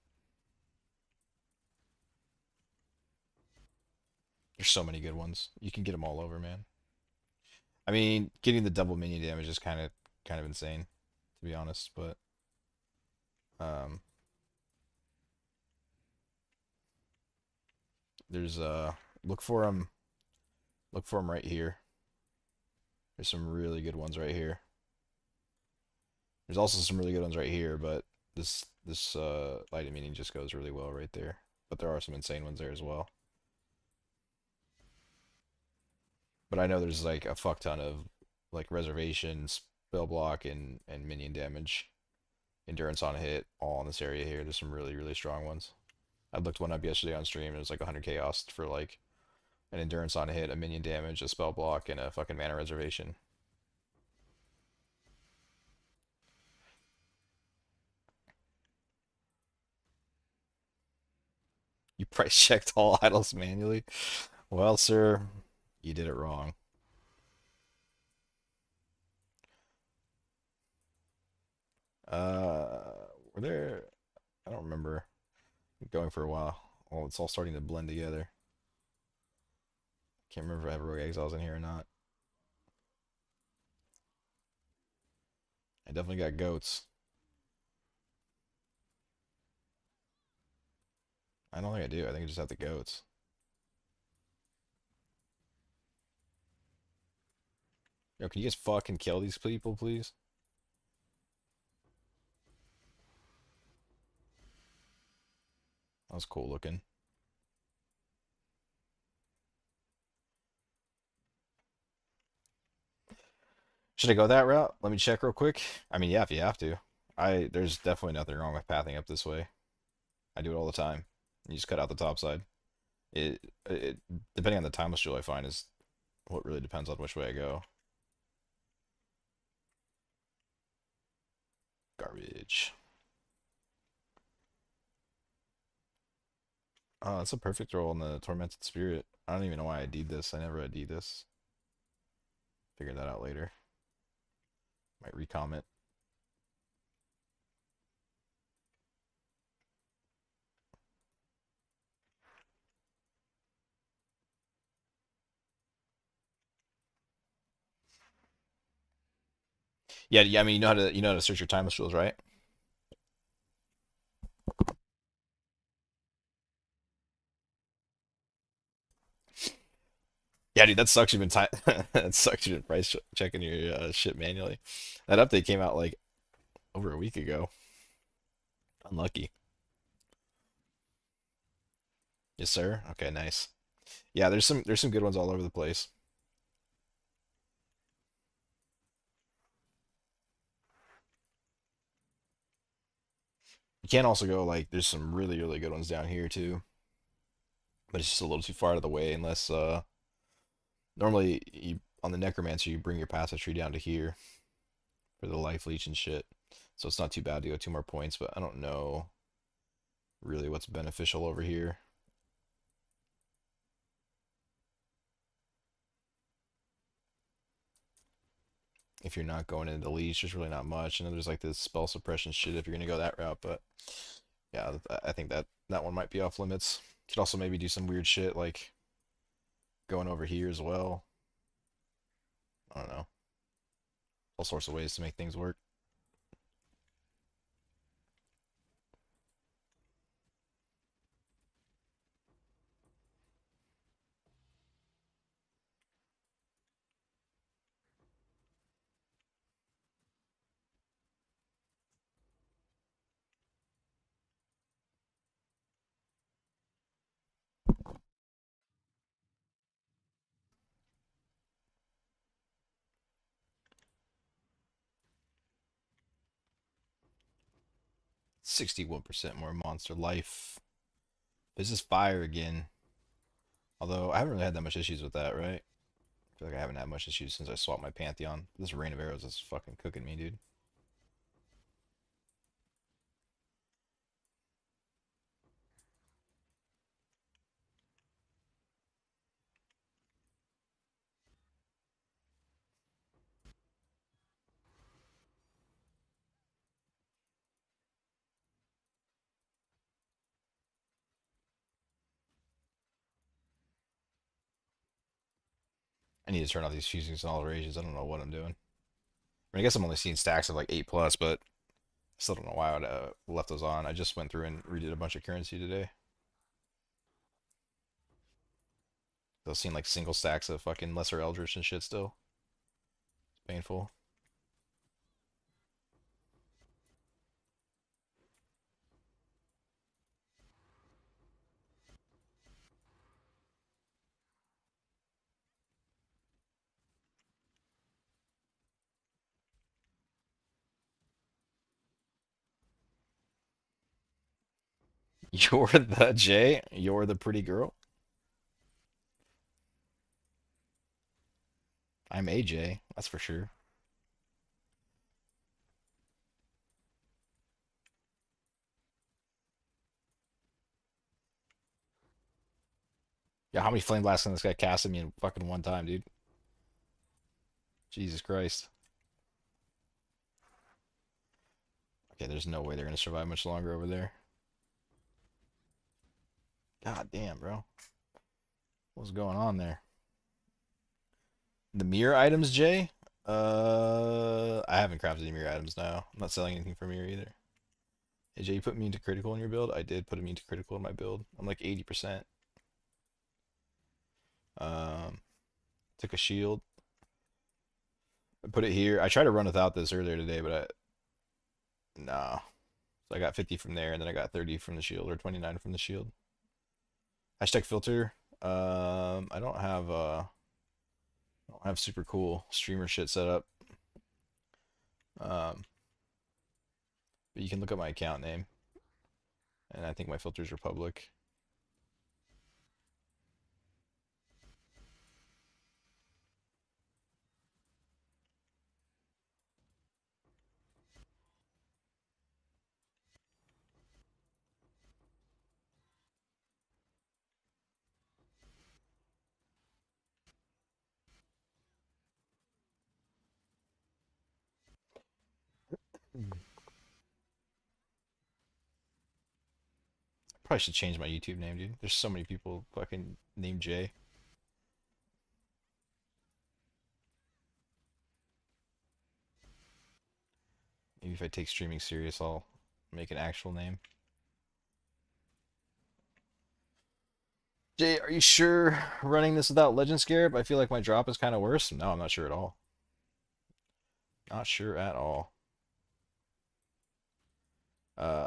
There's so many good ones. You can get them all over, man. I mean, getting the double minion damage is kind of insane, to be honest. But um, there's look for them. Look for them right here. There's some really good ones right here. There's also some really good ones right here, but this light minion just goes really well right there. But there are some insane ones there as well. But I know there's like a fuck ton of like reservation, spell block, and minion damage, endurance on a hit, all in this area here. There's some really strong ones. I looked one up yesterday on stream. It was like 100 chaos for like an endurance on a hit, a minion damage, a spell block, and a fucking mana reservation. You price checked all idols manually. Well, sir, you did it wrong. Were there? I don't remember going for a while. Well, it's all starting to blend together. Can't remember if I have rogue exiles in here or not. I definitely got goats. I don't think I do. I think I just have the goats. Yo, can you guys fucking kill these people, please? That was cool looking. Should I go that route? Let me check real quick. I mean, yeah, if you have to. There's definitely nothing wrong with pathing up this way. I do it all the time. You just cut out the top side. It depending on the timeless jewel I find is what really depends on which way I go. Garbage. Oh, that's a perfect roll in the tormented spirit. I don't even know why I did this. I never ID'd this. Figure that out later. Might recomment. Yeah, yeah. I mean, you know how to search your timeless jewels, right? Yeah, dude, that sucks. You've been time. That sucks. You've been checking your shit manually. That update came out like over a week ago. Unlucky. Yes, sir. Okay, nice. Yeah, there's some good ones all over the place. You can also go like there's some really good ones down here too, but it's just a little too far out of the way unless normally you on the necromancer you bring your passive tree down to here for the life leech and shit. So it's not too bad to go 2 more points, but I don't know really what's beneficial over here. If you're not going into the leech, there's really not much. And then there's like this spell suppression shit if you're gonna go that route, but yeah, I think that one might be off limits. Could also maybe do some weird shit like going over here as well. I don't know. All sorts of ways to make things work. 61% more monster life. This is fire again. Although I haven't really had that much issues with that, right? I feel like I haven't had much issues since I swapped my Pantheon. This rain of arrows is fucking cooking me, dude. I need to turn off these fusing accelerations. I don't know what I'm doing. I guess I'm only seeing stacks of like 8 plus, but I still don't know why I would left those on. I just went through and redid a bunch of currency today. I was seeing like single stacks of fucking lesser eldritch and shit still. It's painful. You're the J? You're the pretty girl? I'm AJ, that's for sure. Yeah, how many flame blasts can this guy cast at me in fucking one time, dude? Jesus Christ. Okay, there's no way they're gonna survive much longer over there. God damn, bro. What's going on there? The mirror items, Jay? I haven't crafted any mirror items now. I'm not selling anything for mirror either. Hey, Jay, you put me into critical in your build? I did put me into critical in my build. I'm like 80%. Um, took a shield. I put it here. I tried to run without this earlier today, but nah. So I got 50 from there, and then I got 30 from the shield, or 29 from the shield. Hashtag filter. I don't have super cool streamer shit set up. Um, but you can look up my account name, and I think my filters are public. Probably should change my YouTube name, dude. There's so many people fucking named Jay. Maybe if I take streaming serious, I'll make an actual name. Jay, are you sure running this without Legend Scarab? I feel like my drop is kind of worse. No, I'm not sure at all. Not sure at all.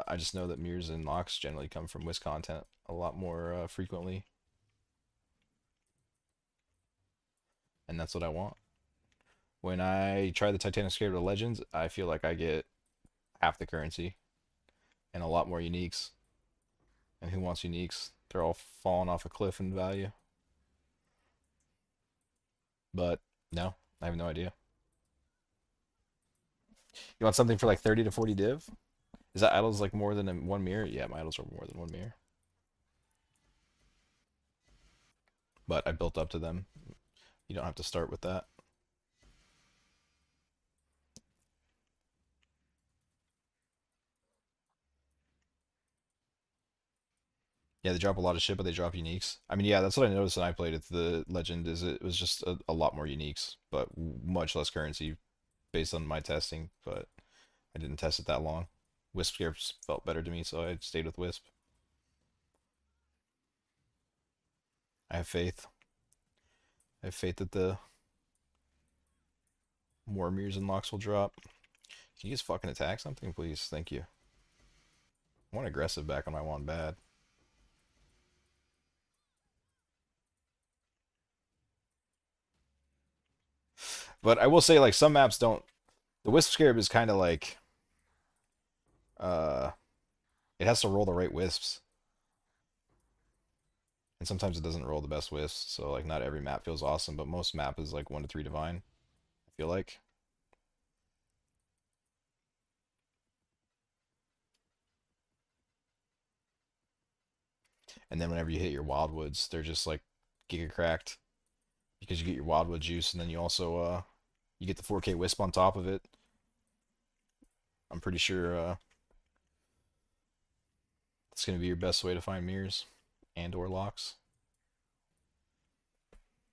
I just know that mirrors and locks generally come from Wiz content a lot more frequently, and that's what I want. When I try the Titanic Scarab to Legends, I feel like I get half the currency and a lot more uniques. And who wants uniques? They're all falling off a cliff in value. But no, I have no idea. You want something for like 30 to 40 div? Is that idols like more than one mirror? Yeah, my idols are more than one mirror. But I built up to them. You don't have to start with that. Yeah, they drop a lot of shit, but they drop uniques. I mean, yeah, that's what I noticed when I played it. The legend is it was just a lot more uniques, but much less currency based on my testing. But I didn't test it that long. Wisp scarabs felt better to me, so I stayed with Wisp. I have faith. I have faith that the more mirrors and locks will drop. Can you just fucking attack something, please? Thank you. I want aggressive back on my one bad. But I will say, like, some maps don't. The Wisp Scarab is kind of like. Uh, It has to roll the right wisps, and sometimes it doesn't roll the best wisps. So like not every map feels awesome, but most map is like 1 to 3 divine. I feel like. And then whenever you hit your wildwoods, they're just like giga cracked because you get your wildwood juice, and then you also you get the 4K wisp on top of it. I'm pretty sure it's gonna be your best way to find mirrors and or locks.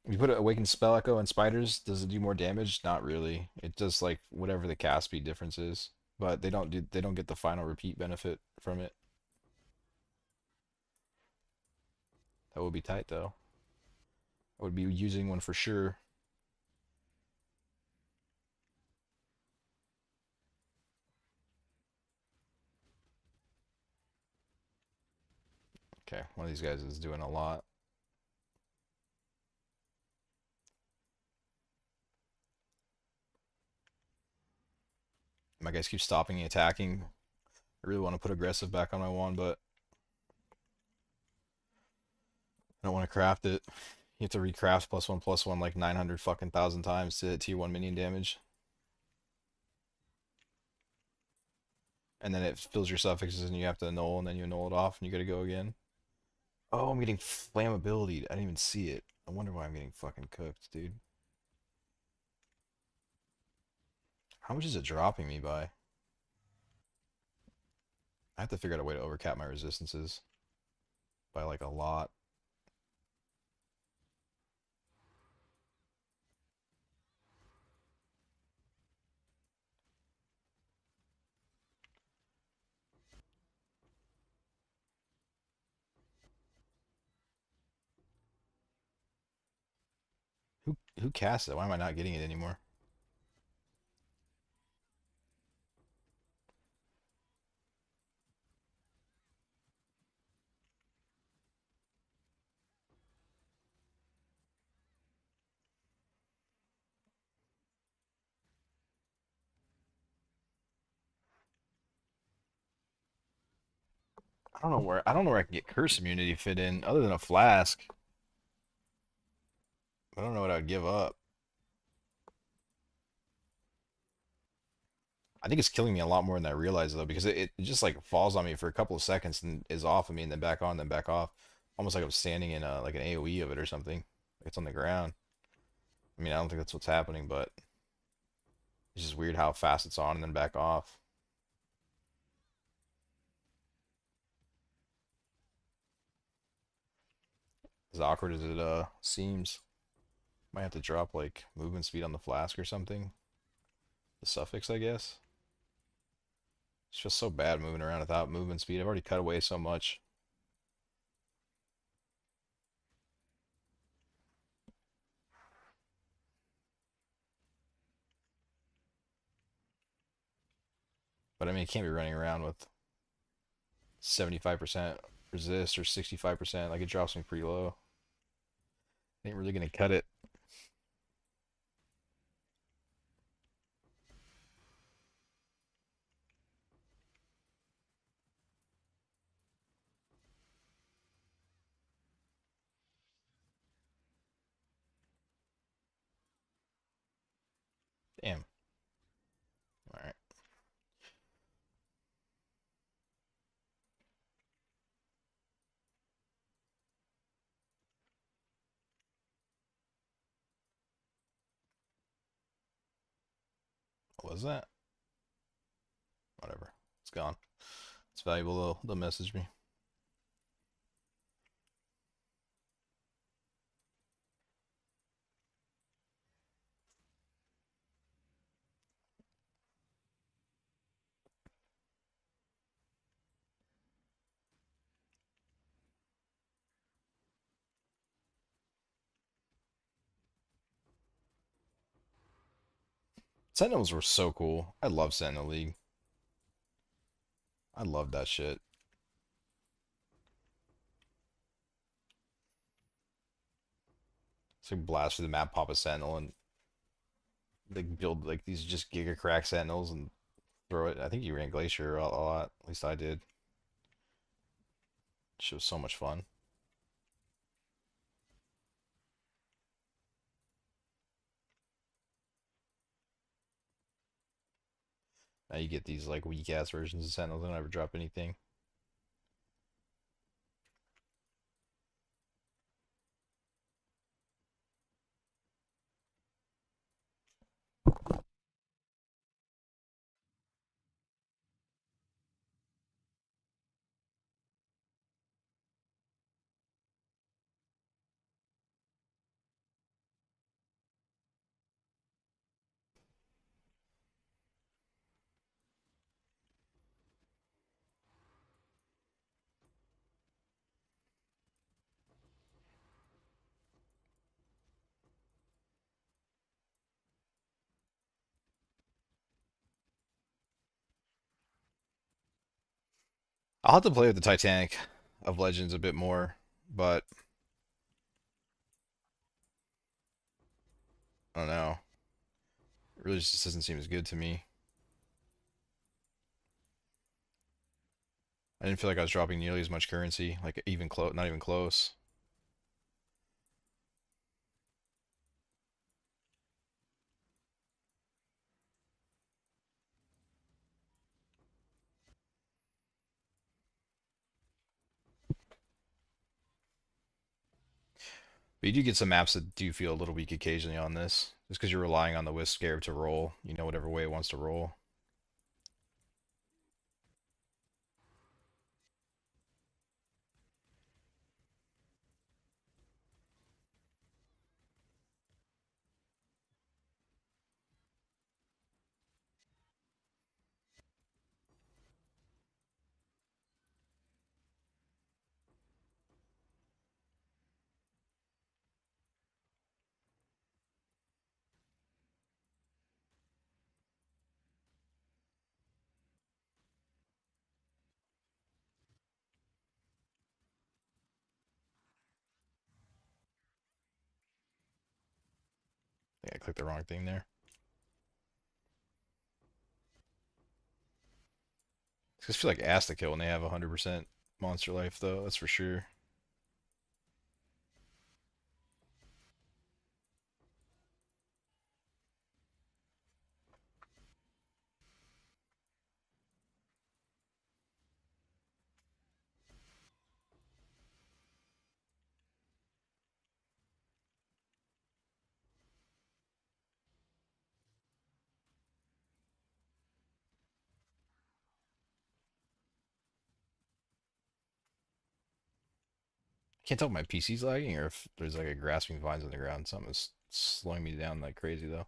If you put an awakened spell echo and spiders, does it do more damage? Not really. It does like whatever the cast speed difference is, but they don't get the final repeat benefit from it. That would be tight though. I would be using one for sure. Okay, one of these guys is doing a lot. My guys keep stopping and attacking. I really want to put aggressive back on my wand, but I don't want to craft it. You have to recraft plus one like 900 fucking thousand times to hit tier 1 minion damage. And then it fills your suffixes and you have to null and then you null it off and you gotta go again. Oh, I'm getting flammability. I didn't even see it. I wonder why I'm getting fucking cooked, dude. How much is it dropping me by? I have to figure out a way to overcap my resistances by like a lot. Who cast it? Why am I not getting it anymore? I don't know where I can get curse immunity fit in other than a flask. I don't know what I would give up. I think it's killing me a lot more than I realize though, because it just like falls on me for a couple of seconds and is off of me and then back on, then back off. Almost like I'm standing in a like an AoE of it or something. Like it's on the ground. I mean, I don't think that's what's happening, but it's just weird how fast it's on and then back off. As awkward as it seems. Might have to drop like movement speed on the flask or something. The suffix, I guess. It's just so bad moving around without movement speed. I've already cut away so much. But I mean, it can't be running around with 75% resist or 65%. Like it drops me pretty low. Ain't really gonna cut it. Damn. All right. What was that? Whatever. It's gone. It's valuable. They'll message me. Sentinels were so cool. I love Sentinel League. I love that shit. So blast through the map, pop a Sentinel, and like build like these just giga crack Sentinels and throw it. I think you ran Glacier a lot. At least I did. Shit was so much fun. Now you get these like weak ass versions of Sentinels that don't ever drop anything. I'll have to play with the Titanic of Legends a bit more, but I don't know. It really just doesn't seem as good to me. I didn't feel like I was dropping nearly as much currency, like even close, not even close. But you do get some maps that do feel a little weak occasionally on this, just because you're relying on the Wisp Scarab to roll, you know, whatever way it wants to roll. I think I clicked the wrong thing there. I just feel like ass to kill when they have 100% monster life, though. That's for sure. I can't tell if my PC's lagging or if there's like a grasping vines on the ground. Something is slowing me down like crazy, though.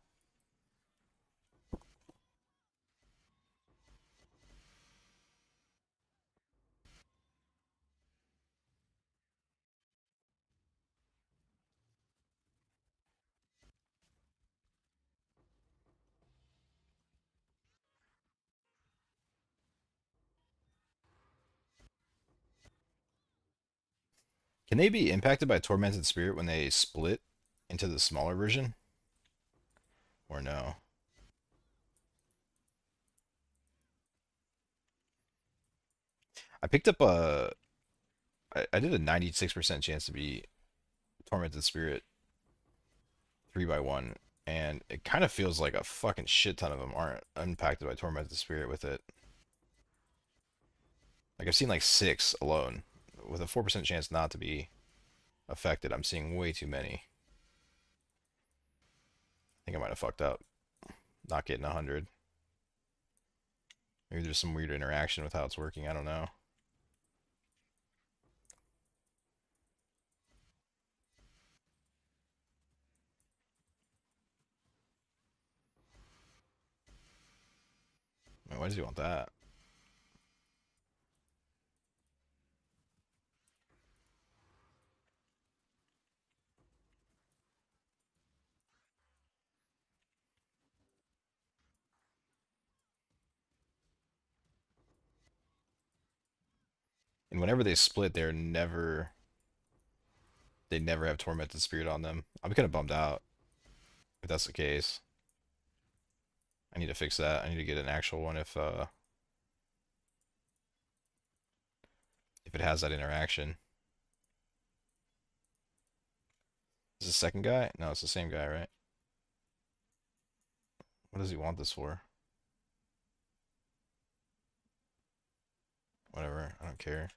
Can they be impacted by Tormented Spirit when they split into the smaller version? Or no? I picked up a. I did a 96% chance to be Tormented Spirit 3x1, and it kind of feels like a fucking shit ton of them aren't impacted by Tormented Spirit with it. Like I've seen like six alone, with a 4% chance not to be affected. I'm seeing way too many. I think I might have fucked up, not getting 100. Maybe there's some weird interaction with how it's working. I don't know. Why does he want that? And whenever they split, they never have Tormented Spirit on them. I'm kind of bummed out if that's the case. I need to fix that. I need to get an actual one if if it has that interaction. Is this the second guy? No, it's the same guy, right? What does he want this for? Whatever, I don't care.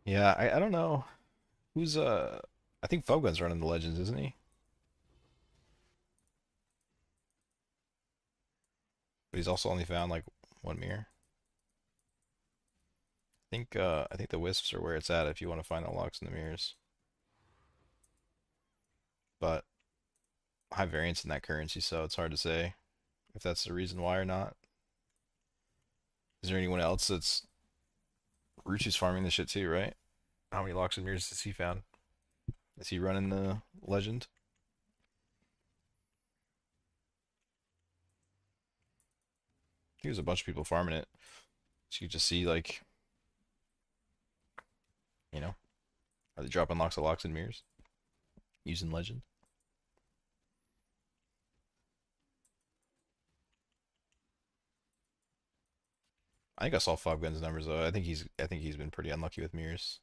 Yeah, I don't know. Who's I think Fubguns running the Legends, isn't he? But he's also only found like one mirror. I think the wisps are where it's at if you want to find the locks in the mirrors. But high variance in that currency, so it's hard to say if that's the reason why or not. Is there anyone else that's Ruchi's farming this shit too, right? How many locks and mirrors has he found? Is he running the legend? I think there's a bunch of people farming it. So you just see like, you know, are they dropping locks of locks and mirrors using legend? I think I saw Fubguns numbers though. I think he's been pretty unlucky with mirrors.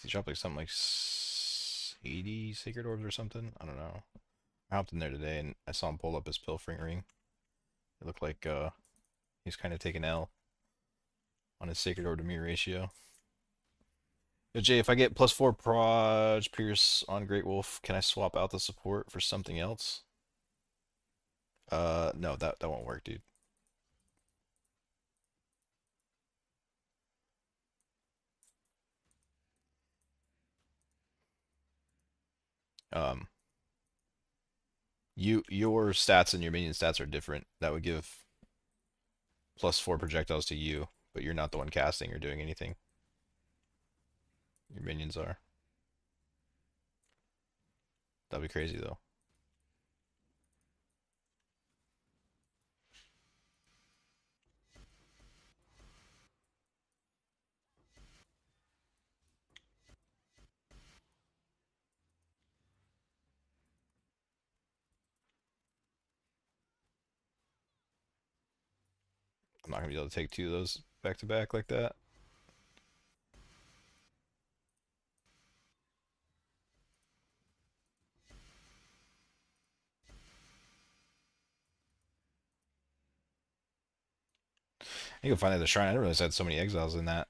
He dropped like something like 80 sacred orbs or something. I don't know. I hopped in there today and I saw him pull up his pilfering ring. It looked like he's kind of taking L on his sacred orb to mirror ratio. Yo, Jay, if I get +4 Proj Pierce on Great Wolf, can I swap out the support for something else? No, that won't work, dude. Um, your stats and your minion stats are different. That would give +4 projectiles to you, but you're not the one casting or doing anything. Your minions are. That'd be crazy though. I'm not gonna be able to take two of those back to back like that. You can find that at the shrine. I didn't realize I had so many exiles in that.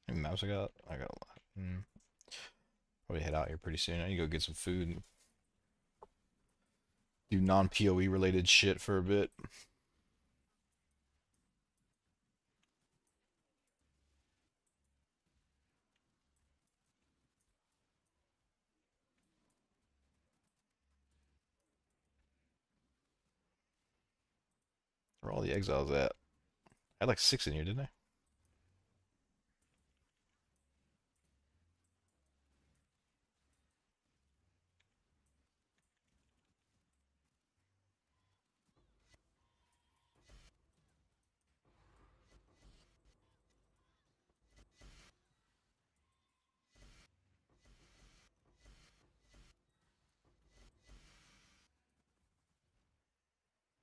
How many maps I got? I got a lot. Probably head out here pretty soon. I need to go get some food and do non-POE related shit for a bit. Where are all the exiles at? I had like 6 in here, didn't I?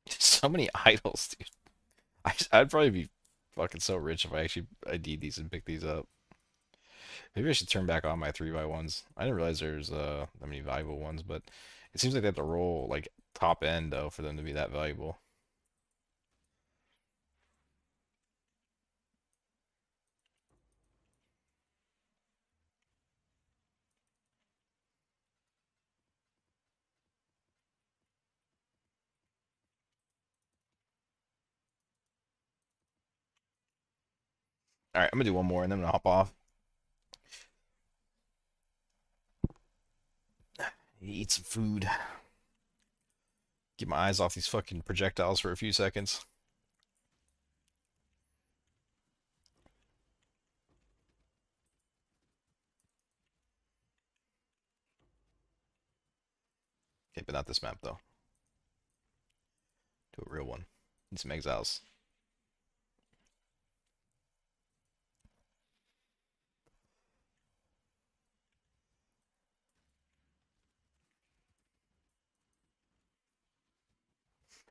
So many idols, dude. I'd probably be fucking so rich if I actually ID'd these and picked these up. Maybe I should turn back on my 3x1s. I didn't realize there's that many valuable ones, but it seems like they have to roll like top end though for them to be that valuable. All right, I'm gonna do one more and then I'm gonna hop off. Eat some food. Get my eyes off these fucking projectiles for a few seconds. Okay, but not this map though. Do a real one. Need some exiles.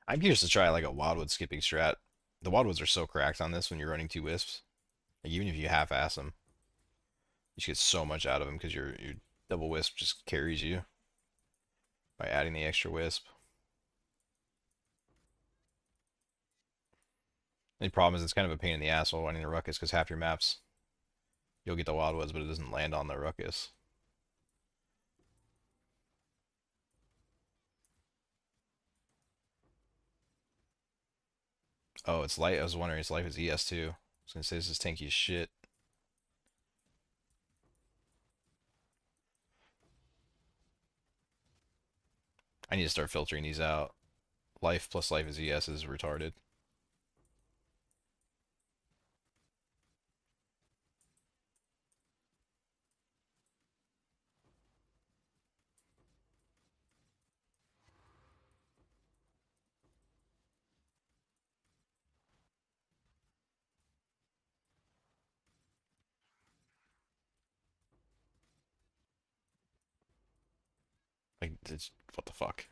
I'm curious to try like a wildwood skipping strat. The wildwoods are so cracked on this when you're running two wisps. Like, even if you half-ass them, you just get so much out of them because your double wisp just carries you by adding the extra wisp. The problem is it's kind of a pain in the asshole running the ruckus because half your maps you'll get the wildwoods, but it doesn't land on the ruckus. Oh, it's light. I was wondering its life is ES too. I was gonna say this is tanky as shit. I need to start filtering these out. Life plus life is ES is retarded. Like, it's, what the fuck?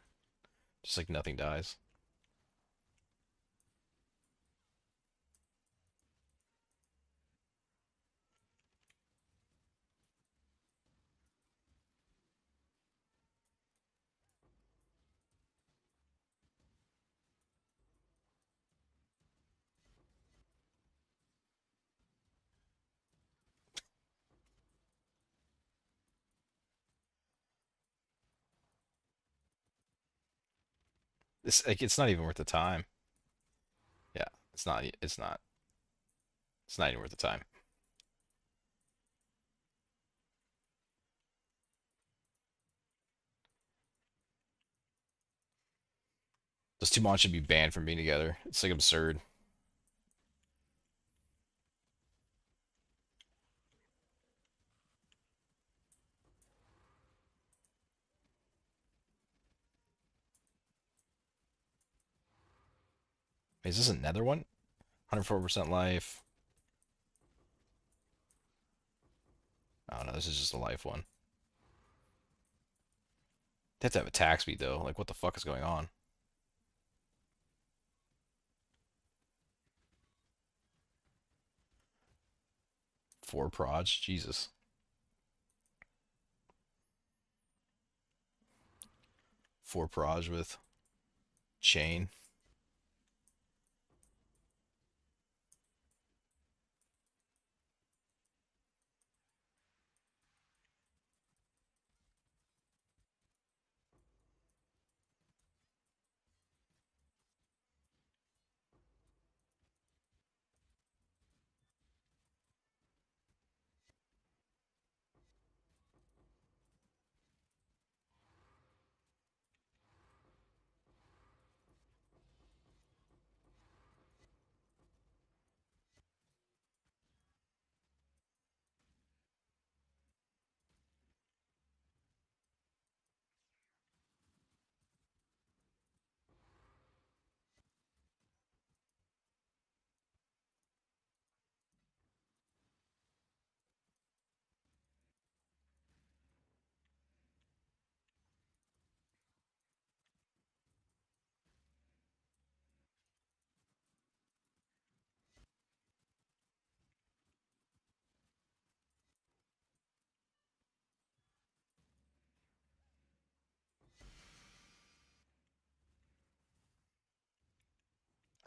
Just like nothing dies. It's like it's not even worth the time. Yeah, it's not. It's not. It's not even worth the time. Those two mons should be banned from being together. It's like absurd. Is this another one? 104% life. Oh no, this is just a life one. They have to have attack speed though. Like, what the fuck is going on? 4 proj? Jesus. 4 proj with chain.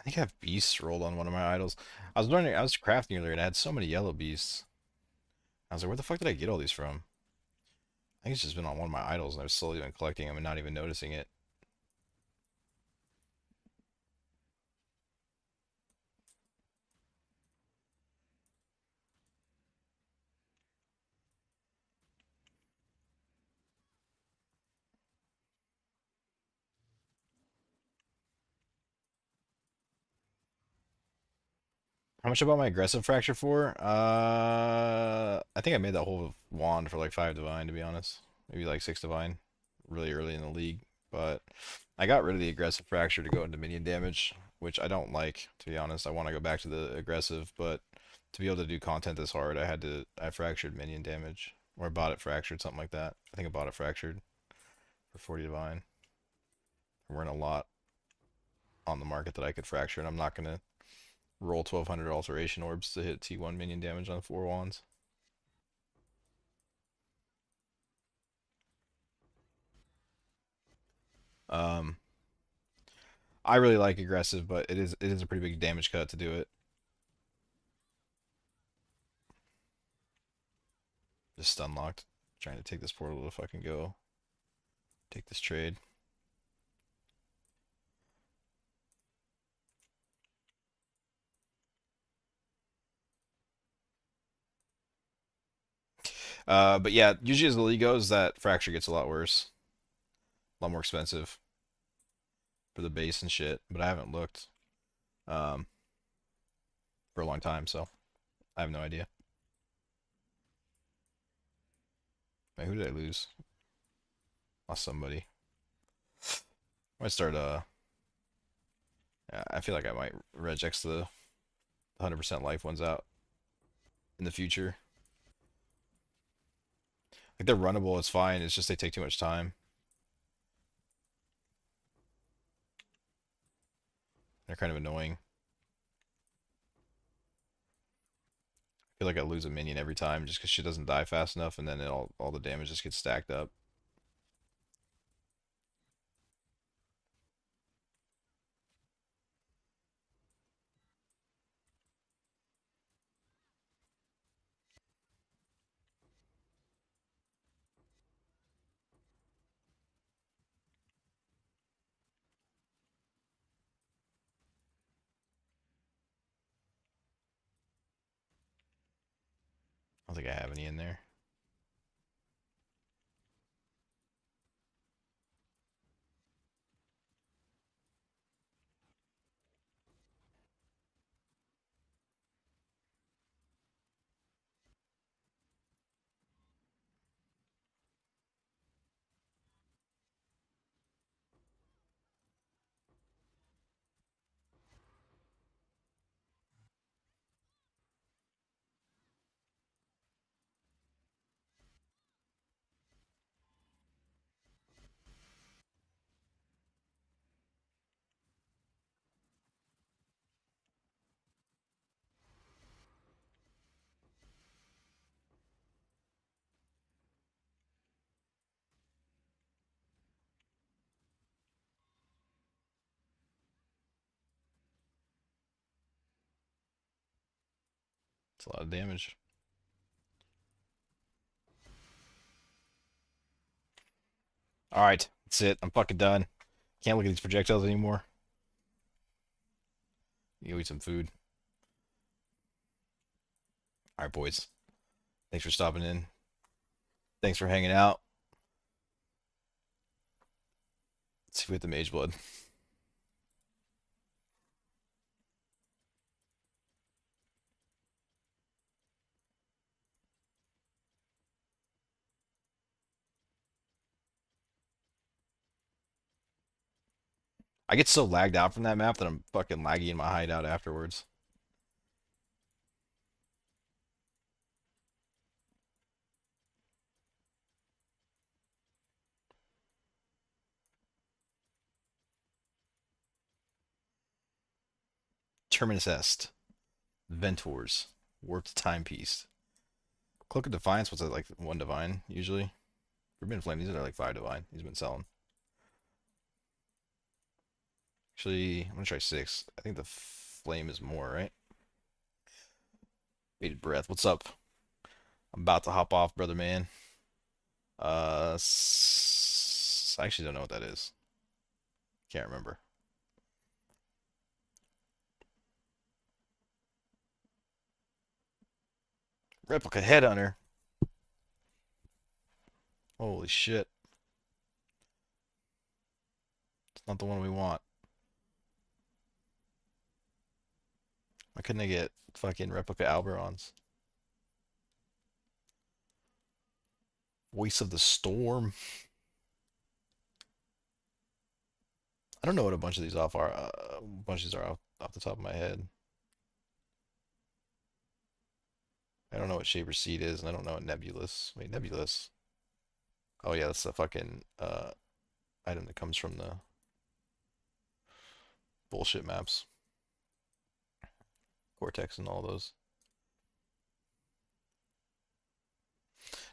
I think I have beasts rolled on one of my idols. I was wondering, I was crafting earlier and I had so many yellow beasts. I was like, where the fuck did I get all these from? I think it's just been on one of my idols and I've slowly been collecting them and not even noticing it. How much about my aggressive fracture for? I think I made that whole wand for like 5 divine, to be honest. Maybe like 6 divine, really early in the league. But I got rid of the aggressive fracture to go into minion damage, which I don't like, to be honest. I want to go back to the aggressive, but to be able to do content this hard, I fractured minion damage. Or I bought it fractured, something like that. I think I bought it fractured for 40 divine. We're in a lot on the market that I could fracture, and I'm not going to roll 1200 alteration orbs to hit T1 minion damage on 4 wands. Um, I really like aggressive, but it is a pretty big damage cut to do it. Just stun locked. Trying to take this portal to fucking go. Take this trade. But yeah, usually as the league goes, that fracture gets a lot worse, a lot more expensive for the base and shit. But I haven't looked um, for a long time, so I have no idea. Wait, who did I lose? Lost somebody. I might start. I feel like I might regex the 100% life ones out in the future. Like they're runnable, it's fine. It's just they take too much time. They're kind of annoying. I feel like I lose a minion every time just because she doesn't die fast enough, and then all the damage just gets stacked up. I don't think I have any in there. It's a lot of damage. Alright, that's it. I'm fucking done. Can't look at these projectiles anymore. You eat some food. Alright, boys. Thanks for stopping in. Thanks for hanging out. Let's see if we hit the mage blood. I get so lagged out from that map that I'm fucking laggy in my hideout afterwards. Terminus Est. Ventors. Warped Timepiece. Cloak of Defiance, what's that, like 1 divine, usually? Forbidden Flame, these are like 5 divine. He's been selling. Actually, I'm gonna try 6. I think the flame is more, right? Bated breath. What's up? I'm about to hop off, brother man. I actually don't know what that is. Can't remember. Replica headhunter. Holy shit. It's not the one we want. Why couldn't I get fucking replica Alberons? Voice of the Storm. I don't know what a bunch of these off are. A bunch of these are off the top of my head. I don't know what Shaper Seed is, and I don't know what Nebulous. Wait, Nebulous. Oh yeah, that's the fucking item that comes from the bullshit maps. Cortex and all those.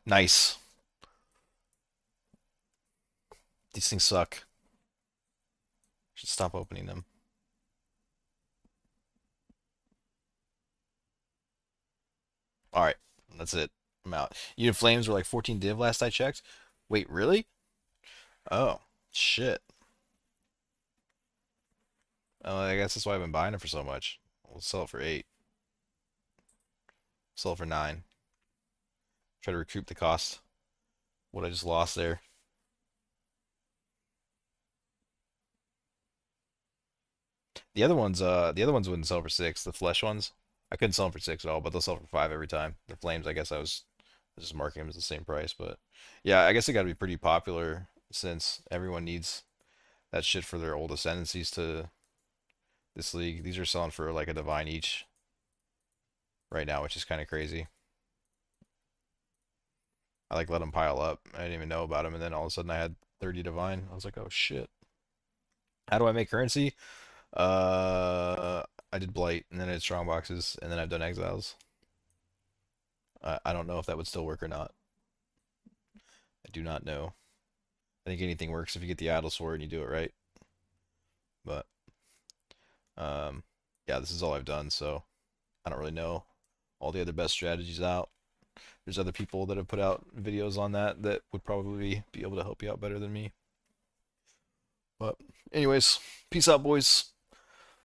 Nice. These things suck. Should stop opening them. All right, that's it. I'm out. Unit Flames were like 14 div last I checked. Wait, really? Oh, shit. Oh, I guess that's why I've been buying it for so much. We'll sell it for 8. Sell it for 9. Try to recoup the cost. What I just lost there. The other ones wouldn't sell for 6. The flesh ones, I couldn't sell them for 6 at all, but they'll sell for 5 every time. The flames, I guess I was just marking them as the same price, but yeah, I guess it got to be pretty popular since everyone needs that shit for their old ascendancies to this league. These are selling for like a divine each right now, which is kind of crazy. I like let them pile up. I didn't even know about them, and then all of a sudden I had 30 divine. I was like, oh shit. How do I make currency? I did blight, and then I did strong boxes, and then I've done exiles. I don't know if that would still work or not. I do not know. I think anything works if you get the idle sword and you do it right. But yeah, this is all I've done, so I don't really know all the other best strategies out. There's other people that have put out videos on that that would probably be able to help you out better than me. But anyways, peace out, boys.